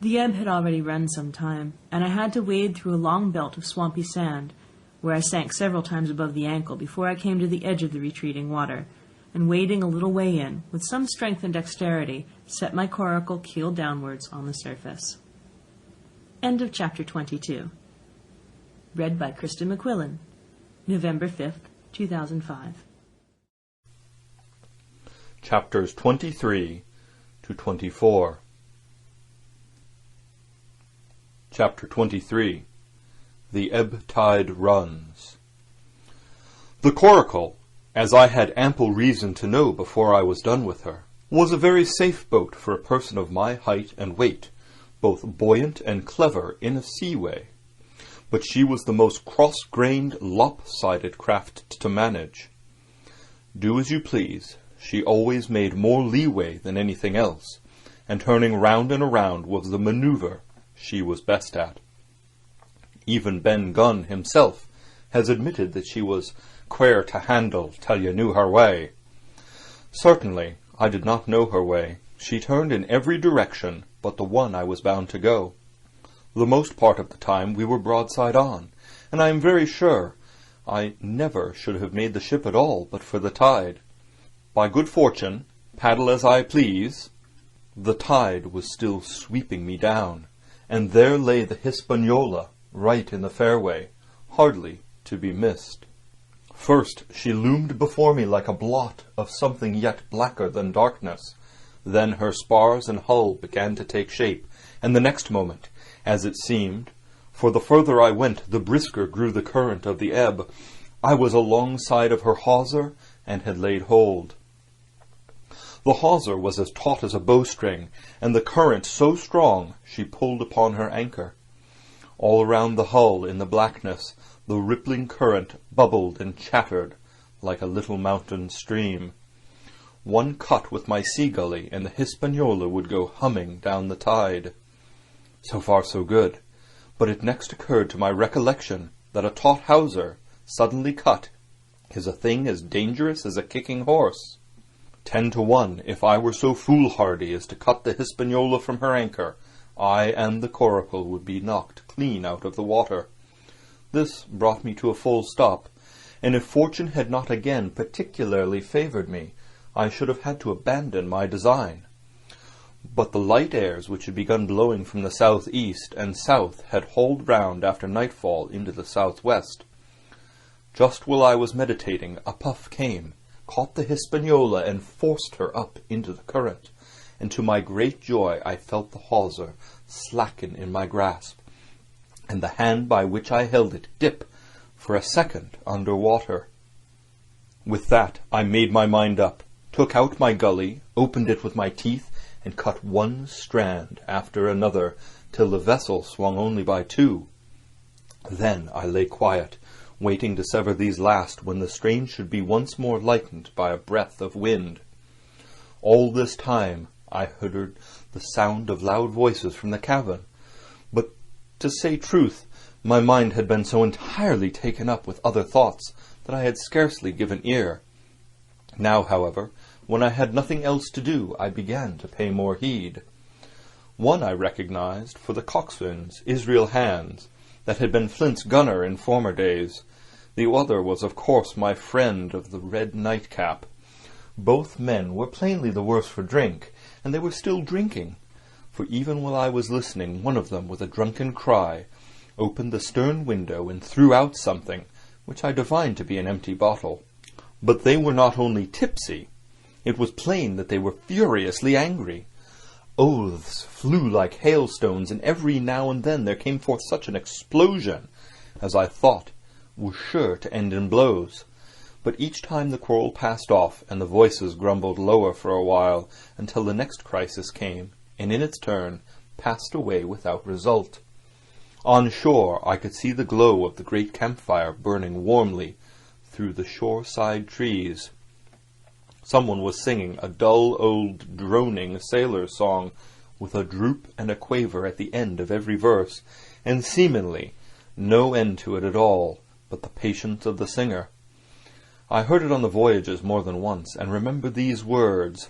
The ebb had already run some time, and I had to wade through a long belt of swampy sand, where I sank several times above the ankle before I came to the edge of the retreating water, and wading a little way in, with some strength and dexterity, set my coracle keel downwards on the surface. End of Chapter 22. Read by Kristen McQuillan. November 5th, 2005. Chapters 23 to 24. Chapter 23. The Ebb Tide Runs. The coracle, as I had ample reason to know before I was done with her, was a very safe boat for a person of my height and weight, both buoyant and clever in a seaway. But she was the most cross-grained, lopsided craft to manage. Do as you please, she always made more leeway than anything else, and turning round and around was the manoeuvre she was best at. Even Ben Gunn himself has admitted that she was quare to handle till you knew her way. Certainly, I did not know her way. She turned in every direction but the one I was bound to go. The most part of the time we were broadside on, and I am very sure I never should have made the ship at all but for the tide. By good fortune, paddle as I please, the tide was still sweeping me down, and there lay the Hispaniola right in the fairway, hardly to be missed. First she loomed before me like a blot of something yet blacker than darkness. Then her spars and hull began to take shape, and the next moment, as it seemed, for the further I went, the brisker grew the current of the ebb, I was alongside of her hawser and had laid hold. The hawser was as taut as a bowstring, and the current so strong she pulled upon her anchor. All around the hull, in the blackness, the rippling current bubbled and chattered like a little mountain stream. One cut with my sea gully, and the Hispaniola would go humming down the tide. So far so good, but it next occurred to my recollection that a taut hawser, suddenly cut, is a thing as dangerous as a kicking horse. 10 to 1, if I were so foolhardy as to cut the Hispaniola from her anchor, I and the coracle would be knocked clean out of the water. This brought me to a full stop, and if fortune had not again particularly favoured me, I should have had to abandon my design. But the light airs which had begun blowing from the south-east and south had hauled round after nightfall into the south-west. Just while I was meditating, a puff came, caught the Hispaniola, and forced her up into the current, and to my great joy I felt the hawser slacken in my grasp, and the hand by which I held it dip for a second under water. With that I made my mind up, took out my gully, opened it with my teeth, and cut one strand after another, till the vessel swung only by 2. Then I lay quiet, waiting to sever these last when the strain should be once more lightened by a breath of wind. All this time I heard the sound of loud voices from the cabin, but, to say truth, my mind had been so entirely taken up with other thoughts that I had scarcely given ear. Now, however, when I had nothing else to do, I began to pay more heed. One I recognized for the coxswain's Israel Hands, that had been Flint's gunner in former days. The other was, of course, my friend of the red nightcap. Both men were plainly the worse for drink, and they were still drinking, for even while I was listening, one of them, with a drunken cry, opened the stern window and threw out something, which I divined to be an empty bottle. But they were not only tipsy, it was plain that they were furiously angry. Oaths flew like hailstones, and every now and then there came forth such an explosion as I thought was sure to end in blows. But each time the quarrel passed off, and the voices grumbled lower for a while, until the next crisis came, and in its turn passed away without result. On shore I could see the glow of the great campfire burning warmly through the shore-side trees. Someone was singing a dull old droning sailor's song, with a droop and a quaver at the end of every verse, and seemingly no end to it at all, but the patience of the singer. I heard it on the voyages more than once, and remember these words,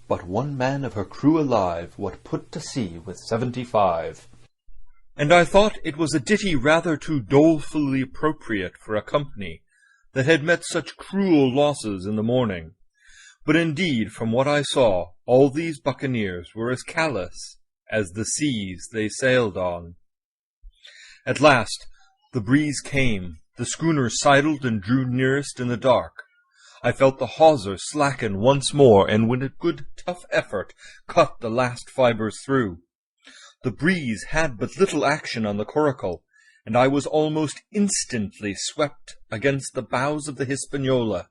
"But one man of her crew alive, what put to sea with 75." And I thought it was a ditty rather too dolefully appropriate for a company that had met such cruel losses in the morning. But indeed, from what I saw, all these buccaneers were as callous as the seas they sailed on. At last the breeze came, the schooner sidled and drew nearest in the dark. I felt the hawser slacken once more, and with a good tough effort cut the last fibres through. The breeze had but little action on the coracle, and I was almost instantly swept against the bows of the Hispaniola.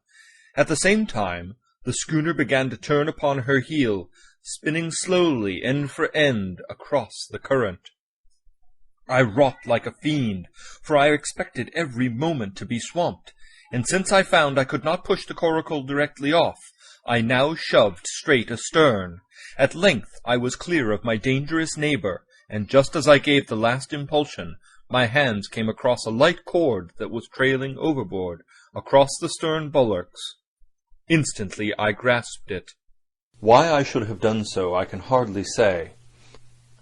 At the same time, the schooner began to turn upon her heel, spinning slowly end for end across the current. I wrought like a fiend, for I expected every moment to be swamped, and since I found I could not push the coracle directly off, I now shoved straight astern. At length I was clear of my dangerous neighbour, and just as I gave the last impulsion, my hands came across a light cord that was trailing overboard, across the stern bulwarks. Instantly I grasped it. Why I should have done so I can hardly say.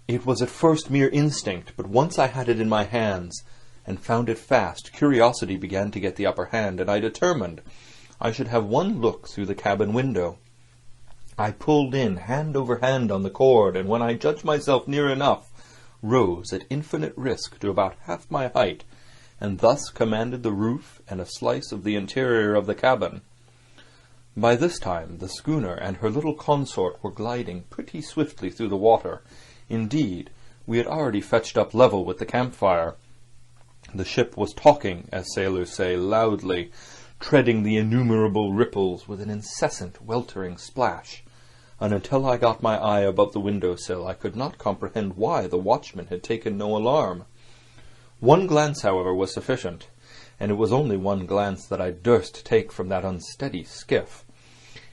It was at first mere instinct, but once I had it in my hands and found it fast, curiosity began to get the upper hand, and I determined I should have one look through the cabin window. I pulled in hand over hand on the cord, and when I judged myself near enough, rose at infinite risk to about half my height, and thus commanded the roof and a slice of the interior of the cabin. By this time the schooner and her little consort were gliding pretty swiftly through the water. Indeed, we had already fetched up level with the campfire. The ship was talking, as sailors say, loudly, treading the innumerable ripples with an incessant weltering splash. and until I got my eye above the window-sill I could not comprehend why the watchman had taken no alarm. One glance, however, was sufficient, and it was only one glance that I durst take from that unsteady skiff.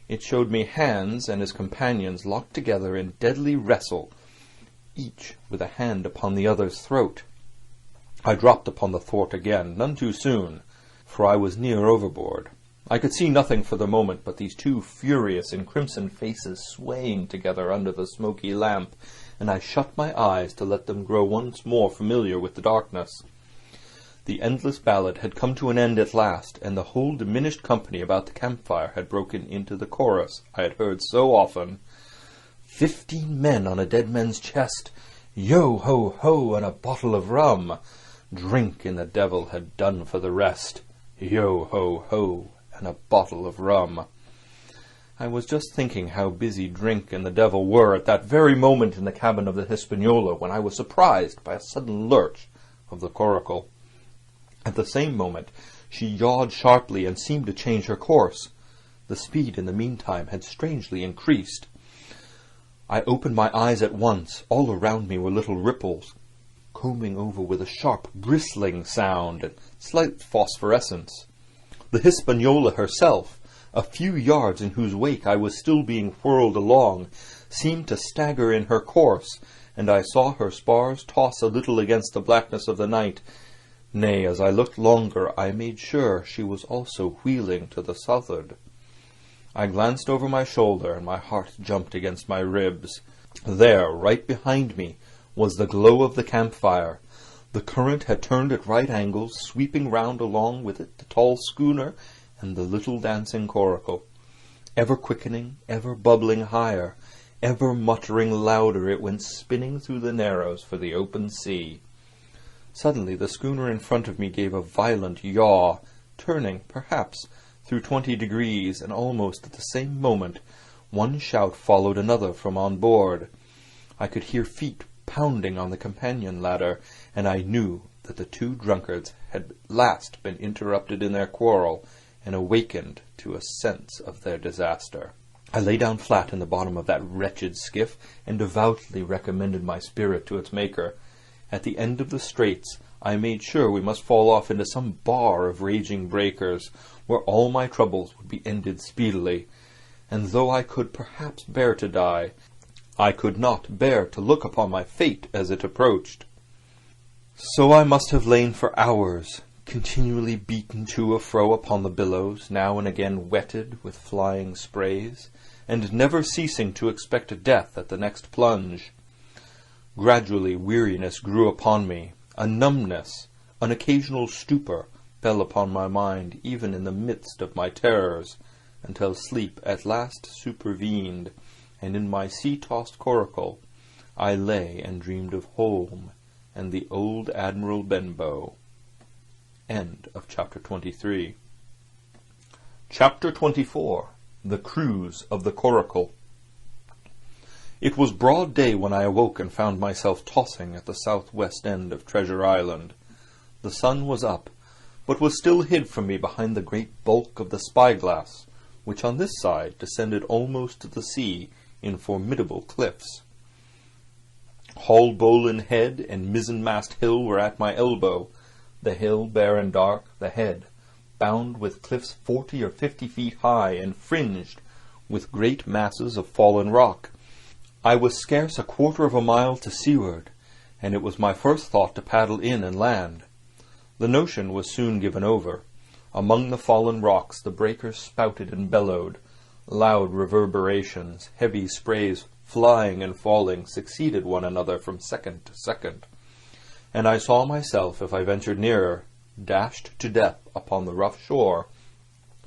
It showed me Hans and his companions locked together in deadly wrestle, each with a hand upon the other's throat. I dropped upon the thwart again, none too soon, for I was near overboard. I could see nothing for the moment but these two furious and crimson faces swaying together under the smoky lamp, and I shut my eyes to let them grow once more familiar with the darkness. The endless ballad had come to an end at last, and the whole diminished company about the campfire had broken into the chorus I had heard so often. 15 men on a dead man's chest, yo ho ho, and a bottle of rum. Drink and the devil had done for the rest, yo ho ho, and a bottle of rum. I was just thinking how busy drink and the devil were at that very moment in the cabin of the Hispaniola when I was surprised by a sudden lurch of the coracle. At the same moment she yawed sharply and seemed to change her course. The speed in the meantime had strangely increased. I opened my eyes at once. All around me were little ripples, combing over with a sharp bristling sound and slight phosphorescence. The Hispaniola herself, a few yards in whose wake I was still being whirled along, seemed to stagger in her course, and I saw her spars toss a little against the blackness of the night. Nay, as I looked longer, I made sure she was also wheeling to the southward. I glanced over my shoulder, and my heart jumped against my ribs. There, right behind me, was the glow of the campfire. The current had turned at right angles, sweeping round along with it the tall schooner and the little dancing coracle. Ever quickening, ever bubbling higher, ever muttering louder, it went spinning through the narrows for the open sea. Suddenly the schooner in front of me gave a violent yaw, turning, perhaps, through 20 degrees, and almost at the same moment one shout followed another from on board. I could hear feet pounding on the companion ladder, and I knew that the two drunkards had at last been interrupted in their quarrel and awakened to a sense of their disaster. I lay down flat in the bottom of that wretched skiff and devoutly recommended my spirit to its Maker. At the end of the straits I made sure we must fall off into some bar of raging breakers, where all my troubles would be ended speedily, and though I could perhaps bear to die, I could not bear to look upon my fate as it approached. So I must have lain for hours, continually beaten to and fro upon the billows, now and again wetted with flying sprays, and never ceasing to expect death at the next plunge. Gradually weariness grew upon me, a numbness, an occasional stupor fell upon my mind even in the midst of my terrors, until sleep at last supervened, and in my sea-tossed coracle I lay and dreamed of home and the old Admiral Benbow. End of Chapter 23. Chapter 24. The Cruise of the Coracle. It was broad day when I awoke and found myself tossing at the southwest end of Treasure Island. The sun was up, but was still hid from me behind the great bulk of the spyglass, which on this side descended almost to the sea in formidable cliffs. Haulbowline Head and Mizzenmast Hill were at my elbow, the hill bare and dark, the head bound with cliffs 40 or 50 feet high and fringed with great masses of fallen rock. I was scarce a quarter of a mile to seaward, and it was my first thought to paddle in and land. The notion was soon given over. Among the fallen rocks the breakers spouted and bellowed. Loud reverberations, heavy sprays flying and falling, succeeded one another from second to second, and I saw myself, if I ventured nearer, dashed to death upon the rough shore,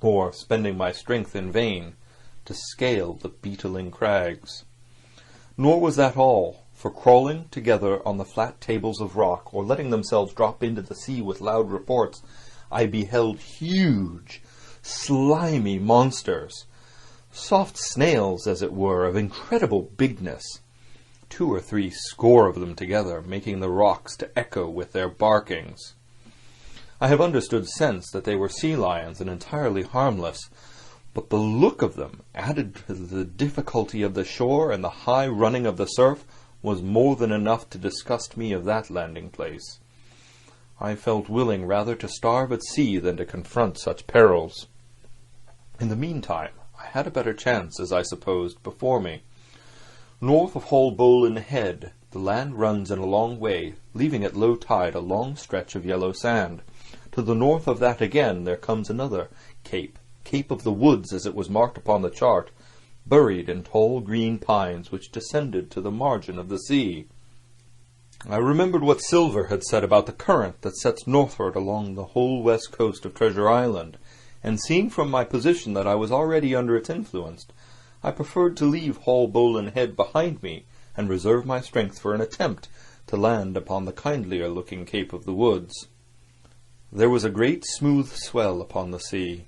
or spending my strength in vain to scale the beetling crags. Nor was that all, for crawling together on the flat tables of rock, or letting themselves drop into the sea with loud reports, I beheld huge, slimy monsters, soft snails, as it were, of incredible bigness, 2 or 3 score of them together, making the rocks to echo with their barkings. I have understood since that they were sea lions and entirely harmless, but the look of them, added to the difficulty of the shore and the high running of the surf, was more than enough to disgust me of that landing-place. I felt willing rather to starve at sea than to confront such perils. In the meantime, I had a better chance, as I supposed, before me. North of Haulbowline Head, the land runs in a long way, leaving at low tide a long stretch of yellow sand. To the north of that again there comes another cape, Cape of the Woods as it was marked upon the chart, buried in tall green pines which descended to the margin of the sea. I remembered what Silver had said about the current that sets northward along the whole west coast of Treasure Island, and seeing from my position that I was already under its influence, I preferred to leave Haulbowline Head behind me and reserve my strength for an attempt to land upon the kindlier-looking Cape of the Woods. There was a great smooth swell upon the sea,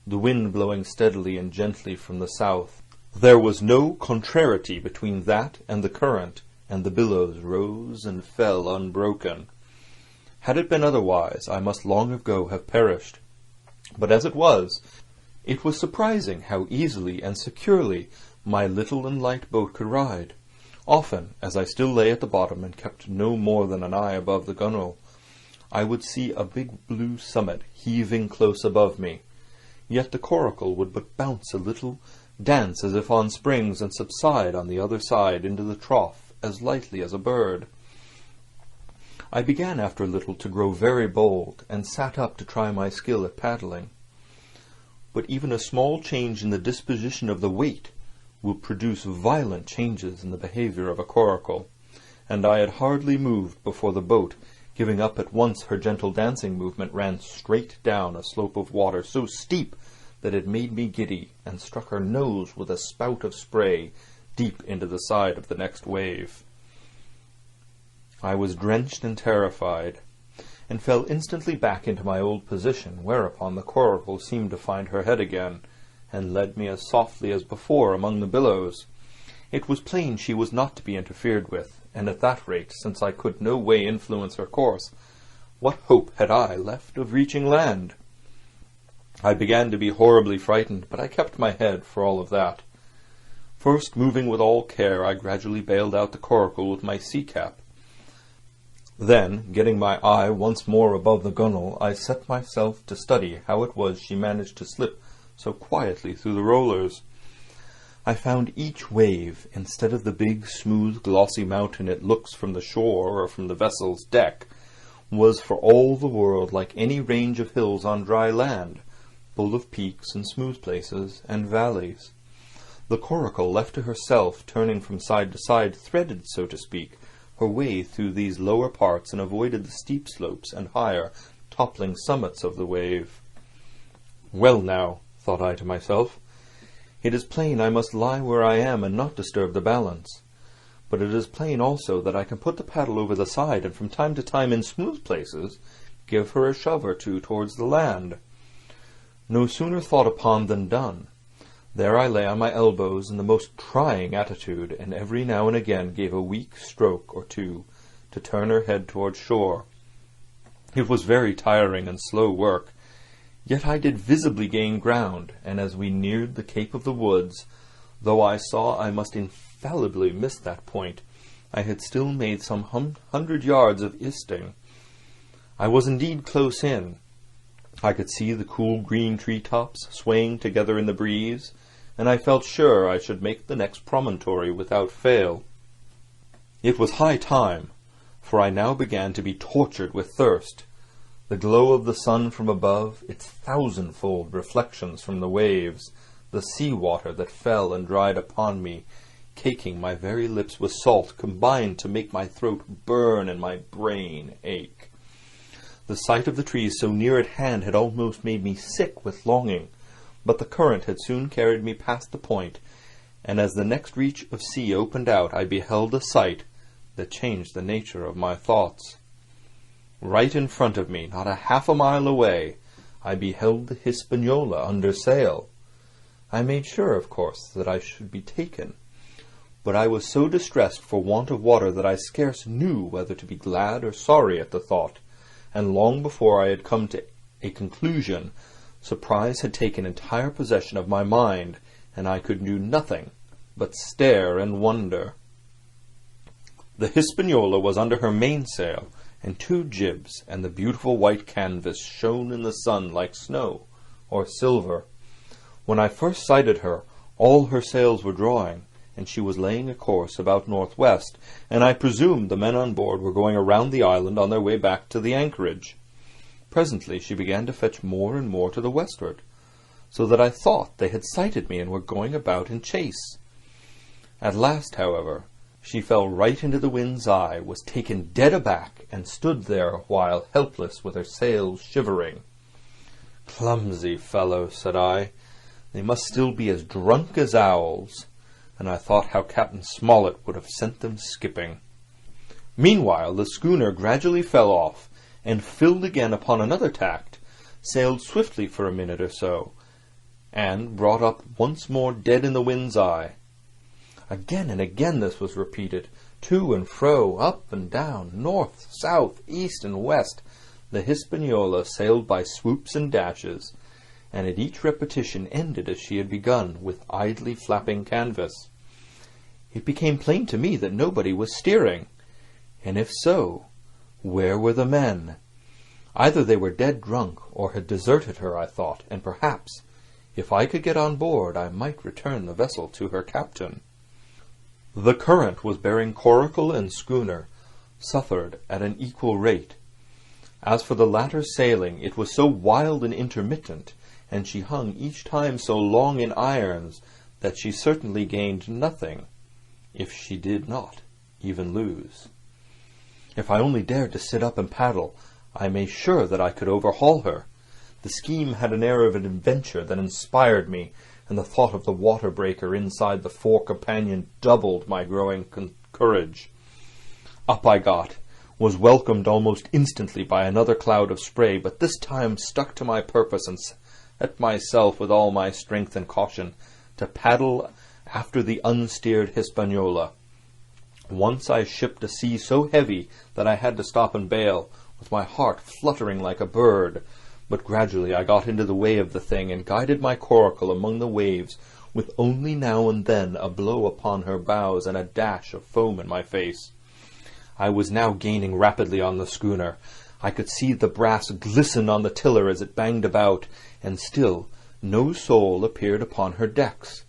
the wind blowing steadily and gently from the south. There was no contrariety between that and the current, and the billows rose and fell unbroken. Had it been otherwise, I must long ago have perished. But as it was surprising how easily and securely my little and light boat could ride. Often, as I still lay at the bottom and kept no more than an eye above the gunwale, I would see a big blue summit heaving close above me. Yet the coracle would but bounce a little, dance as if on springs, and subside on the other side into the trough as lightly as a bird. I began after a little to grow very bold, and sat up to try my skill at paddling. But even a small change in the disposition of the weight will produce violent changes in the behavior of a coracle, and I had hardly moved before the boat, giving up at once her gentle dancing movement, ran straight down a slope of water so steep that it made me giddy, and struck her nose with a spout of spray deep into the side of the next wave. I was drenched and terrified, and fell instantly back into my old position, whereupon the coracle seemed to find her head again, and led me as softly as before among the billows. It was plain she was not to be interfered with, and at that rate, since I could no way influence her course, what hope had I left of reaching land? I began to be horribly frightened, but I kept my head for all of that. First, moving with all care, I gradually bailed out the coracle with my sea-cap. Then, getting my eye once more above the gunwale, I set myself to study how it was she managed to slip so quietly through the rollers. I found each wave, instead of the big, smooth, glossy mountain it looks from the shore or from the vessel's deck, was for all the world like any range of hills on dry land, full of peaks and smooth places and valleys. The coracle, left to herself, turning from side to side, threaded, so to speak, her way through these lower parts, and avoided the steep slopes and higher, toppling summits of the wave. Well now, thought I to myself, it is plain I must lie where I am and not disturb the balance. But it is plain also that I can put the paddle over the side, and from time to time in smooth places give her a shove or two towards the land. No sooner thought upon than done. There I lay on my elbows in the most trying attitude, and every now and again gave a weak stroke or two to turn her head towards shore. It was very tiring and slow work, yet I did visibly gain ground, and as we neared the Cape of the Woods, though I saw I must infallibly miss that point, I had still made some 100 yards of easting. I was indeed close in. I could see the cool green tree-tops swaying together in the breeze, and I felt sure I should make the next promontory without fail. It was high time, for I now began to be tortured with thirst. The glow of the sun from above, its thousandfold reflections from the waves, the sea-water that fell and dried upon me, caking my very lips with salt, combined to make my throat burn and my brain ache. The sight of the trees so near at hand had almost made me sick with longing, but the current had soon carried me past the point, and as the next reach of sea opened out, I beheld a sight that changed the nature of my thoughts. Right in front of me, not a half a mile away, I beheld the Hispaniola under sail. I made sure, of course, that I should be taken, but I was so distressed for want of water that I scarce knew whether to be glad or sorry at the thought, and long before I had come to a conclusion, Surprise had taken entire possession of my mind, and I could do nothing but stare and wonder. The Hispaniola was under her mainsail, and 2 jibs, and the beautiful white canvas shone in the sun like snow or silver. When I first sighted her, all her sails were drawing, and she was laying a course about northwest, and I presumed the men on board were going around the island on their way back to the anchorage. Presently she began to fetch more and more to the westward, so that I thought they had sighted me and were going about in chase. At last, however, she fell right into the wind's eye, was taken dead aback, and stood there a while helpless with her sails shivering. "Clumsy fellows," said I. "They must still be as drunk as owls." And I thought how Captain Smollett would have sent them skipping. Meanwhile the schooner gradually fell off, and filled again upon another tack, sailed swiftly for a minute or so, and brought up once more dead in the wind's eye. Again and again this was repeated, to and fro, up and down, north, south, east, and west. The Hispaniola sailed by swoops and dashes, and at each repetition ended as she had begun, with idly flapping canvas. It became plain to me that nobody was steering, and if so, where were the men? Either they were dead drunk, or had deserted her, I thought, and perhaps, if I could get on board, I might return the vessel to her captain. The current was bearing coracle and schooner, southward at an equal rate. As for the latter's sailing, it was so wild and intermittent, and she hung each time so long in irons, that she certainly gained nothing, if she did not even lose. If I only dared to sit up and paddle, I made sure that I could overhaul her. The scheme had an air of an adventure that inspired me, and the thought of the water breaker inside the fore companion doubled my growing courage. Up I got, was welcomed almost instantly by another cloud of spray, but this time stuck to my purpose and set myself with all my strength and caution to paddle after the unsteered Hispaniola. Once I shipped a sea so heavy that I had to stop and bail, with my heart fluttering like a bird. But gradually I got into the way of the thing, and guided my coracle among the waves, with only now and then a blow upon her bows and a dash of foam in my face. I was now gaining rapidly on the schooner. I could see the brass glisten on the tiller as it banged about, and still no soul appeared upon her decks.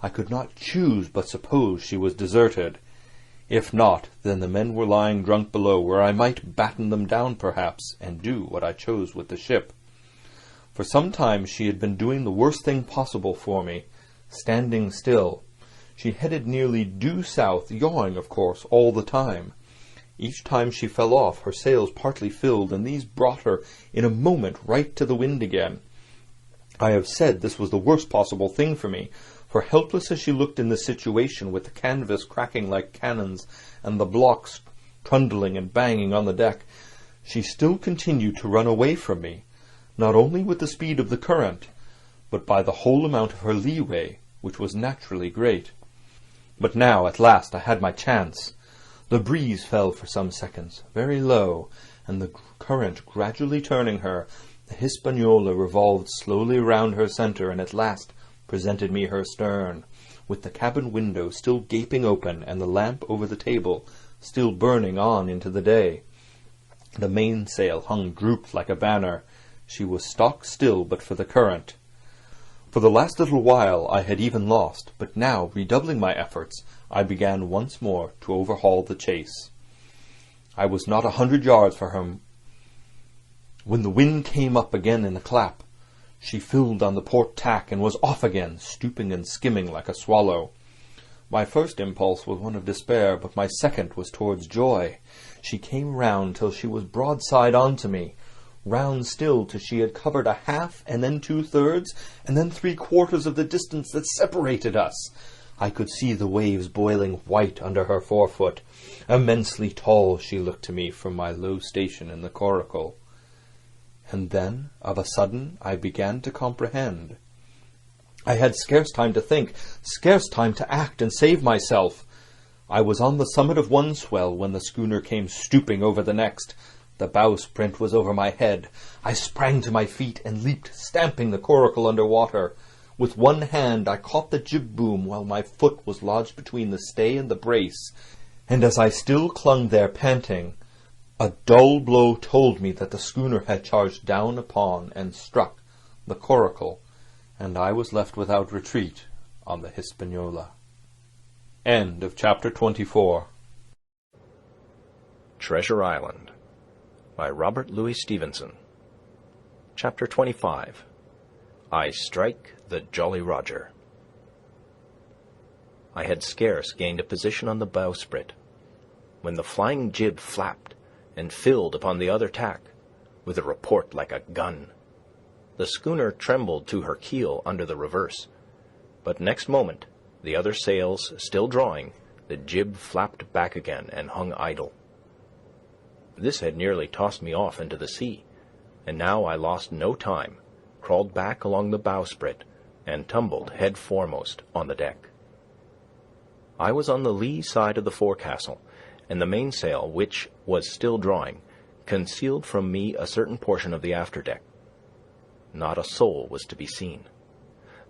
I could not choose but suppose she was deserted. If not, then the men were lying drunk below, where I might batten them down perhaps, and do what I chose with the ship. For some time she had been doing the worst thing possible for me, standing still. She headed nearly due south, yawing, of course, all the time. Each time she fell off, her sails partly filled, and these brought her in a moment right to the wind again. I have said this was the worst possible thing for me, for helpless as she looked in this situation, with the canvas cracking like cannons and the blocks trundling and banging on the deck, she still continued to run away from me, not only with the speed of the current, but by the whole amount of her leeway, which was naturally great. But now, at last, I had my chance. The breeze fell for some seconds, very low, and the current gradually turning her, the Hispaniola revolved slowly round her centre, and at last presented me her stern, with the cabin window still gaping open, and the lamp over the table still burning on into the day. The mainsail hung drooped like a banner. She was stock still but for the current. For the last little while I had even lost, but now, redoubling my efforts, I began once more to overhaul the chase. I was not 100 yards from her when the wind came up again in a clap. She filled on the port tack and was off again, stooping and skimming like a swallow. My first impulse was one of despair, but my second was towards joy. She came round till she was broadside on to me, round still till she had covered a half, and then 2/3, and then 3/4 of the distance that separated us. I could see the waves boiling white under her forefoot. Immensely tall she looked to me from my low station in the coracle. And then, of a sudden, I began to comprehend. I had scarce time to think, scarce time to act and save myself. I was on the summit of one swell when the schooner came stooping over the next. The bowsprit was over my head. I sprang to my feet and leaped, stamping the coracle under water. With one hand I caught the jib boom while my foot was lodged between the stay and the brace, and as I still clung there panting, a dull blow told me that the schooner had charged down upon and struck the coracle, and I was left without retreat on the Hispaniola. End of chapter 24. Treasure Island by Robert Louis Stevenson. Chapter 25. I Strike the Jolly Roger. I had scarce gained a position on the bowsprit when the flying jib flapped and filled upon the other tack with a report like a gun. The schooner trembled to her keel under the reverse, but next moment, the other sails still drawing, the jib flapped back again and hung idle. This had nearly tossed me off into the sea, and now I lost no time, crawled back along the bowsprit, and tumbled head foremost on the deck. I was on the lee side of the forecastle, and the mainsail, which was still drawing, concealed from me a certain portion of the afterdeck. Not a soul was to be seen.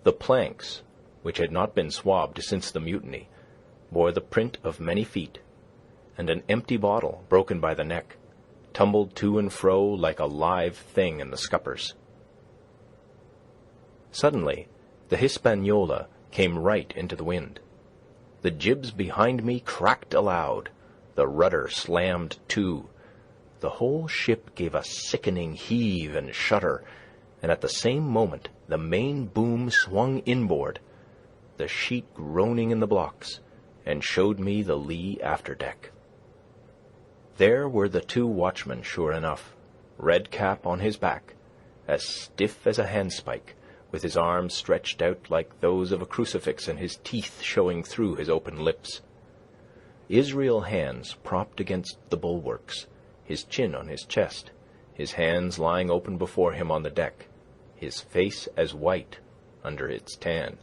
The planks, which had not been swabbed since the mutiny, bore the print of many feet, and an empty bottle, broken by the neck, tumbled to and fro like a live thing in the scuppers. Suddenly, the Hispaniola came right into the wind. The jibs behind me cracked aloud. The rudder slammed to. The whole ship gave a sickening heave and shudder, and at the same moment the main boom swung inboard, the sheet groaning in the blocks, and showed me the lee afterdeck. There were the two watchmen, sure enough, Redcap on his back, as stiff as a handspike, with his arms stretched out like those of a crucifix and his teeth showing through his open lips. Israel Hands propped against the bulwarks, his chin on his chest, his hands lying open before him on the deck, his face as white, under its tan,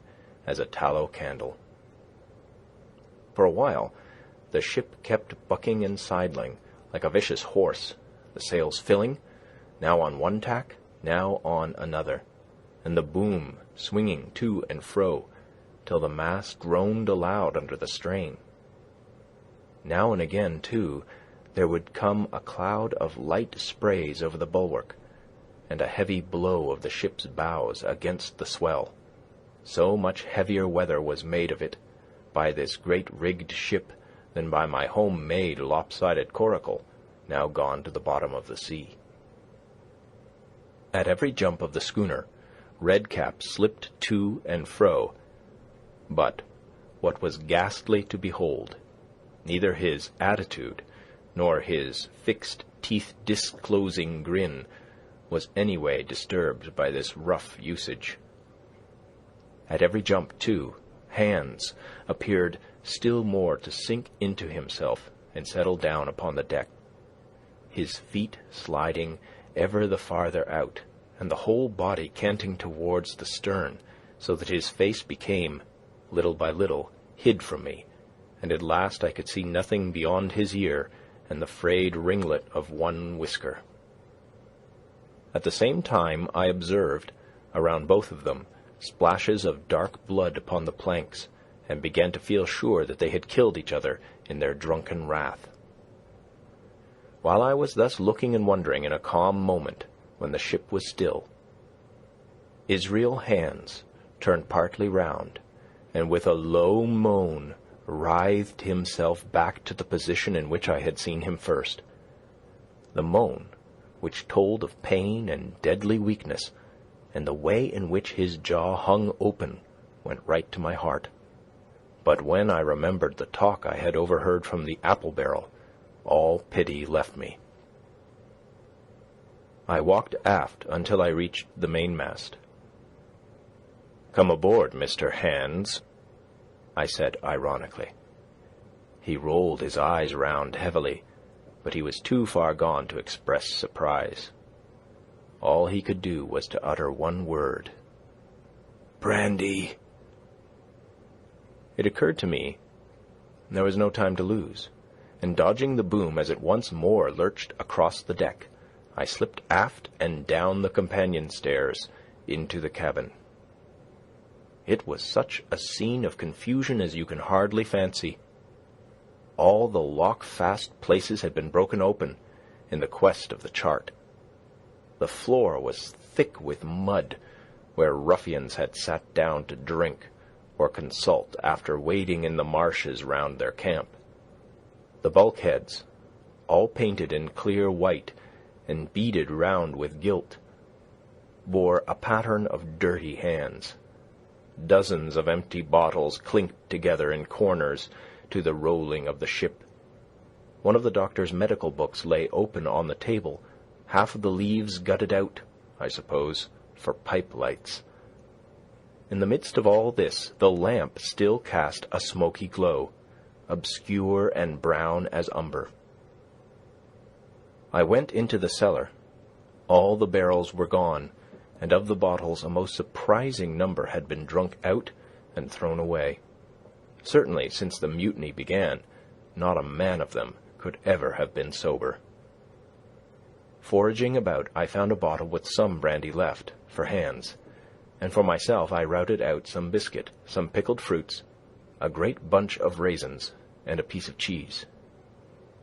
as a tallow candle. For a while, the ship kept bucking and sidling like a vicious horse, the sails filling, now on one tack, now on another, and the boom swinging to and fro, till the mast groaned aloud under the strain. Now and again, too, there would come a cloud of light sprays over the bulwark, and a heavy blow of the ship's bows against the swell. So much heavier weather was made of it by this great rigged ship than by my home-made lopsided coracle, now gone to the bottom of the sea. At every jump of the schooner, Redcap slipped to and fro, but, what was ghastly to behold, neither his attitude nor his fixed teeth-disclosing grin was any way disturbed by this rough usage. At every jump, too, Hands appeared still more to sink into himself and settle down upon the deck, his feet sliding ever the farther out, and the whole body canting towards the stern, so that his face became, little by little, hid from me, and at last I could see nothing beyond his ear and the frayed ringlet of one whisker. At the same time I observed, around both of them, splashes of dark blood upon the planks, and began to feel sure that they had killed each other in their drunken wrath. While I was thus looking and wondering in a calm moment, when the ship was still, Israel Hands turned partly round, and with a low moan writhed himself back to the position in which I had seen him first. The moan, which told of pain and deadly weakness, and the way in which his jaw hung open, went right to my heart. But when I remembered the talk I had overheard from the apple barrel, all pity left me. I walked aft until I reached the mainmast. "Come aboard, Mr. Hands," I said ironically. He rolled his eyes round heavily, but he was too far gone to express surprise. All he could do was to utter one word: "Brandy." It occurred to me there was no time to lose, and dodging the boom as it once more lurched across the deck, I slipped aft and down the companion stairs into the cabin. It was such a scene of confusion as you can hardly fancy. All the lock-fast places had been broken open in the quest of the chart. The floor was thick with mud, where ruffians had sat down to drink or consult after wading in the marshes round their camp. The bulkheads, all painted in clear white and beaded round with gilt, bore a pattern of dirty hands. Dozens of empty bottles clinked together in corners to the rolling of the ship. One of the doctor's medical books lay open on the table, half of the leaves gutted out, I suppose, for pipe lights. In the midst of all this, the lamp still cast a smoky glow, obscure and brown as umber. I went into the cellar. All the barrels were gone, and of the bottles a most surprising number had been drunk out and thrown away. Certainly, since the mutiny began, not a man of them could ever have been sober. Foraging about, I found a bottle with some brandy left, for Hans, and for myself I routed out some biscuit, some pickled fruits, a great bunch of raisins, and a piece of cheese.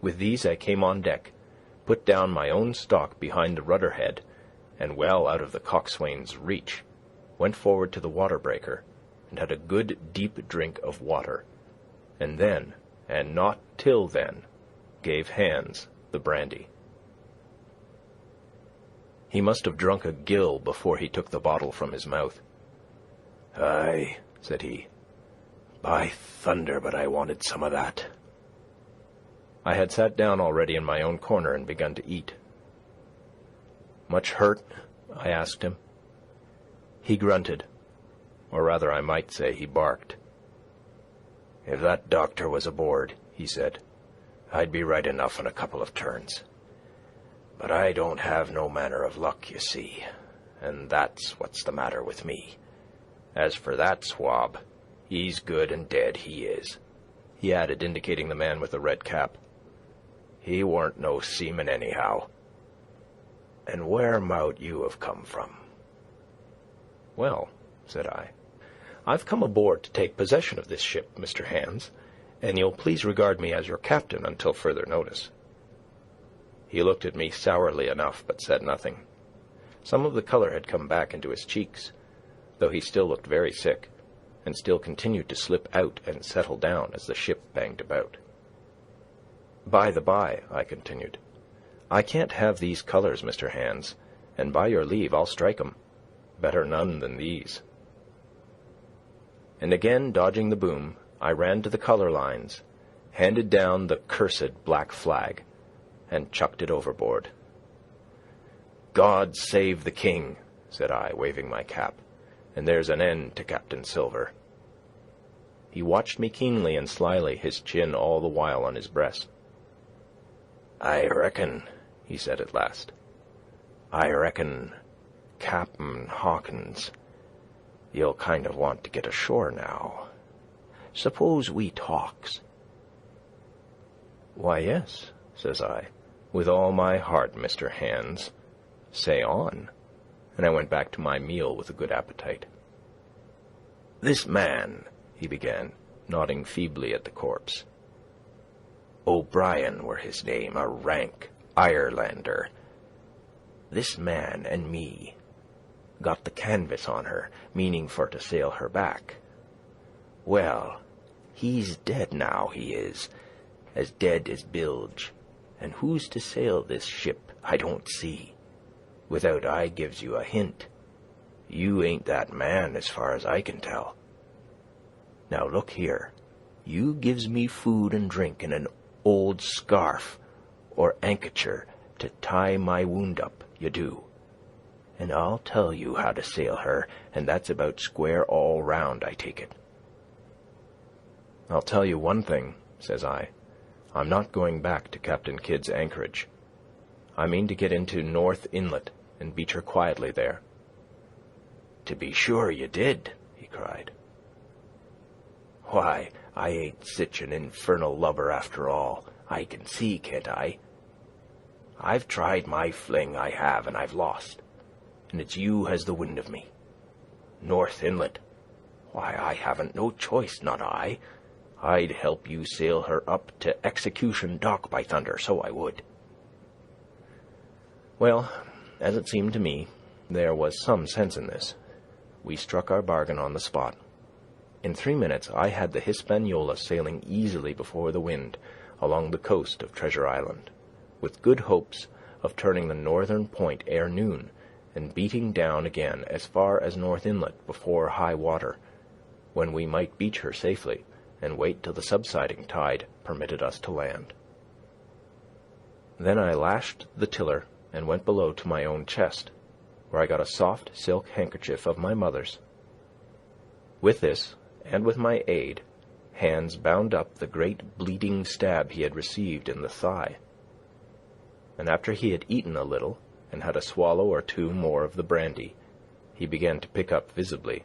With these I came on deck, put down my own stock behind the rudder-head, and well out of the coxswain's reach, went forward to the water-breaker, and had a good deep drink of water, and then, and not till then, gave Hans the brandy. He must have drunk a gill before he took the bottle from his mouth. "Aye," said he, "by thunder, but I wanted some of that." I had sat down already in my own corner and begun to eat. "Much hurt?" I asked him. He grunted, or rather I might say he barked. "If that doctor was aboard," he said, "I'd be right enough in a couple of turns. But I don't have no manner of luck, you see, and that's what's the matter with me. As for that swab, he's good and dead, he is," he added, indicating the man with the red cap. "He warn't no seaman anyhow. And where mout you have come from?" "Well," said I, "I've come aboard to take possession of this ship, Mr. Hans, and you'll please regard me as your captain until further notice." He looked at me sourly enough, but said nothing. Some of the color had come back into his cheeks, though he still looked very sick, and still continued to slip out and settle down as the ship banged about. "By the by," I continued, "I can't have these colors, Mr. Hans, and by your leave I'll strike 'em. Better none than these." And again dodging the boom, I ran to the color lines, handed down the cursed black flag, and chucked it overboard. "God save the King," said I, waving my cap, "and there's an end to Captain Silver." He watched me keenly and slyly, his chin all the while on his breast. "I reckon," he said at last, "I reckon, Cap'n Hawkins, you'll kind of want to get ashore now. Suppose we talks?" "Why, yes," says I, "with all my heart, Mr. Hans. Say on." And I went back to my meal with a good appetite. "This man," he began, nodding feebly at the corpse. "O'Brien were his name, a rank Irelander. This man and me got the canvas on her, meaning for to sail her back. Well, he's dead now, he is, as dead as bilge, and who's to sail this ship I don't see, without I gives you a hint. You ain't that man as far as I can tell. Now look here, you gives me food and drink and an old scarf or ankacher to tie my wound up, you do, and I'll tell you how to sail her, and that's about square all round, I take it." "I'll tell you one thing," says I. "I'm not going back to Captain Kidd's anchorage. I mean to get into North Inlet and beach her quietly there." "To be sure you did," he cried. "Why, I ain't sich an infernal lubber after all. I can see, can't I? I've tried my fling, I have, and I've lost. And it's you has the wind of me. North Inlet. Why, I haven't no choice, not I. I'd help you sail her up to Execution Dock, by thunder, so I would. Well, as it seemed to me, there was some sense in this. We struck our bargain on the spot. In 3 minutes I had the Hispaniola sailing easily before the wind along the coast of Treasure Island, with good hopes of turning the northern point ere noon, and beating down again as far as North Inlet before high water, when we might beach her safely, and wait till the subsiding tide permitted us to land. Then I lashed the tiller and went below to my own chest, where I got a soft silk handkerchief of my mother's. With this, and with my aid, Hans bound up the great bleeding stab he had received in the thigh. And after he had eaten a little, and had a swallow or two more of the brandy, he began to pick up visibly,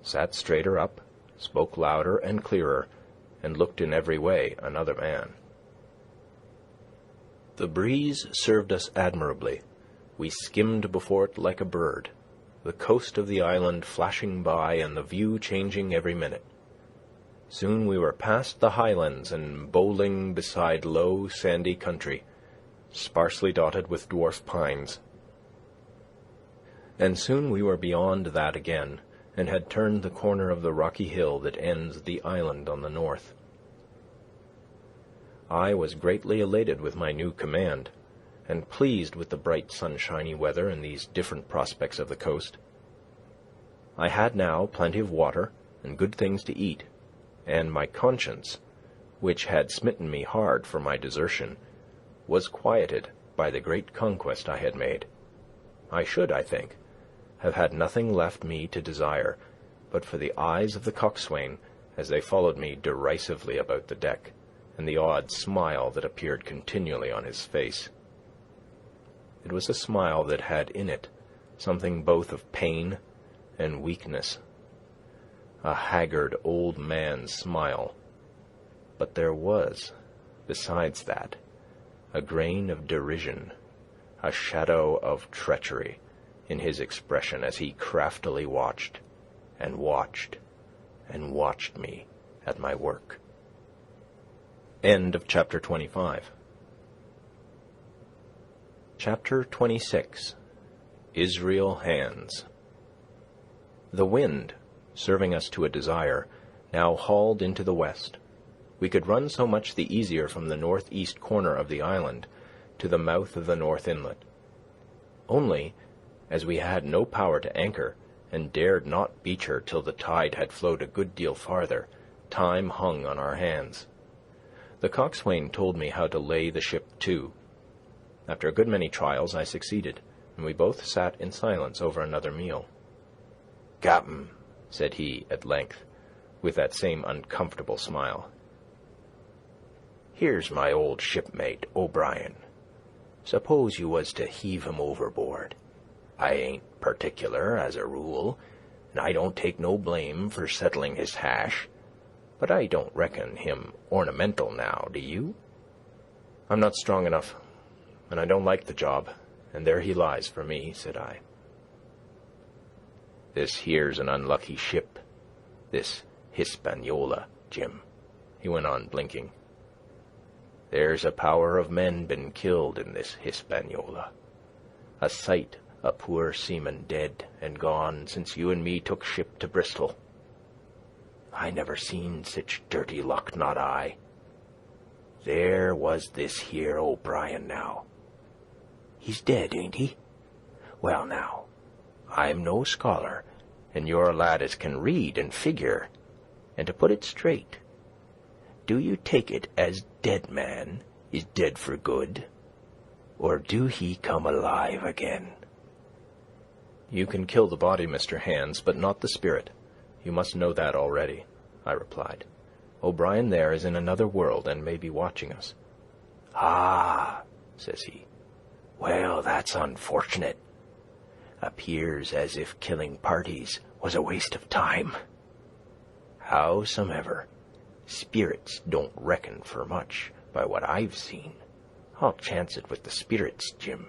sat straighter up, spoke louder and clearer, and looked in every way another man. The breeze served us admirably. We skimmed before it like a bird, the coast of the island flashing by and the view changing every minute. Soon we were past the highlands and bowling beside low, sandy country, sparsely dotted with dwarf pines. And soon we were beyond that again, and had turned the corner of the rocky hill that ends the island on the north. I was greatly elated with my new command, and pleased with the bright sunshiny weather and these different prospects of the coast. I had now plenty of water and good things to eat, and my conscience, which had smitten me hard for my desertion, was quieted by the great conquest I had made. I should, I think, have had nothing left me to desire, but for the eyes of the coxswain as they followed me derisively about the deck, and the odd smile that appeared continually on his face. It was a smile that had in it something both of pain and weakness, a haggard old man's smile, but there was, besides that, a grain of derision, a shadow of treachery in his expression as he craftily watched and watched and watched me at my work. End of chapter 25. Chapter 26. Israel Hands. The wind, serving us to a desire, now hauled into the west. We could run so much the easier from the northeast corner of the island to the mouth of the North Inlet. Only, as we had no power to anchor, and dared not beach her till the tide had flowed a good deal farther, time hung on our hands. The coxswain told me how to lay the ship to. After a good many trials I succeeded, and we both sat in silence over another meal. "Cap'n," said he at length, with that same uncomfortable smile, "here's my old shipmate, O'Brien. Suppose you was to heave him overboard. I ain't particular, as a rule, and I don't take no blame for settling his hash, but I don't reckon him ornamental now, do you?" "I'm not strong enough, and I don't like the job, and there he lies for me," said I. "This here's an unlucky ship, this Hispaniola, Jim," he went on, blinking. "There's a power of men been killed in this Hispaniola. A sight o' poor seamen dead and gone since you and me took ship to Bristol. I never seen sich dirty luck, not I. There was this here O'Brien now. He's dead, ain't he? Well now, I'm no scholar, and you're a lad as can read and figure, and to put it straight, do you take it as dead man is dead for good, or do he come alive again?" "You can kill the body, Mr. Hands, but not the spirit. You must know that already," I replied. "O'Brien there is in another world and may be watching us." "Ah," says he. "Well, that's unfortunate. Appears as if killing parties was a waste of time. Howsomever, spirits don't reckon for much by what I've seen, I'll chance it with the spirits, Jim.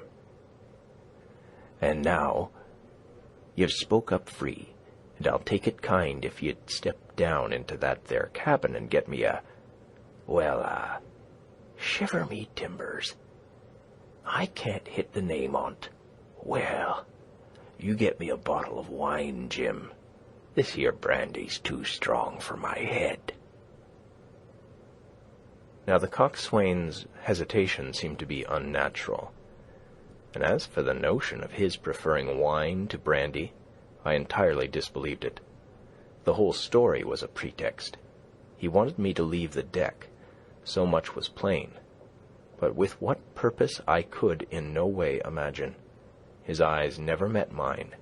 And now, you've spoke up free, and I'll take it kind if you'd step down into that there cabin and get me shiver me timbers. I can't hit the name on't. Well, you get me a bottle of wine, Jim. This here brandy's too strong for my head. Now the coxswain's hesitation seemed to be unnatural, and as for the notion of his preferring wine to brandy, I entirely disbelieved it. The whole story was a pretext. He wanted me to leave the deck, so much was plain, but with what purpose I could in no way imagine. His eyes never met mine.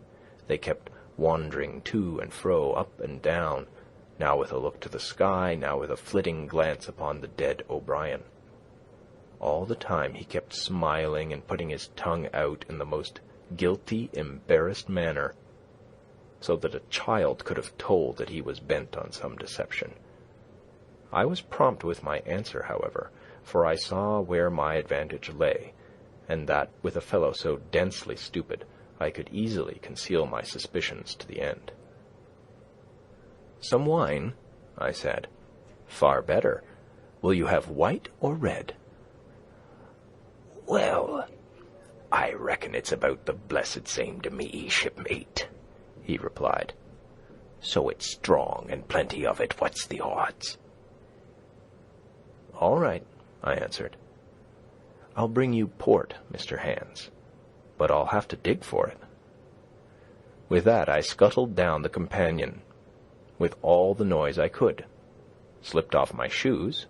They kept wandering to and fro, up and down, now with a look to the sky, now with a flitting glance upon the dead O'Brien. All the time he kept smiling and putting his tongue out in the most guilty, embarrassed manner, so that a child could have told that he was bent on some deception. I was prompt with my answer, however, for I saw where my advantage lay, and that with a fellow so densely stupid I could easily conceal my suspicions to the end. "Some wine?" I said. "Far better. Will you have white or red?" Well, I reckon it's about the blessed same to me, shipmate, he replied. So it's strong and plenty of it. What's the odds? "All right," I answered. "I'll bring you port, Mr. Hands, but I'll have to dig for it." With that I scuttled down the companion with all the noise I could, slipped off my shoes,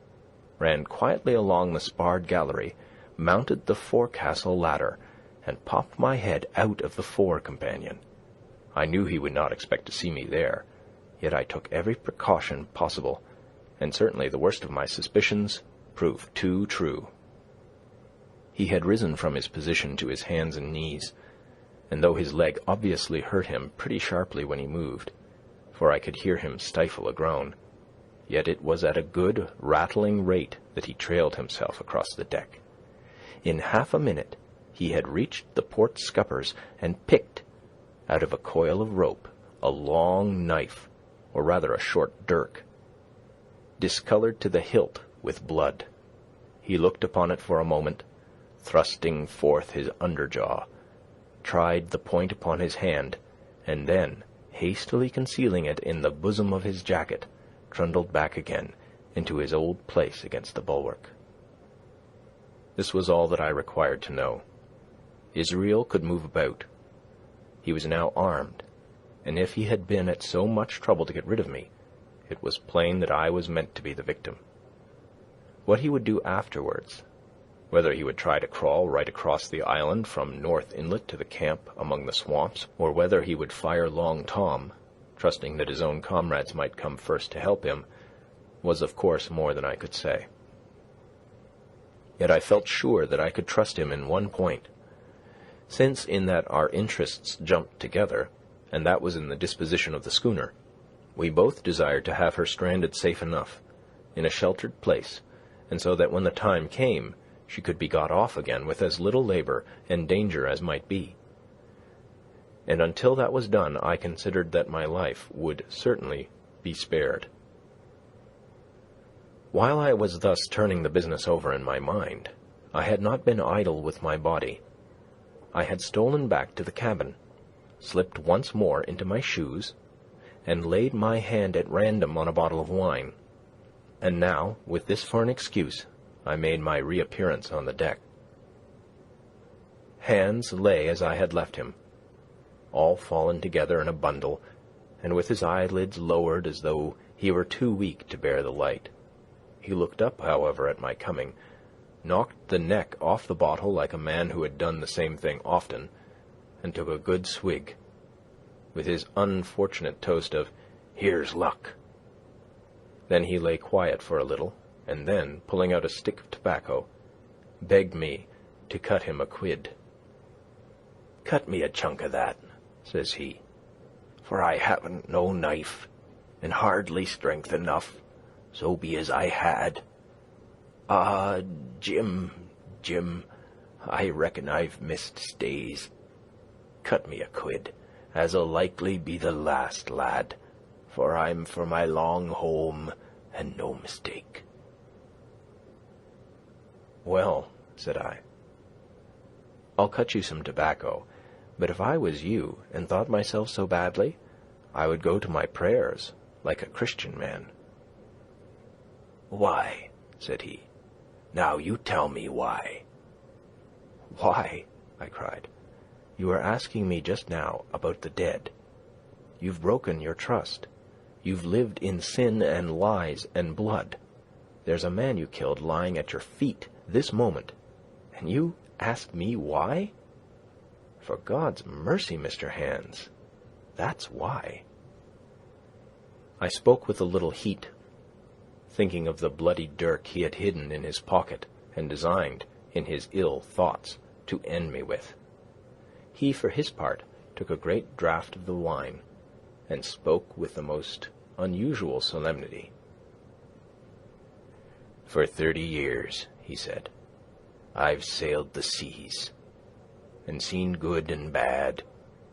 ran quietly along the sparred gallery, mounted the forecastle ladder, and popped my head out of the fore companion. I knew he would not expect to see me there, yet I took every precaution possible, and certainly the worst of my suspicions proved too true. He had risen from his position to his hands and knees, and though his leg obviously hurt him pretty sharply when he moved, for I could hear him stifle a groan, yet it was at a good rattling rate that he trailed himself across the deck. In half a minute he had reached the port scuppers and picked, out of a coil of rope, a long knife, or rather a short dirk, discolored to the hilt with blood. He looked upon it for a moment, thrusting forth his underjaw, tried the point upon his hand, and then, hastily concealing it in the bosom of his jacket, trundled back again into his old place against the bulwark. This was all that I required to know. Israel could move about. He was now armed, and if he had been at so much trouble to get rid of me, it was plain that I was meant to be the victim. What he would do afterwards, whether he would try to crawl right across the island from North Inlet to the camp among the swamps, or whether he would fire Long Tom, trusting that his own comrades might come first to help him, was of course more than I could say. Yet I felt sure that I could trust him in one point, since in that our interests jumped together, and that was in the disposition of the schooner, we both desired to have her stranded safe enough, in a sheltered place, and so that when the time came, she could be got off again with as little labor and danger as might be. And until that was done, I considered that my life would certainly be spared. While I was thus turning the business over in my mind, I had not been idle with my body. I had stolen back to the cabin, slipped once more into my shoes, and laid my hand at random on a bottle of wine. And now, with this for an excuse, I made my reappearance on the deck. Hands lay as I had left him, all fallen together in a bundle, and with his eyelids lowered as though he were too weak to bear the light. He looked up, however, at my coming, knocked the neck off the bottle like a man who had done the same thing often, and took a good swig, with his unfortunate toast of "Here's luck." Then he lay quiet for a little, and then, pulling out a stick of tobacco, begged me to cut him a quid. "Cut me a chunk of that," says he, "for I haven't no knife, and hardly strength enough, so be as I had." Jim, I reckon I've missed stays. Cut me a quid, as'll likely be the last, lad, for I'm for my long home, and no mistake." "Well," said I, "I'll cut you some tobacco, but if I was you and thought myself so badly, I would go to my prayers like a Christian man." "Why?" said he. "Now you tell me why." "Why?" I cried. "You were asking me just now about the dead. You've broken your trust. You've lived in sin and lies and blood. There's a man you killed lying at your feet this moment, and you ask me why? For God's mercy, Mr. Hands, that's why." I spoke with a little heat, thinking of the bloody dirk he had hidden in his pocket and designed, in his ill thoughts, to end me with. He, for his part, took a great draught of the wine, and spoke with the most unusual solemnity. "For 30 years, he said, "I've sailed the seas, and seen good and bad,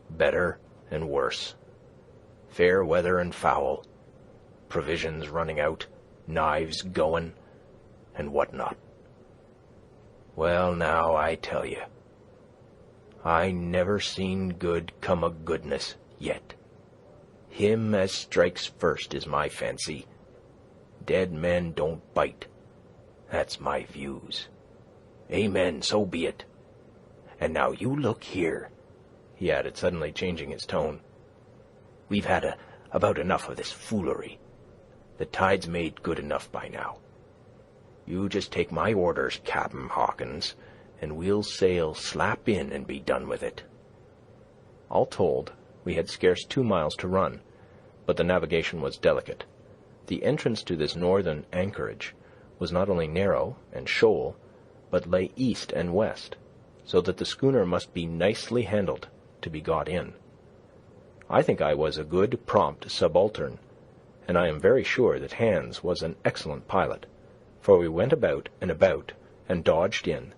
better and worse, fair weather and foul, provisions running out, knives going, and what not. Well, now, I tell you, I never seen good come o' goodness yet. Him as strikes first is my fancy. Dead men don't bite. That's my views. Amen, so be it. And now you look here," he added, suddenly changing his tone. "We've had about enough of this foolery. The tide's made good enough by now. You just take my orders, Captain Hawkins, and we'll sail slap in and be done with it." All told, we had scarce 2 miles to run, but the navigation was delicate. The entrance to this northern anchorage was not only narrow and shoal, but lay east and west, so that the schooner must be nicely handled to be got in. I think I was a good, prompt subaltern, and I am very sure that Hands was an excellent pilot, for we went about and dodged in,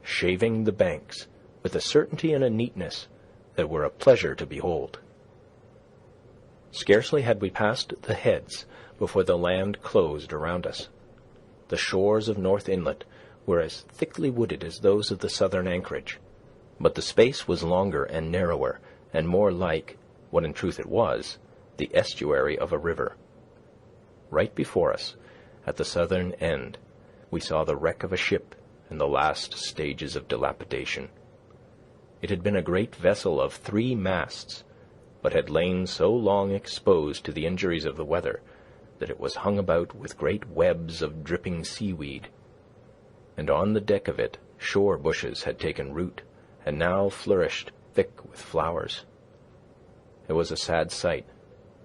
shaving the banks with a certainty and a neatness that were a pleasure to behold. Scarcely had we passed the heads before the land closed around us. The shores of North Inlet were as thickly wooded as those of the southern anchorage, but the space was longer and narrower, and more like, what in truth it was, the estuary of a river. Right before us, at the southern end, we saw the wreck of a ship in the last stages of dilapidation. It had been a great vessel of 3 masts, but had lain so long exposed to the injuries of the weather that it was hung about with great webs of dripping seaweed, and on the deck of it shore bushes had taken root and now flourished thick with flowers. It was a sad sight,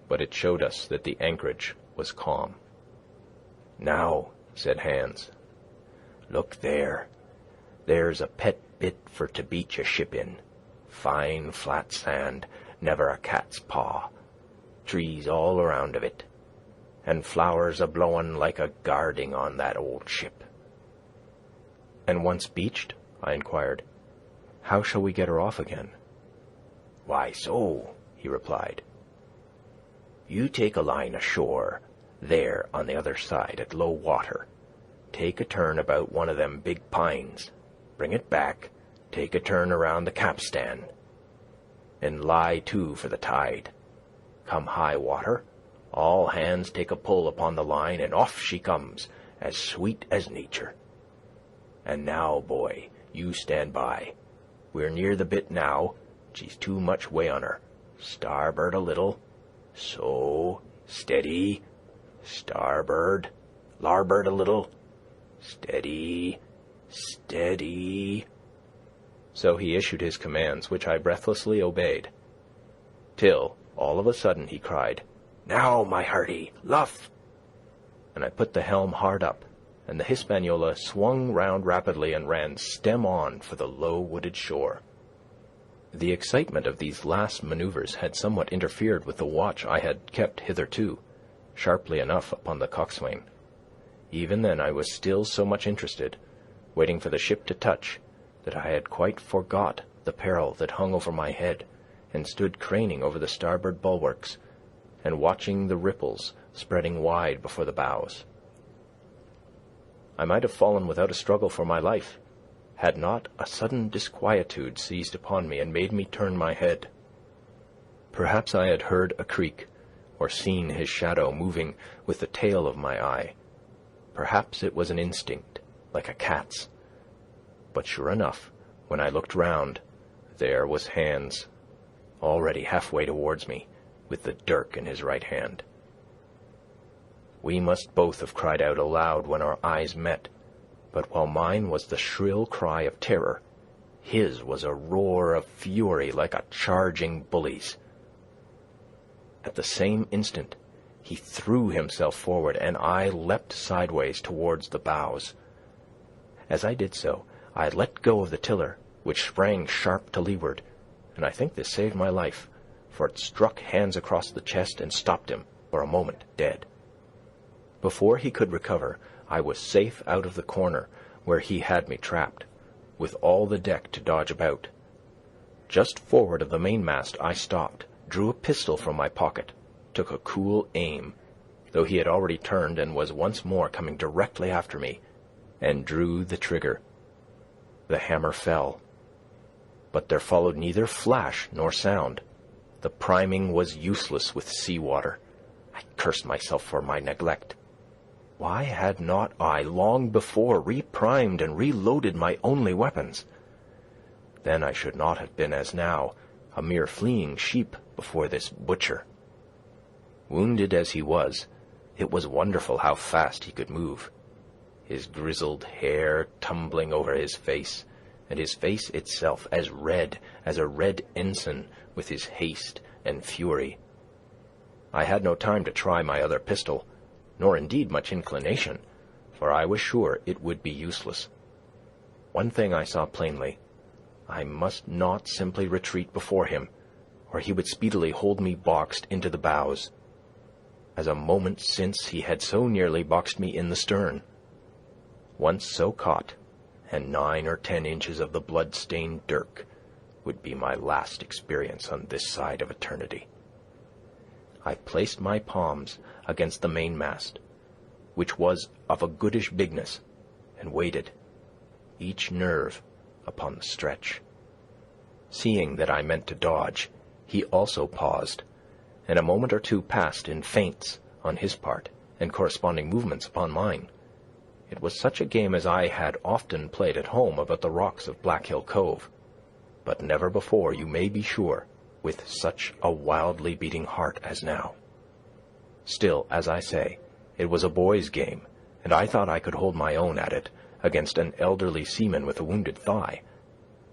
but it showed us that the anchorage was calm. "Now," said Hands, "look there. There's a pet bit for to beat your ship in. Fine flat sand, never a cat's paw. Trees all around of it, and flowers a-blowing like a guarding on that old ship." "And once beached," I inquired, "how shall we get her off again?" "Why so," he replied. "You take a line ashore, there on the other side at low water. Take a turn about one of them big pines. Bring it back, take a turn around the capstan, and lie to for the tide. Come high water, all hands take a pull upon the line, and off she comes, as sweet as nature. And now, boy, you stand by. We're near the bit now. She's too much way on her. Starboard a little. So, steady. Starboard. Larboard a little. Steady. Steady." So he issued his commands, which I breathlessly obeyed, till, all of a sudden, he cried, "Now, my hearty, luff!" And I put the helm hard up, and the Hispaniola swung round rapidly and ran stem on for the low-wooded shore. The excitement of these last manoeuvres had somewhat interfered with the watch I had kept hitherto, sharply enough upon the coxswain. Even then I was still so much interested, waiting for the ship to touch, that I had quite forgot the peril that hung over my head, and stood craning over the starboard bulwarks, and watching the ripples spreading wide before the bows. I might have fallen without a struggle for my life, had not a sudden disquietude seized upon me and made me turn my head. Perhaps I had heard a creak, or seen his shadow moving with the tail of my eye. Perhaps it was an instinct, like a cat's. But sure enough, when I looked round, there was Hans, already halfway towards me, with the dirk in his right hand. We must both have cried out aloud when our eyes met, but while mine was the shrill cry of terror, his was a roar of fury like a charging bully's. At the same instant, he threw himself forward, and I leapt sideways towards the bows. As I did so, I let go of the tiller, which sprang sharp to leeward, and I think this saved my life, for it struck Hans across the chest and stopped him, for a moment, dead. Before he could recover, I was safe out of the corner where he had me trapped, with all the deck to dodge about. Just forward of the mainmast I stopped, drew a pistol from my pocket, took a cool aim, though he had already turned and was once more coming directly after me, and drew the trigger. The hammer fell, but there followed neither flash nor sound. The priming was useless with sea-water. I cursed myself for my neglect. Why had not I long before reprimed and reloaded my only weapons? Then I should not have been, as now, a mere fleeing sheep before this butcher. Wounded as he was, it was wonderful how fast he could move, his grizzled hair tumbling over his face, and his face itself as red as a red ensign with his haste and fury. I had no time to try my other pistol, nor indeed much inclination, for I was sure it would be useless. One thing I saw plainly: I must not simply retreat before him, or he would speedily hold me boxed into the bows, as a moment since he had so nearly boxed me in the stern. Once so caught, and 9 or 10 inches of the blood-stained dirk would be my last experience on this side of eternity. I placed my palms against the mainmast, which was of a goodish bigness, and waited, each nerve upon the stretch. Seeing that I meant to dodge, he also paused, and a moment or two passed in feints on his part, and corresponding movements upon mine. It was such a game as I had often played at home about the rocks of Black Hill Cove, but never before, you may be sure, with such a wildly beating heart as now. Still, as I say, it was a boy's game, and I thought I could hold my own at it against an elderly seaman with a wounded thigh.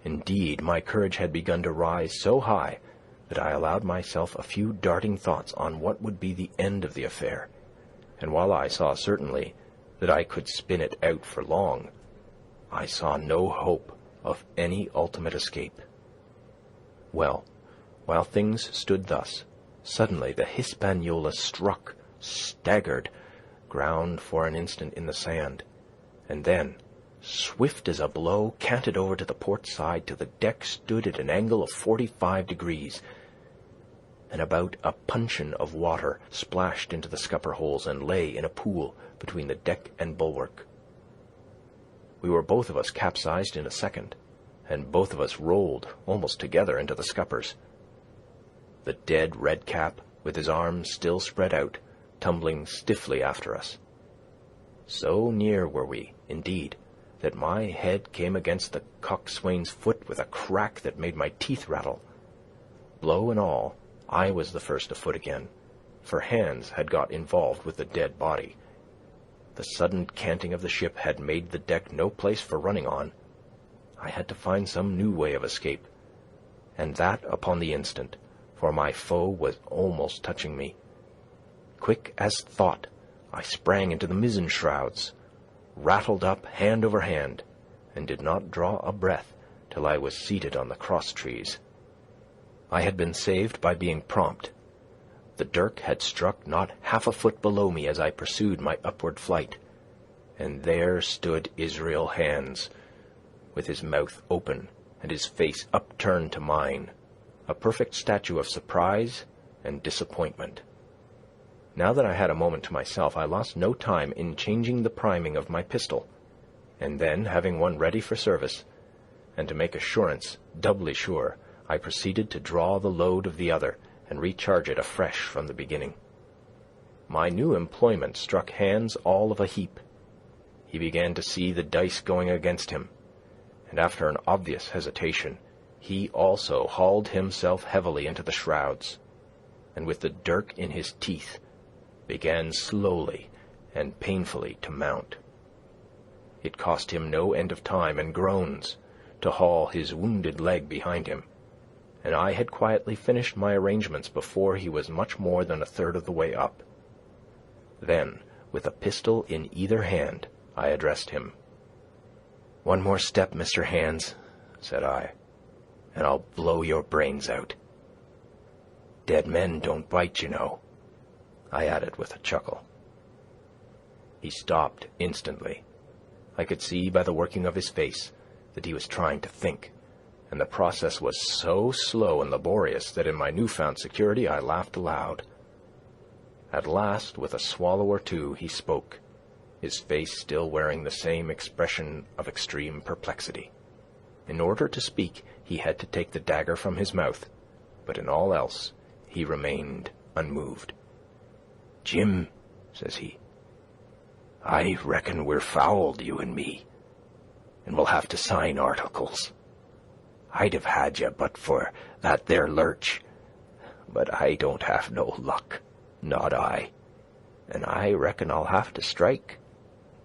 Indeed, my courage had begun to rise so high that I allowed myself a few darting thoughts on what would be the end of the affair, and while I saw certainly that I could spin it out for long, I saw no hope of any ultimate escape. Well, while things stood thus, suddenly the Hispaniola struck, staggered, ground for an instant in the sand, and then, swift as a blow, canted over to the port side till the deck stood at an angle of 45 degrees, and about a puncheon of water splashed into the scupper holes and lay in a pool between the deck and bulwark. We were both of us capsized in a second, and both of us rolled almost together into the scuppers. The dead Redcap, with his arms still spread out, tumbling stiffly after us. So near were we, indeed, that my head came against the coxswain's foot with a crack that made my teeth rattle. Blow and all, I was the first afoot again, for Hans had got involved with the dead body. The sudden canting of the ship had made the deck no place for running on. I had to find some new way of escape, and that upon the instant, for my foe was almost touching me. Quick as thought, I sprang into the mizzen shrouds, rattled up hand over hand, and did not draw a breath till I was seated on the cross-trees. I had been saved by being prompt. The dirk had struck not half a foot below me as I pursued my upward flight, and there stood Israel Hands, with his mouth open and his face upturned to mine, a perfect statue of surprise and disappointment. Now that I had a moment to myself, I lost no time in changing the priming of my pistol, and then, having one ready for service, and to make assurance doubly sure, I proceeded to draw the load of the other and recharge it afresh from the beginning. My new employment struck Hands all of a heap. He began to see the dice going against him, and after an obvious hesitation, he also hauled himself heavily into the shrouds, and with the dirk in his teeth, began slowly and painfully to mount. It cost him no end of time and groans to haul his wounded leg behind him, and I had quietly finished my arrangements before he was much more than a third of the way up. Then, with a pistol in either hand, I addressed him. "One more step, Mr. Hands," said I, "and I'll blow your brains out. Dead men don't bite, you know," I added with a chuckle. He stopped instantly. I could see by the working of his face that he was trying to think, and the process was so slow and laborious that in my newfound security I laughed aloud. At last, with a swallow or two, he spoke, his face still wearing the same expression of extreme perplexity. In order to speak, he had to take the dagger from his mouth, but in all else he remained unmoved. "Jim," says he, "I reckon we're fouled, you and me, and we'll have to sign articles. I'd have had you but for that there lurch, but I don't have no luck, not I, and I reckon I'll have to strike,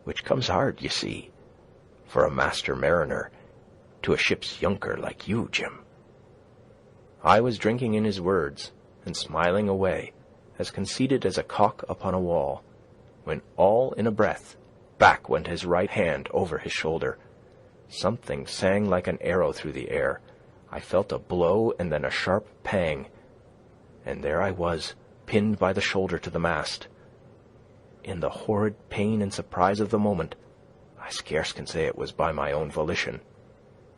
which comes hard, you see, for a master mariner to a ship's younker like you, Jim." I was drinking in his words and smiling away, as conceited as a cock upon a wall, when all in a breath, back went his right hand over his shoulder. Something sang like an arrow through the air. I felt a blow and then a sharp pang, and there I was, pinned by the shoulder to the mast. In the horrid pain and surprise of the moment, I scarce can say it was by my own volition,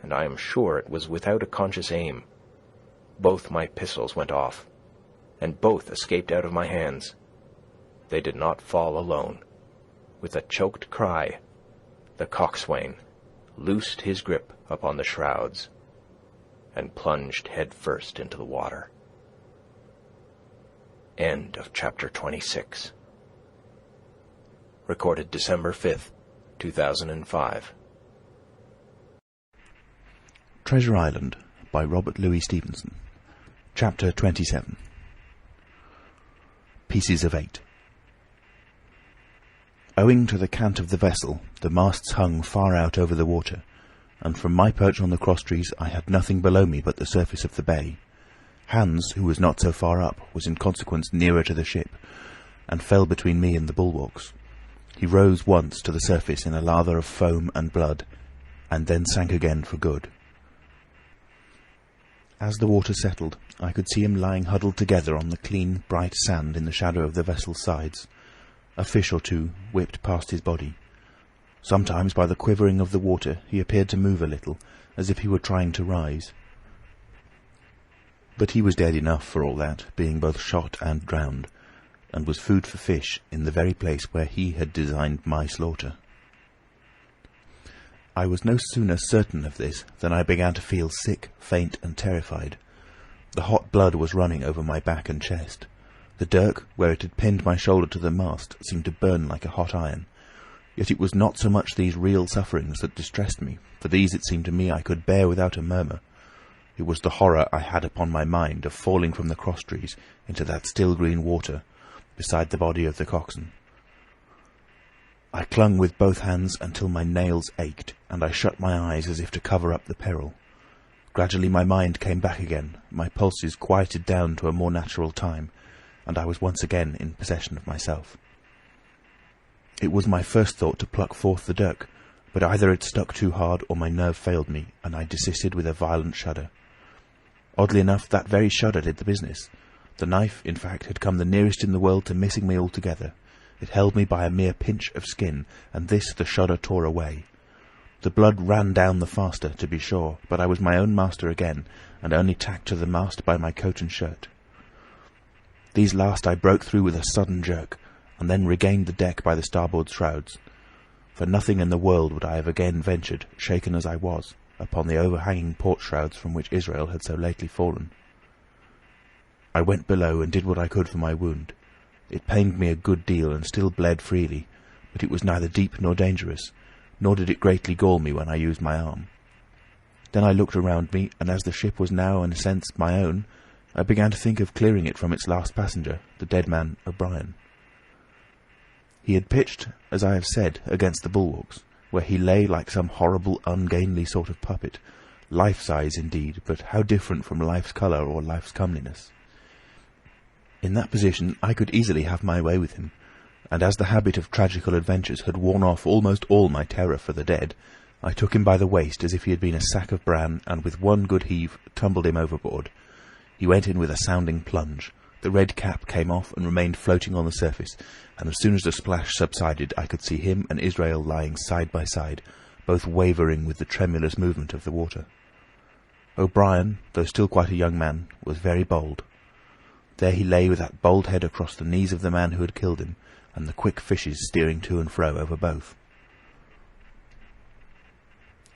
and I am sure it was without a conscious aim. Both my pistols went off, and both escaped out of my hands. They did not fall alone. With a choked cry, the coxswain loosed his grip upon the shrouds and plunged head first into the water. End of chapter 26. Recorded December 5th, 2005. Treasure Island by Robert Louis Stevenson. Chapter 27. Pieces of 8. Owing to the cant of the vessel, the masts hung far out over the water, and from my perch on the crosstrees I had nothing below me but the surface of the bay. Hans, who was not so far up, was in consequence nearer to the ship, and fell between me and the bulwarks. He rose once to the surface in a lather of foam and blood, and then sank again for good. As the water settled, I could see him lying huddled together on the clean, bright sand in the shadow of the vessel's sides. A fish or two whipped past his body. Sometimes, by the quivering of the water, he appeared to move a little, as if he were trying to rise. But he was dead enough for all that, being both shot and drowned, and was food for fish in the very place where he had designed my slaughter. I was no sooner certain of this than I began to feel sick, faint, and terrified. The hot blood was running over my back and chest. The dirk, where it had pinned my shoulder to the mast, seemed to burn like a hot iron. Yet it was not so much these real sufferings that distressed me, for these it seemed to me I could bear without a murmur. It was the horror I had upon my mind of falling from the crosstrees into that still green water, beside the body of the coxswain. I clung with both hands until my nails ached, and I shut my eyes as if to cover up the peril. Gradually my mind came back again, my pulses quieted down to a more natural time, and I was once again in possession of myself. It was my first thought to pluck forth the dirk, but either it stuck too hard or my nerve failed me, and I desisted with a violent shudder. Oddly enough, that very shudder did the business. The knife, in fact, had come the nearest in the world to missing me altogether, It held me by a mere pinch of skin, and this the shudder tore away. The blood ran down the faster, to be sure, but I was my own master again, and only tacked to the mast by my coat and shirt. These last I broke through with a sudden jerk, and then regained the deck by the starboard shrouds. For nothing in the world would I have again ventured, shaken as I was, upon the overhanging port shrouds from which Israel had so lately fallen. I went below and did what I could for my wound. It pained me a good deal and still bled freely, but it was neither deep nor dangerous, nor did it greatly gall me when I used my arm. Then I looked around me, and as the ship was now in a sense my own, I began to think of clearing it from its last passenger, the dead man O'Brien. He had pitched, as I have said, against the bulwarks, where he lay like some horrible, ungainly sort of puppet, life-size indeed, but how different from life's colour or life's comeliness. In that position I could easily have my way with him, and as the habit of tragical adventures had worn off almost all my terror for the dead, I took him by the waist as if he had been a sack of bran, and with one good heave tumbled him overboard. He went in with a sounding plunge. The red cap came off and remained floating on the surface, and as soon as the splash subsided I could see him and Israel lying side by side, both wavering with the tremulous movement of the water. O'Brien, though still quite a young man, was very bold. There he lay with that bold head across the knees of the man who had killed him, and the quick fishes steering to and fro over both.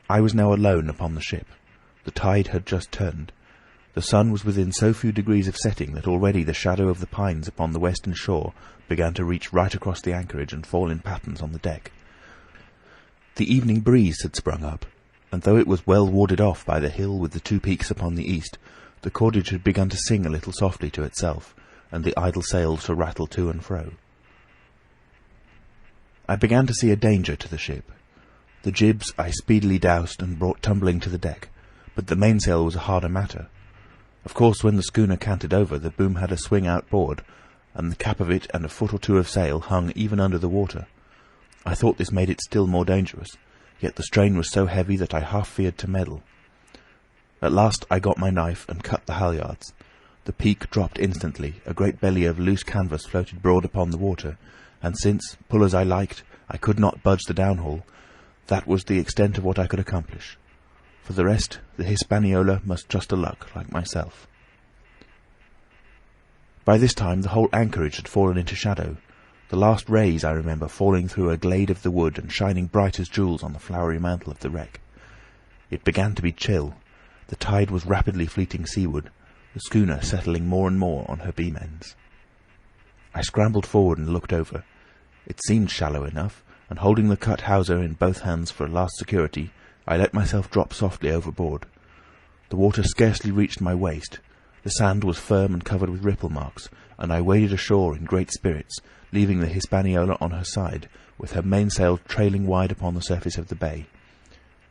I was now alone upon the ship. The tide had just turned. The sun was within so few degrees of setting that already the shadow of the pines upon the western shore began to reach right across the anchorage and fall in patterns on the deck. The evening breeze had sprung up, and though it was well warded off by the hill with the two peaks upon the east, the cordage had begun to sing a little softly to itself, and the idle sails to rattle to and fro. I began to see a danger to the ship. The jibs I speedily doused and brought tumbling to the deck, but the mainsail was a harder matter. Of course, when the schooner canted over, the boom had a swing outboard, and the cap of it and a foot or two of sail hung even under the water. I thought this made it still more dangerous, yet the strain was so heavy that I half feared to meddle. At last I got my knife and cut the halyards. The peak dropped instantly, a great belly of loose canvas floated broad upon the water, and since, pull as I liked, I could not budge the downhaul, that was the extent of what I could accomplish. For the rest, the Hispaniola must trust to luck, like myself. By this time the whole anchorage had fallen into shadow. The last rays, I remember, falling through a glade of the wood and shining bright as jewels on the flowery mantle of the wreck. It began to be chill. The tide was rapidly fleeting seaward, the schooner settling more and more on her beam ends. I scrambled forward and looked over. It seemed shallow enough, and holding the cut hawser in both hands for last security, I let myself drop softly overboard. The water scarcely reached my waist. The sand was firm and covered with ripple marks, and I waded ashore in great spirits, leaving the Hispaniola on her side, with her mainsail trailing wide upon the surface of the bay.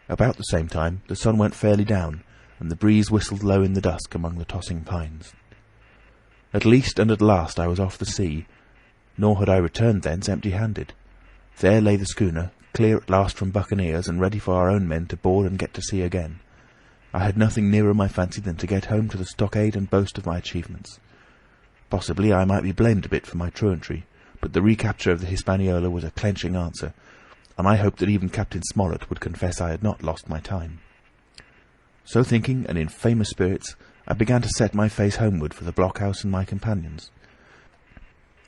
About the same time the sun went fairly down, and the breeze whistled low in the dusk among the tossing pines. At least and at last I was off the sea, nor had I returned thence empty-handed. There lay the schooner, clear at last from buccaneers, and ready for our own men to board and get to sea again. I had nothing nearer my fancy than to get home to the stockade and boast of my achievements. Possibly I might be blamed a bit for my truantry, but the recapture of the Hispaniola was a clenching answer, and I hoped that even Captain Smollett would confess I had not lost my time. So thinking, and in famous spirits, I began to set my face homeward for the blockhouse and my companions.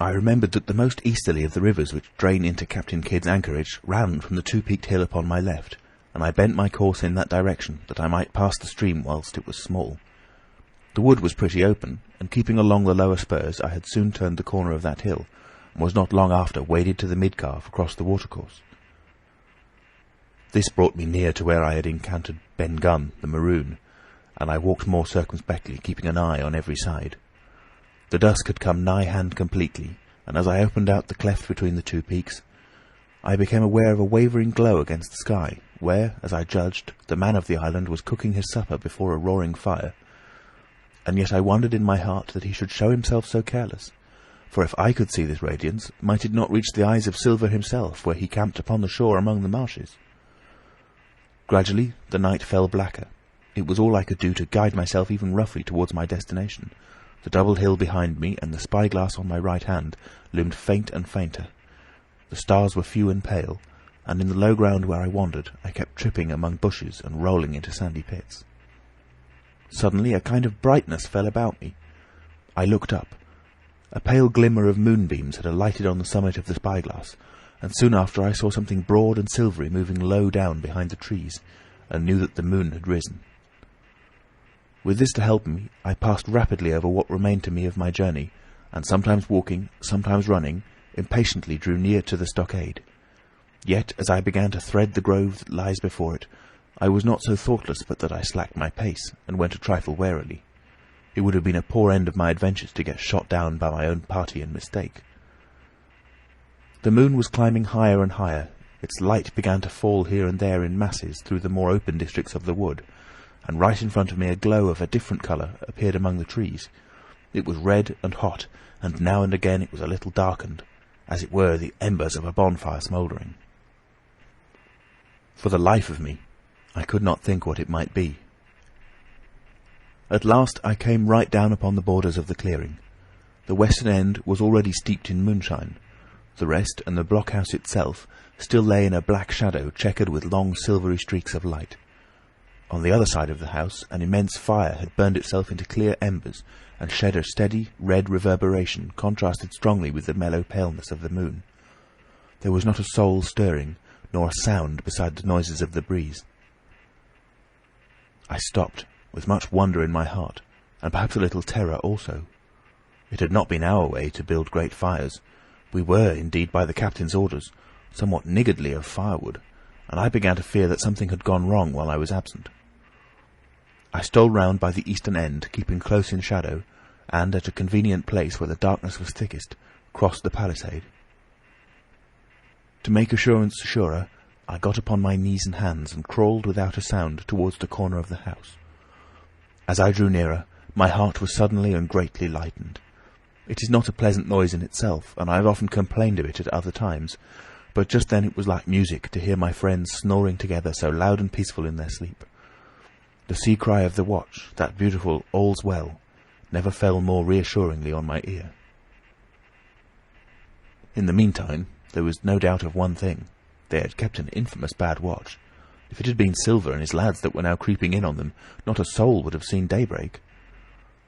I remembered that the most easterly of the rivers which drain into Captain Kidd's anchorage ran from the two-peaked hill upon my left, and I bent my course in that direction, that I might pass the stream whilst it was small. The wood was pretty open, and keeping along the lower spurs, I had soon turned the corner of that hill, and was not long after waded to the mid-calf across the watercourse. This brought me near to where I had encountered Ben Gunn, the Maroon, and I walked more circumspectly, keeping an eye on every side. The dusk had come nigh hand completely, and as I opened out the cleft between the two peaks, I became aware of a wavering glow against the sky, where, as I judged, the man of the island was cooking his supper before a roaring fire. And yet I wondered in my heart that he should show himself so careless, for if I could see this radiance, might it not reach the eyes of Silver himself, where he camped upon the shore among the marshes? Gradually the night fell blacker. It was all I could do to guide myself even roughly towards my destination. The double hill behind me and the spyglass on my right hand loomed faint and fainter, The stars were few and pale, and in the low ground where I wandered I kept tripping among bushes and rolling into sandy pits. Suddenly a kind of brightness fell about me. I looked up. A pale glimmer of moonbeams had alighted on the summit of the spyglass, and soon after I saw something broad and silvery moving low down behind the trees, and knew that the moon had risen. With this to help me, I passed rapidly over what remained to me of my journey, and sometimes walking, sometimes running, impatiently drew near to the stockade. Yet, as I began to thread the grove that lies before it, I was not so thoughtless but that I slacked my pace, and went a trifle warily. It would have been a poor end of my adventures to get shot down by my own party in mistake. The moon was climbing higher and higher. Its light began to fall here and there in masses through the more open districts of the wood, and right in front of me a glow of a different colour appeared among the trees. It was red and hot, and now and again it was a little darkened, as it were the embers of a bonfire smouldering. For the life of me, I could not think what it might be. At last I came right down upon the borders of the clearing. The western end was already steeped in moonshine. The rest, and the blockhouse itself, still lay in a black shadow checkered with long silvery streaks of light. On the other side of the house an immense fire had burned itself into clear embers, and shed a steady red reverberation contrasted strongly with the mellow paleness of the moon. There was not a soul stirring, nor a sound beside the noises of the breeze. I stopped, with much wonder in my heart, and perhaps a little terror also. It had not been our way to build great fires. We were, indeed, by the captain's orders, somewhat niggardly of firewood, and I began to fear that something had gone wrong while I was absent. I stole round by the eastern end, keeping close in shadow, and, at a convenient place where the darkness was thickest, crossed the palisade. To make assurance surer, I got upon my knees and hands, and crawled without a sound towards the corner of the house. As I drew nearer, my heart was suddenly and greatly lightened. It is not a pleasant noise in itself, and I have often complained of it at other times, but just then it was like music to hear my friends snoring together so loud and peaceful in their sleep. The sea cry of the watch, that beautiful "All's well," never fell more reassuringly on my ear. In the meantime, there was no doubt of one thing. They had kept an infamous bad watch. If it had been Silver and his lads that were now creeping in on them, not a soul would have seen daybreak.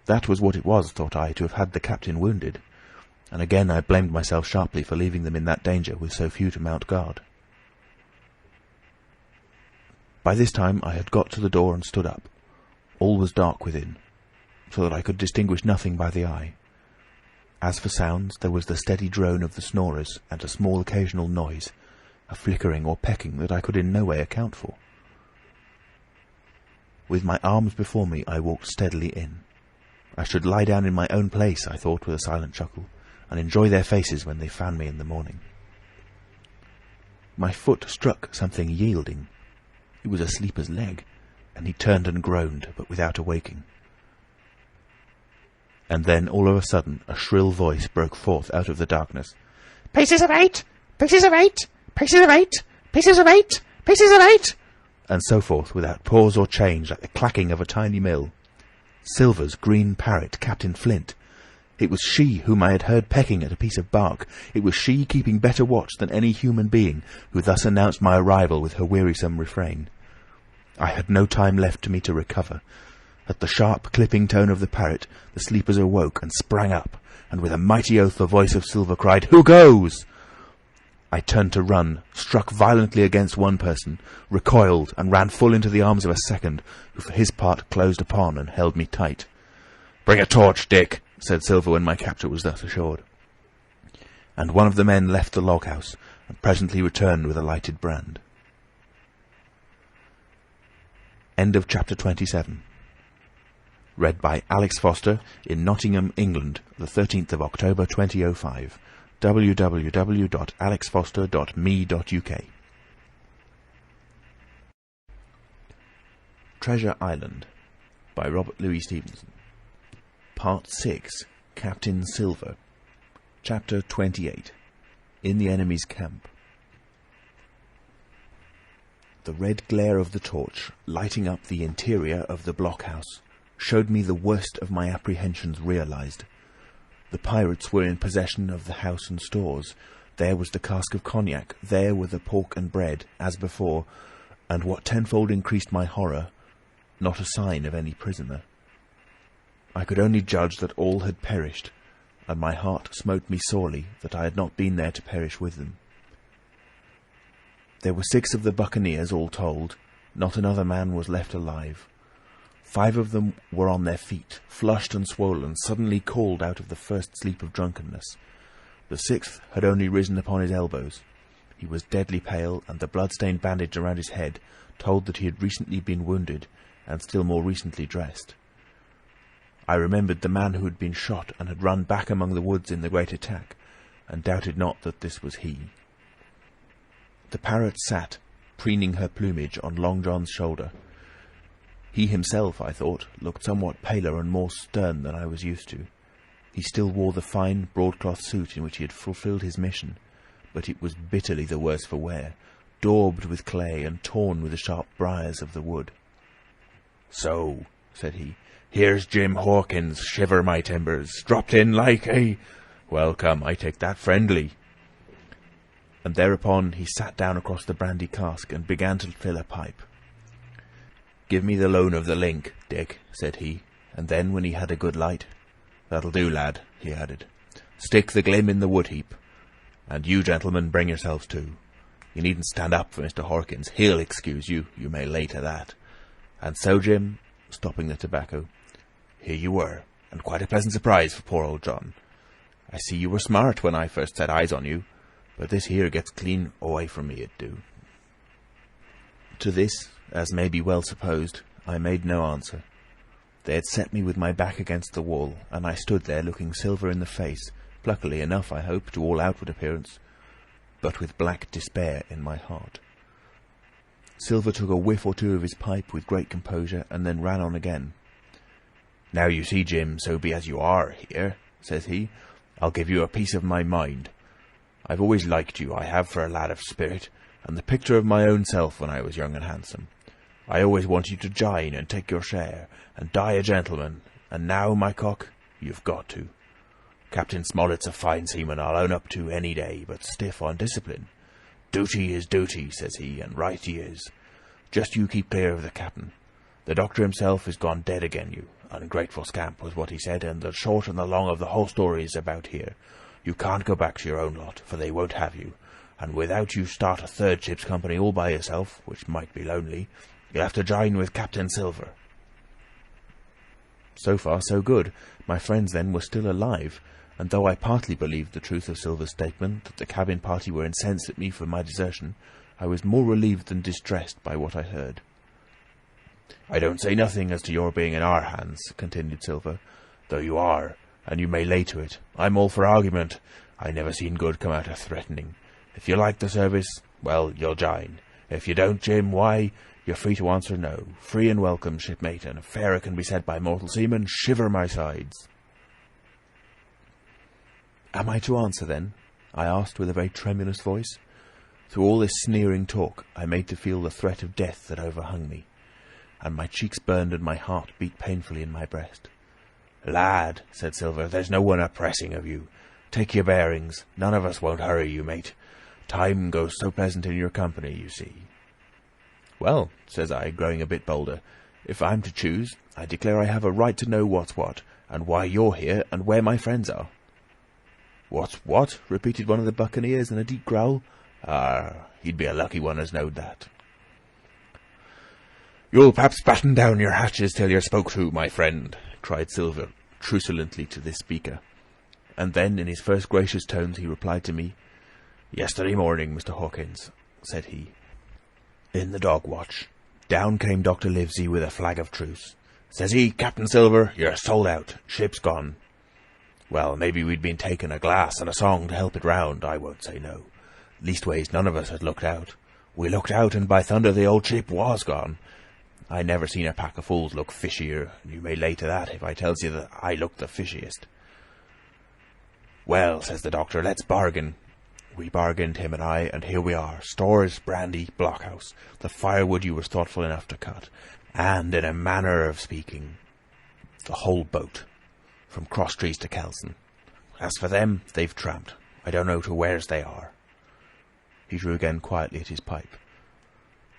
That was what it was, thought I, to have had the captain wounded, and again I blamed myself sharply for leaving them in that danger with so few to mount guard. By this time I had got to the door and stood up. All was dark within, so that I could distinguish nothing by the eye. As for sounds, there was the steady drone of the snorers, and a small occasional noise, a flickering or pecking that I could in no way account for. With my arms before me I walked steadily in. I should lie down in my own place, I thought with a silent chuckle, and enjoy their faces when they found me in the morning. My foot struck something yielding. It was a sleeper's leg, and he turned and groaned, but without awaking. And then, all of a sudden, a shrill voice broke forth out of the darkness. "Pieces of 8! Pieces of 8! Pieces of 8! Pieces of 8! Pieces of 8!" and so forth, without pause or change, like the clacking of a tiny mill. Silver's green parrot, Captain Flint. It was she whom I had heard pecking at a piece of bark. It was she keeping better watch than any human being, who thus announced my arrival with her wearisome refrain. I had no time left to me to recover. At the sharp, clipping tone of the parrot, the sleepers awoke and sprang up, and with a mighty oath the voice of Silver cried, "Who goes?" I turned to run, struck violently against one person, recoiled, and ran full into the arms of a second, who for his part closed upon and held me tight. "Bring a torch, Dick," said Silver when my capture was thus assured. And one of the men left the log-house, and presently returned with a lighted brand. End of chapter 27. Read by Alex Foster in Nottingham, England, the 13th of October 2005. www.alexfoster.me.uk. Treasure Island by Robert Louis Stevenson. Part 6. Captain Silver. Chapter 28. In the enemy's camp. The red glare of the torch, lighting up the interior of the blockhouse, showed me the worst of my apprehensions realized. The pirates were in possession of the house and stores. There was the cask of cognac, there were the pork and bread, as before, and what tenfold increased my horror, not a sign of any prisoner. I could only judge that all had perished, and my heart smote me sorely that I had not been there to perish with them. There were 6 of the buccaneers all told, not another man was left alive. 5 of them were on their feet, flushed and swollen, suddenly called out of the first sleep of drunkenness. The 6th had only risen upon his elbows. He was deadly pale, and the blood-stained bandage around his head told that he had recently been wounded, and still more recently dressed. I remembered the man who had been shot and had run back among the woods in the great attack, and doubted not that this was he. The parrot sat, preening her plumage on Long John's shoulder. He himself, I thought, looked somewhat paler and more stern than I was used to. He still wore the fine broadcloth suit in which he had fulfilled his mission, but it was bitterly the worse for wear, daubed with clay and torn with the sharp briars of the wood. "So," said he, "here's Jim Hawkins, shiver my timbers, dropped in like a... Well, come, I take that friendly." And thereupon he sat down across the brandy cask and began to fill a pipe. "Give me the loan of the link, Dick," said he, and then, when he had a good light, "That'll do, lad," he added. "Stick the glim in the wood heap. And you, gentlemen, bring yourselves too. You needn't stand up for Mr. Hawkins. He'll excuse you, you may lay to that. And so, Jim," stopping the tobacco, "here you were, and quite a pleasant surprise for poor old John. I see you were smart when I first set eyes on you, but this here gets clean away from me, it do." To this, as may be well supposed, I made no answer. They had set me with my back against the wall, and I stood there looking Silver in the face, pluckily enough, I hope, to all outward appearance, but with black despair in my heart. Silver took a whiff or two of his pipe with great composure, and then ran on again. "Now you see, Jim, so be as you are here," says he, "I'll give you a piece of my mind. I've always liked you, I have, for a lad of spirit, and the picture of my own self when I was young and handsome. I always wanted you to join and take your share, and die a gentleman, and now, my cock, you've got to. Captain Smollett's a fine seaman, I'll own up to any day, but stiff on discipline. Duty is duty, says he, and right he is. Just you keep clear of the captain. The doctor himself is gone dead again you. Ungrateful scamp was what he said, and the short and the long of the whole story is about here. You can't go back to your own lot, for they won't have you, and without you start a third ship's company all by yourself, which might be lonely, you'll have to join with Captain Silver." So far, so good. My friends, then, were still alive, and though I partly believed the truth of Silver's statement that the cabin party were incensed at me for my desertion, I was more relieved than distressed by what I heard. "I don't say nothing as to your being in our hands," continued Silver, "though you are, and you may lay to it. I'm all for argument. I never seen good come out of threatening. If you like the service, well, you'll join. If you don't, Jim, why, you're free to answer no. Free and welcome, shipmate, and if fairer can be said by mortal seamen, shiver my sides." "Am I to answer, then?" I asked with a very tremulous voice. Through all this sneering talk, I made to feel the threat of death that overhung me, and my cheeks burned and my heart beat painfully in my breast. "Lad," said Silver, "there's no one a-pressing of you. Take your bearings. None of us won't hurry you, mate. Time goes so pleasant in your company, you see." "Well," says I, growing a bit bolder, "if I'm to choose, I declare I have a right to know what's what, and why you're here, and where my friends are." "What's what?" repeated one of the buccaneers in a deep growl. "Ah, he'd be a lucky one as knowed that." "You'll perhaps batten down your hatches till you're spoke to, my friend," cried Silver truculently to this speaker. And then, in his first gracious tones, he replied to me. "Yesterday morning, Mr. Hawkins," said he, "in the dog watch, down came Dr. Livesey with a flag of truce. Says he, 'Captain Silver, you're sold out. Ship's gone.' Well, maybe we'd been taking a glass and a song to help it round, I won't say no. Leastways, none of us had looked out. We looked out, and by thunder the old ship was gone. I never seen a pack of fools look fishier, and you may lay to that if I tells you that I looked the fishiest. Well, says the doctor, let's bargain. We bargained, him and I, and here we are. Stores, brandy, blockhouse, the firewood you was thoughtful enough to cut, and, in a manner of speaking, the whole boat, from Crosstrees to Kelson. As for them, they've tramped. I don't know to where's they are." He drew again quietly at his pipe.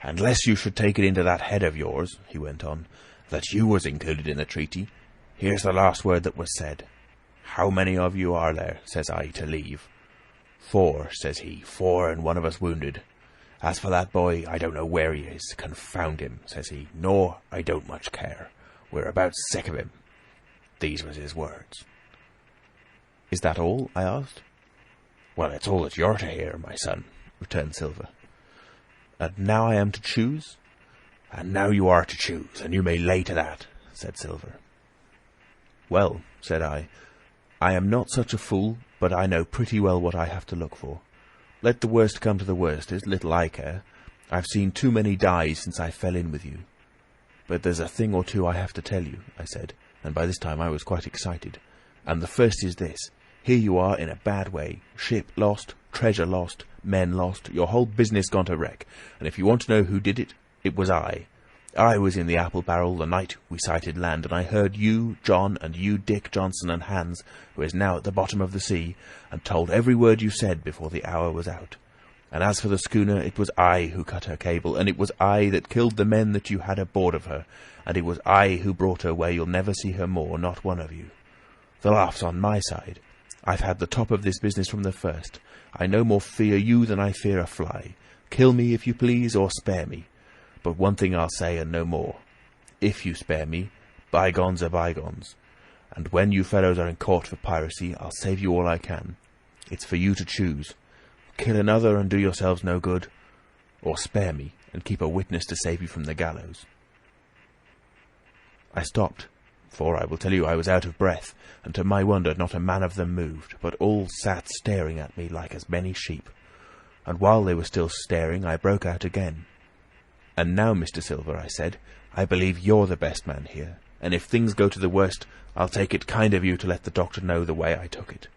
"Unless you should take it into that head of yours," he went on, "that you was included in the treaty, here's the last word that was said. 'How many of you are there?' says I, to leave. 'Four,' says he, 4 and one of us wounded. As for that boy, I don't know where he is. Confound him,' says he, 'nor I don't much care. We're about sick of him.' These was his words." "Is that all?" I asked. "Well, it's all that you're to hear, my son," returned Silver. "And now I am to choose?" "And now you are to choose, and you may lay to that," said Silver. "Well," said I am not such a fool, but I know pretty well what I have to look for. Let the worst come to the worst, it's little I care. I've seen too many die since I fell in with you. But there's a thing or two I have to tell you," I said, and by this time I was quite excited. "And the first is this. Here you are in a bad way. Ship lost, treasure lost, men lost, your whole business gone to wreck. And if you want to know who did it, it was I. I was in the apple barrel the night we sighted land, and I heard you, John, and you, Dick, Johnson, and Hans, who is now at the bottom of the sea, and told every word you said before the hour was out. And as for the schooner, it was I who cut her cable, and it was I that killed the men that you had aboard of her, and it was I who brought her where you'll never see her more, not one of you. The laugh's on my side. I've had the top of this business from the first. I no more fear you than I fear a fly. Kill me if you please, or spare me. But one thing I'll say, and no more. If you spare me, bygones are bygones. And when you fellows are in court for piracy, I'll save you all I can. It's for you to choose. Kill another and do yourselves no good, or spare me and keep a witness to save you from the gallows." I stopped, for I will tell you I was out of breath, and to my wonder not a man of them moved, but all sat staring at me like as many sheep. And while they were still staring, I broke out again. "And now, Mr. Silver," I said, "I believe you're the best man here, and if things go to the worst, I'll take it kind of you to let the doctor know the way I took it."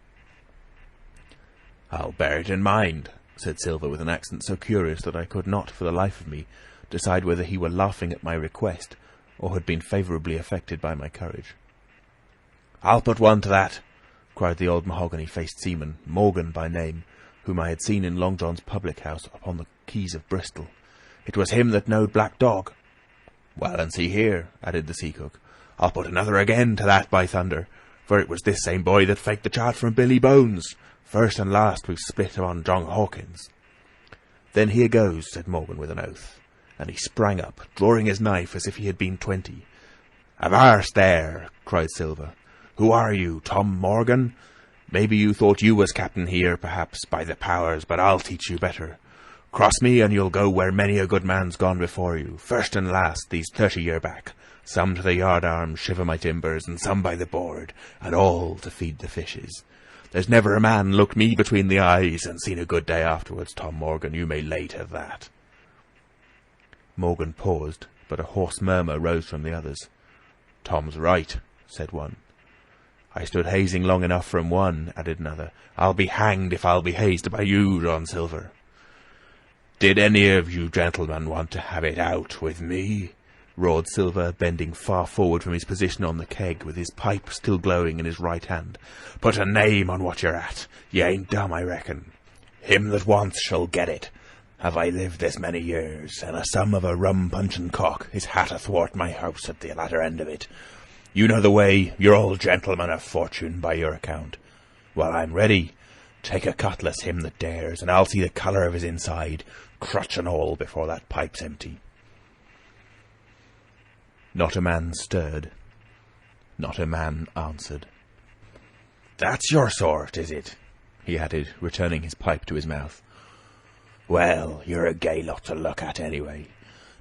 "I'll bear it in mind," said Silver with an accent so curious that I could not, for the life of me, decide whether he were laughing at my request, or had been favourably affected by my courage. "I'll put one to that," cried the old mahogany-faced seaman, Morgan by name, whom I had seen in Long John's public-house upon the quays of Bristol. "It was him that knowed Black Dog." "Well, and see here," added the sea cook, "I'll put another again to that, by thunder, for it was this same boy that faked the chart from Billy Bones. First and last we've split on John Hawkins." "Then here goes," said Morgan with an oath, and he sprang up, drawing his knife as if he had been 20. "Avast there!" cried Silver. "Who are you, Tom Morgan? Maybe you thought you was captain here, perhaps, by the powers, but I'll teach you better. Cross me, and you'll go where many a good man's gone before you, first and last, these 30 year back, some to the yard arm, shiver my timbers, and some by the board, and all to feed the fishes. There's never a man looked me between the eyes and seen a good day afterwards, Tom Morgan, you may lay to that." Morgan paused, but a hoarse murmur rose from the others. "Tom's right," said one. "I stood hazing long enough from one," added another. "I'll be hanged if I'll be hazed by you, John Silver." "Did any of you gentlemen want to have it out with me?" roared Silver, bending far forward from his position on the keg, with his pipe still glowing in his right hand. "Put a name on what you're at. You ain't dumb, I reckon. Him that wants shall get it. Have I lived this many years, and a sum of a rum-puncheon cock is hat athwart my house at the latter end of it. You know the way, you're all gentlemen of fortune by your account. Well, I'm ready. Take a cutlass, him that dares, and I'll see the colour of his inside, crutch and all, before that pipe's empty." Not a man stirred. Not a man answered. "That's your sort, is it?" he added, returning his pipe to his mouth. "Well, you're a gay lot to look at, anyway.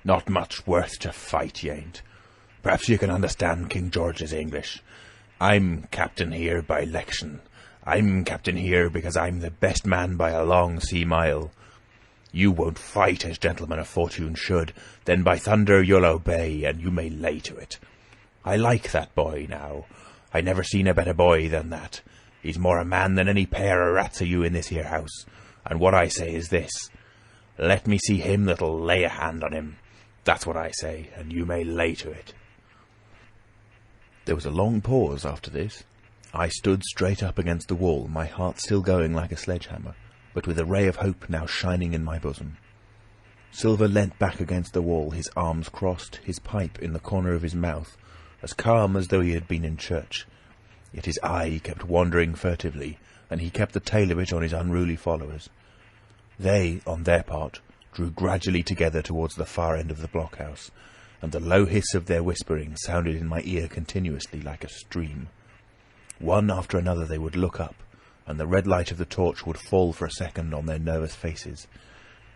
Not much worth to fight, you ain't. Perhaps you can understand King George's English. I'm captain here by 'lection. I'm captain here because I'm the best man by a long sea mile. You won't fight as gentlemen of fortune should, then by thunder you'll obey, and you may lay to it. I like that boy, now. I never seen a better boy than that. He's more a man than any pair of rats of you in this here house. And what I say is this. Let me see him that'll lay a hand on him. That's what I say, and you may lay to it." There was a long pause after this, I stood straight up against the wall, my heart still going like a sledgehammer, but with a ray of hope now shining in my bosom. Silver leant back against the wall, his arms crossed, his pipe in the corner of his mouth, as calm as though he had been in church. Yet his eye kept wandering furtively, and he kept the tail of it on his unruly followers. They, on their part, drew gradually together towards the far end of the blockhouse, and the low hiss of their whispering sounded in my ear continuously like a stream. One after another they would look up, and the red light of the torch would fall for a second on their nervous faces.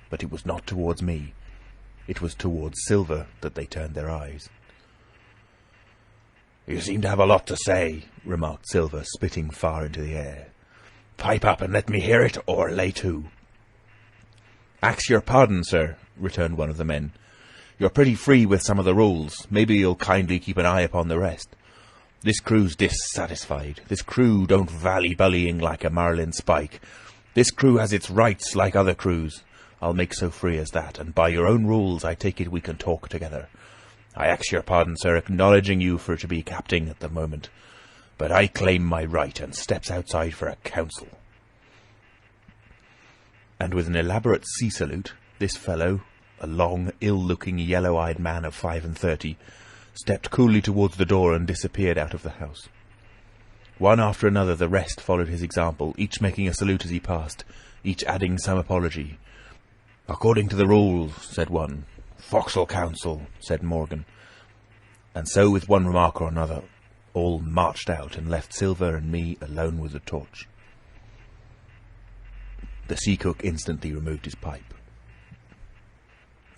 But it was not towards me. It was towards Silver that they turned their eyes. "You seem to have a lot to say," remarked Silver, spitting far into the air. "Pipe up and let me hear it, or lay to." "Ax your pardon, sir," returned one of the men. "You're pretty free with some of the rules. Maybe you'll kindly keep an eye upon the rest. This crew's dissatisfied. This crew don't vally bullying like a marlin spike. This crew has its rights like other crews. I'll make so free as that, and by your own rules I take it we can talk together. I ax your pardon, sir, acknowledging you for to be captain at the moment, but I claim my right and steps outside for a council." And with an elaborate sea salute, this fellow, a long, ill-looking, yellow-eyed man of 35, stepped coolly towards the door and disappeared out of the house. One after another the rest followed his example, each making a salute as he passed, each adding some apology. "According to the rules," said one. "Forecastle council," said Morgan. And so, with one remark or another, all marched out and left Silver and me alone with the torch. The sea cook instantly removed his pipe.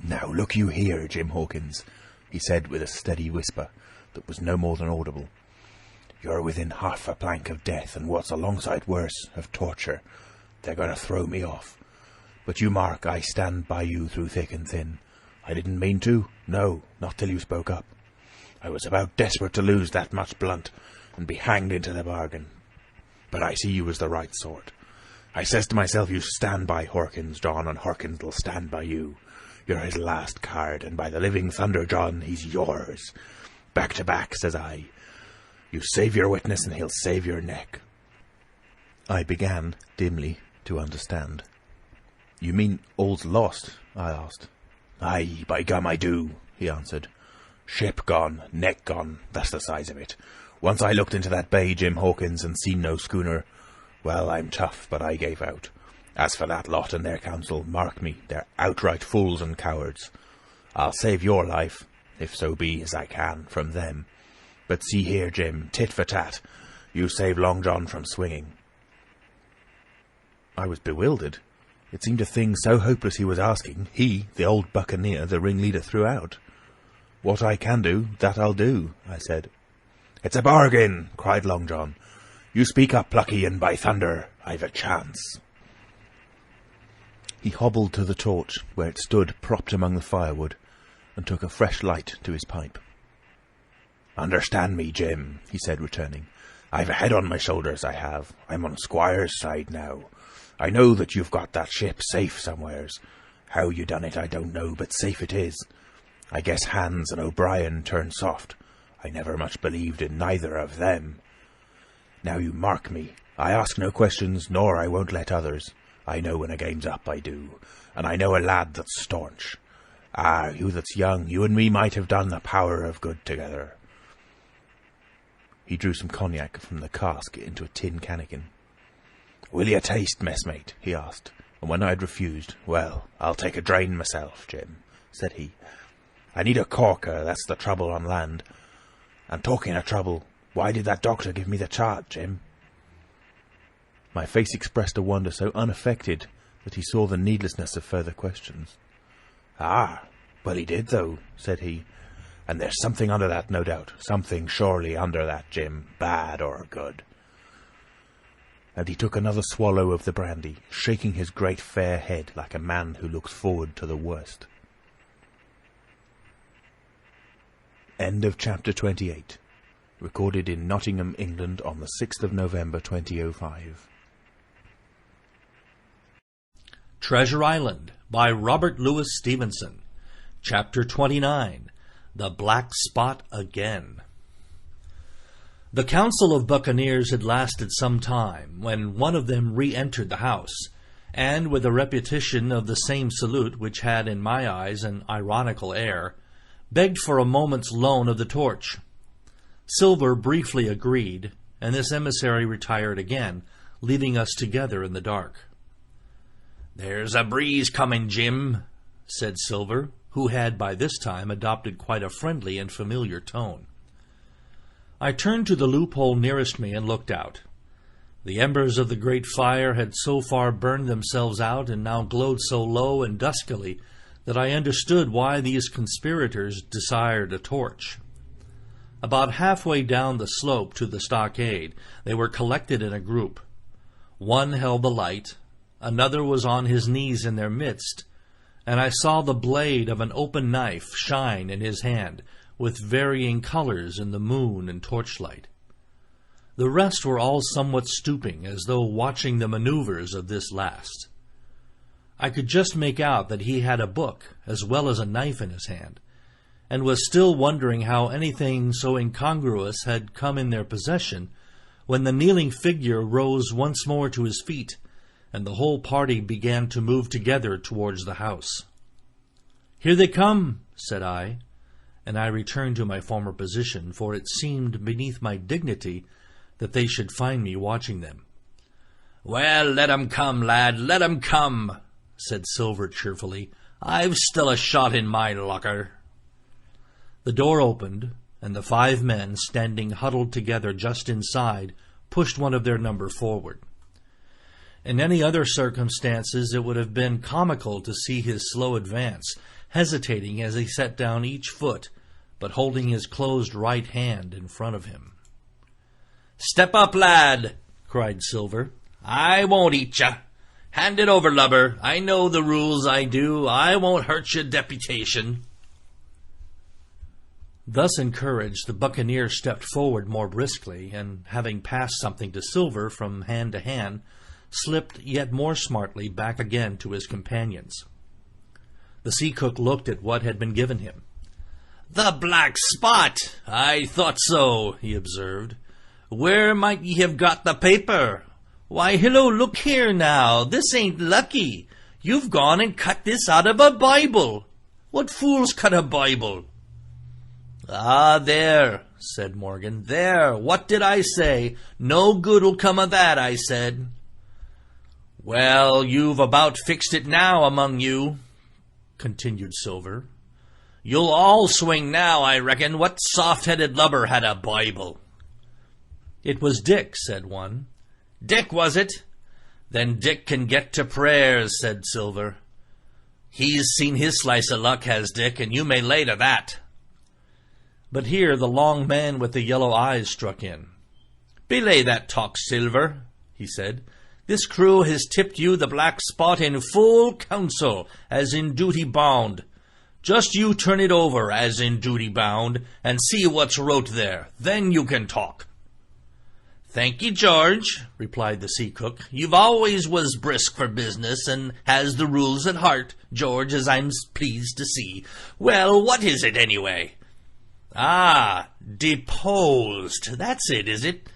"Now look you here, Jim Hawkins," he said with a steady whisper that was no more than audible. "You're within half a plank of death, and what's alongside worse, of torture. They're going to throw me off. But you mark, I stand by you through thick and thin. I didn't mean to. No, not till you spoke up. I was about desperate to lose that much blunt, and be hanged into the bargain. But I see you was the right sort. I says to myself, you stand by Hawkins, John, and Hawkins'll stand by you. You're his last card, and by the living thunder, John, he's yours. Back to back, says I. You save your witness, and he'll save your neck." I began, dimly, to understand. "You mean all's lost?" I asked. "Aye, by gum I do," he answered. "Ship gone, neck gone, that's the size of it. Once I looked into that bay, Jim Hawkins, and seen no schooner. Well, I'm tough, but I gave out. As for that lot and their counsel, mark me, they're outright fools and cowards. I'll save your life, if so be as I can, from them. But see here, Jim, tit for tat, you save Long John from swinging." I was bewildered. It seemed a thing so hopeless he was asking, he, the old buccaneer, the ringleader throughout. "What I can do, that I'll do," I said. "It's a bargain," cried Long John. "You speak up, Plucky, and by thunder, I've a chance." He hobbled to the torch, where it stood propped among the firewood, and took a fresh light to his pipe. "Understand me, Jim," he said, returning. "I've a head on my shoulders, I have. I'm on Squire's side now. I know that you've got that ship safe somewheres. How you done it, I don't know, but safe it is. I guess Hans and O'Brien turned soft. I never much believed in neither of them. Now you mark me. I ask no questions, nor I won't let others. I know when a game's up, I do. And I know a lad that's staunch. Ah, you that's young, you and me might have done a power of good together." He drew some cognac from the cask into a tin cannikin. "Will you taste, messmate?" he asked, and when I had refused, "Well, I'll take a drain myself, Jim," said he. "I need a corker, that's the trouble on land. And talking of trouble, why did that doctor give me the chart, Jim?" My face expressed a wonder so unaffected that he saw the needlessness of further questions. "Ah, well he did, though," said he. "And there's something under that, no doubt. Something surely under that, Jim, bad or good." And he took another swallow of the brandy, shaking his great fair head like a man who looks forward to the worst. End of chapter 28. Recorded in Nottingham, England on the 6th of November 2005. Treasure Island by Robert Louis Stevenson. Chapter 29. The Black Spot Again. The council of buccaneers had lasted some time, when one of them re-entered the house, and with a repetition of the same salute, which had in my eyes an ironical air, begged for a moment's loan of the torch. Silver briefly agreed, and this emissary retired again, leaving us together in the dark. "There's a breeze coming, Jim," said Silver, who had by this time adopted quite a friendly and familiar tone. I turned to the loophole nearest me and looked out. The embers of the great fire had so far burned themselves out and now glowed so low and duskily that I understood why these conspirators desired a torch. About halfway down the slope to the stockade, they were collected in a group. One held the light, another was on his knees in their midst, and I saw the blade of an open knife shine in his hand, with varying colors in the moon and torchlight. The rest were all somewhat stooping, as though watching the maneuvers of this last. I could just make out that he had a book as well as a knife in his hand, and was still wondering how anything so incongruous had come in their possession, when the kneeling figure rose once more to his feet, and the whole party began to move together towards the house. "Here they come," said I, and I returned to my former position, for it seemed beneath my dignity that they should find me watching them. "Well, let 'em come, lad, let 'em come," said Silver cheerfully. "I've still a shot in my locker." The door opened, and the 5 men, standing huddled together just inside, pushed one of their number forward. In any other circumstances it would have been comical to see his slow advance, hesitating as he set down each foot, but holding his closed right hand in front of him. "Step up, lad," cried Silver. "I won't eat ya. Hand it over, lubber. I know the rules, I do. I won't hurt your deputation." Thus encouraged, the buccaneer stepped forward more briskly, and having passed something to Silver from hand to hand, slipped yet more smartly back again to his companions. The sea cook looked at what had been given him. "The black spot! I thought so," he observed. "Where might ye have got the paper? Why, hillo, look here now, this ain't lucky. You've gone and cut this out of a Bible. What fools cut a Bible?" "Ah, there," said Morgan, "there, what did I say? No good'll come of that, I said." "Well, you've about fixed it now among you," continued Silver. "You'll all swing now, I reckon. What soft-headed lubber had a Bible?" "It was Dick," said one. "Dick, was it? Then Dick can get to prayers," said Silver. "He's seen his slice of luck, has Dick, and you may lay to that." But here the long man with the yellow eyes struck in. "Belay that talk, Silver," he said. "This crew has tipped you the black spot in full council, as in duty bound. Just you turn it over, as in duty bound, and see what's wrote there. Then you can talk." "Thank ye, George," replied the sea cook. "You've always was brisk for business, and has the rules at heart, George, as I'm pleased to see. Well, what is it, anyway?" "Ah, deposed. That's it, is it?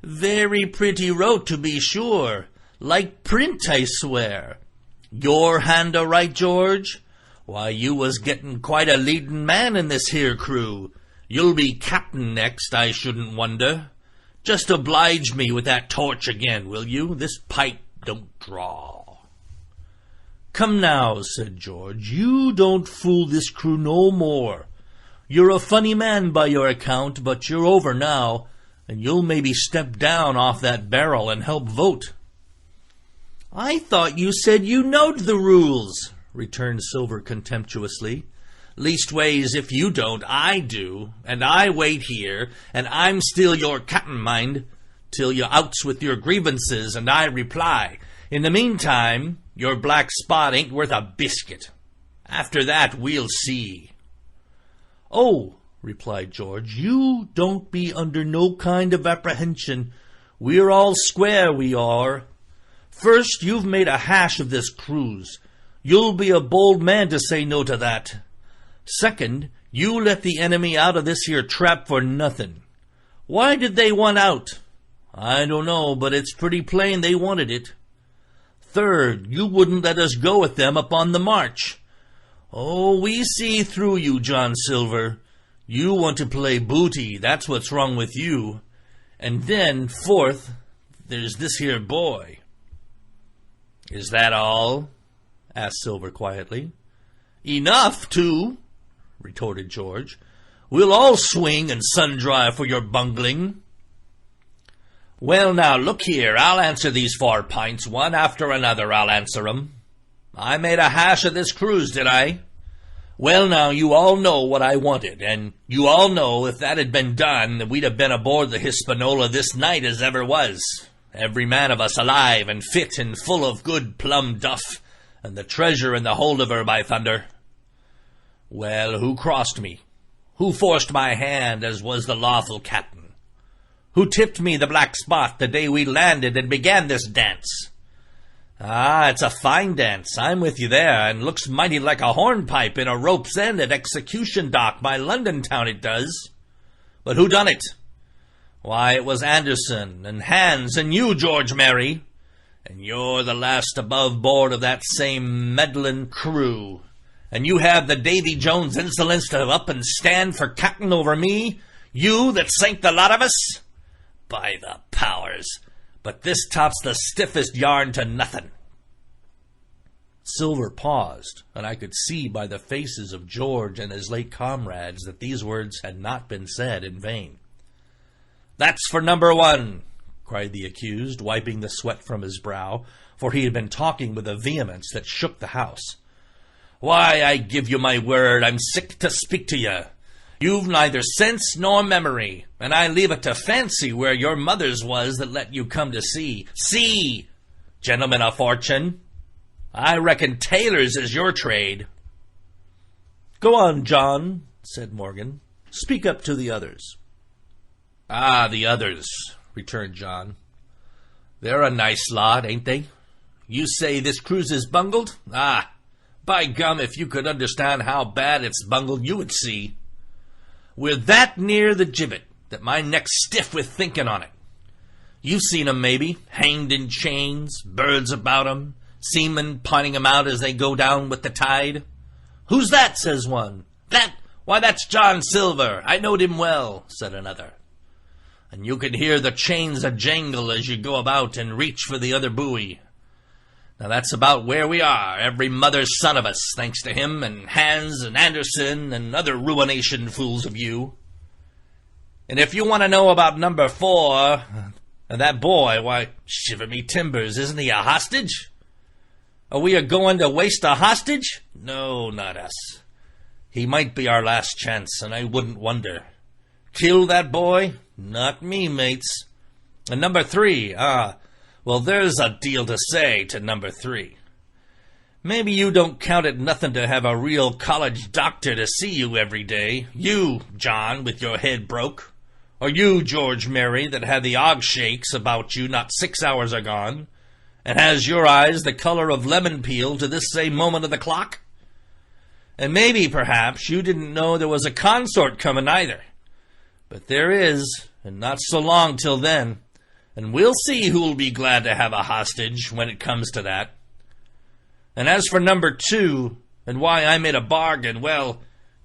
Very pretty wrote, to be sure. Like print, I swear. Your hand a right, George? Why, you was getting quite a leading man in this here crew. You'll be captain next, I shouldn't wonder. Just oblige me with that torch again, will you? This pipe don't draw." "Come now," said George, "you don't fool this crew no more. You're a funny man by your account, but you're over now, and you'll maybe step down off that barrel and help vote." "I thought you said you knowed the rules," returned Silver contemptuously. "Leastways, if you don't, I do, and I wait here, and I'm still your captain, mind, till you outs with your grievances, and I reply. In the meantime, your black spot ain't worth a biscuit. After that, we'll see." "Oh," replied George, "you don't be under no kind of apprehension. We're all square, we are. First, you've made a hash of this cruise. You'll be a bold man to say no to that. Second, you let the enemy out of this here trap for nothing. Why did they want out? I don't know, but it's pretty plain they wanted it. Third, you wouldn't let us go with them upon the march. Oh, we see through you, John Silver. You want to play booty, that's what's wrong with you. And then, fourth, there's this here boy. Is that all? Asked Silver quietly. Enough, too, retorted George. We'll all swing and sun-dry for your bungling. Well, now, look here, I'll answer these 4 pints, one after another I'll answer 'em. I made a hash of this cruise, did I? Well, now, you all know what I wanted, and you all know if that had been done, that we'd have been aboard the Hispaniola this night as ever was. Every man of us alive and fit and full of good plum duff, and the treasure in the hold of her, by thunder. Well, who crossed me? Who forced my hand as was the lawful captain? Who tipped me the black spot the day we landed and began this dance? Ah, it's a fine dance, I'm with you there, and looks mighty like a hornpipe in a rope's end at Execution Dock by London town it does. But who done it? Why, it was Anderson and Hans and you, George Merry, and you're the last above board of that same meddlin' crew, and you have the Davy Jones insolence to up and stand for captain over me, you that sank the lot of us? By the powers, but this tops the stiffest yarn to nothing. Silver paused, and I could see by the faces of George and his late comrades that these words had not been said in vain. That's for number 1, cried the accused, wiping the sweat from his brow, for he had been talking with a vehemence that shook the house. Why, I give you my word, I'm sick to speak to you. You've neither sense nor memory, and I leave it to fancy where your mother's was that let you come to sea. See, gentlemen of fortune, I reckon tailors is your trade. Go on, John, said Morgan. Speak up to the others. Ah, the others, returned John. They're a nice lot, ain't they? You say this cruise is bungled? Ah, by gum, if you could understand how bad it's bungled, you would see. We're that near the gibbet that my neck's stiff with thinking on it. You've seen 'em, maybe, hanged in chains, birds about 'em, seamen pining 'em out as they go down with the tide. Who's that, says one. That? Why, that's John Silver. I knowed him well, said another. And you can hear the chains a-jangle as you go about and reach for the other buoy. Now that's about where we are, every mother's son of us, thanks to him, and Hans and Anderson and other ruination fools of you. And if you want to know about number 4, and that boy, why, shiver me timbers, isn't he a hostage? Are we a-going to waste a hostage? No, not us. He might be our last chance, and I wouldn't wonder. Kill that boy? Not me, mates. And number 3, well, there's a deal to say to number 3. Maybe you don't count it nothing to have a real college doctor to see you every day. You, John, with your head broke. Or you, George Merry, that had the og shakes about you not 6 hours agone, and has your eyes the color of lemon peel to this same moment of the clock. And maybe, perhaps, you didn't know there was a consort coming either. But there is, and not so long till then. And we'll see who'll be glad to have a hostage when it comes to that. And as for number 2, and why I made a bargain, well,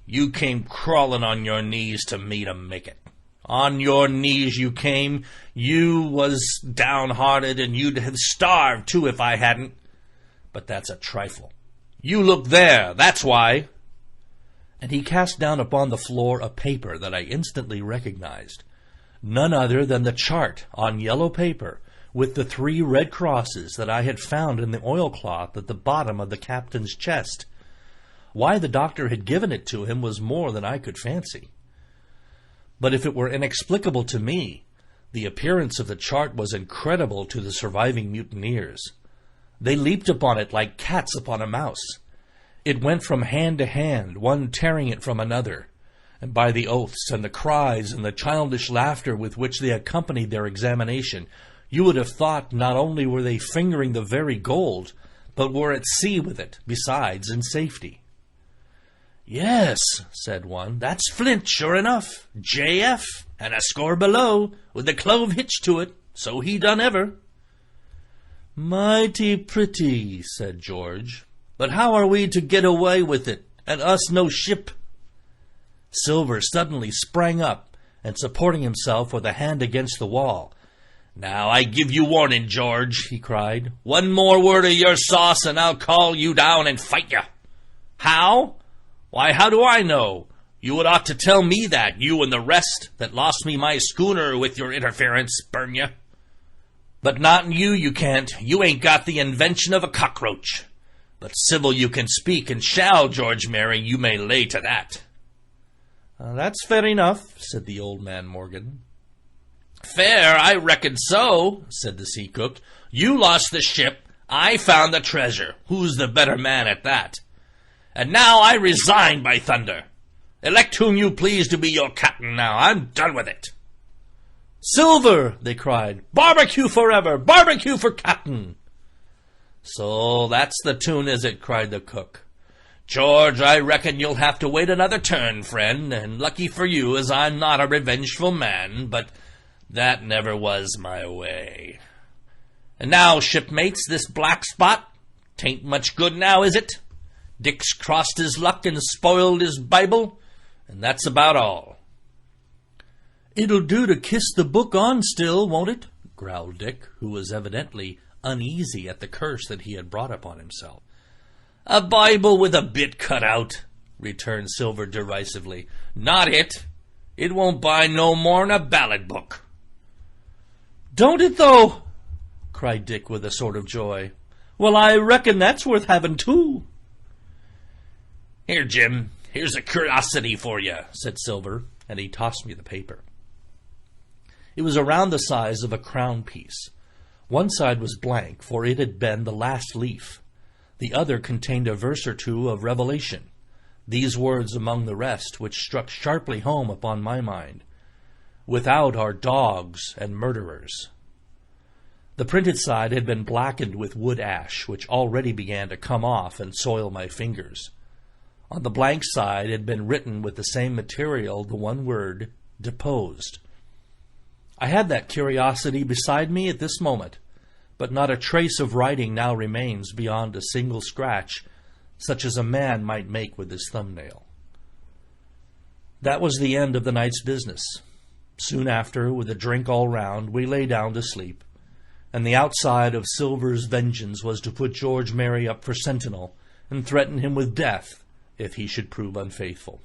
you came crawling on your knees to me to make it. On your knees you came. You was downhearted, and you'd have starved, too, if I hadn't. But that's a trifle. You look there, that's why. And he cast down upon the floor a paper that I instantly recognized. None other than the chart on yellow paper with the 3 red crosses that I had found in the oilcloth at the bottom of the captain's chest. Why the doctor had given it to him was more than I could fancy. But if it were inexplicable to me, the appearance of the chart was incredible to the surviving mutineers. They leaped upon it like cats upon a mouse. It went from hand to hand, one tearing it from another. And by the oaths and the cries and the childish laughter with which they accompanied their examination, you would have thought not only were they fingering the very gold, but were at sea with it, besides, in safety. Yes, said one, that's Flint, sure enough. J.F. and a score below, with the clove hitched to it, so he done ever. Mighty pretty, said George, but how are we to get away with it, and us no ship? Silver suddenly sprang up, and supporting himself with a hand against the wall. Now I give you warning, George, he cried. One more word of your sauce, and I'll call you down and fight you. How? Why, how do I know? You would ought to tell me that, you and the rest that lost me my schooner with your interference, burn you. But not in you can't. You ain't got the invention of a cockroach. But civil you can speak and shall, George Mary, you may lay to that. That's fair enough, said the old man Morgan. Fair, I reckon so, said the sea cook. You lost the ship, I found the treasure. Who's the better man at that? And now I resign, by thunder. Elect whom you please to be your captain now. I'm done with it. Silver, they cried. Barbecue forever! Barbecue for captain! So that's the tune, is it? Cried the cook. George, I reckon you'll have to wait another turn, friend, and lucky for you as I'm not a revengeful man, but that never was my way. And now, shipmates, this black spot, 'tain't much good now, is it? Dick's crossed his luck and spoiled his Bible, and that's about all. It'll do to kiss the book on still, won't it? Growled Dick, who was evidently uneasy at the curse that he had brought upon himself. A Bible with a bit cut out, returned Silver derisively. Not it. It won't buy no more'n a ballad book. Don't it, though? Cried Dick with a sort of joy. Well, I reckon that's worth having, too. Here, Jim, here's a curiosity for you, said Silver, and he tossed me the paper. It was around the size of a crown piece. One side was blank, for it had been the last leaf. The other contained a verse or two of Revelation, these words among the rest, which struck sharply home upon my mind. Without are dogs and murderers. The printed side had been blackened with wood ash, which already began to come off and soil my fingers. On the blank side had been written with the same material the one word, deposed. I had that curiosity beside me at this moment, but not a trace of writing now remains beyond a single scratch, such as a man might make with his thumbnail. That was the end of the night's business. Soon after, with a drink all round, we lay down to sleep, and the outside of Silver's vengeance was to put George Mary up for sentinel and threaten him with death if he should prove unfaithful.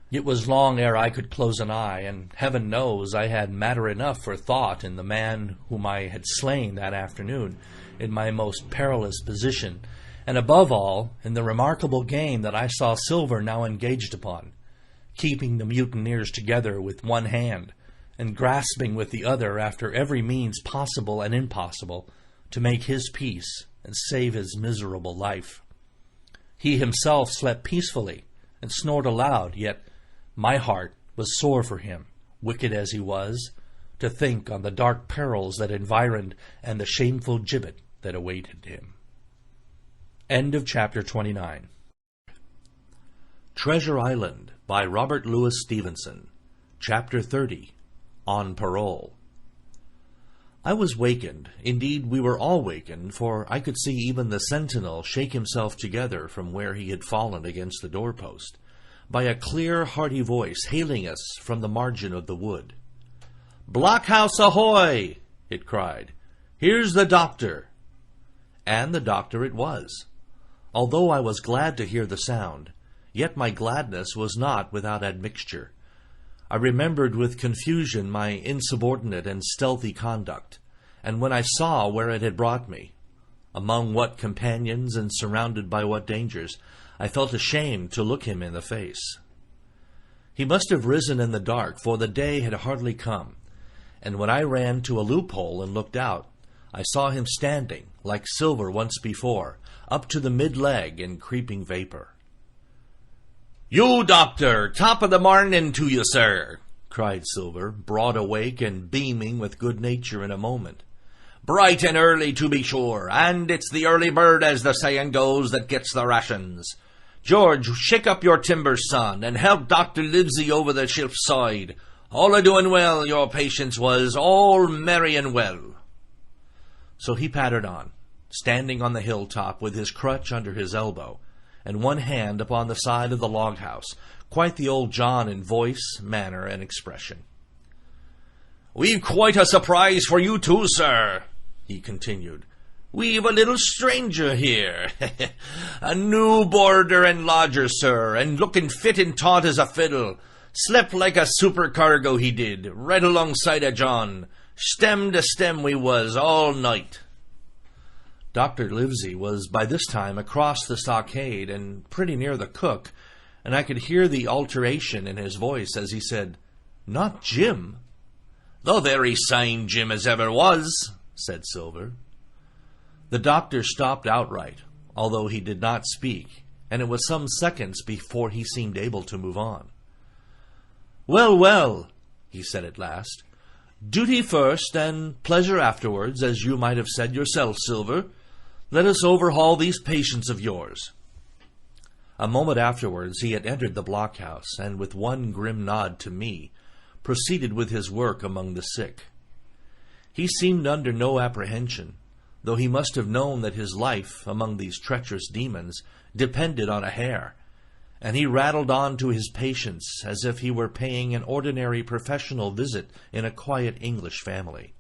It was long ere I could close an eye, and heaven knows I had matter enough for thought in the man whom I had slain that afternoon in my most perilous position, and above all in the remarkable game that I saw Silver now engaged upon, keeping the mutineers together with one hand, and grasping with the other after every means possible and impossible to make his peace and save his miserable life. He himself slept peacefully and snored aloud, yet my heart was sore for him, wicked as he was, to think on the dark perils that environed and the shameful gibbet that awaited him. End of chapter 29. Treasure Island by Robert Louis Stevenson. Chapter 30. On Parole. I was wakened, indeed we were all wakened, for I could see even the sentinel shake himself together from where he had fallen against the doorpost, by a clear, hearty voice hailing us from the margin of the wood. "Blockhouse ahoy!" it cried. "Here's the doctor!" And the doctor it was. Although I was glad to hear the sound, yet my gladness was not without admixture. I remembered with confusion my insubordinate and stealthy conduct, and when I saw where it had brought me, among what companions and surrounded by what dangers, I felt ashamed to look him in the face. He must have risen in the dark, for the day had hardly come, and when I ran to a loophole and looked out, I saw him standing, like Silver once before, up to the mid-leg in creeping vapor. "You, doctor, top of the morning to you, sir," cried Silver, broad awake and beaming with good nature in a moment. "Bright and early, to be sure, and it's the early bird, as the saying goes, that gets the rations. George, shake up your timbers, son, and help Dr. Livesey over the ship's side. All a-doing well, your patience was, all merry and well. So he pattered on, standing on the hilltop with his crutch under his elbow, and one hand upon the side of the log house, quite the old John in voice, manner, and expression. "We've quite a surprise for you too, sir," he continued. "We've a little stranger here, a new boarder and lodger, sir, and looking fit and taut as a fiddle. Slept like a supercargo, he did, right alongside of John. Stem to stem we was, all night." Dr. Livesey was by this time across the stockade and pretty near the cook, and I could hear the alteration in his voice as he said, "Not Jim?" "The very same Jim as ever was," said Silver. The doctor stopped outright, although he did not speak, and it was some seconds before he seemed able to move on. "Well, well," he said at last, "duty first and pleasure afterwards, as you might have said yourself, Silver. Let us overhaul these patients of yours." A moment afterwards he had entered the blockhouse, and with one grim nod to me, proceeded with his work among the sick. He seemed under no apprehension, though he must have known that his life among these treacherous demons depended on a hair, and he rattled on to his patients as if he were paying an ordinary professional visit in a quiet English family.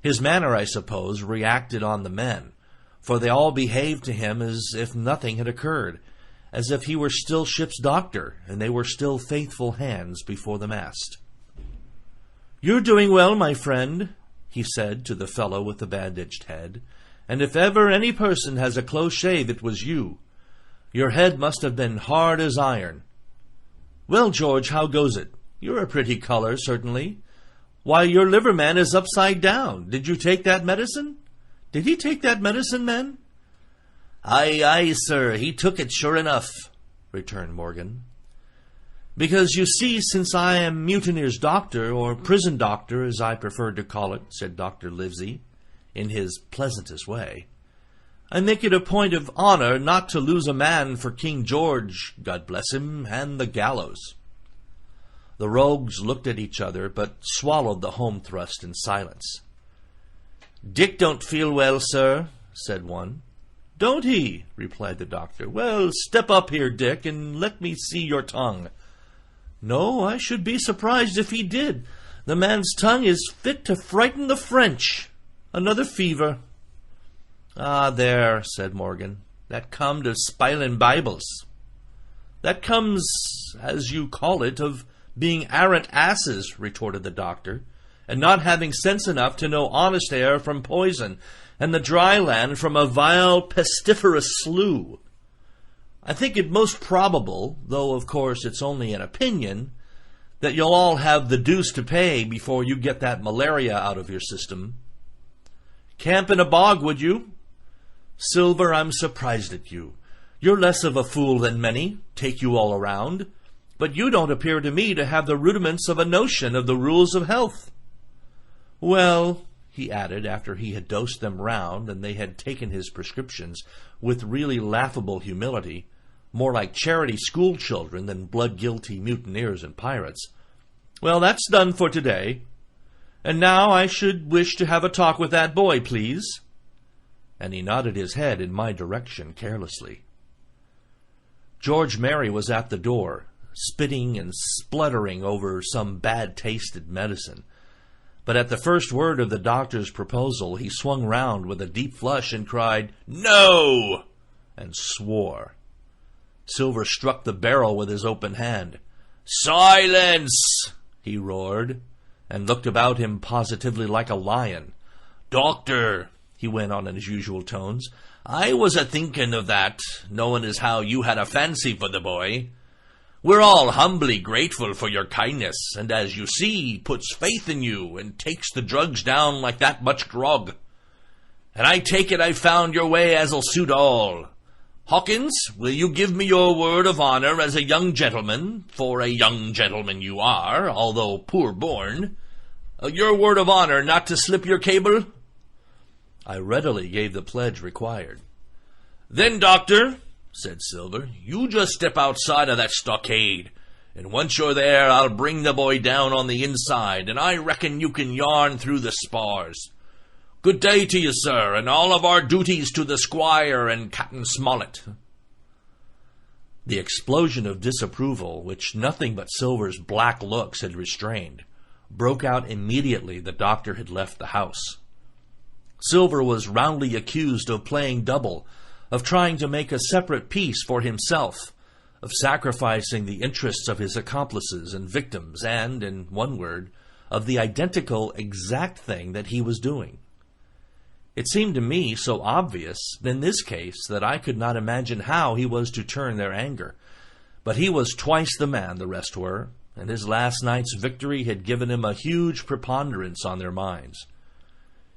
His manner, I suppose, reacted on the men, for they all behaved to him as if nothing had occurred, as if he were still ship's doctor, and they were still faithful hands before the mast. "You're doing well, my friend," he said to the fellow with the bandaged head, "and if ever any person has a close shave, it was you. Your head must have been hard as iron. Well, George, how goes it? You're a pretty color, certainly. Why, your liverman is upside down. Did you take that medicine? Did he take that medicine, men?" "Aye, aye, sir, he took it sure enough," returned Morgan. "Because, you see, since I am mutineer's doctor, or prison doctor, as I prefer to call it," said Dr. Livesey, in his pleasantest way, "I make it a point of honor not to lose a man for King George, God bless him, and the gallows." The rogues looked at each other, but swallowed the home thrust in silence. "Dick don't feel well, sir," said one. "Don't he?" replied the doctor. "Well, step up here, Dick, and let me see your tongue." "No, I should be surprised if he did. The man's tongue is fit to frighten the French. Another fever." "Ah, there," said Morgan, "that comed of spilin' Bibles." "That comes, as you call it, of being arrant asses," retorted the doctor, "and not having sense enough to know honest air from poison, and the dry land from a vile pestiferous slough. I think it most probable, though of course it's only an opinion, that you'll all have the deuce to pay before you get that malaria out of your system. Camp in a bog, would you? Silver, I'm surprised at you. You're less of a fool than many, take you all around, but you don't appear to me to have the rudiments of a notion of the rules of health. Well," he added, after he had dosed them round, and they had taken his prescriptions with really laughable humility, more like charity school children than blood-guilty mutineers and pirates, "well, that's done for today. And now I should wish to have a talk with that boy, please." And he nodded his head in my direction carelessly. George Merry was at the door, spitting and spluttering over some bad-tasted medicine. But at the first word of the doctor's proposal, he swung round with a deep flush and cried, "No!" and swore. Silver struck the barrel with his open hand. "Silence!" he roared, and looked about him positively like a lion. "Doctor," he went on in his usual tones, "I was a-thinking of that, knowing as how you had a fancy for the boy. We're all humbly grateful for your kindness, and as you see, puts faith in you, and takes the drugs down like that much grog. And I take it I've found your way as'll suit all. Hawkins, will you give me your word of honor as a young gentleman, for a young gentleman you are, although poor born, your word of honor not to slip your cable?" I readily gave the pledge required. "Then, doctor," said Silver, "you just step outside of that stockade, And once you're there, I'll bring the boy down on the inside, and I reckon you can yarn through the spars. Good day to you, sir, and all of our duties to the squire and Captain Smollett." The explosion of disapproval, which nothing but Silver's black looks had restrained, broke out immediately the doctor had left the house. Silver was roundly accused of playing double, of trying to make a separate peace for himself, of sacrificing the interests of his accomplices and victims, and, in one word, of the identical exact thing that he was doing. It seemed to me so obvious in this case that I could not imagine how he was to turn their anger. But he was twice the man the rest were, and his last night's victory had given him a huge preponderance on their minds.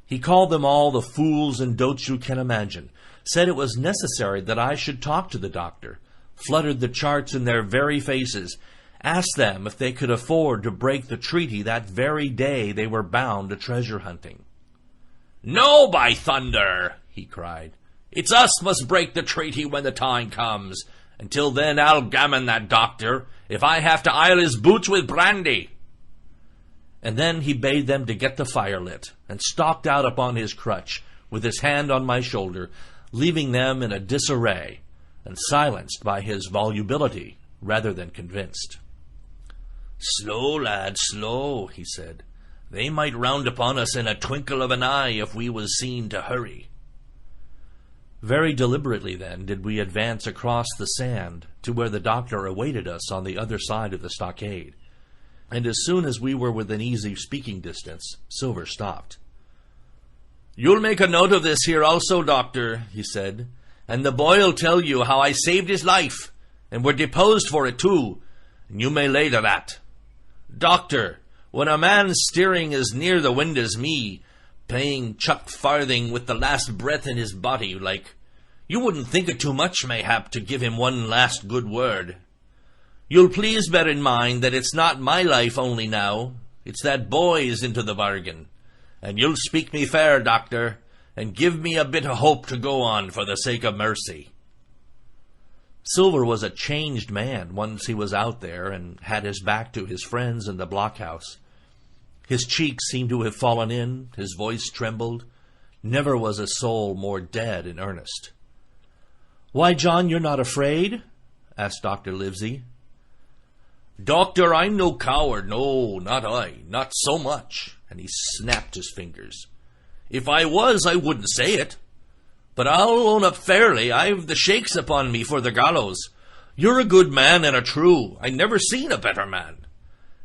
He called them all the fools and dotes you can imagine, said it was necessary that I should talk to the doctor, fluttered the charts in their very faces, asked them if they could afford to break the treaty that very day they were bound to treasure hunting. "No, by thunder!" he cried. "It's us must break the treaty when the time comes. Until then I'll gammon that doctor, if I have to ile his boots with brandy." And then he bade them to get the fire lit, and stalked out upon his crutch, with his hand on my shoulder, leaving them in a disarray, and silenced by his volubility rather than convinced. "Slow, lad, slow," he said. "They might round upon us in a twinkle of an eye if we was seen to hurry." Very deliberately, then, did we advance across the sand to where the doctor awaited us on the other side of the stockade, and as soon as we were within easy speaking distance, Silver stopped. "You'll make a note of this here also, doctor," he said, "and the boy'll tell you how I saved his life, and were deposed for it too, and you may lay to that. Doctor, when a man's steering as near the wind as me, playing chuck farthing with the last breath in his body, like, you wouldn't think it too much, mayhap, to give him one last good word. You'll please bear in mind that it's not my life only now, it's that boy's into the bargain, and you'll speak me fair, doctor, and give me a bit of hope to go on for the sake of mercy." Silver was a changed man once he was out there and had his back to his friends in the blockhouse. His cheeks seemed to have fallen in, his voice trembled. Never was a soul more dead in earnest. "Why, John, you're not afraid?" asked Dr. Livesey. "Doctor, I'm no coward, no, not I, not so much," and he snapped his fingers. "If I was, I wouldn't say it. But I'll own up fairly, I've the shakes upon me for the gallows. You're a good man and a true, I never seen a better man.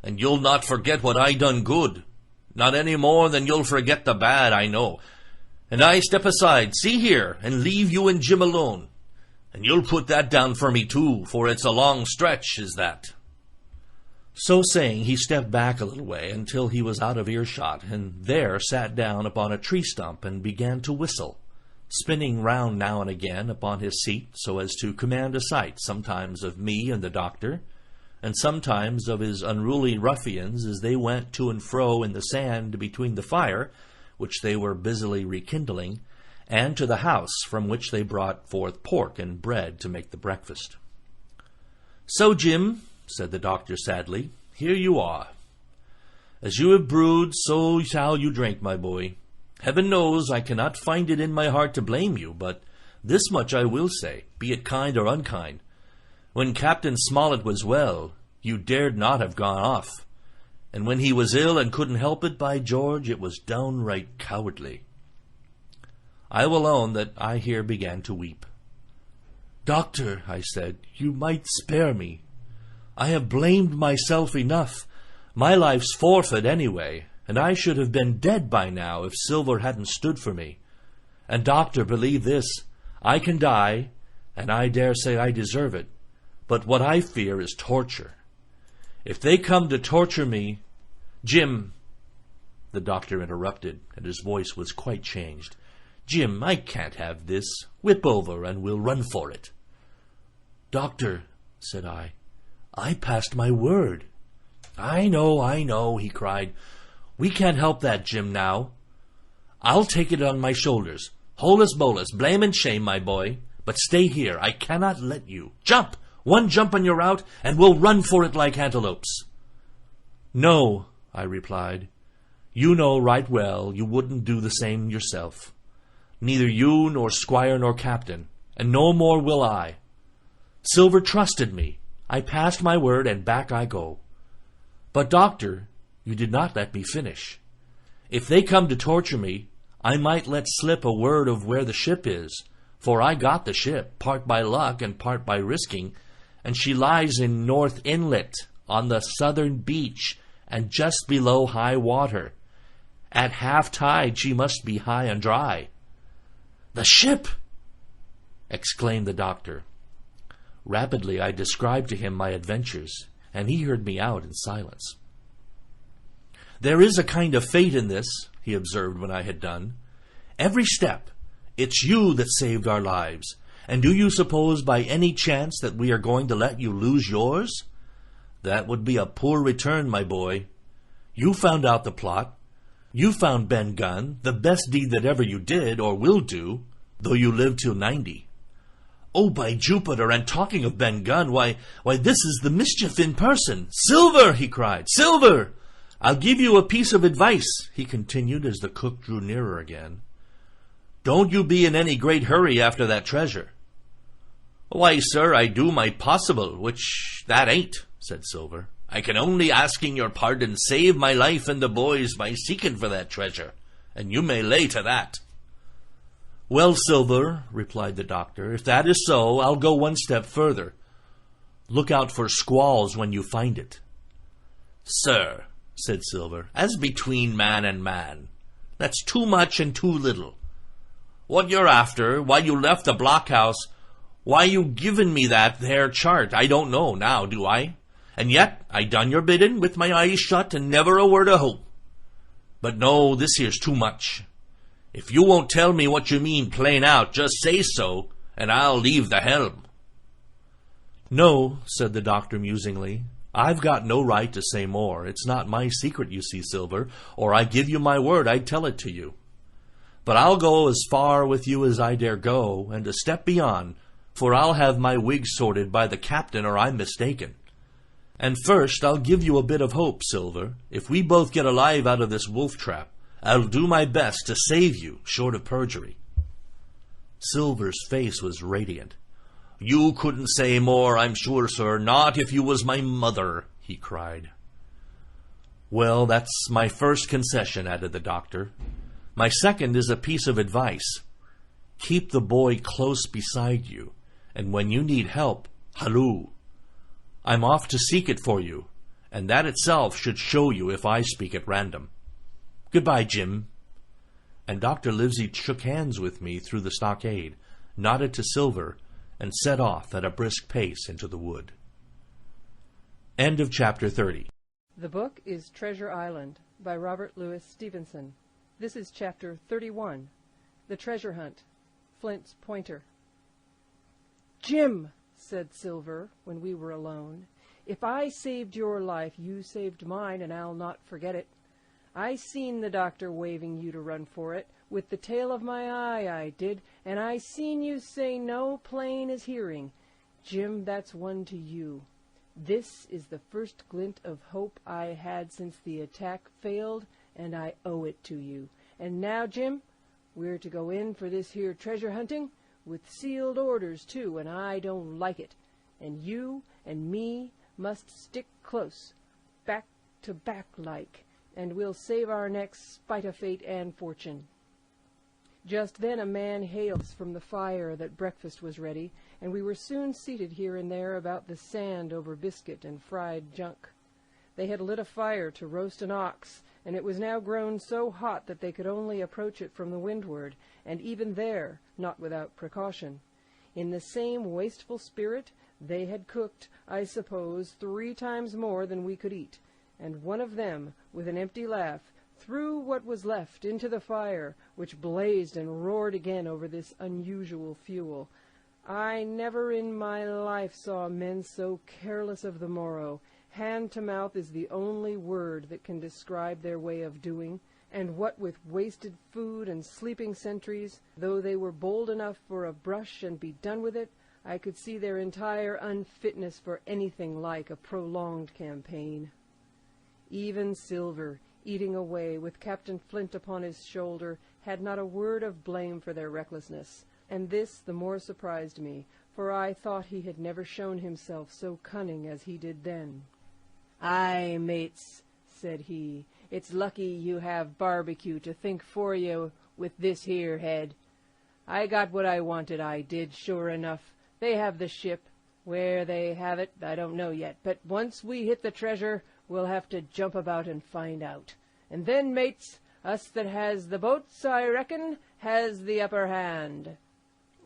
And you'll not forget what I done good, not any more than you'll forget the bad, I know. And I step aside, see here, and leave you and Jim alone. And you'll put that down for me too, for it's a long stretch, is that." So saying, he stepped back a little way until he was out of earshot, and there sat down upon a tree stump and began to whistle, spinning round now and again upon his seat so as to command a sight sometimes of me and the doctor, and sometimes of his unruly ruffians as they went to and fro in the sand between the fire, which they were busily rekindling, and to the house from which they brought forth pork and bread to make the breakfast. "So, Jim," said the doctor sadly, "here you are. As you have brewed, so shall you drink, my boy. Heaven knows I cannot find it in my heart to blame you, but this much I will say, be it kind or unkind. When Captain Smollett was well, you dared not have gone off, and when he was ill and couldn't help it, by George, it was downright cowardly." I will own that I here began to weep. "Doctor," I said, "you might spare me. I have blamed myself enough. My life's forfeit anyway, and I should have been dead by now if Silver hadn't stood for me. And, doctor, believe this, I can die, and I dare say I deserve it, but what I fear is torture. If they come to torture me, Jim—" The doctor interrupted, and his voice was quite changed. "Jim, I can't have this. Whip over, and we'll run for it." "Doctor," said I passed my word." I know, he cried. "We can't help that, Jim, now. I'll take it on my shoulders. Holus bolus, blame and shame, my boy. But stay here, I cannot let you. Jump! One jump and you're out, and we'll run for it like antelopes." "No," I replied. "You know right well you wouldn't do the same yourself. Neither you nor squire nor captain, and no more will I. Silver trusted me. I passed my word, and back I go. But, doctor, you did not let me finish. If they come to torture me, I might let slip a word of where the ship is, for I got the ship, part by luck and part by risking, and she lies in North Inlet, on the southern beach, and just below high water. At half tide she must be high and dry." "The ship!" exclaimed the doctor. Rapidly I described to him my adventures, and he heard me out in silence. "There is a kind of fate in this," he observed when I had done. "Every step, it's you that saved our lives, and do you suppose by any chance that we are going to let you lose yours? That would be a poor return, my boy. You found out the plot. You found Ben Gunn, the best deed that ever you did or will do, though you live till 90. Oh, by Jupiter, and talking of Ben Gunn, why, this is the mischief in person. Silver, he cried, Silver! I'll give you a piece of advice, he continued as the cook drew nearer again. Don't you be in any great hurry after that treasure. Why, sir, I do my possible, which that ain't, said Silver. I can only, asking your pardon, save my life and the boys by seeking for that treasure, and you may lay to that. Well, Silver, replied the doctor, if that is so, I'll go one step further. Look out for squalls when you find it. Sir, said Silver, as between man and man, that's too much and too little. What you're after, why you left the blockhouse, why you given me that there chart, I don't know now, do I? And yet I done your bidding with my eyes shut and never a word of hope. But no, this here's too much. If you won't tell me what you mean plain out, just say so, and I'll leave the helm. No, said the doctor musingly, I've got no right to say more. It's not my secret, you see, Silver, or I give you my word I'd tell it to you. But I'll go as far with you as I dare go, and a step beyond, for I'll have my wig sorted by the captain or I'm mistaken. And first I'll give you a bit of hope, Silver. If we both get alive out of this wolf trap, I'll do my best to save you, short of perjury. Silver's face was radiant. You couldn't say more, I'm sure, sir, not if you was my mother, he cried. Well, that's my first concession, added the doctor. My second is a piece of advice. Keep the boy close beside you, and when you need help, halloo. I'm off to seek it for you, and that itself should show you if I speak at random. Goodbye, Jim. And Dr. Livesey shook hands with me through the stockade, nodded to Silver, and set off at a brisk pace into the wood. End of chapter 30. The book is Treasure Island by Robert Louis Stevenson. This is chapter 31, The Treasure Hunt, Flint's Pointer. Jim, said Silver, when we were alone, if I saved your life, you saved mine, and I'll not forget it. I seen the doctor waving you to run for it, with the tail of my eye I did, and I seen you say no plain as hearing. Jim, that's one to you. This is the first glint of hope I had since the attack failed, and I owe it to you. And now, Jim, we're to go in for this here treasure hunting, with sealed orders, too, and I don't like it. And you and me must stick close, back to back like, and we'll save our necks spite of fate and fortune. Just then a man hailed us from the fire that breakfast was ready, and we were soon seated here and there about the sand over biscuit and fried junk. They had lit a fire to roast an ox, and it was now grown so hot that they could only approach it from the windward, and even there not without precaution. In the same wasteful spirit they had cooked, I suppose, 3 times more than we could eat, and one of them, with an empty laugh, threw what was left into the fire, which blazed and roared again over this unusual fuel. I never in my life saw men so careless of the morrow. Hand to mouth is the only word that can describe their way of doing, and what with wasted food and sleeping sentries, though they were bold enough for a brush and be done with it, I could see their entire unfitness for anything like a prolonged campaign. Even Silver, eating away with Captain Flint upon his shoulder, had not a word of blame for their recklessness, and this the more surprised me, for I thought he had never shown himself so cunning as he did then. "Aye, mates," said he, "it's lucky you have barbecue to think for you with this here head. I got what I wanted, I did, sure enough. They have the ship. Where they have it, I don't know yet, but once we hit the treasure, we'll have to jump about and find out. And then, mates, us that has the boats, I reckon, has the upper hand."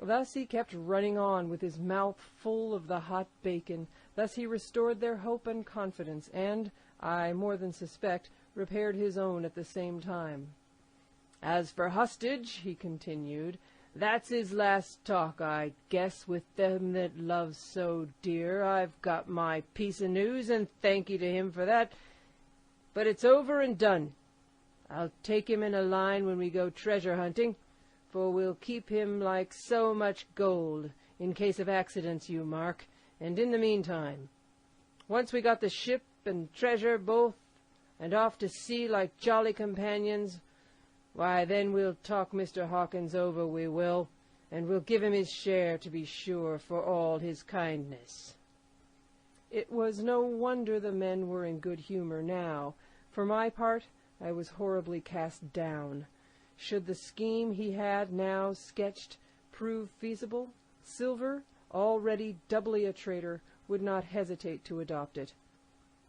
Thus he kept running on with his mouth full of the hot bacon. Thus he restored their hope and confidence, and, I more than suspect, repaired his own at the same time. "As for Hostage," he continued, "that's his last talk, I guess, with them that loves so dear. I've got my piece of news, and thank ye to him for that. But it's over and done. I'll take him in a line when we go treasure hunting, for we'll keep him like so much gold, in case of accidents, you mark, and in the meantime, once we got the ship and treasure both, and off to sea like jolly companions, why, then we'll talk Mr. Hawkins over, we will, and we'll give him his share, to be sure, for all his kindness." It was no wonder the men were in good humour now. For my part, I was horribly cast down. Should the scheme he had now sketched prove feasible, Silver, already doubly a traitor, would not hesitate to adopt it.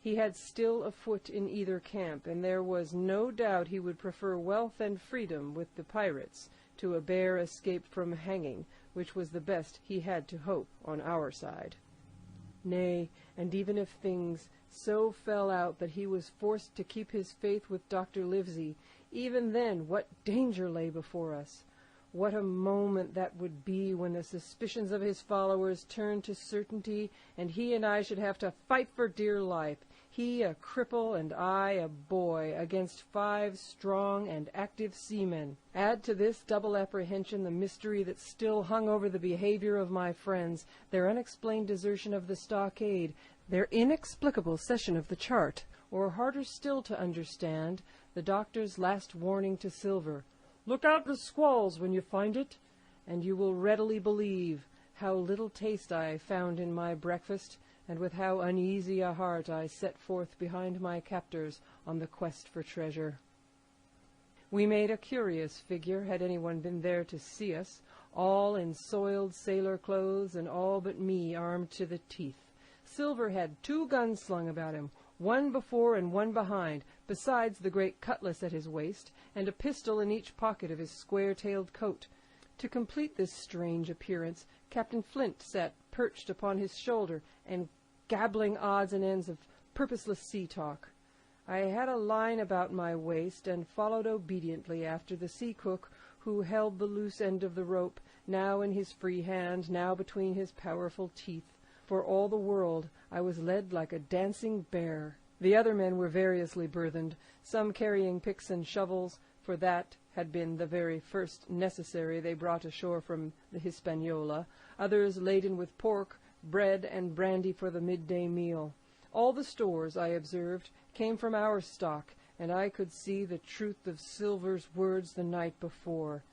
He had still a foot in either camp, and there was no doubt he would prefer wealth and freedom with the pirates to a bare escape from hanging, which was the best he had to hope on our side. Nay, and even if things so fell out that he was forced to keep his faith with Dr. Livesey, even then what danger lay before us! What a moment that would be when the suspicions of his followers turned to certainty, and he and I should have to fight for dear life, he a cripple and I a boy, against 5 strong and active seamen. Add to this double apprehension the mystery that still hung over the behavior of my friends, their unexplained desertion of the stockade, their inexplicable cession of the chart, or harder still to understand, the doctor's last warning to Silver, "Look out for squalls when you find it," and you will readily believe how little taste I found in my breakfast, and with how uneasy a heart I set forth behind my captors on the quest for treasure. We made a curious figure, had anyone been there to see us, all in soiled sailor clothes, and all but me armed to the teeth. Silver had 2 guns slung about him, one before and one behind, besides the great cutlass at his waist, and a pistol in each pocket of his square-tailed coat. To complete this strange appearance, Captain Flint sat perched upon his shoulder, and gabbling odds and ends of purposeless sea-talk. I had a line about my waist, and followed obediently after the sea-cook, who held the loose end of the rope, now in his free hand, now between his powerful teeth. For all the world I was led like a dancing bear. The other men were variously burthened, some carrying picks and shovels, for that had been the very first necessary they brought ashore from the Hispaniola, others laden with pork, bread, and brandy for the midday meal. All the stores, I observed, came from our stock, and I could see the truth of Silver's words the night before.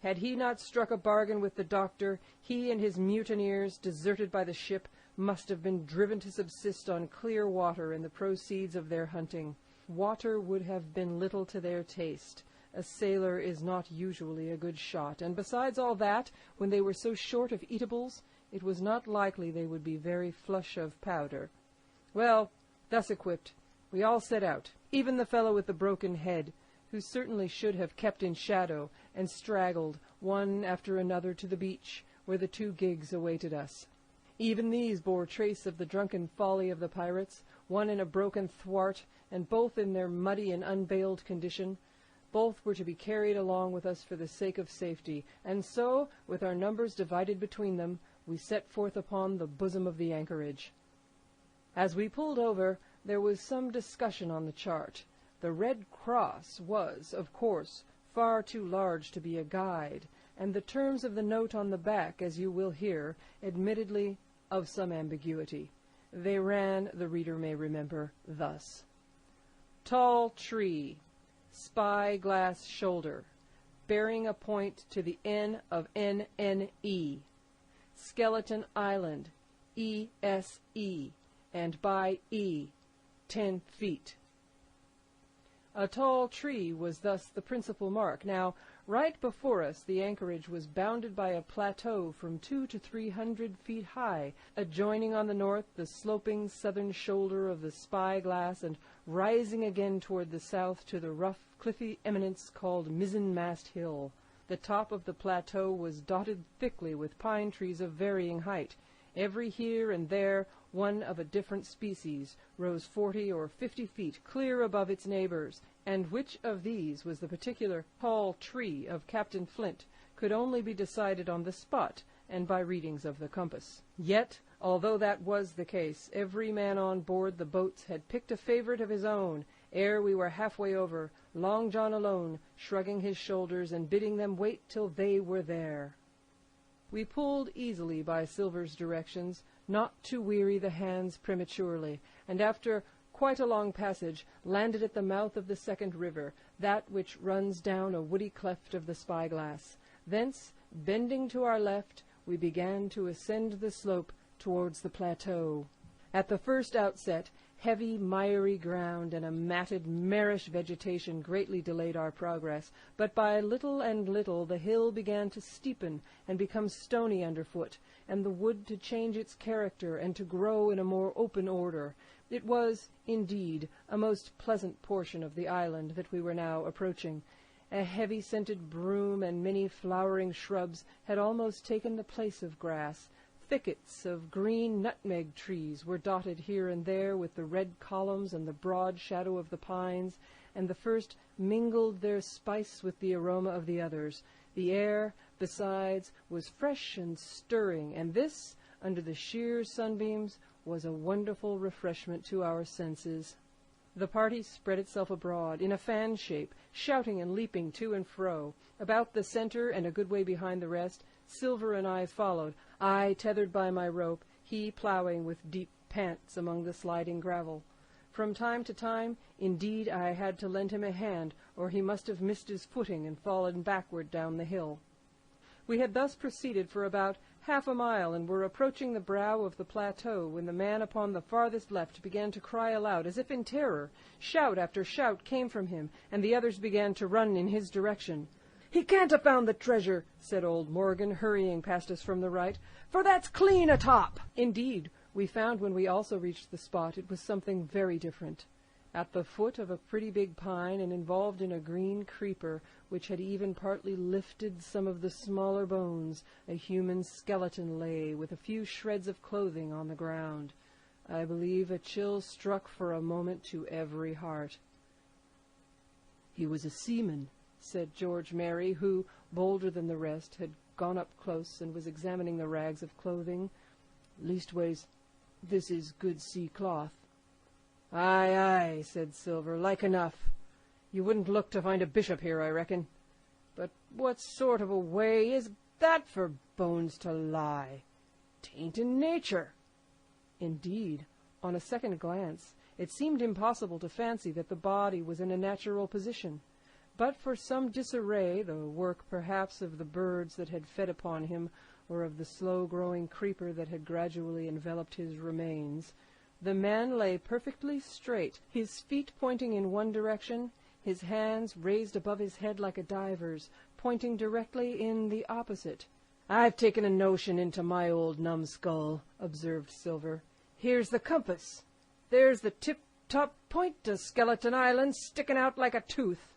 Had he not struck a bargain with the doctor, he and his mutineers, deserted by the ship, must have been driven to subsist on clear water and the proceeds of their hunting. Water would have been little to their taste. A sailor is not usually a good shot, and besides all that, when they were so short of eatables, it was not likely they would be very flush of powder. Well, thus equipped, we all set out, even the fellow with the broken head, who certainly should have kept in shadow, and straggled, one after another, to the beach, where the 2 gigs awaited us. Even these bore trace of the drunken folly of the pirates, one in a broken thwart, and both in their muddy and unbaled condition. Both were to be carried along with us for the sake of safety, and so, with our numbers divided between them, we set forth upon the bosom of the anchorage. As we pulled over, there was some discussion on the chart. The Red Cross was, of course, far too large to be a guide, and the terms of the note on the back, as you will hear, admittedly of some ambiguity. They ran, the reader may remember, thus: Tall tree, spy-glass shoulder, bearing a point to the N of NNE, Skeleton Island, ESE, and by E, 10 feet. A tall tree was thus the principal mark. Now, right before us, the anchorage was bounded by a plateau from 200 to 300 feet high, adjoining on the north the sloping southern shoulder of the Spyglass, and rising again toward the south to the rough, cliffy eminence called Mizzenmast Hill. The top of the plateau was dotted thickly with pine trees of varying height. Every here and there one of a different species rose 40 or 50 feet clear above its neighbors, and which of these was the particular tall tree of Captain Flint could only be decided on the spot and by readings of the compass. Yet, although that was the case, every man on board the boats had picked a favorite of his own. Ere we were halfway over, Long John alone, shrugging his shoulders and bidding them wait till they were there. We pulled easily by Silver's directions, not to weary the hands prematurely, and after quite a long passage landed at the mouth of the second river, that which runs down a woody cleft of the Spyglass. Thence, bending to our left, we began to ascend the slope towards the plateau. At the first outset, heavy, miry ground and a matted, marish vegetation greatly delayed our progress, but by little and little the hill began to steepen and become stony underfoot, and the wood to change its character and to grow in a more open order. It was, indeed, a most pleasant portion of the island that we were now approaching. A heavy-scented broom and many flowering shrubs had almost taken the place of grass. Thickets of green nutmeg trees were dotted here and there with the red columns and the broad shadow of the pines, and the first mingled their spice with the aroma of the others. The air, besides, was fresh and stirring, and this, under the sheer sunbeams, was a wonderful refreshment to our senses. The party spread itself abroad, in a fan shape, shouting and leaping to and fro. About the center, and a good way behind the rest, Silver and I followed, I tethered by my rope, he ploughing with deep pants among the sliding gravel. From time to time, indeed, I had to lend him a hand, or he must have missed his footing and fallen backward down the hill. We had thus proceeded for about half a mile, and were approaching the brow of the plateau, when the man upon the farthest left began to cry aloud, as if in terror. Shout after shout came from him, and the others began to run in his direction. "He can't have found the treasure," said old Morgan, hurrying past us from the right, "for that's clean atop." Indeed, we found when we also reached the spot it was something very different. At the foot of a pretty big pine, and involved in a green creeper, which had even partly lifted some of the smaller bones, a human skeleton lay, with a few shreds of clothing on the ground. I believe a chill struck for a moment to every heart. "He was a seaman," said George Merry, who, bolder than the rest, had gone up close and was examining the rags of clothing. "Leastways, this is good sea cloth." "Aye, aye," said Silver, "like enough. You wouldn't look to find a bishop here, I reckon. But what sort of a way is that for bones to lie? 'Tain't in nature." Indeed, on a second glance, it seemed impossible to fancy that the body was in a natural position. But for some disarray, the work perhaps of the birds that had fed upon him, or of the slow-growing creeper that had gradually enveloped his remains, the man lay perfectly straight, his feet pointing in one direction, his hands raised above his head like a diver's, pointing directly in the opposite. "I've taken a notion into my old numbskull," observed Silver. "Here's the compass. There's the tip-top point to Skeleton Island sticking out like a tooth.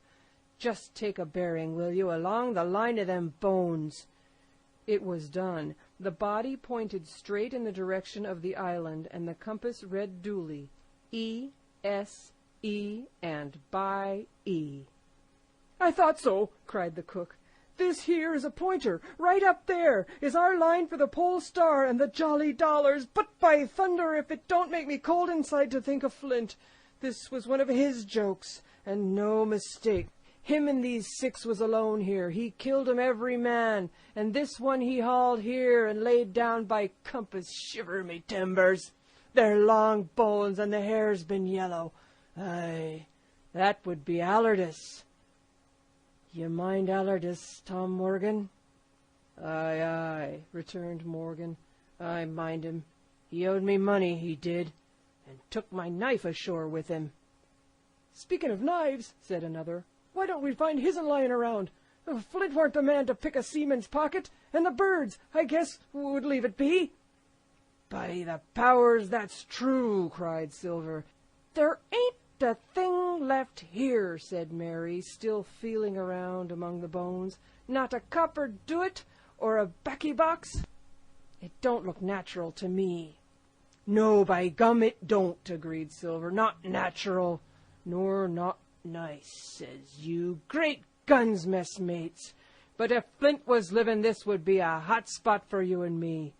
Just take a bearing, will you, along the line of them bones." It was done. The body pointed straight in the direction of the island, and the compass read duly, E, S, E, and by E. "I thought so," cried the cook. "This here is a pointer. Right up there is our line for the Pole Star and the Jolly Dollars. But by thunder, if it don't make me cold inside to think of Flint. This was one of his jokes, and no mistake. Him and these 6 was alone here. He killed 'em every man, and this one he hauled here and laid down by compass. Shiver me timbers! They're long bones, and the hair's been yellow. Aye, that would be Allardyce. You mind Allardyce, Tom Morgan?" "Aye, aye," returned Morgan. "I mind him. He owed me money, he did, and took my knife ashore with him." "Speaking of knives," said another, "why don't we find his'n lying around? Flint weren't the man to pick a seaman's pocket, and the birds, I guess, would leave it be." "By the powers, that's true," cried Silver. "There ain't a thing left here," said Mary, still feeling around among the bones. "Not a copper doit or a baccy box. It don't look natural to me." "No, by gum, it don't," agreed Silver. "Not natural, nor not nice, says you. Great guns, messmates! But if Flint was living, this would be a hot spot for you and me.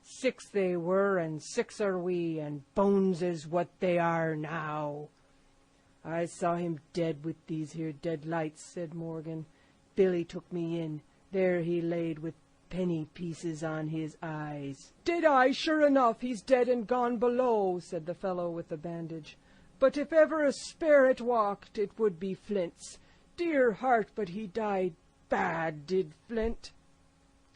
6 they were, and 6 are we, and bones is what they are now." "I saw him dead with these here dead lights," said Morgan. "Billy took me in. There he laid with penny pieces on his eyes." "Dead eye, sure enough. He's dead and gone below," said the fellow with the bandage. "But if ever a sperrit walked, it would be Flint's. Dear heart, but he died bad, did Flint."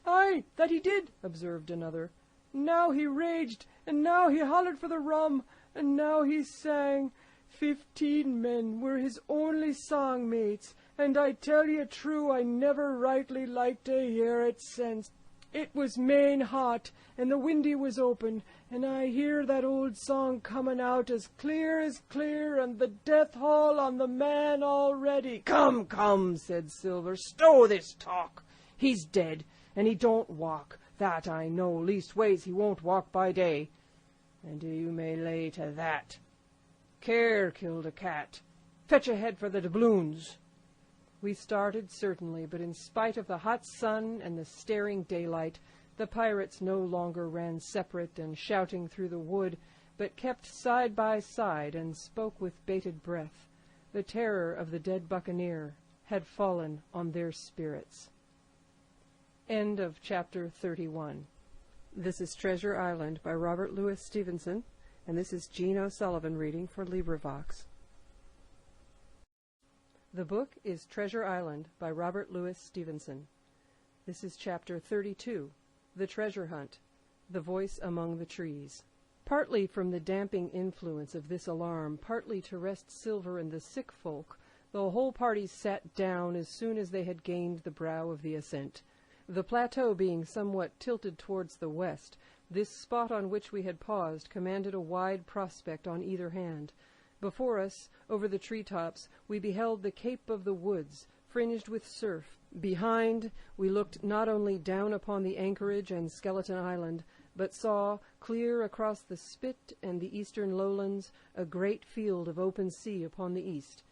"Aye, that he did," observed another. "Now he raged, and now he hollered for the rum, and now he sang. 15 men were his only song mates, and I tell you true, I never rightly liked to hear it since. It was main hot, and the windy was open, and I hear that old song coming out as clear, and the death hall on the man already." "Come, come," said Silver, "stow this talk. He's dead, and he don't walk. That I know, leastways he won't walk by day. And you may lay to that. Care killed a cat. Fetch a head for the doubloons." We started, certainly, but in spite of the hot sun and the staring daylight, the pirates no longer ran separate and shouting through the wood, but kept side by side and spoke with bated breath. The terror of the dead buccaneer had fallen on their spirits. End of chapter 31. This is Treasure Island by Robert Louis Stevenson, and this is Jean O'Sullivan reading for LibriVox. The book is Treasure Island by Robert Louis Stevenson. This is chapter 32, The Treasure Hunt, The Voice Among the Trees. Partly from the damping influence of this alarm, partly to rest Silver and the sick folk, the whole party sat down as soon as they had gained the brow of the ascent. The plateau being somewhat tilted towards the west, this spot on which we had paused commanded a wide prospect on either hand. Before us, over the tree-tops, we beheld the Cape of the Woods, fringed with surf. Behind, we looked not only down upon the anchorage and Skeleton Island, but saw, clear across the Spit and the eastern lowlands, a great field of open sea upon the east.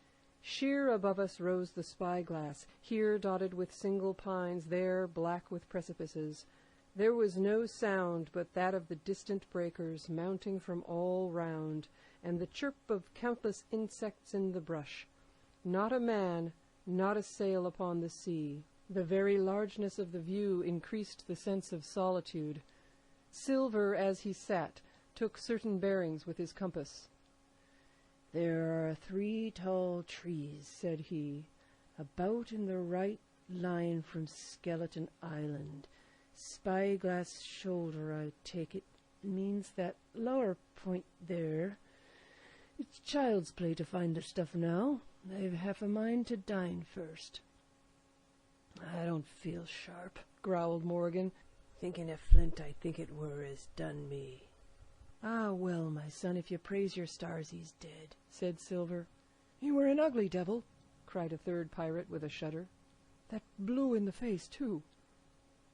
Sheer above us rose the spyglass, here dotted with single pines, there black with precipices. There was no sound but that of the distant breakers mounting from all round, and the chirp of countless insects in the brush. Not a man, not a sail upon the sea. The very largeness of the view increased the sense of solitude. Silver, as he sat, took certain bearings with his compass. "There are 3 tall trees," said he, "about in the right line from Skeleton Island. Spyglass shoulder, I take it, means that lower point there. It's child's play to find the stuff now. I've half a mind to dine first." "I don't feel sharp," growled Morgan. "Thinking of Flint, I think it were as done me." "Ah, well, my son, if you praise your stars, he's dead," said Silver. "He were an ugly devil," cried a third pirate with a shudder. "That blue in the face, too."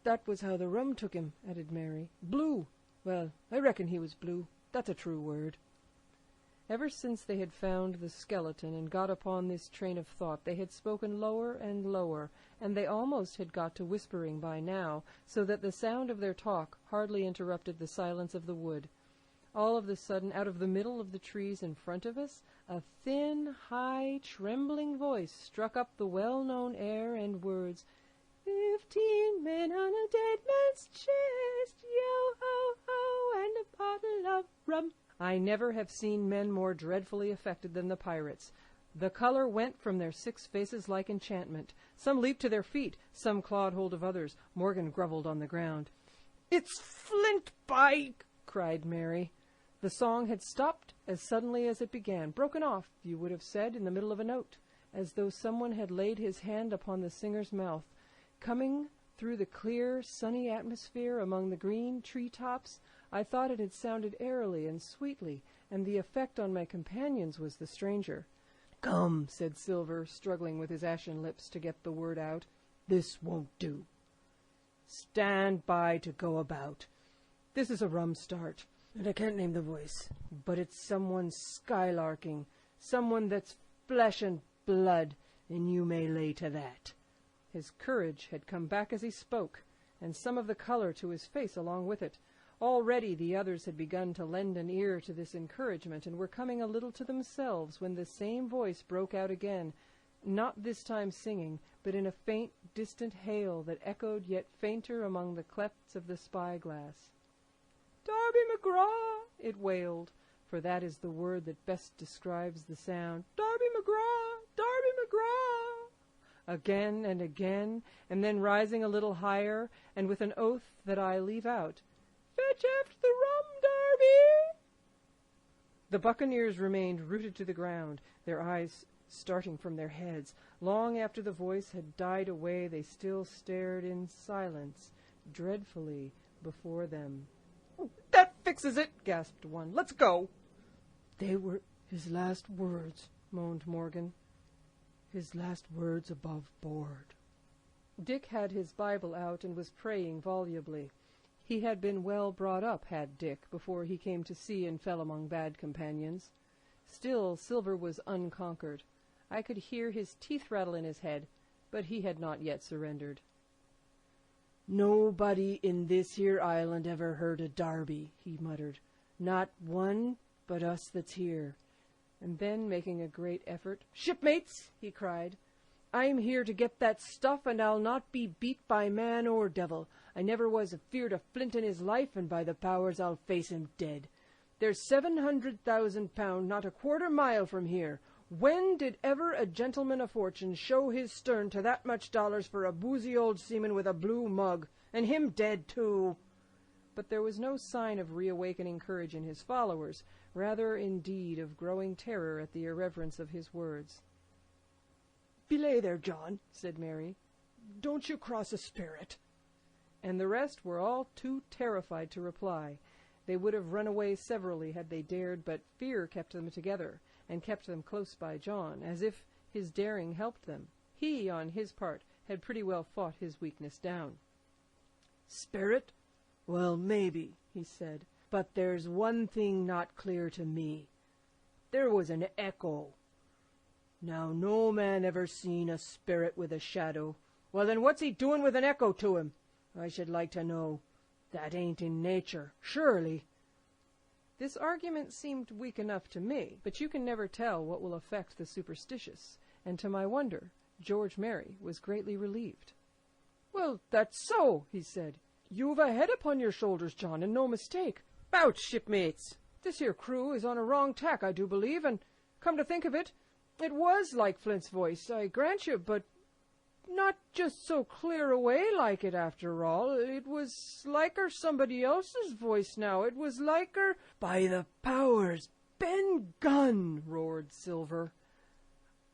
"That was how the rum took him," added Mary. "Blue! Well, I reckon he was blue. That's a true word." Ever since they had found the skeleton and got upon this train of thought, they had spoken lower and lower, and they almost had got to whispering by now, so that the sound of their talk hardly interrupted the silence of the wood. All of a sudden, out of the middle of the trees in front of us, a thin, high, trembling voice struck up the well-known air and words, 15 men on a dead man's chest, yo-ho-ho, and a bottle of rum. I never have seen men more dreadfully affected than the pirates. The color went from their 6 faces like enchantment. Some leaped to their feet, some clawed hold of others. Morgan grovelled on the ground. "It's Flint, by—" cried Mary. The song had stopped as suddenly as it began, broken off, you would have said, in the middle of a note, as though someone had laid his hand upon the singer's mouth. Coming through the clear, sunny atmosphere among the green tree-tops, I thought it had sounded airily and sweetly, and the effect on my companions was the stranger. "Come," said Silver, struggling with his ashen lips to get the word out. "This won't do. Stand by to go about. This is a rum start, and I can't name the voice, but it's someone skylarking, someone that's flesh and blood, and you may lay to that." His courage had come back as he spoke, and some of the color to his face along with it. Already the others had begun to lend an ear to this encouragement, and were coming a little to themselves, when the same voice broke out again, not this time singing, but in a faint, distant hail that echoed yet fainter among the clefts of the spyglass. "Darby McGraw!" it wailed, for that is the word that best describes the sound. "Darby McGraw! Darby McGraw!" Again and again, and then rising a little higher, and with an oath that I leave out, "Fetch after the rum, Darby!" The buccaneers remained rooted to the ground, their eyes starting from their heads. Long after the voice had died away, they still stared in silence, dreadfully, before them. "That fixes it!" gasped one. "Let's go!" "They were his last words," moaned Morgan. "His last words above board." Dick had his Bible out and was praying volubly. He had been well brought up, had Dick, before he came to sea and fell among bad companions. Still, Silver was unconquered. I could hear his teeth rattle in his head, but he had not yet surrendered. "Nobody in this here island ever heard of Darby," he muttered. "Not one but us that's here." And then, making a great effort, "Shipmates," he cried, "I'm here to get that stuff, and I'll not be beat by man or devil. I never was afeard of Flint in his life, and by the powers I'll face him dead. There's 700,000 pound not a quarter mile from here. When did ever a gentleman of fortune show his stern to that much dollars for a boozy old seaman with a blue mug, and him dead too?" But there was no sign of reawakening courage in his followers, rather indeed of growing terror at the irreverence of his words. "Belay there, John," said Mary. "Don't you cross a spirit." And the rest were all too terrified to reply. They would have run away severally had they dared, but fear kept them together, and kept them close by John, as if his daring helped them. He, on his part, had pretty well fought his weakness down. "Spirit? Well, maybe," he said, "but there's one thing not clear to me. There was an echo. Now, no man ever seen a spirit with a shadow. Well, then what's he doing with an echo to him? I should like to know. That ain't in nature, surely." This argument seemed weak enough to me, but you can never tell what will affect the superstitious, and to my wonder, George Merry was greatly relieved. "Well, that's so," he said. "You've a head upon your shoulders, John, and no mistake. 'Bout, shipmates! This here crew is on a wrong tack, I do believe, and, come to think of it, it was like Flint's voice, I grant you, but not just so clear away like it after all. It was liker somebody else's voice now. It was liker—" "By the powers, Ben Gunn!" roared Silver.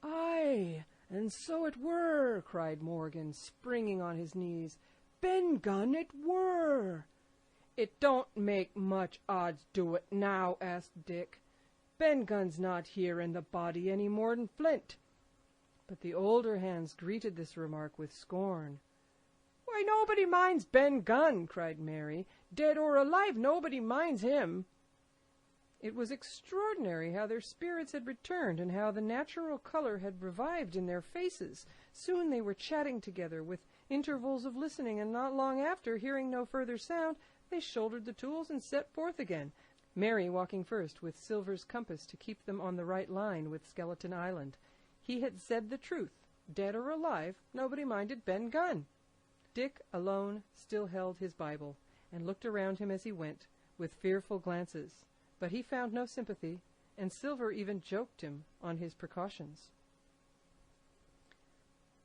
"Aye, and so it were," cried Morgan, springing on his knees. "Ben Gunn it were." "It don't make much odds do it now?" asked Dick. "Ben Gunn's not here in the body any more'n Flint." But the older hands greeted this remark with scorn. "Why, nobody minds Ben Gunn," cried Mary. "Dead or alive, nobody minds him." It was extraordinary how their spirits had returned, and how the natural color had revived in their faces. Soon they were chatting together, with intervals of listening, and not long after, hearing no further sound, they shouldered the tools and set forth again. Mary walking first with Silver's compass to keep them on the right line with Skeleton Island. He had said the truth. Dead or alive, nobody minded Ben Gunn. Dick, alone, still held his Bible, and looked around him as he went, with fearful glances. But he found no sympathy, and Silver even joked him on his precautions.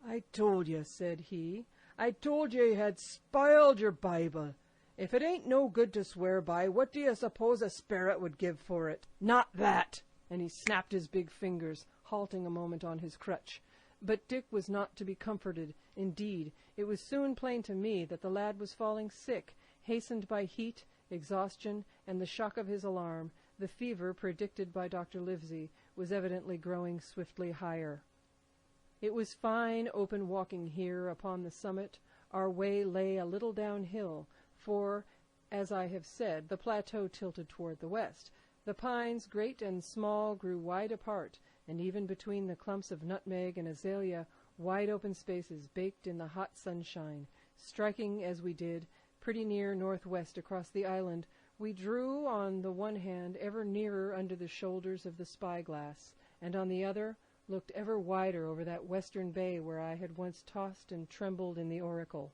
"I told you," said he, "I told you had spoiled your Bible. If it ain't no good to swear by, what do you suppose a sperrit would give for it? Not that!" And he snapped his big fingers, halting a moment on his crutch. But Dick was not to be comforted. Indeed, it was soon plain to me that the lad was falling sick, hastened by heat, exhaustion, and the shock of his alarm. The fever, predicted by Dr. Livesey, was evidently growing swiftly higher. It was fine open walking here upon the summit. Our way lay a little downhill, for, as I have said, the plateau tilted toward the west. The pines, great and small, grew wide apart, and even between the clumps of nutmeg and azalea, wide open spaces baked in the hot sunshine. Striking, as we did, pretty near northwest across the island, we drew on the one hand ever nearer under the shoulders of the spyglass, and on the other looked ever wider over that western bay where I had once tossed and trembled in the oracle.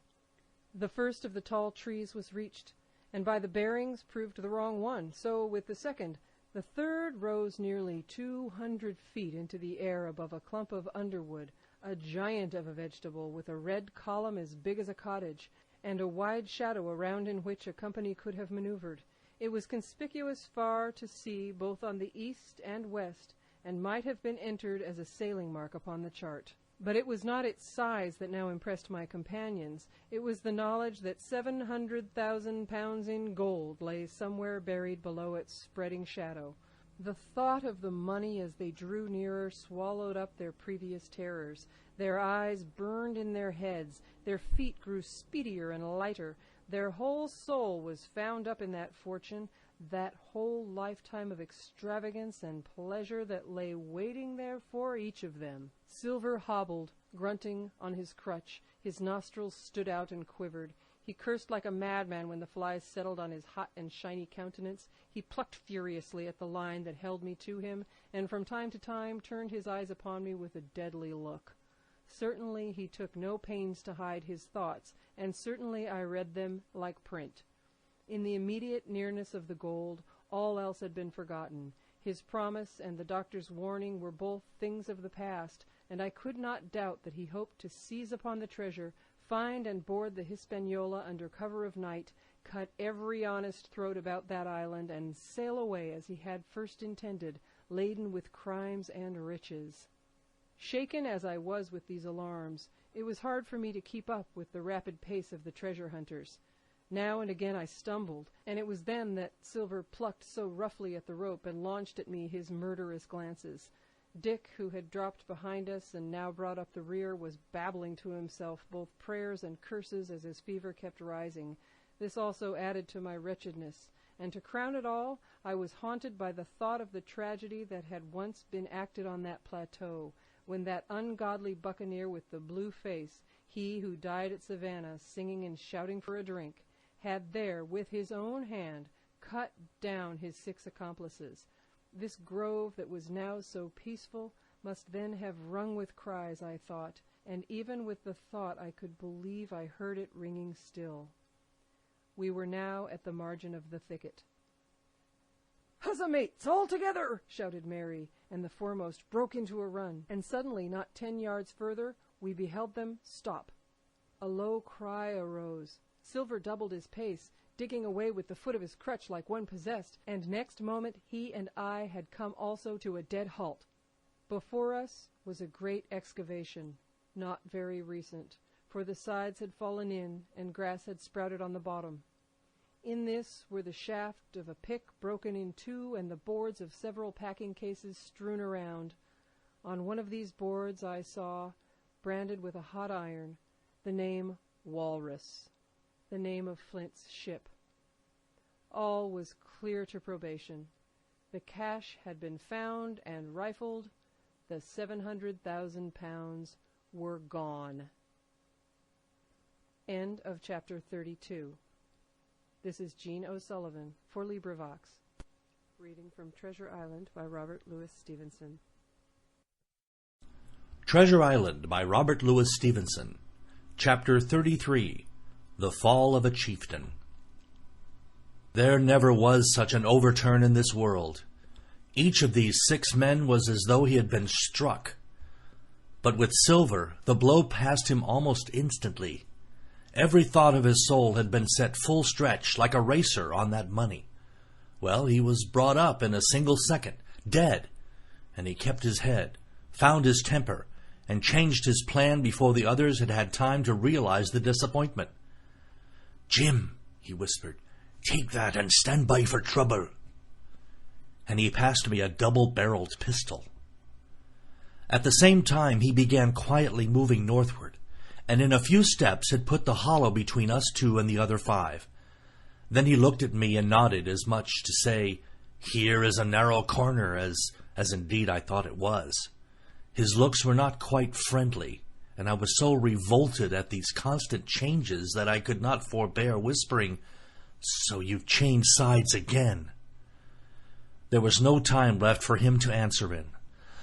The first of the tall trees was reached, and by the bearings proved the wrong one. So with the second. The third rose nearly 200 feet into the air above a clump of underwood, a giant of a vegetable with a red column as big as a cottage, and a wide shadow around in which a company could have maneuvered. It was conspicuous far to see, both on the east and west, and might have been entered as a sailing mark upon the chart. But it was not its size that now impressed my companions. It was the knowledge that 700,000 pounds in gold lay somewhere buried below its spreading shadow. The thought of the money as they drew nearer swallowed up their previous terrors. Their eyes burned in their heads, their feet grew speedier and lighter. Their whole soul was found up in that fortune, that whole lifetime of extravagance and pleasure that lay waiting there for each of them. Silver hobbled, grunting, on his crutch. His nostrils stood out and quivered. He cursed like a madman when the flies settled on his hot and shiny countenance. He plucked furiously at the line that held me to him, and from time to time turned his eyes upon me with a deadly look. Certainly he took no pains to hide his thoughts, and certainly I read them like print. In the immediate nearness of the gold, all else had been forgotten. His promise and the doctor's warning were both things of the past, and I could not doubt that he hoped to seize upon the treasure, find and board the Hispaniola under cover of night, cut every honest throat about that island, and sail away as he had first intended, laden with crimes and riches. Shaken as I was with these alarms, it was hard for me to keep up with the rapid pace of the treasure hunters. Now and again I stumbled, and it was then that Silver plucked so roughly at the rope and launched at me his murderous glances. Dick, who had dropped behind us and now brought up the rear, was babbling to himself both prayers and curses as his fever kept rising. This also added to my wretchedness, and to crown it all, I was haunted by the thought of the tragedy that had once been acted on that plateau, when that ungodly buccaneer with the blue face, he who died at Savannah singing and shouting for a drink, had there, with his own hand, cut down his 6 accomplices. This grove that was now so peaceful must then have rung with cries, I thought, and even with the thought I could believe I heard it ringing still. We were now at the margin of the thicket. "Huzza, mates, all together!" shouted Mary, and the foremost broke into a run, and suddenly, not 10 yards further, we beheld them stop. A low cry arose. Silver doubled his pace, digging away with the foot of his crutch like one possessed, and next moment he and I had come also to a dead halt. Before us was a great excavation, not very recent, for the sides had fallen in and grass had sprouted on the bottom. In this were the shaft of a pick broken in 2 and the boards of several packing cases strewn around. On one of these boards I saw, branded with a hot iron, the name Walrus, the name of Flint's ship. All was clear to probation. The cache had been found and rifled. The 700,000 pounds were gone. End of chapter 32. This is Jean O'Sullivan for LibriVox. Reading from Treasure Island by Robert Louis Stevenson. Treasure Island by Robert Louis Stevenson. Chapter 33. The Fall of a Chieftain. There never was such an overturn in this world. Each of these 6 men was as though he had been struck. But with Silver, the blow passed him almost instantly. Every thought of his soul had been set full stretch, like a racer on that money. Well, he was brought up in a single second, dead, and he kept his head, found his temper, and changed his plan before the others had had time to realize the disappointment. "Jim," he whispered, "take that and stand by for trouble." And he passed me a double-barreled pistol. At the same time, he began quietly moving northward, and in a few steps had put the hollow between us 2 and the other 5. Then he looked at me and nodded, as much to say, "Here is a narrow corner," as indeed I thought it was. His looks were not quite friendly, and I was so revolted at these constant changes that I could not forbear whispering, "So you've changed sides again." There was no time left for him to answer in.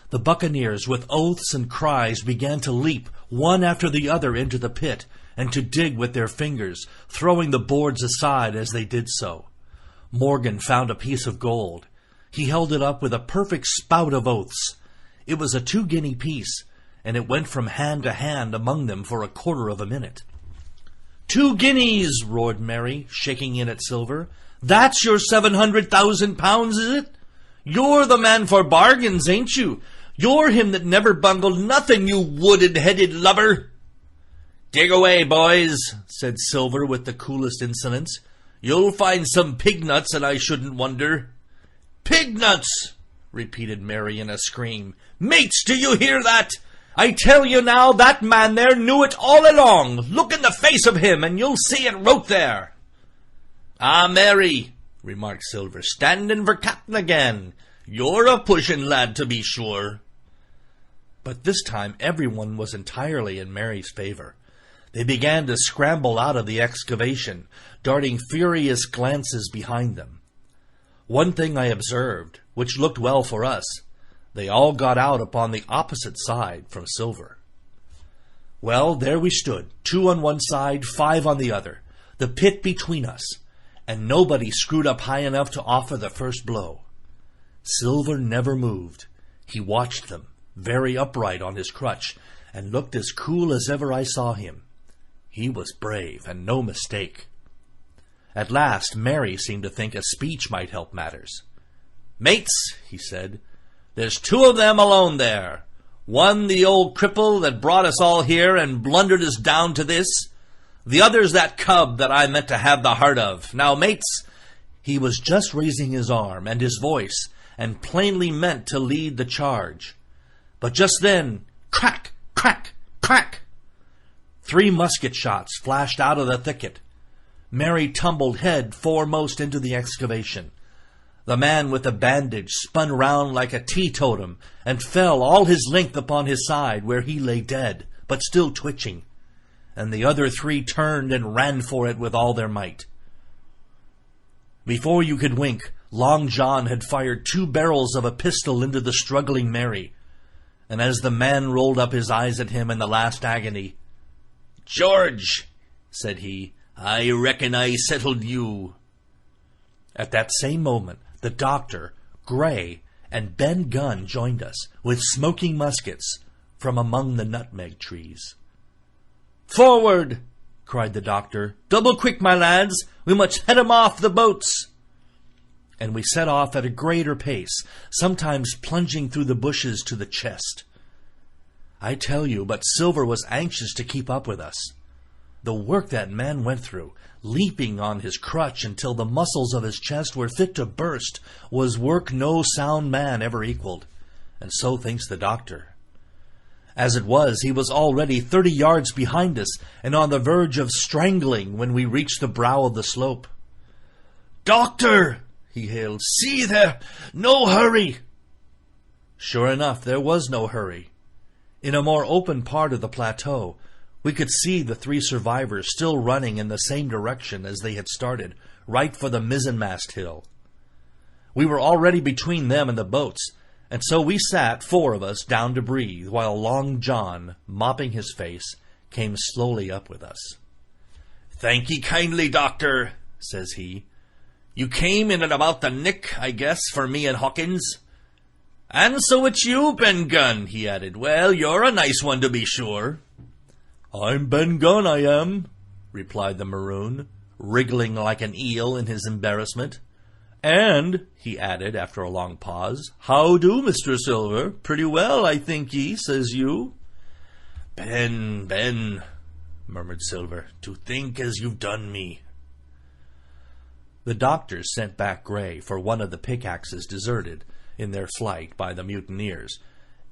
The buccaneers, with oaths and cries, began to leap, one after the other, into the pit, and to dig with their fingers, throwing the boards aside as they did so. Morgan found a piece of gold. He held it up with a perfect spout of oaths. It was a 2-guinea piece, and it went from hand to hand among them for a quarter of a minute. "2 guineas!" roared Mary, shaking in at Silver. "That's your 700,000 pounds, is it? You're the man for bargains, ain't you? You're him that never bungled nothing, you wooded-headed lubber." "Dig away, boys," said Silver with the coolest insolence. "You'll find some pig nuts, and I shouldn't wonder." "Pig nuts!" repeated Mary in a scream. "Mates, do you hear that? I tell you now, that man there knew it all along. Look in the face of him, and you'll see it wrote there." "Ah, Mary," remarked Silver, "standing for captain again. You're a pushing lad, to be sure." But this time everyone was entirely in Mary's favor. They began to scramble out of the excavation, darting furious glances behind them. One thing I observed, which looked well for us: they all got out upon the opposite side from Silver. Well, there we stood, 2 on one side, 5 on the other, the pit between us, and nobody screwed up high enough to offer the first blow. Silver never moved. He watched them, very upright on his crutch, and looked as cool as ever I saw him. He was brave, and no mistake. At last, Mary seemed to think a speech might help matters. "Mates," he said, "there's 2 of them alone there. One the old cripple that brought us all here and blundered us down to this. The other's that cub that I meant to have the heart of. Now, mates," he was just raising his arm and his voice, and plainly meant to lead the charge. But just then, crack, crack, crack! 3 musket shots flashed out of the thicket. Mary tumbled head foremost into the excavation. The man with the bandage spun round like a teetotum and fell all his length upon his side, where he lay dead, but still twitching, and the other 3 turned and ran for it with all their might. Before you could wink, Long John had fired 2 barrels of a pistol into the struggling Mary, and as the man rolled up his eyes at him in the last agony, "George," said he, "I reckon I settled you." At that same moment, the doctor, Gray, and Ben Gunn joined us, with smoking muskets, from among the nutmeg trees. "Forward!" cried the doctor. "Double quick, my lads! We must head 'em off the boats!" And we set off at a greater pace, sometimes plunging through the bushes to the chest. I tell you, but Silver was anxious to keep up with us. The work that man went through, leaping on his crutch until the muscles of his chest were fit to burst, was work no sound man ever equaled, and so thinks the doctor. As it was, he was already 30 yards behind us, and on the verge of strangling when we reached the brow of the slope. "Doctor!" he hailed. "See there! No hurry!" Sure enough, there was no hurry. In a more open part of the plateau, we could see the 3 survivors still running in the same direction as they had started, right for the mizzenmast hill. We were already between them and the boats, and so we sat, 4 of us, down to breathe, while Long John, mopping his face, came slowly up with us. "Thank ye kindly, Doctor," says he. "You came in at about the nick, I guess, for me and Hawkins. And so it's you, Ben Gunn," he added. "Well, you're a nice one to be sure." "I'm Ben Gunn, I am," replied the Maroon, wriggling like an eel in his embarrassment. "And," he added after a long pause, "how do, Mr. Silver? Pretty well, I think ye, says you." Ben, murmured Silver, "to think as you've done me." The doctors sent back Gray for one of the pickaxes deserted in their flight by the mutineers,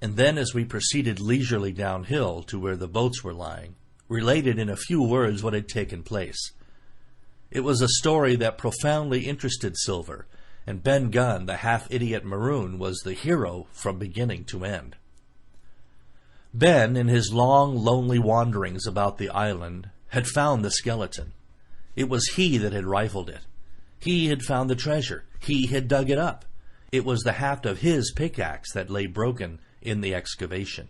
and then as we proceeded leisurely downhill to where the boats were lying, related in a few words what had taken place. It was a story that profoundly interested Silver, and Ben Gunn, the half-idiot Maroon, was the hero from beginning to end. Ben, in his long, lonely wanderings about the island, had found the skeleton. It was he that had rifled it. He had found the treasure. He had dug it up. It was the haft of his pickaxe that lay broken in the excavation.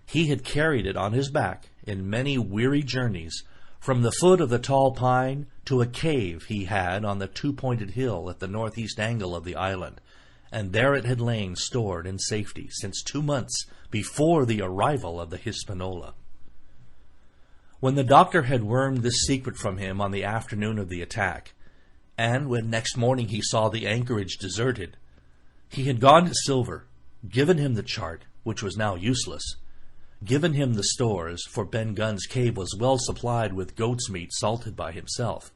He had carried it on his back in many weary journeys, from the foot of the tall pine to a cave he had on the 2-pointed hill at the northeast angle of the island, and there it had lain stored in safety since 2 months before the arrival of the Hispaniola. When the doctor had wormed this secret from him on the afternoon of the attack, and when next morning he saw the anchorage deserted, he had gone to Silver, given him the chart, which was now useless, given him the stores, for Ben Gunn's cave was well supplied with goat's meat salted by himself,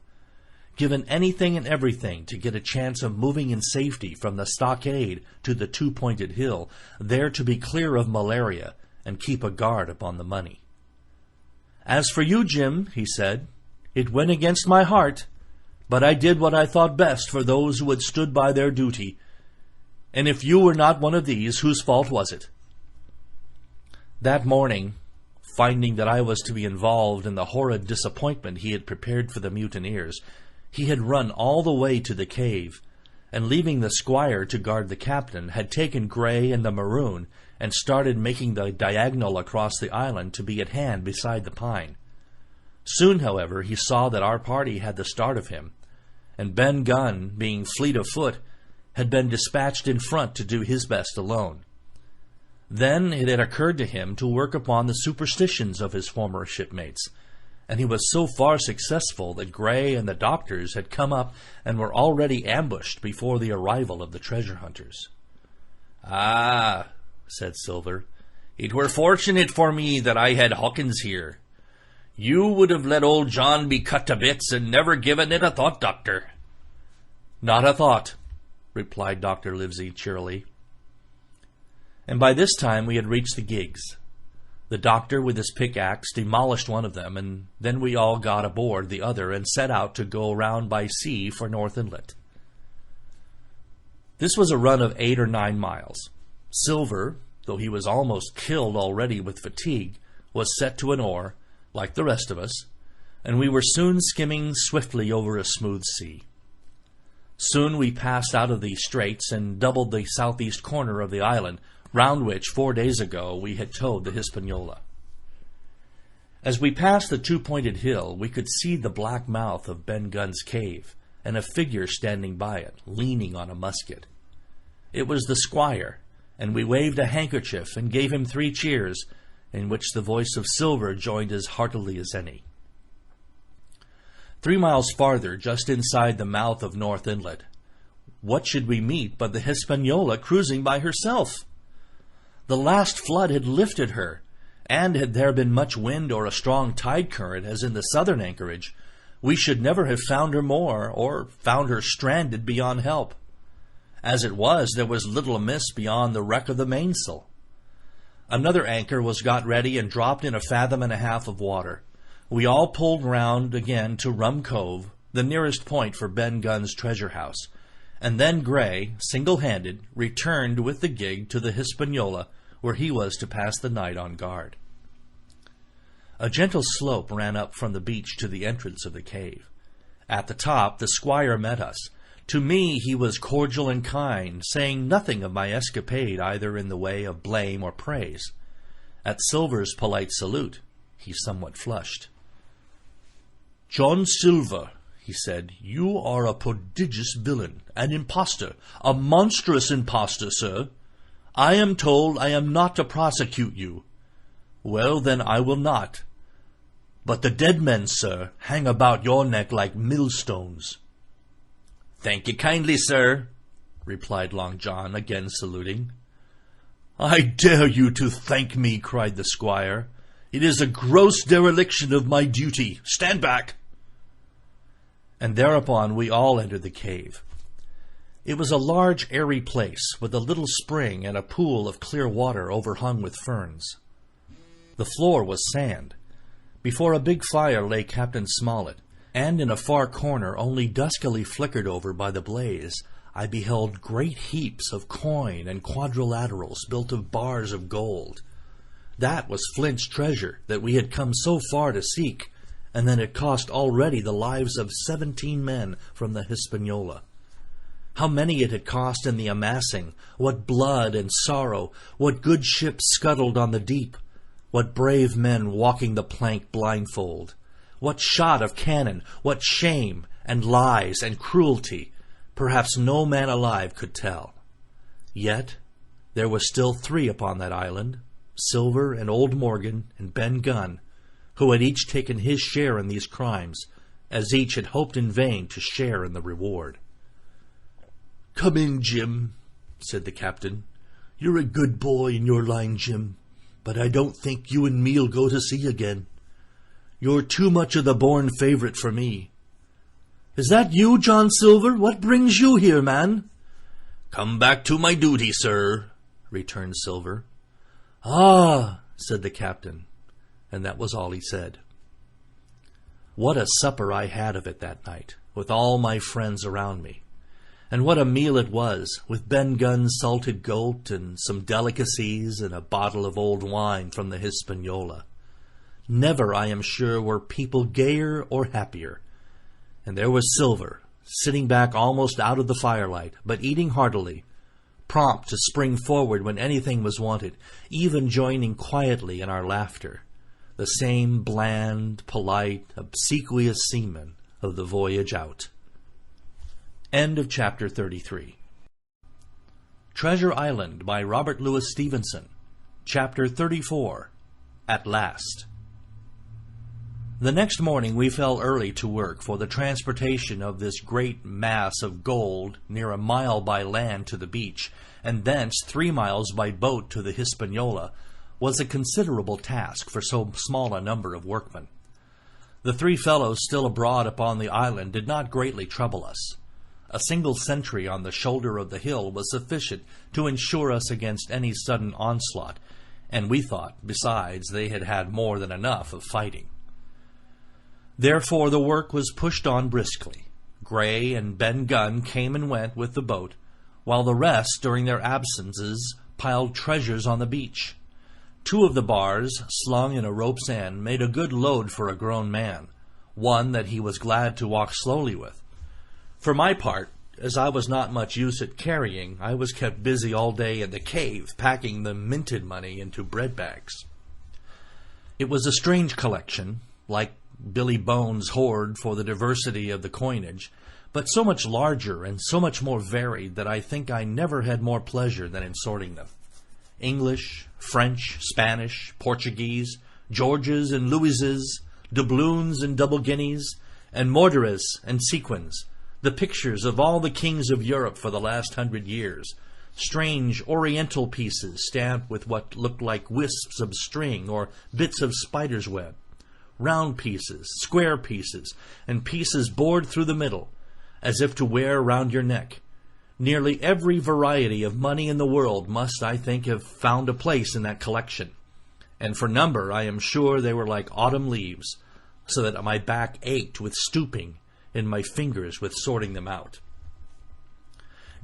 given anything and everything to get a chance of moving in safety from the stockade to the 2-pointed hill, there to be clear of malaria and keep a guard upon the money. "As for you, Jim," he said, "it went against my heart, but I did what I thought best for those who had stood by their duty, and if you were not one of these, whose fault was it?" That morning, finding that I was to be involved in the horrid disappointment he had prepared for the mutineers, he had run all the way to the cave, and leaving the squire to guard the captain, had taken Gray and the Maroon, and started making the diagonal across the island to be at hand beside the pine. Soon, however, he saw that our party had the start of him, and Ben Gunn, being fleet of foot, had been dispatched in front to do his best alone. Then it had occurred to him to work upon the superstitions of his former shipmates, and he was so far successful that Gray and the doctors had come up and were already ambushed before the arrival of the treasure hunters. "Ah," said Silver, "it were fortunate for me that I had Hawkins here. You would have let old John be cut to bits and never given it a thought, Doctor." "Not a thought," replied Dr. Livesey cheerily. And by this time we had reached the gigs. The doctor with his pickaxe demolished one of them, and then we all got aboard the other and set out to go round by sea for North Inlet. This was a run of 8 or 9 miles. Silver, though he was almost killed already with fatigue, was set to an oar, like the rest of us, and we were soon skimming swiftly over a smooth sea. Soon we passed out of the straits and doubled the southeast corner of the island, round which 4 days ago we had towed the Hispaniola. As we passed the 2-pointed hill, we could see the black mouth of Ben Gunn's cave, and a figure standing by it, leaning on a musket. It was the squire, and we waved a handkerchief and gave him 3 cheers, in which the voice of Silver joined as heartily as any. 3 miles farther, just inside the mouth of North Inlet, what should we meet but the Hispaniola cruising by herself? The last flood had lifted her, and had there been much wind or a strong tide current, as in the southern anchorage, we should never have found her more, or found her stranded beyond help. As it was, there was little amiss beyond the wreck of the mainsail. Another anchor was got ready and dropped in 1.5 fathoms of water. We all pulled round again to Rum Cove, the nearest point for Ben Gunn's treasure house, and then Gray, single-handed, returned with the gig to the Hispaniola, where he was to pass the night on guard. A gentle slope ran up from the beach to the entrance of the cave. At the top, the squire met us, To me he was cordial and kind, saying nothing of my escapade either in the way of blame or praise. At Silver's polite salute, he somewhat flushed. "John Silver," he said, "you are a prodigious villain, an impostor, a monstrous impostor, sir. I am told I am not to prosecute you. Well, then I will not. But the dead men, sir, hang about your neck like millstones." "Thank you kindly, sir," replied Long John, again saluting. "I dare you to thank me," cried the squire. "It is a gross dereliction of my duty. Stand back." And thereupon we all entered the cave. It was a large, airy place, with a little spring and a pool of clear water overhung with ferns. The floor was sand. Before a big fire lay Captain Smollett, and in a far corner, only duskily flickered over by the blaze, I beheld great heaps of coin and quadrilaterals built of bars of gold. That was Flint's treasure that we had come so far to seek, and that it cost already the lives of 17 men from the Hispaniola. How many it had cost in the amassing, what blood and sorrow, what good ships scuttled on the deep, what brave men walking the plank blindfold, what shot of cannon, what shame and lies and cruelty, perhaps no man alive could tell. Yet there were still 3 upon that island, Silver and old Morgan and Ben Gunn, who had each taken his share in these crimes, as each had hoped in vain to share in the reward. "Come in, Jim," said the captain. "You're a good boy in your line, Jim, but I don't think you and me'll go to sea again. You're too much of the born favourite for me." "Is that you, John Silver? What brings you here, man?" "Come back to my duty, sir," returned Silver. "Ah," said the captain, and that was all he said. What a supper I had of it that night, with all my friends around me. And what a meal it was, with Ben Gunn's salted goat and some delicacies and a bottle of old wine from the Hispaniola. Never, I am sure, were people gayer or happier. And there was Silver, sitting back almost out of the firelight, but eating heartily, prompt to spring forward when anything was wanted, even joining quietly in our laughter, the same bland, polite, obsequious seaman of the voyage out. End of chapter 33. Treasure Island by Robert Louis Stevenson. Chapter 34. At Last. The next morning we fell early to work for the transportation of this great mass of gold near a mile by land to the beach, and thence 3 miles by boat to the Hispaniola, was a considerable task for so small a number of workmen. The 3 fellows still abroad upon the island did not greatly trouble us. A single sentry on the shoulder of the hill was sufficient to ensure us against any sudden onslaught, and we thought, besides, they had had more than enough of fighting. Therefore the work was pushed on briskly. Gray and Ben Gunn came and went with the boat, while the rest, during their absences, piled treasures on the beach. 2 of the bars, slung in a rope's end, made a good load for a grown man, one that he was glad to walk slowly with. For my part, as I was not much use at carrying, I was kept busy all day in the cave, packing the minted money into bread bags. It was a strange collection, like Billy Bones' hoard for the diversity of the coinage, but so much larger and so much more varied that I think I never had more pleasure than in sorting them. English, French, Spanish, Portuguese, Georges and Louises, doubloons and double guineas, and morteres and sequins, the pictures of all the kings of Europe for the last 100 years, strange oriental pieces stamped with what looked like wisps of string or bits of spider's web, round pieces, square pieces, and pieces bored through the middle, as if to wear round your neck. Nearly every variety of money in the world must, I think, have found a place in that collection, and for number I am sure they were like autumn leaves, so that my back ached with stooping and my fingers with sorting them out.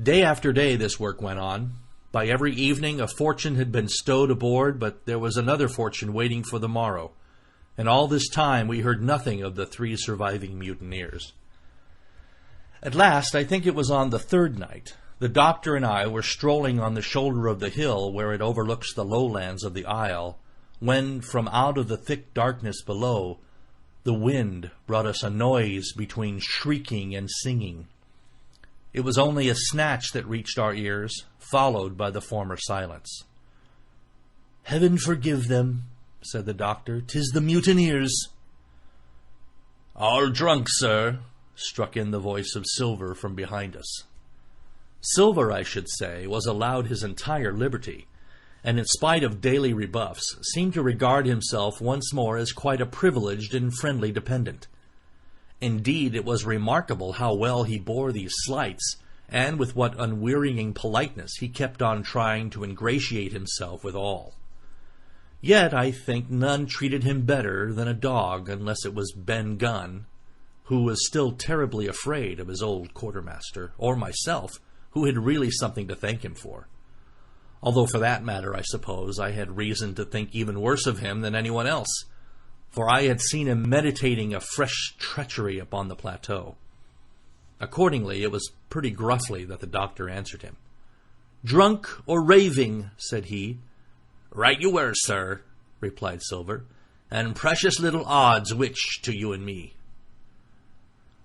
Day after day this work went on. By every evening a fortune had been stowed aboard, but there was another fortune waiting for the morrow, and all this time we heard nothing of the 3 surviving mutineers. At last, I think it was on the third night, the doctor and I were strolling on the shoulder of the hill where it overlooks the lowlands of the isle, when, from out of the thick darkness below, the wind brought us a noise between shrieking and singing. It was only a snatch that reached our ears, followed by the former silence. "Heaven forgive them," said the doctor. "'Tis the mutineers." "All drunk, sir," struck in the voice of Silver from behind us. Silver, I should say, was allowed his entire liberty, and in spite of daily rebuffs, seemed to regard himself once more as quite a privileged and friendly dependent. Indeed, it was remarkable how well he bore these slights, and with what unwearying politeness he kept on trying to ingratiate himself with all. Yet I think none treated him better than a dog, unless it was Ben Gunn, who was still terribly afraid of his old quartermaster, or myself, who had really something to thank him for. Although for that matter, I suppose, I had reason to think even worse of him than anyone else, for I had seen him meditating a fresh treachery upon the plateau. Accordingly, it was pretty gruffly that the doctor answered him. "Drunk or raving?" said he. "Right you were, sir," replied Silver, "and precious little odds which to you and me."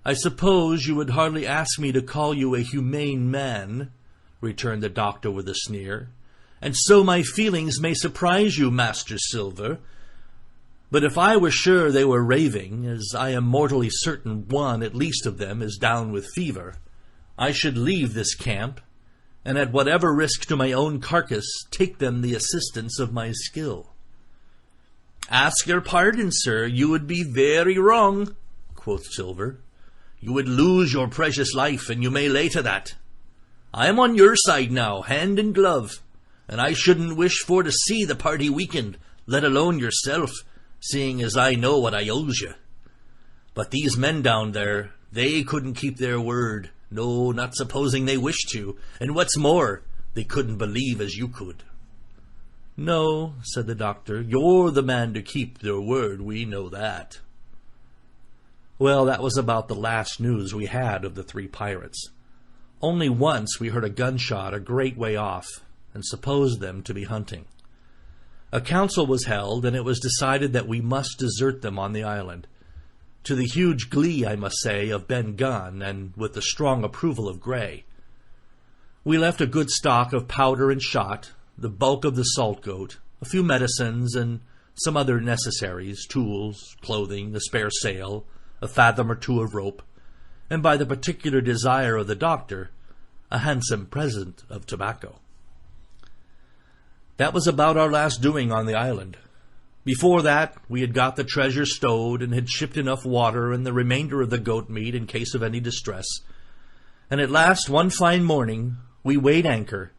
"I suppose you would hardly ask me to call you a humane man," returned the doctor with a sneer, "and so my feelings may surprise you, Master Silver. But if I were sure they were raving, as I am mortally certain one at least of them is down with fever, I should leave this camp, and at whatever risk to my own carcass, take them the assistance of my skill." "Ask your pardon, sir, you would be very wrong," quoth Silver. "You would lose your precious life, and you may lay to that. I am on your side now, hand in glove, and I shouldn't wish for to see the party weakened, let alone yourself, seeing as I know what I owes you. But these men down there, they couldn't keep their word, no, not supposing they wished to, and what's more, they couldn't believe as you could." "No," said the doctor, "you're the man to keep their word, we know that." Well, that was about the last news we had of the three pirates. Only once we heard a gunshot a great way off, and supposed them to be hunting. A council was held, and it was decided that we must desert them on the island, to the huge glee, I must say, of Ben Gunn, and with the strong approval of Gray. We left a good stock of powder and shot, the bulk of the salt goat, a few medicines, and some other necessaries, tools, clothing, the spare sail, a fathom or two of rope, and by the particular desire of the doctor, a handsome present of tobacco. That was about our last doing on the island. Before that, we had got the treasure stowed and had shipped enough water and the remainder of the goat meat in case of any distress. And at last, one fine morning, we weighed anchor,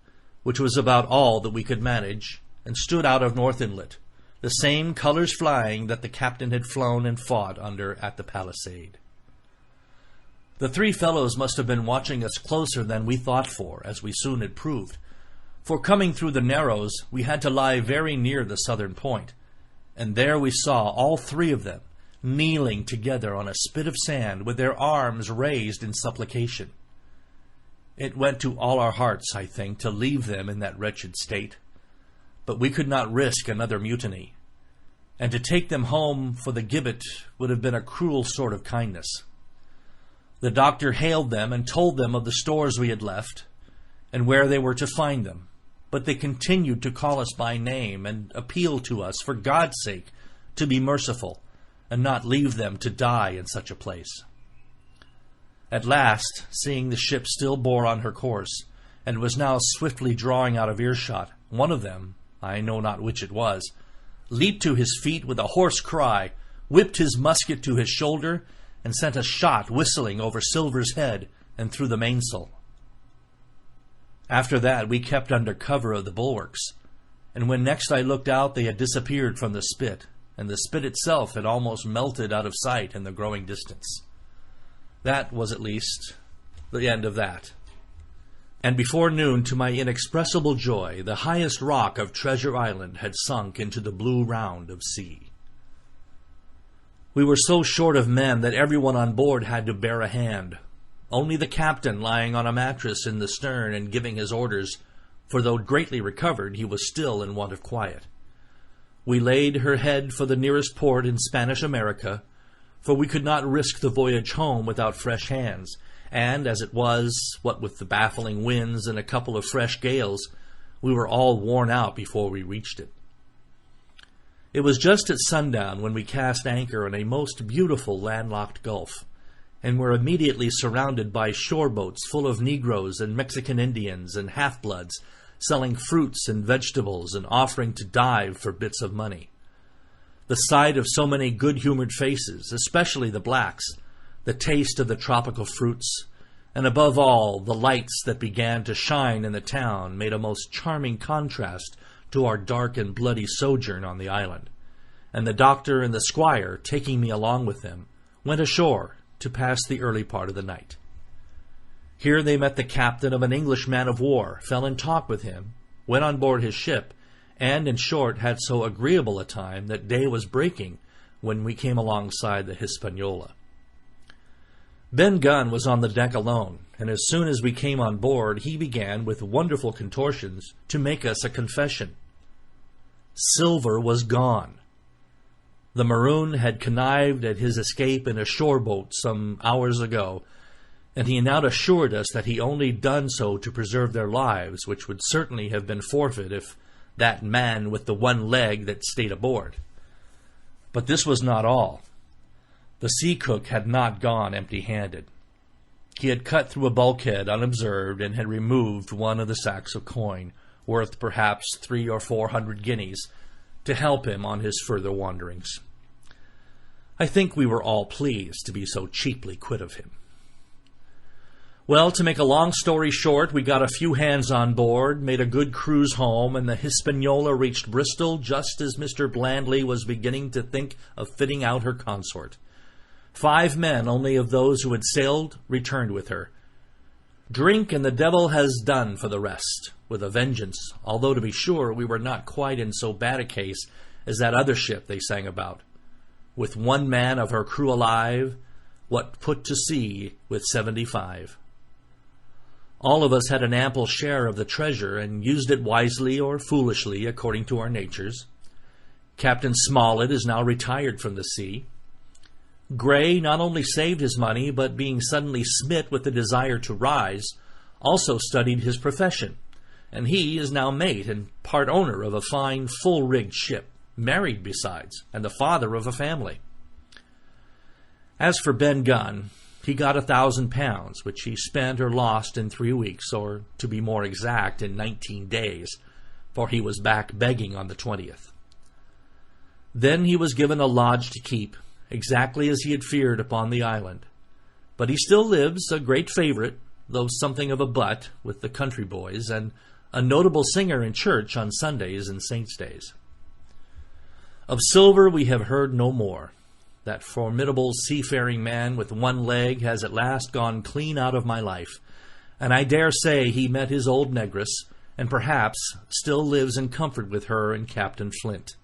which was about all that we could manage, and stood out of North Inlet, the same colors flying that the captain had flown and fought under at the Palisade. The three fellows must have been watching us closer than we thought for, as we soon had proved, for coming through the Narrows, we had to lie very near the southern point, and there we saw all three of them, kneeling together on a spit of sand, with their arms raised in supplication. It went to all our hearts, I think, to leave them in that wretched state, but we could not risk another mutiny, and to take them home for the gibbet would have been a cruel sort of kindness. The doctor hailed them and told them of the stores we had left, and where they were to find them, but they continued to call us by name and appeal to us, for God's sake, to be merciful, and not leave them to die in such a place. At last, seeing the ship still bore on her course, and was now swiftly drawing out of earshot, one of them, I know not which it was, leaped to his feet with a hoarse cry, whipped his musket to his shoulder, and sent a shot whistling over Silver's head and through the mainsail. After that we kept under cover of the bulwarks, and when next I looked out they had disappeared from the spit, and the spit itself had almost melted out of sight in the growing distance. That was at least the end of that. And before noon, to my inexpressible joy, the highest rock of Treasure Island had sunk into the blue round of sea. We were so short of men that everyone on board had to bear a hand. only the captain lying on a mattress in the stern and giving his orders, for though greatly recovered, he was still in want of quiet. We laid her head for the nearest port in Spanish America, for we could not risk the voyage home without fresh hands, and as it was, what with the baffling winds and a couple of fresh gales, we were all worn out before we reached it. It was just at sundown when we cast anchor in a most beautiful landlocked gulf, and were immediately surrounded by shore boats full of Negroes and Mexican Indians and half-bloods, selling fruits and vegetables and offering to dive for bits of money. The sight of so many good-humored faces, especially the blacks, the taste of the tropical fruits, and above all, the lights that began to shine in the town made a most charming contrast to our dark and bloody sojourn on the island, and the doctor and the squire, taking me along with them, went ashore to pass the early part of the night. Here they met the captain of an English man-of-war, fell in talk with him, went on board his ship, and, in short, had so agreeable a time that day was breaking when we came alongside the Hispaniola. Ben Gunn was on the deck alone, and as soon as we came on board, he began, with wonderful contortions, to make us a confession. Silver was gone. The Maroon had connived at his escape in a shore boat some hours ago, and he now assured us that he only done so to preserve their lives, which would certainly have been forfeit if that man with the one leg that stayed aboard. But this was not all. The sea cook had not gone empty-handed. He had cut through a bulkhead unobserved and had removed one of the sacks of coin, worth perhaps 300 or 400 guineas, to help him on his further wanderings. I think we were all pleased to be so cheaply quit of him. Well, to make a long story short, we got a few hands on board, made a good cruise home, and the Hispaniola reached Bristol just as Mr. Blandley was beginning to think of fitting out her consort. 5 men only of those who had sailed returned with her. Drink and the devil has done for the rest, with a vengeance, although to be sure we were not quite in so bad a case as that other ship they sang about, with 1 man of her crew alive, what put to sea with 75. All of us had an ample share of the treasure, and used it wisely or foolishly according to our natures. Captain Smollett is now retired from the sea. Gray not only saved his money, but being suddenly smit with the desire to rise, also studied his profession, and he is now mate and part owner of a fine full-rigged ship, married besides, and the father of a family. As for Ben Gunn, he got £1,000, which he spent or lost in 3 weeks, or to be more exact, in 19 days, for he was back begging on the 20th. Then he was given a lodge to keep, exactly as he had feared upon the island. But he still lives, a great favorite, though something of a butt, with the country boys, and a notable singer in church on Sundays and saints' days. Of Silver we have heard no more. That formidable seafaring man with 1 leg has at last gone clean out of my life, and I dare say he met his old negress, and perhaps still lives in comfort with her and Captain Flint.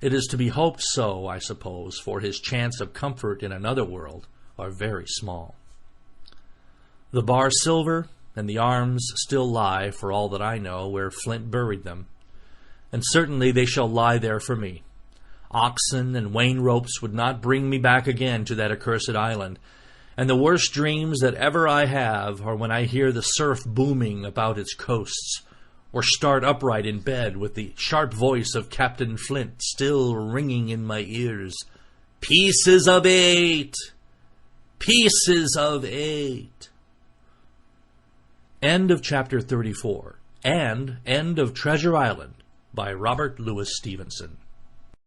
It is to be hoped so, I suppose, for his chance of comfort in another world are very small. The bar silver and the arms still lie, for all that I know, where Flint buried them, and certainly they shall lie there for me. Oxen and wain ropes would not bring me back again to that accursed island, and the worst dreams that ever I have are when I hear the surf booming about its coasts, or start upright in bed with the sharp voice of Captain Flint still ringing in my ears, "Pieces of 8! Pieces of 8!" End of chapter 34, and end of Treasure Island by Robert Louis Stevenson.